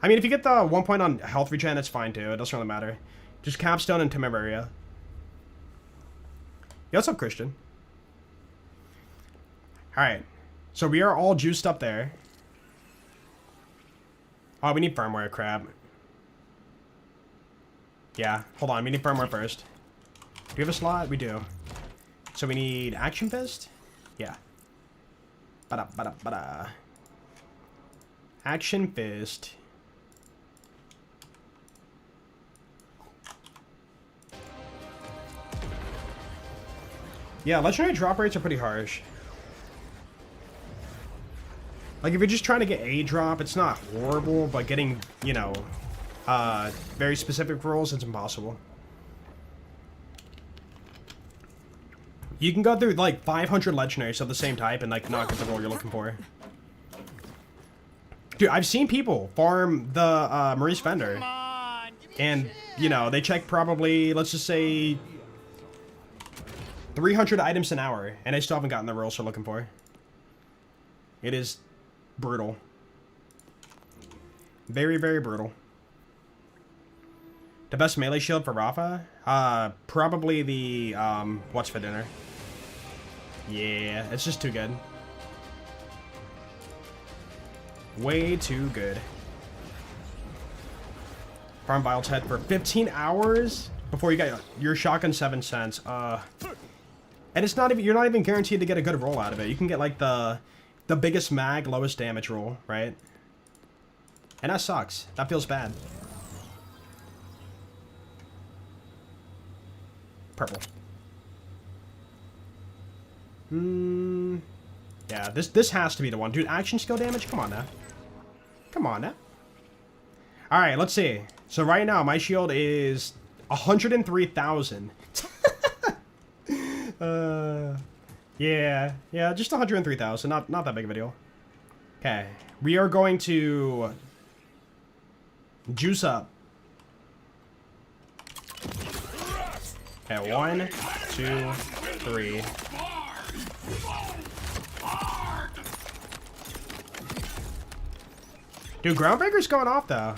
I mean, if you get the 1 point on health regen, it's fine too. It doesn't really matter. Just Capstone and Temeraria. Yo, what's up, Christian? Alright. So we are all juiced up there. Oh, we need firmware, crap. Yeah, hold on. We need firmware first. Do we have a slot? We do. So we need Action Fist? Yeah. Ba-da. Action Fist. Yeah, legendary drop rates are pretty harsh. Like, if you're just trying to get a drop, it's not horrible, but getting, you know, very specific rolls, it's impossible. You can go through, like, 500 legendaries of the same type and, like, not get the roll you're looking for. Dude, I've seen people farm the Maurice Fender. And, you know, they check probably, let's just say, 300 items an hour, and they still haven't gotten the rolls they're looking for. It is brutal. Very, very brutal. The best melee shield for Rafa? Probably the, what's for dinner? Yeah, it's just too good. Way too good. Farm Vile's head for 15 hours before you get your shotgun 7 cents. And it's not even, you're not even guaranteed to get a good roll out of it. You can get like the biggest mag, lowest damage roll, right? And that sucks. That feels bad. Purple. Yeah, this has to be the one. Dude, action skill damage? Come on now. Come on now. Alright, let's see. So right now, my shield is 103,000. Yeah, just 103,000. Not that big of a deal. Okay, we are going to juice up. Okay, 1, 2, 3. Dude, Groundbreaker's going off, though.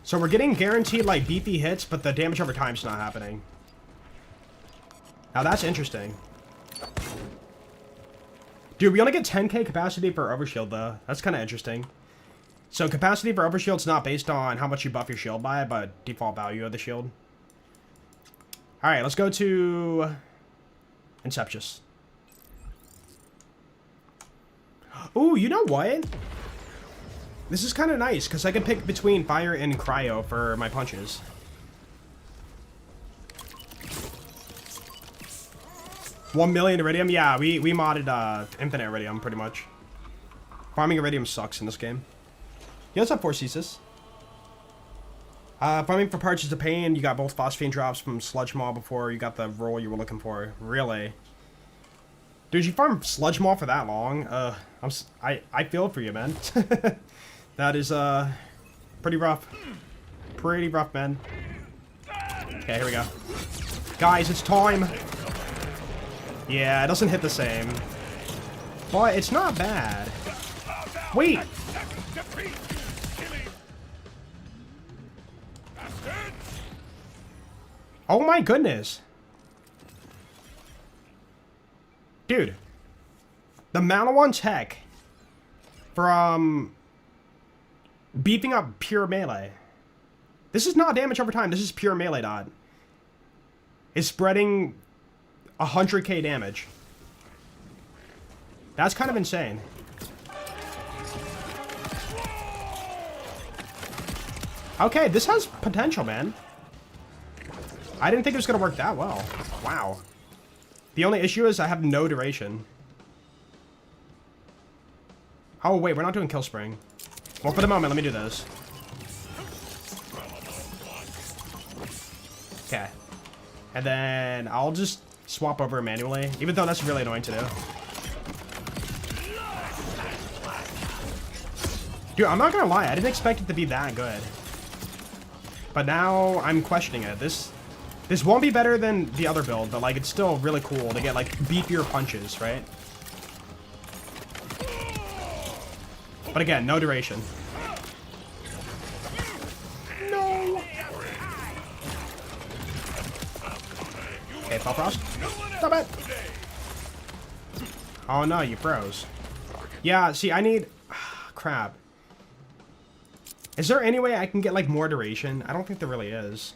So we're getting guaranteed, like, beefy hits, but the damage over time's not happening. Now, that's interesting. Dude, we only get 10k capacity for Overshield, though. That's kind of interesting. So, capacity for Overshield's not based on how much you buff your shield by, but default value of the shield. Alright, let's go to... Inceptious. Ooh, you know what? This is kind of nice, because I can pick between fire and cryo for my punches. $1 million iridium? Yeah, we modded infinite iridium, pretty much. Farming iridium sucks in this game. Yeah, let's have 4 Ceases. Farming for parts is a pain. You got both phosphine drops from Sludge Maw before you got the roll you were looking for. Really? Dude, you farm Sludge Maw for that long? I feel for you, man. That is, pretty rough. Pretty rough, man. Okay, here we go. Guys, it's time! Yeah, it doesn't hit the same. But it's not bad. Wait! Oh my goodness! Dude. The Manawan tech from beefing up pure melee. This is not damage over time, this is pure melee dot. Is spreading 100k damage. That's kind of insane. Okay, this has potential, man. I didn't think it was gonna work that well. Wow. The only issue is I have no duration. Oh, wait, we're not doing Kill Spring. Well, for the moment, let me do this. Okay. And then I'll just swap over manually, even though that's really annoying to do. Dude, I'm not gonna lie, I didn't expect it to be that good. But now I'm questioning it. This won't be better than the other build, but like it's still really cool to get like beefier punches, right? But again, no duration. No. Okay, Fall Frost. Stop it. Oh no, you froze. Yeah, see, I need... crap. Is there any way I can get, like, more duration? I don't think there really is.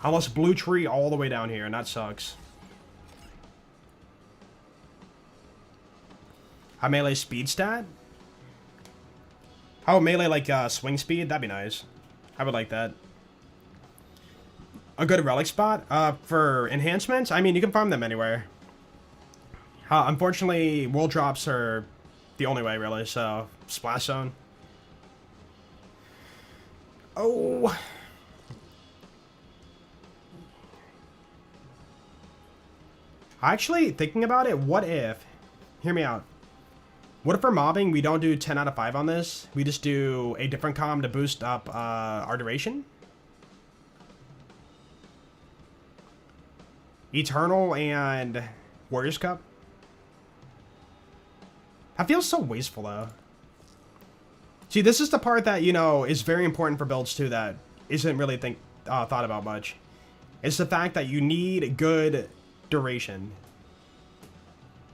Unless blue tree all the way down here, and that sucks. A melee speed stat? Oh, melee, like, swing speed? That'd be nice. I would like that. A good relic spot? For enhancements? I mean, you can farm them anywhere. Unfortunately, world drops are the only way, really, so... Splash Zone. Oh. Actually, thinking about it, what if... Hear me out. What if for mobbing, we don't do 10 out of 5 on this? We just do a different comm to boost up our duration? Eternal and Warriors Cup? That feels so wasteful, though. See, this is the part that, you know, is very important for builds, too, that isn't really thought about much. It's the fact that you need good duration.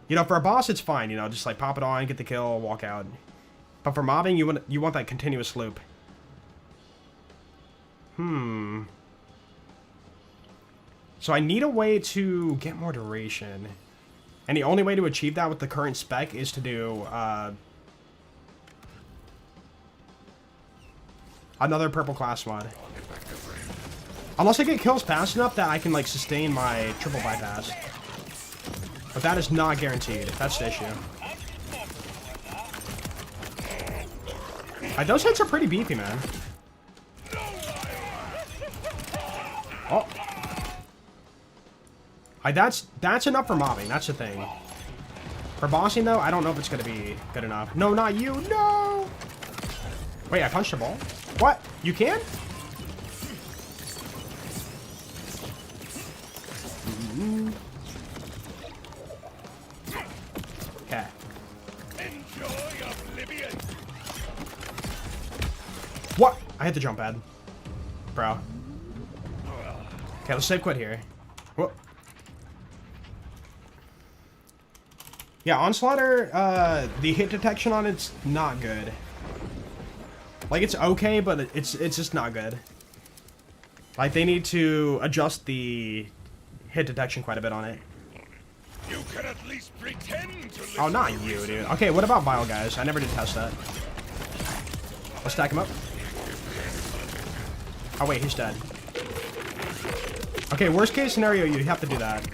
You know, for a boss, it's fine, you know, just, like, pop it on, get the kill, walk out. But for mobbing, you want that continuous loop. So I need a way to get more duration. And the only way to achieve that with the current spec is to do, another purple class mod. Unless I get kills fast enough that I can, like, sustain my triple bypass. But that is not guaranteed. That's the issue. Those hits are pretty beefy, man. Oh. That's enough for mobbing. That's the thing. For bossing, though, I don't know if it's going to be good enough. No, not you. No! Wait, I punched a ball? What? You can? I hit the jump pad. Bro. Okay, let's save quit here. Whoop. Yeah, Onslaughter, the hit detection on it's not good. Like, it's okay, but it's just not good. Like, they need to adjust the hit detection quite a bit on it. You can at least pretend to listen. Oh, not you, dude. Okay, what about Vile guys? I never did test that. Let's stack him up. Oh, wait, he's dead. Okay, worst case scenario, you have to do that.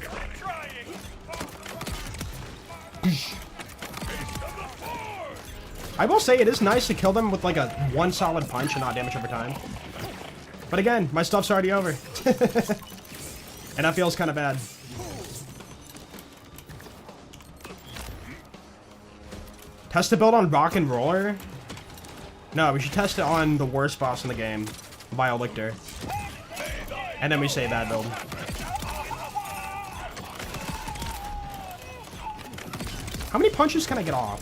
I will say it is nice to kill them with like a one solid punch and not damage over time. But again, my stuff's already over. And that feels kind of bad. Test the build on Rock and Roller? No, we should test it on the worst boss in the game, Vile Lictor. And then we say that build. How many punches can I get off?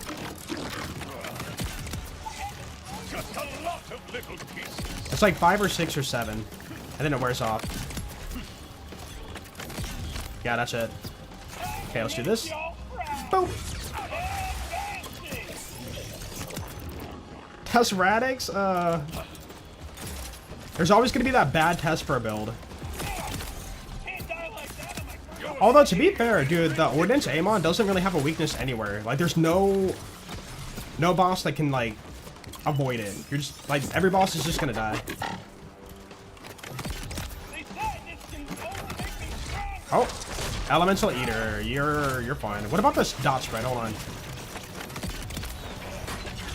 Just a lot of little pieces. It's like 5 or 6 or 7. And then it wears off. Yeah, that's it. Okay, let's do this. Boom. Test Radix? There's always going to be that bad test for a build. Although, to be fair, dude, the Ordnance Amon doesn't really have a weakness anywhere. Like, there's no boss that can, like, avoid it. You're just, like, every boss is just gonna die. Oh, Elemental Eater, you're fine. What about this dot spread? Hold on.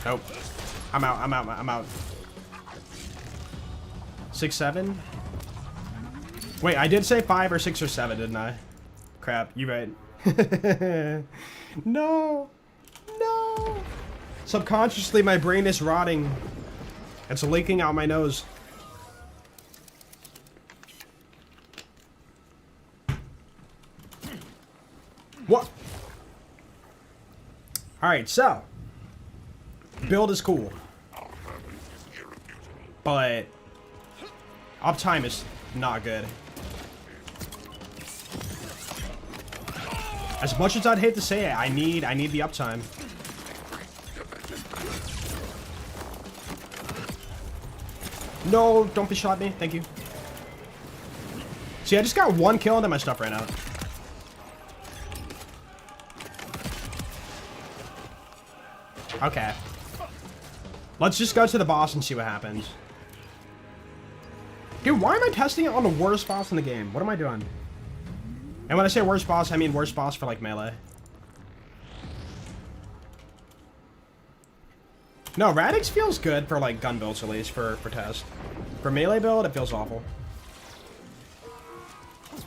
Nope. I'm out. 6, 7? Wait, I did say 5 or 6 or 7, didn't I? Crap, you right. No. No. Subconsciously, my brain is rotting. It's leaking out my nose. What? Alright, so. Build is cool. But uptime is not good. As much as I'd hate to say it, I need the uptime. No, don't be shot me. Thank you. See, I just got 1 kill and then my stuff ran out. Okay. Let's just go to the boss and see what happens. Dude, why am I testing it on the worst boss in the game? What am I doing? And when I say worst boss, I mean worst boss for, like, melee. No, Radix feels good for, like, gun builds, at least, for test. For melee build, it feels awful.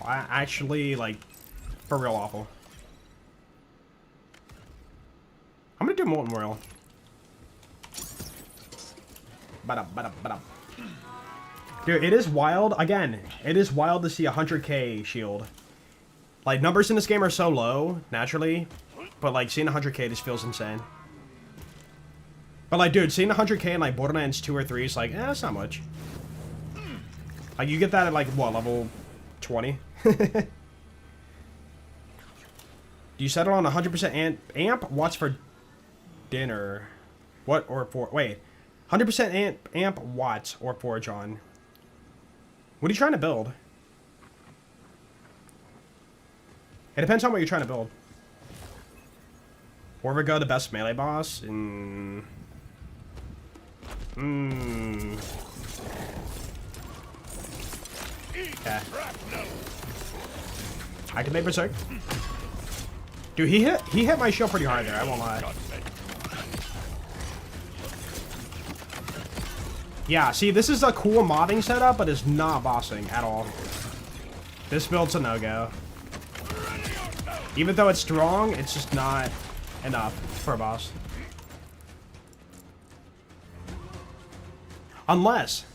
Actually, like, for real awful. I'm gonna do Molten Royal. Ba-da-ba-da-ba-da. Dude, it is wild. Again, it is wild to see a 100k shield. Like, numbers in this game are so low, naturally. But, like, seeing 100k just feels insane. But, like, dude, seeing 100k in, like, Borderlands 2 or 3 is, like, that's not much. Like, you get that at, like, what, level 20? Do you settle on 100% amp? What's for dinner? What or for... Wait. 100% amp watts or forge on. What are you trying to build? It depends on what you're trying to build. Orvigo, the best melee boss? Okay. Activate Berserk. Dude, he hit my shield pretty hard there, I won't lie. Yeah, see, this is a cool mobbing setup, but it's not bossing at all. This build's a no-go. Even though it's strong, it's just not enough for a boss. Unless...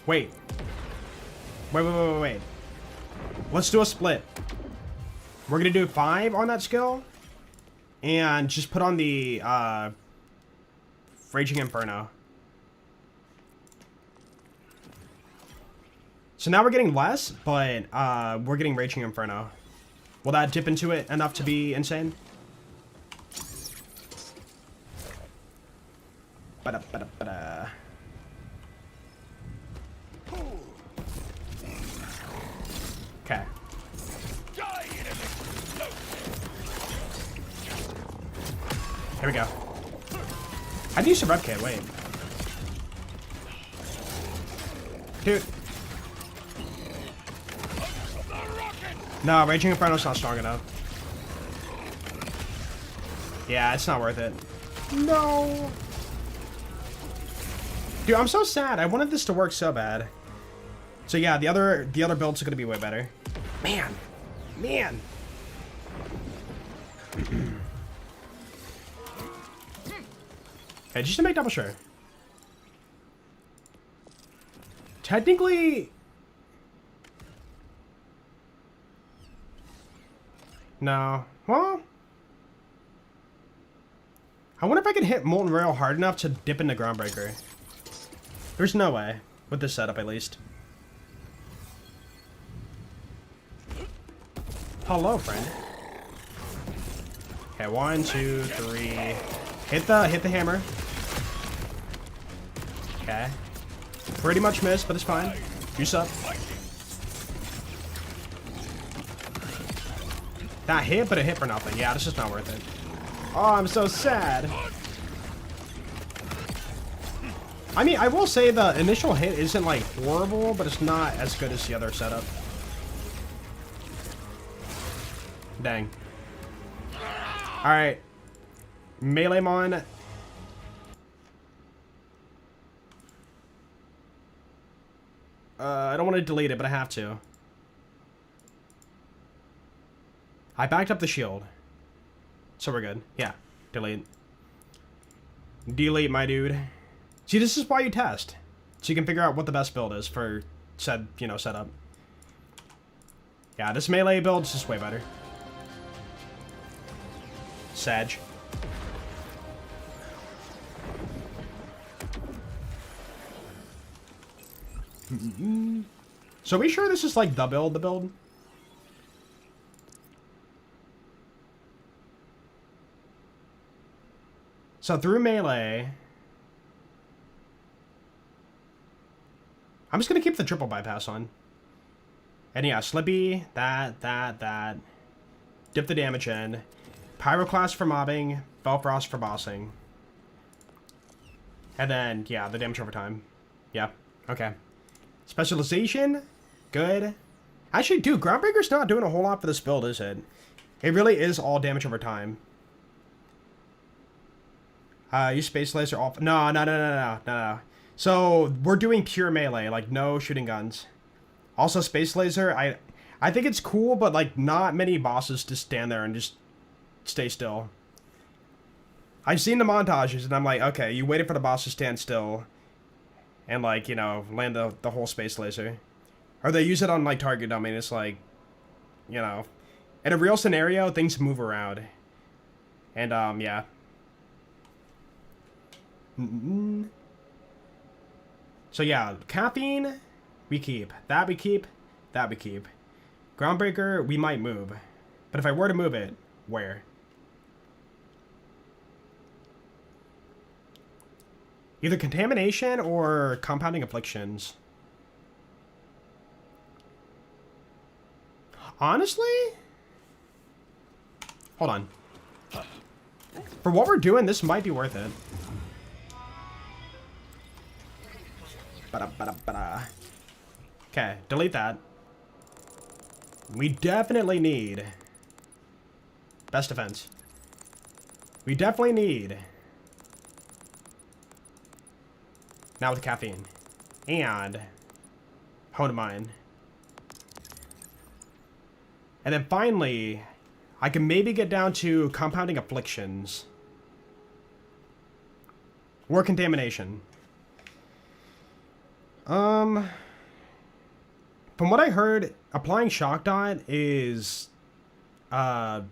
Wait. Wait. Let's do a split. We're gonna do 5 on that skill. And just put on the, Raging Inferno. So now we're getting less, but we're getting Raging Inferno. Will that dip into it enough to be insane? Ba-da-ba-da-ba-da. Okay. Here we go. How do you use a rev kit? Wait. Dude. No, Raging Inferno's not strong enough. Yeah, it's not worth it. No. Dude, I'm so sad. I wanted this to work so bad. So yeah, the other builds are gonna be way better. Man. Man. Okay, just to make double sure. Technically... No. Well... I wonder if I could hit Molten Rail hard enough to dip into Groundbreaker. There's no way. With this setup, at least. Hello, friend. Okay, 1, 2, 3. Hit the hammer. Okay. Pretty much missed, but it's fine. Juice up. That hit, but it hit for nothing. Yeah, this is not worth it. Oh, I'm so sad. I mean, I will say the initial hit isn't, like, horrible, but it's not as good as the other setup. Dang. Alright. Meleemon. I don't want to delete it, but I have to. I backed up the shield. So we're good. Yeah. Delete. Delete, my dude. See, this is why you test. So you can figure out what the best build is for said, you know, setup. Yeah, this melee build is just way better. Sag. So are we sure this is like the build? So through melee... I'm just gonna keep the triple bypass on. And yeah, Slippy, that. Dip the damage in. Pyroclast for mobbing, Bellfrost for bossing. And then, yeah, the damage over time. Yeah, okay. Specialization, good. Actually, dude, Groundbreaker's not doing a whole lot for this build, is it? It really is all damage over time. Use Space Laser off. No. So, we're doing pure melee, like no shooting guns. Also, Space Laser, I think it's cool, but like not many bosses just stand there and just stay still. I've seen the montages and I'm like, okay, you waited for the boss to stand still and like, you know, land the whole Space Laser. Or they use it on like target dummy and it's like, you know, in a real scenario, things move around. And yeah. So yeah, caffeine, we keep. That we keep. That we keep. Groundbreaker, we might move. But if I were to move it, where? Either contamination or compounding afflictions. Honestly? Hold on. For what we're doing, this might be worth it. Okay, delete that. We definitely need... Best defense. We definitely need... Now with caffeine. And... Hone of Mine. And then finally... I can maybe get down to compounding afflictions. Or contamination. From what I heard, applying Shock Dot is, oh,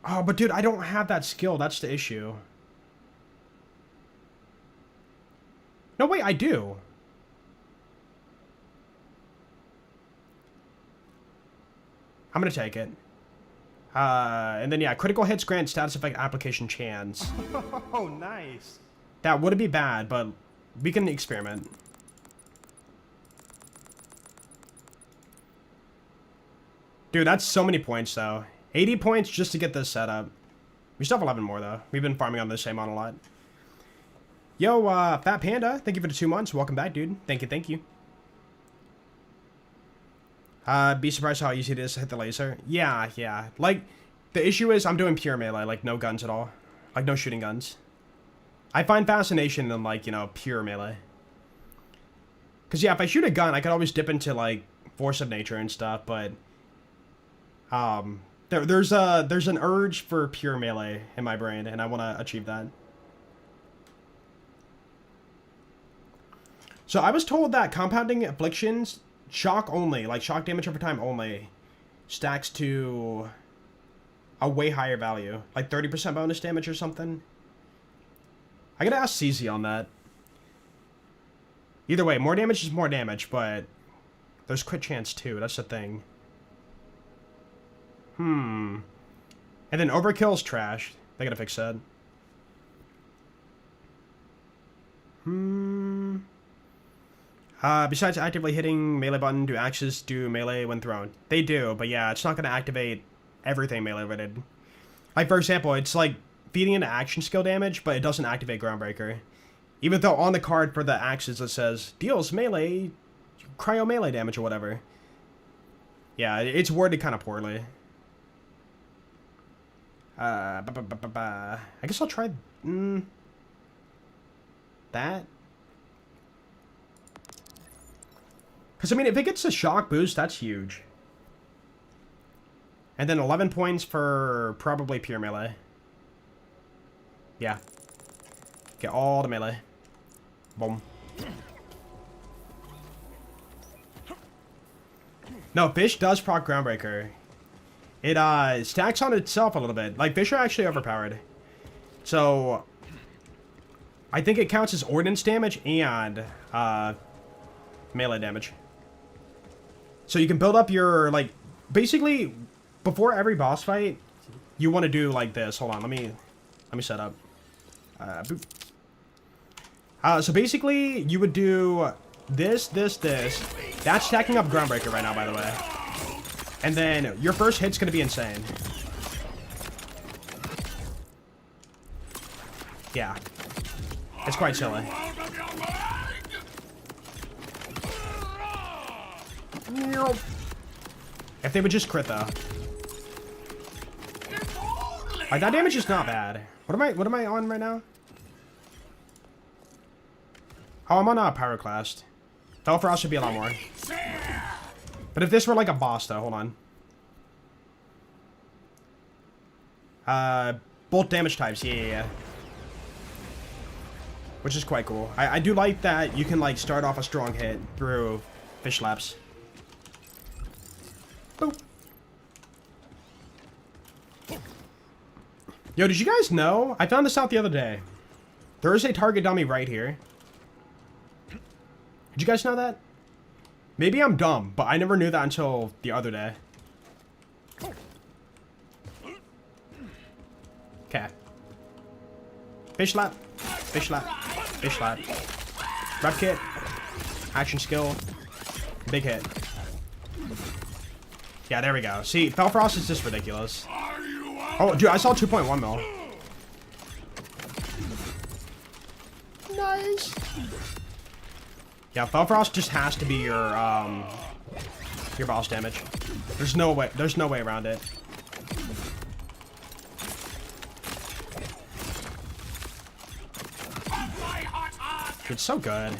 but dude, I don't have that skill. That's the issue. No, wait, I do. I'm gonna take it. And then yeah, critical hits grant status effect application chance. Oh, nice. That wouldn't be bad, but we can experiment. Dude, that's so many points, though. 80 points just to get this set up. We still have 11 more, though. We've been farming on this same on a lot. Yo, Fat Panda, thank you for the 2 months. Welcome back, dude. Thank you, thank you. Be surprised how easy it is to hit the laser. Yeah, yeah. Like, the issue is I'm doing pure melee, like, no guns at all. Like, no shooting guns. I find fascination in, like, you know, pure melee. Because, yeah, if I shoot a gun, I could always dip into, like, force of nature and stuff, but... There's an urge for pure melee in my brain, and I want to achieve that. So I was told that compounding afflictions, shock only, like shock damage over time only, stacks to a way higher value, like 30% bonus damage or something. I gotta ask CZ on that. Either way, more damage is more damage, but there's crit chance too. That's the thing. And then overkill's trash. They gotta fix that. Besides actively hitting melee button, do axes do melee when thrown? They do, but yeah, it's not gonna activate everything melee rated. Like, for example, it's like feeding into action skill damage, but it doesn't activate Groundbreaker. Even though on the card for the axes it says, deals melee, cryo melee damage or whatever. Yeah, it's worded kind of poorly. I guess I'll try that. Because, I mean, if it gets a shock boost, that's huge. And then 11 points for probably pure melee. Yeah. Get all the melee. Boom. No, Fish does proc Groundbreaker. It stacks on itself a little bit. Like, Fish are actually overpowered. So, I think it counts as ordnance damage and melee damage. So you can build up your, like, basically, before every boss fight, you want to do like this. Hold on, let me set up. Boop. So basically, you would do this. That's stacking up Groundbreaker right now, by the way. And then your first hit's gonna be insane. Yeah. It's quite silly. If they would just crit though. Like, that damage is not bad. What am I on right now? Oh, I'm on a Pyroclast. Hellfrost should be a lot more. But if this were like a boss though, hold on. Bolt damage types, yeah. Which is quite cool. I do like that you can like start off a strong hit through fish laps. Boop. Yo, did you guys know? I found this out the other day. There is a target dummy right here. Did you guys know that? Maybe I'm dumb, but I never knew that until the other day. Okay. Fish lap. Fish lap. Fish lap. Rep kit. Action skill. Big hit. Yeah, there we go. See, Felfrost is just ridiculous. Oh, dude, I saw 2.1 mil. Nice. Yeah, Felfrost just has to be your boss damage. There's no way around it. It's so good.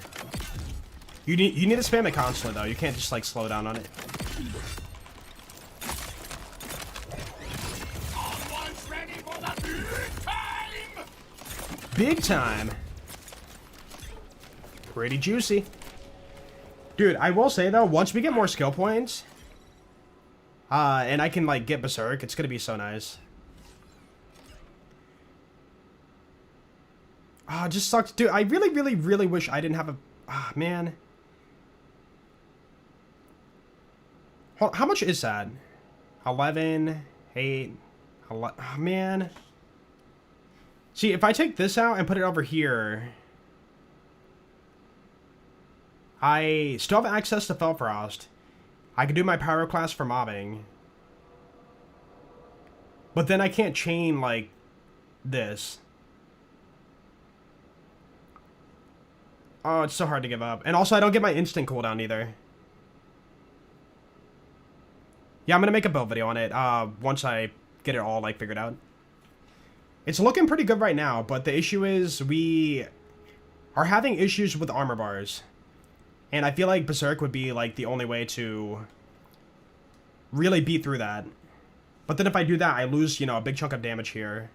You need to spam it constantly though. You can't just like slow down on it. Big time. Pretty juicy. Dude, I will say though, once we get more skill points, and I can like get Berserk, it's gonna be so nice. Ah, it just sucks. Dude, I really wish I didn't have a... Ah, man. Hold on, how much is that? 11, 8, 11. Oh, man. See, if I take this out and put it over here, I still have access to Felfrost. I could do my Pyroclast for mobbing. But then I can't chain, like, this. Oh, it's so hard to give up. And also, I don't get my instant cooldown either. Yeah, I'm gonna make a build video on it once I get it all, like, figured out. It's looking pretty good right now, but the issue is we are having issues with armor bars. And I feel like Berserk would be, like, the only way to really beat through that. But then if I do that, I lose, you know, a big chunk of damage here.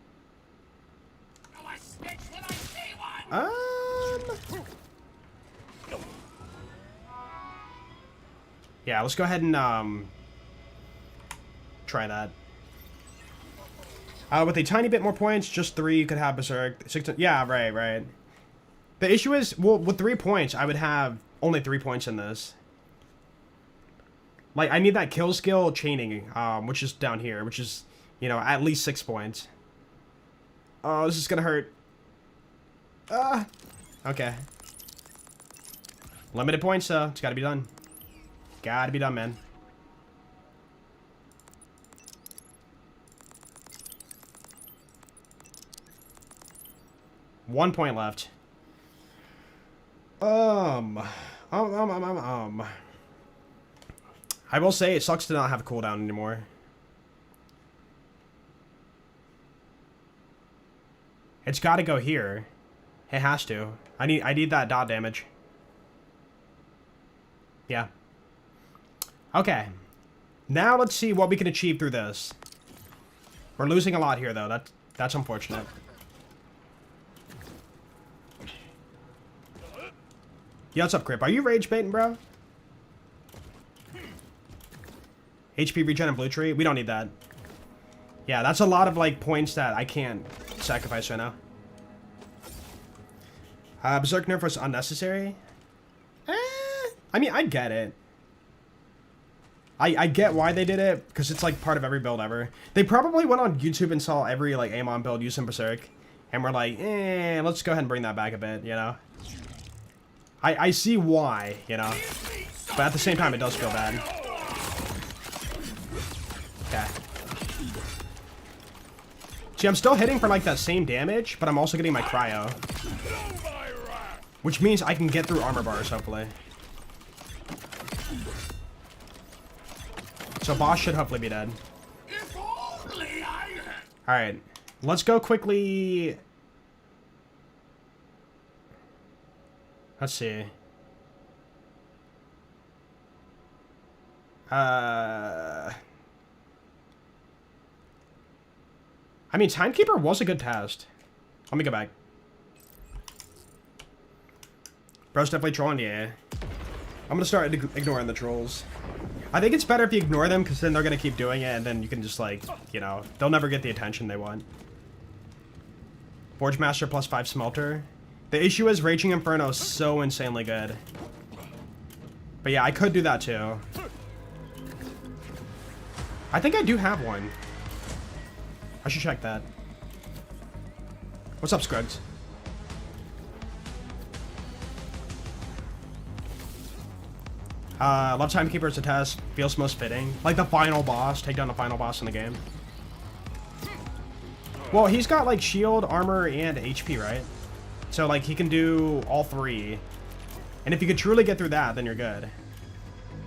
Yeah, let's go ahead and, try that. With a tiny bit more points, just 3, you could have Berserk. 6, yeah, right. The issue is, well, with 3 points, I would have only 3 points in this. Like, I need that kill skill chaining, which is down here, which is, you know, at least 6 points. Oh, this is gonna hurt. Okay. Limited points, though. It's gotta be done. Gotta be done, man. One point left. I will say it sucks to not have a cooldown anymore. It's got to go here. It has to. I need that dot damage. Yeah. Okay. Now let's see what we can achieve through this. We're losing a lot here, though. That's unfortunate. Yo, what's up, Crip? Are you rage baiting, bro? HP regen and blue tree? We don't need that. Yeah, that's a lot of, like, points that I can't sacrifice right now. Berserk nerf was unnecessary? I mean, I get it. I get why they did it, because it's, like, part of every build ever. They probably went on YouTube and saw every, like, Amon build using Berserk, and were like, let's go ahead and bring that back a bit, you know? I see why, you know? But at the same time, it does feel bad. Okay. See, I'm still hitting for, like, that same damage, but I'm also getting my cryo. Which means I can get through armor bars, hopefully. So boss should hopefully be dead. Alright. Let's go quickly... Let's see. I mean, Timekeeper was a good test. Let me go back. Bro's definitely trolling, yeah. I'm gonna start ignoring the trolls. I think it's better if you ignore them, because then they're gonna keep doing it, and then you can just, like, you know, they'll never get the attention they want. Forge Master +5 Smelter. The issue is Raging Inferno is so insanely good. But yeah, I could do that too. I think I do have one. I should check that. What's up, Scruggs? Love Timekeeper as a test. Feels most fitting. Like the final boss. Take down the final boss in the game. Well, he's got like shield, armor, and HP, right? So like he can do all 3. And if you could truly get through that, then you're good.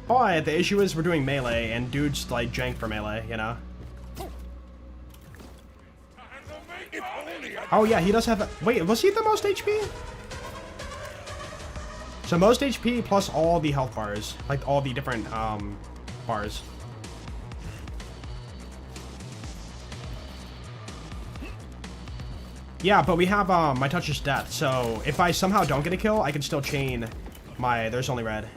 But the issue is we're doing melee, and dudes like jank for melee, you know? Oh yeah, he does have a... Wait, was he the most HP? So most HP plus all the health bars. Like all the different bars. Yeah, but we have my touch is death, so if I somehow don't get a kill, I can still chain my there's only red.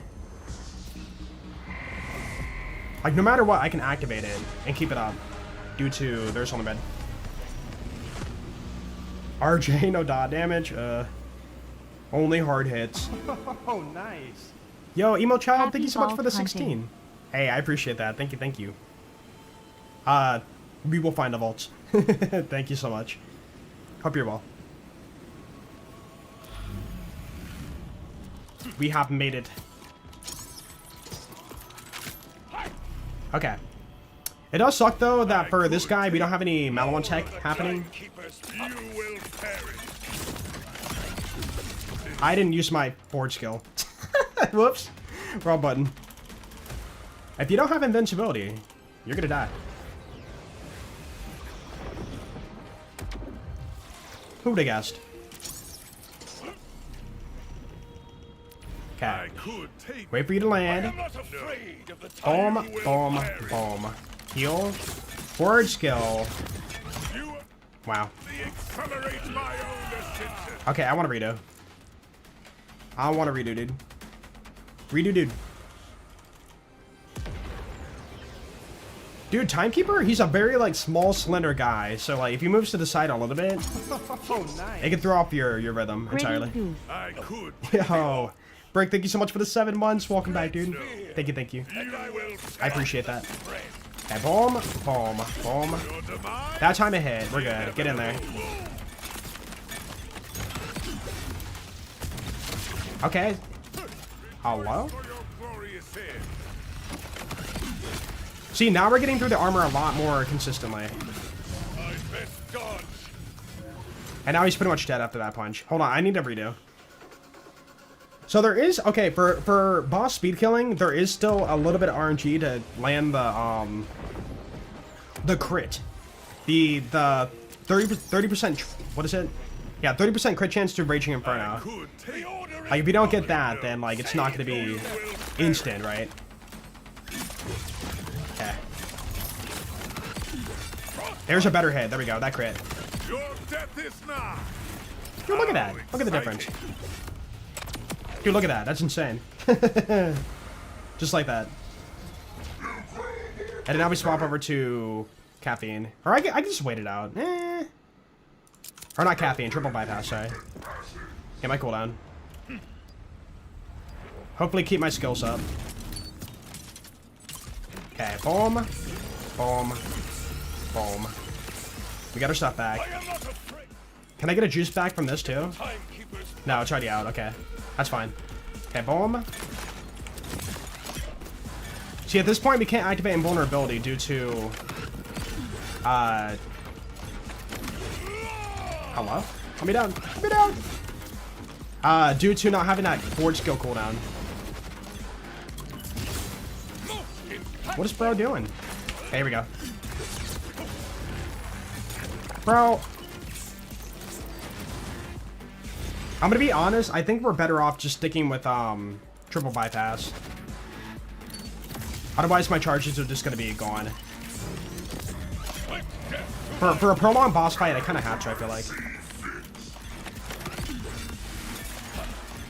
Like no matter what, I can activate it and keep it up due to there's only red. RJ, no dot damage. Only hard hits. Oh, nice. Yo, Emo Child, Happy thank you so much for the Vault 16. hunting. Hey, I appreciate that. Thank you, thank you. We will find the vaults. Thank you so much. Hope you're well. We have made it. Okay. It does suck, though, that for this guy, we don't have any Malon tech happening. I didn't use my forward skill. Whoops. Wrong button. If you don't have invincibility, you're gonna die. Who would have guessed? Okay. Wait for you to land. Boom, boom, boom. Heal. Forward skill. Wow. Okay, I want to redo. I want to redo, dude. Redo, dude. Dude, Timekeeper, he's a very, like, small, slender guy. So, like, if he moves to the side a little bit, it can throw off your rhythm entirely. Yo. Brick, thank you so much for the 7 months. Welcome back, dude. Thank you, thank you. I appreciate that. Okay, boom, boom, boom. That time ahead. We're good. Get in there. Okay. Hello? See, now we're getting through the armor a lot more consistently. And now he's pretty much dead after that punch. Hold on, I need to redo. So there is, okay, for boss speed killing, there is still a little bit of RNG to land the crit. The 30%, what is it? Yeah, 30% crit chance to Raging Inferno. Like, if you don't get that, then, like, it's not going to be instant, right? Okay. There's a better hit. There we go. That crit. Dude, look at that. Look at the difference. Dude, look at that. That's insane. Just like that. And then now we swap over to caffeine. Or I can just wait it out. Or not caffeine. Triple bypass, sorry. Get my cooldown. Hopefully keep my skills up. Okay, boom. Boom. Boom. We got our stuff back. Can I get a juice back from this too? No, it's already out. Okay. That's fine. Okay, boom. See, at this point, we can't activate invulnerability due to... Hello? Let me down. Let me down. Due to not having that forward skill cooldown. What is bro doing? Okay, here we go. Bro. I'm gonna be honest, I think we're better off just sticking with triple bypass. Otherwise my charges are just gonna be gone. For a prolonged boss fight, I kinda have to, I feel like.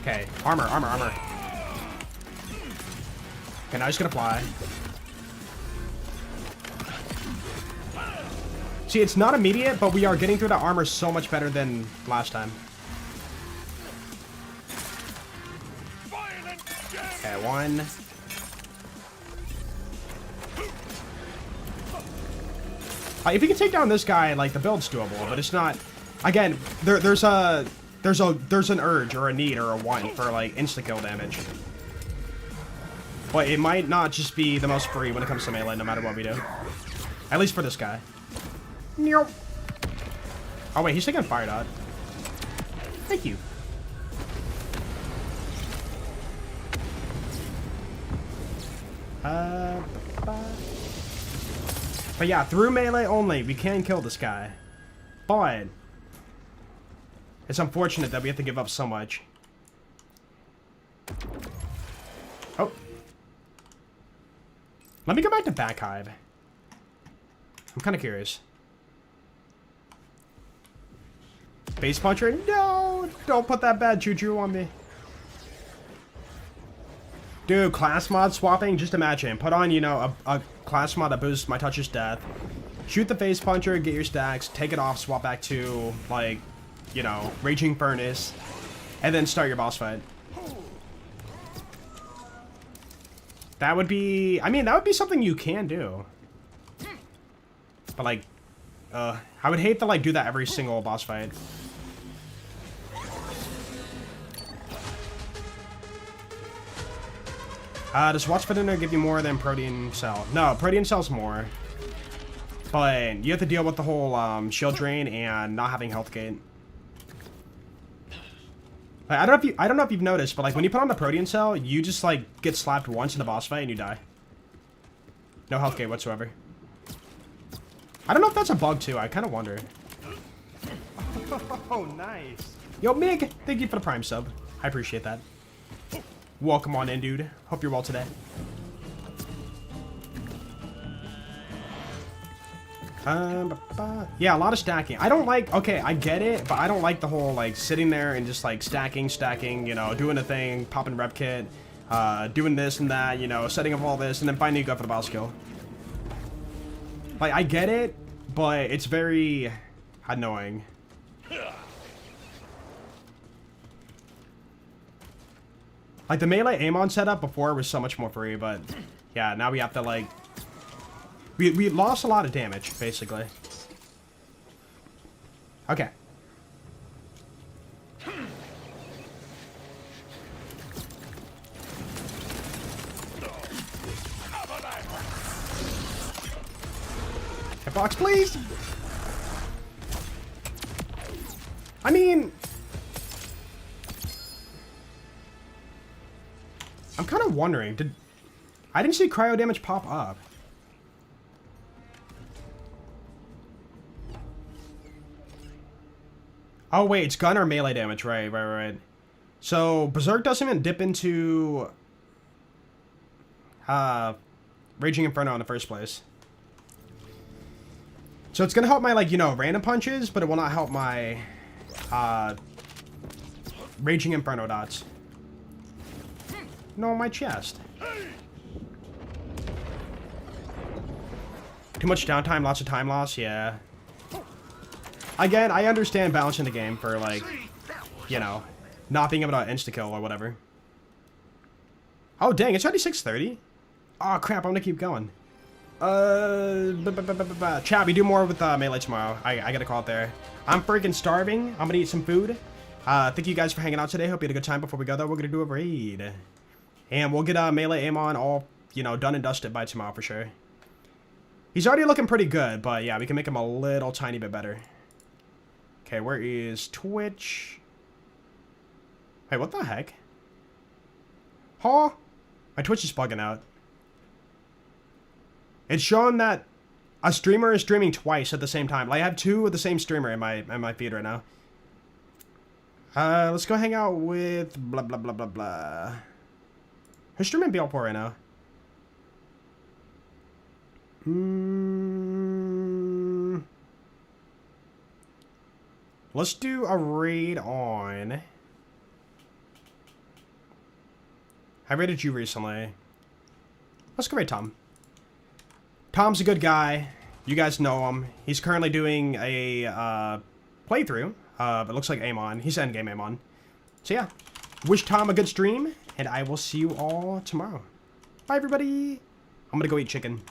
Okay, armor, armor, armor. Okay, now he's gonna fly. See, it's not immediate, but we are getting through the armor so much better than last time. Okay, one. If you can take down this guy, like, the build's doable, but it's not. Again, there's an urge or a need or a want for like insta kill damage. But it might not just be the most free when it comes to melee, no matter what we do. At least for this guy. Nope. Oh wait, he's taking a fire dot. Thank you. But yeah, through melee only, we can kill this guy. But it's unfortunate that we have to give up so much. Oh. Let me go back to Back Hive. I'm kind of curious. Face Puncher? No! Don't put that bad juju on me. Dude, class mod swapping, just imagine. Put on, you know, a class mod that boosts my touch's death. Shoot the Face Puncher, get your stacks, take it off, swap back to, like, you know, Raging Furnace. And then start your boss fight. That would be... I mean, that would be something you can do. But, like, I would hate to, like, do that every single boss fight. Does Watch for Dinner give you more than Protein Cell? No, Protein Cell's more. But you have to deal with the whole shield drain and not having health gain. Like, I don't know if you've noticed, but like when you put on the Protein Cell, you just like get slapped once in the boss fight and you die. No health gain whatsoever. I don't know if that's a bug too. I kind of wonder. Oh, nice. Yo, Mig, thank you for the Prime sub. I appreciate that. Welcome on in, dude. Hope you're well today. Yeah, a lot of stacking. I don't like, okay, I get it, but I don't like the whole, like, sitting there and just, like, stacking, you know, doing a thing, popping rep kit, doing this and that, you know, setting up all this, and then finally you go for the boss kill. Like, I get it, but it's very annoying. Like, the melee Amon setup before was so much more free, but yeah, now we have to, like... We lost a lot of damage, basically. Okay. Hitbox, please! I mean... I'm kind of wondering, I didn't see cryo damage pop up. Oh wait, it's gun or melee damage, right. So Berserk doesn't even dip into Raging Inferno in the first place. So it's gonna help my, like, you know, random punches, but it will not help my Raging Inferno dots. No, my chest. Too much downtime, lots of time loss, yeah. Again, I understand balancing the game for, like, you know, not being able to insta-kill or whatever. Oh, dang, it's already 6:30? Oh, crap, I'm gonna keep going. Chat, we do more with Melee tomorrow. I gotta call it there. I'm freaking starving. I'm gonna eat some food. Thank you guys for hanging out today. Hope you had a good time. Before we go, though, we're gonna do a raid. And we'll get Melee Amon all, you know, done and dusted by tomorrow for sure. He's already looking pretty good, but yeah, we can make him a little tiny bit better. Okay, where is Twitch? Hey, what the heck? Huh? My Twitch is bugging out. It's showing that a streamer is streaming twice at the same time. Like, I have two of the same streamer in my feed right now. Let's go hang out with blah blah blah blah blah. Who's streaming BL4 right now? Let's do a raid on... I raided you recently. Let's go raid Tom. Tom's a good guy. You guys know him. He's currently doing a playthrough. It looks like Amon. He's endgame Amon. So yeah. Wish Tom a good stream, and I will see you all tomorrow. Bye, everybody. I'm gonna go eat chicken.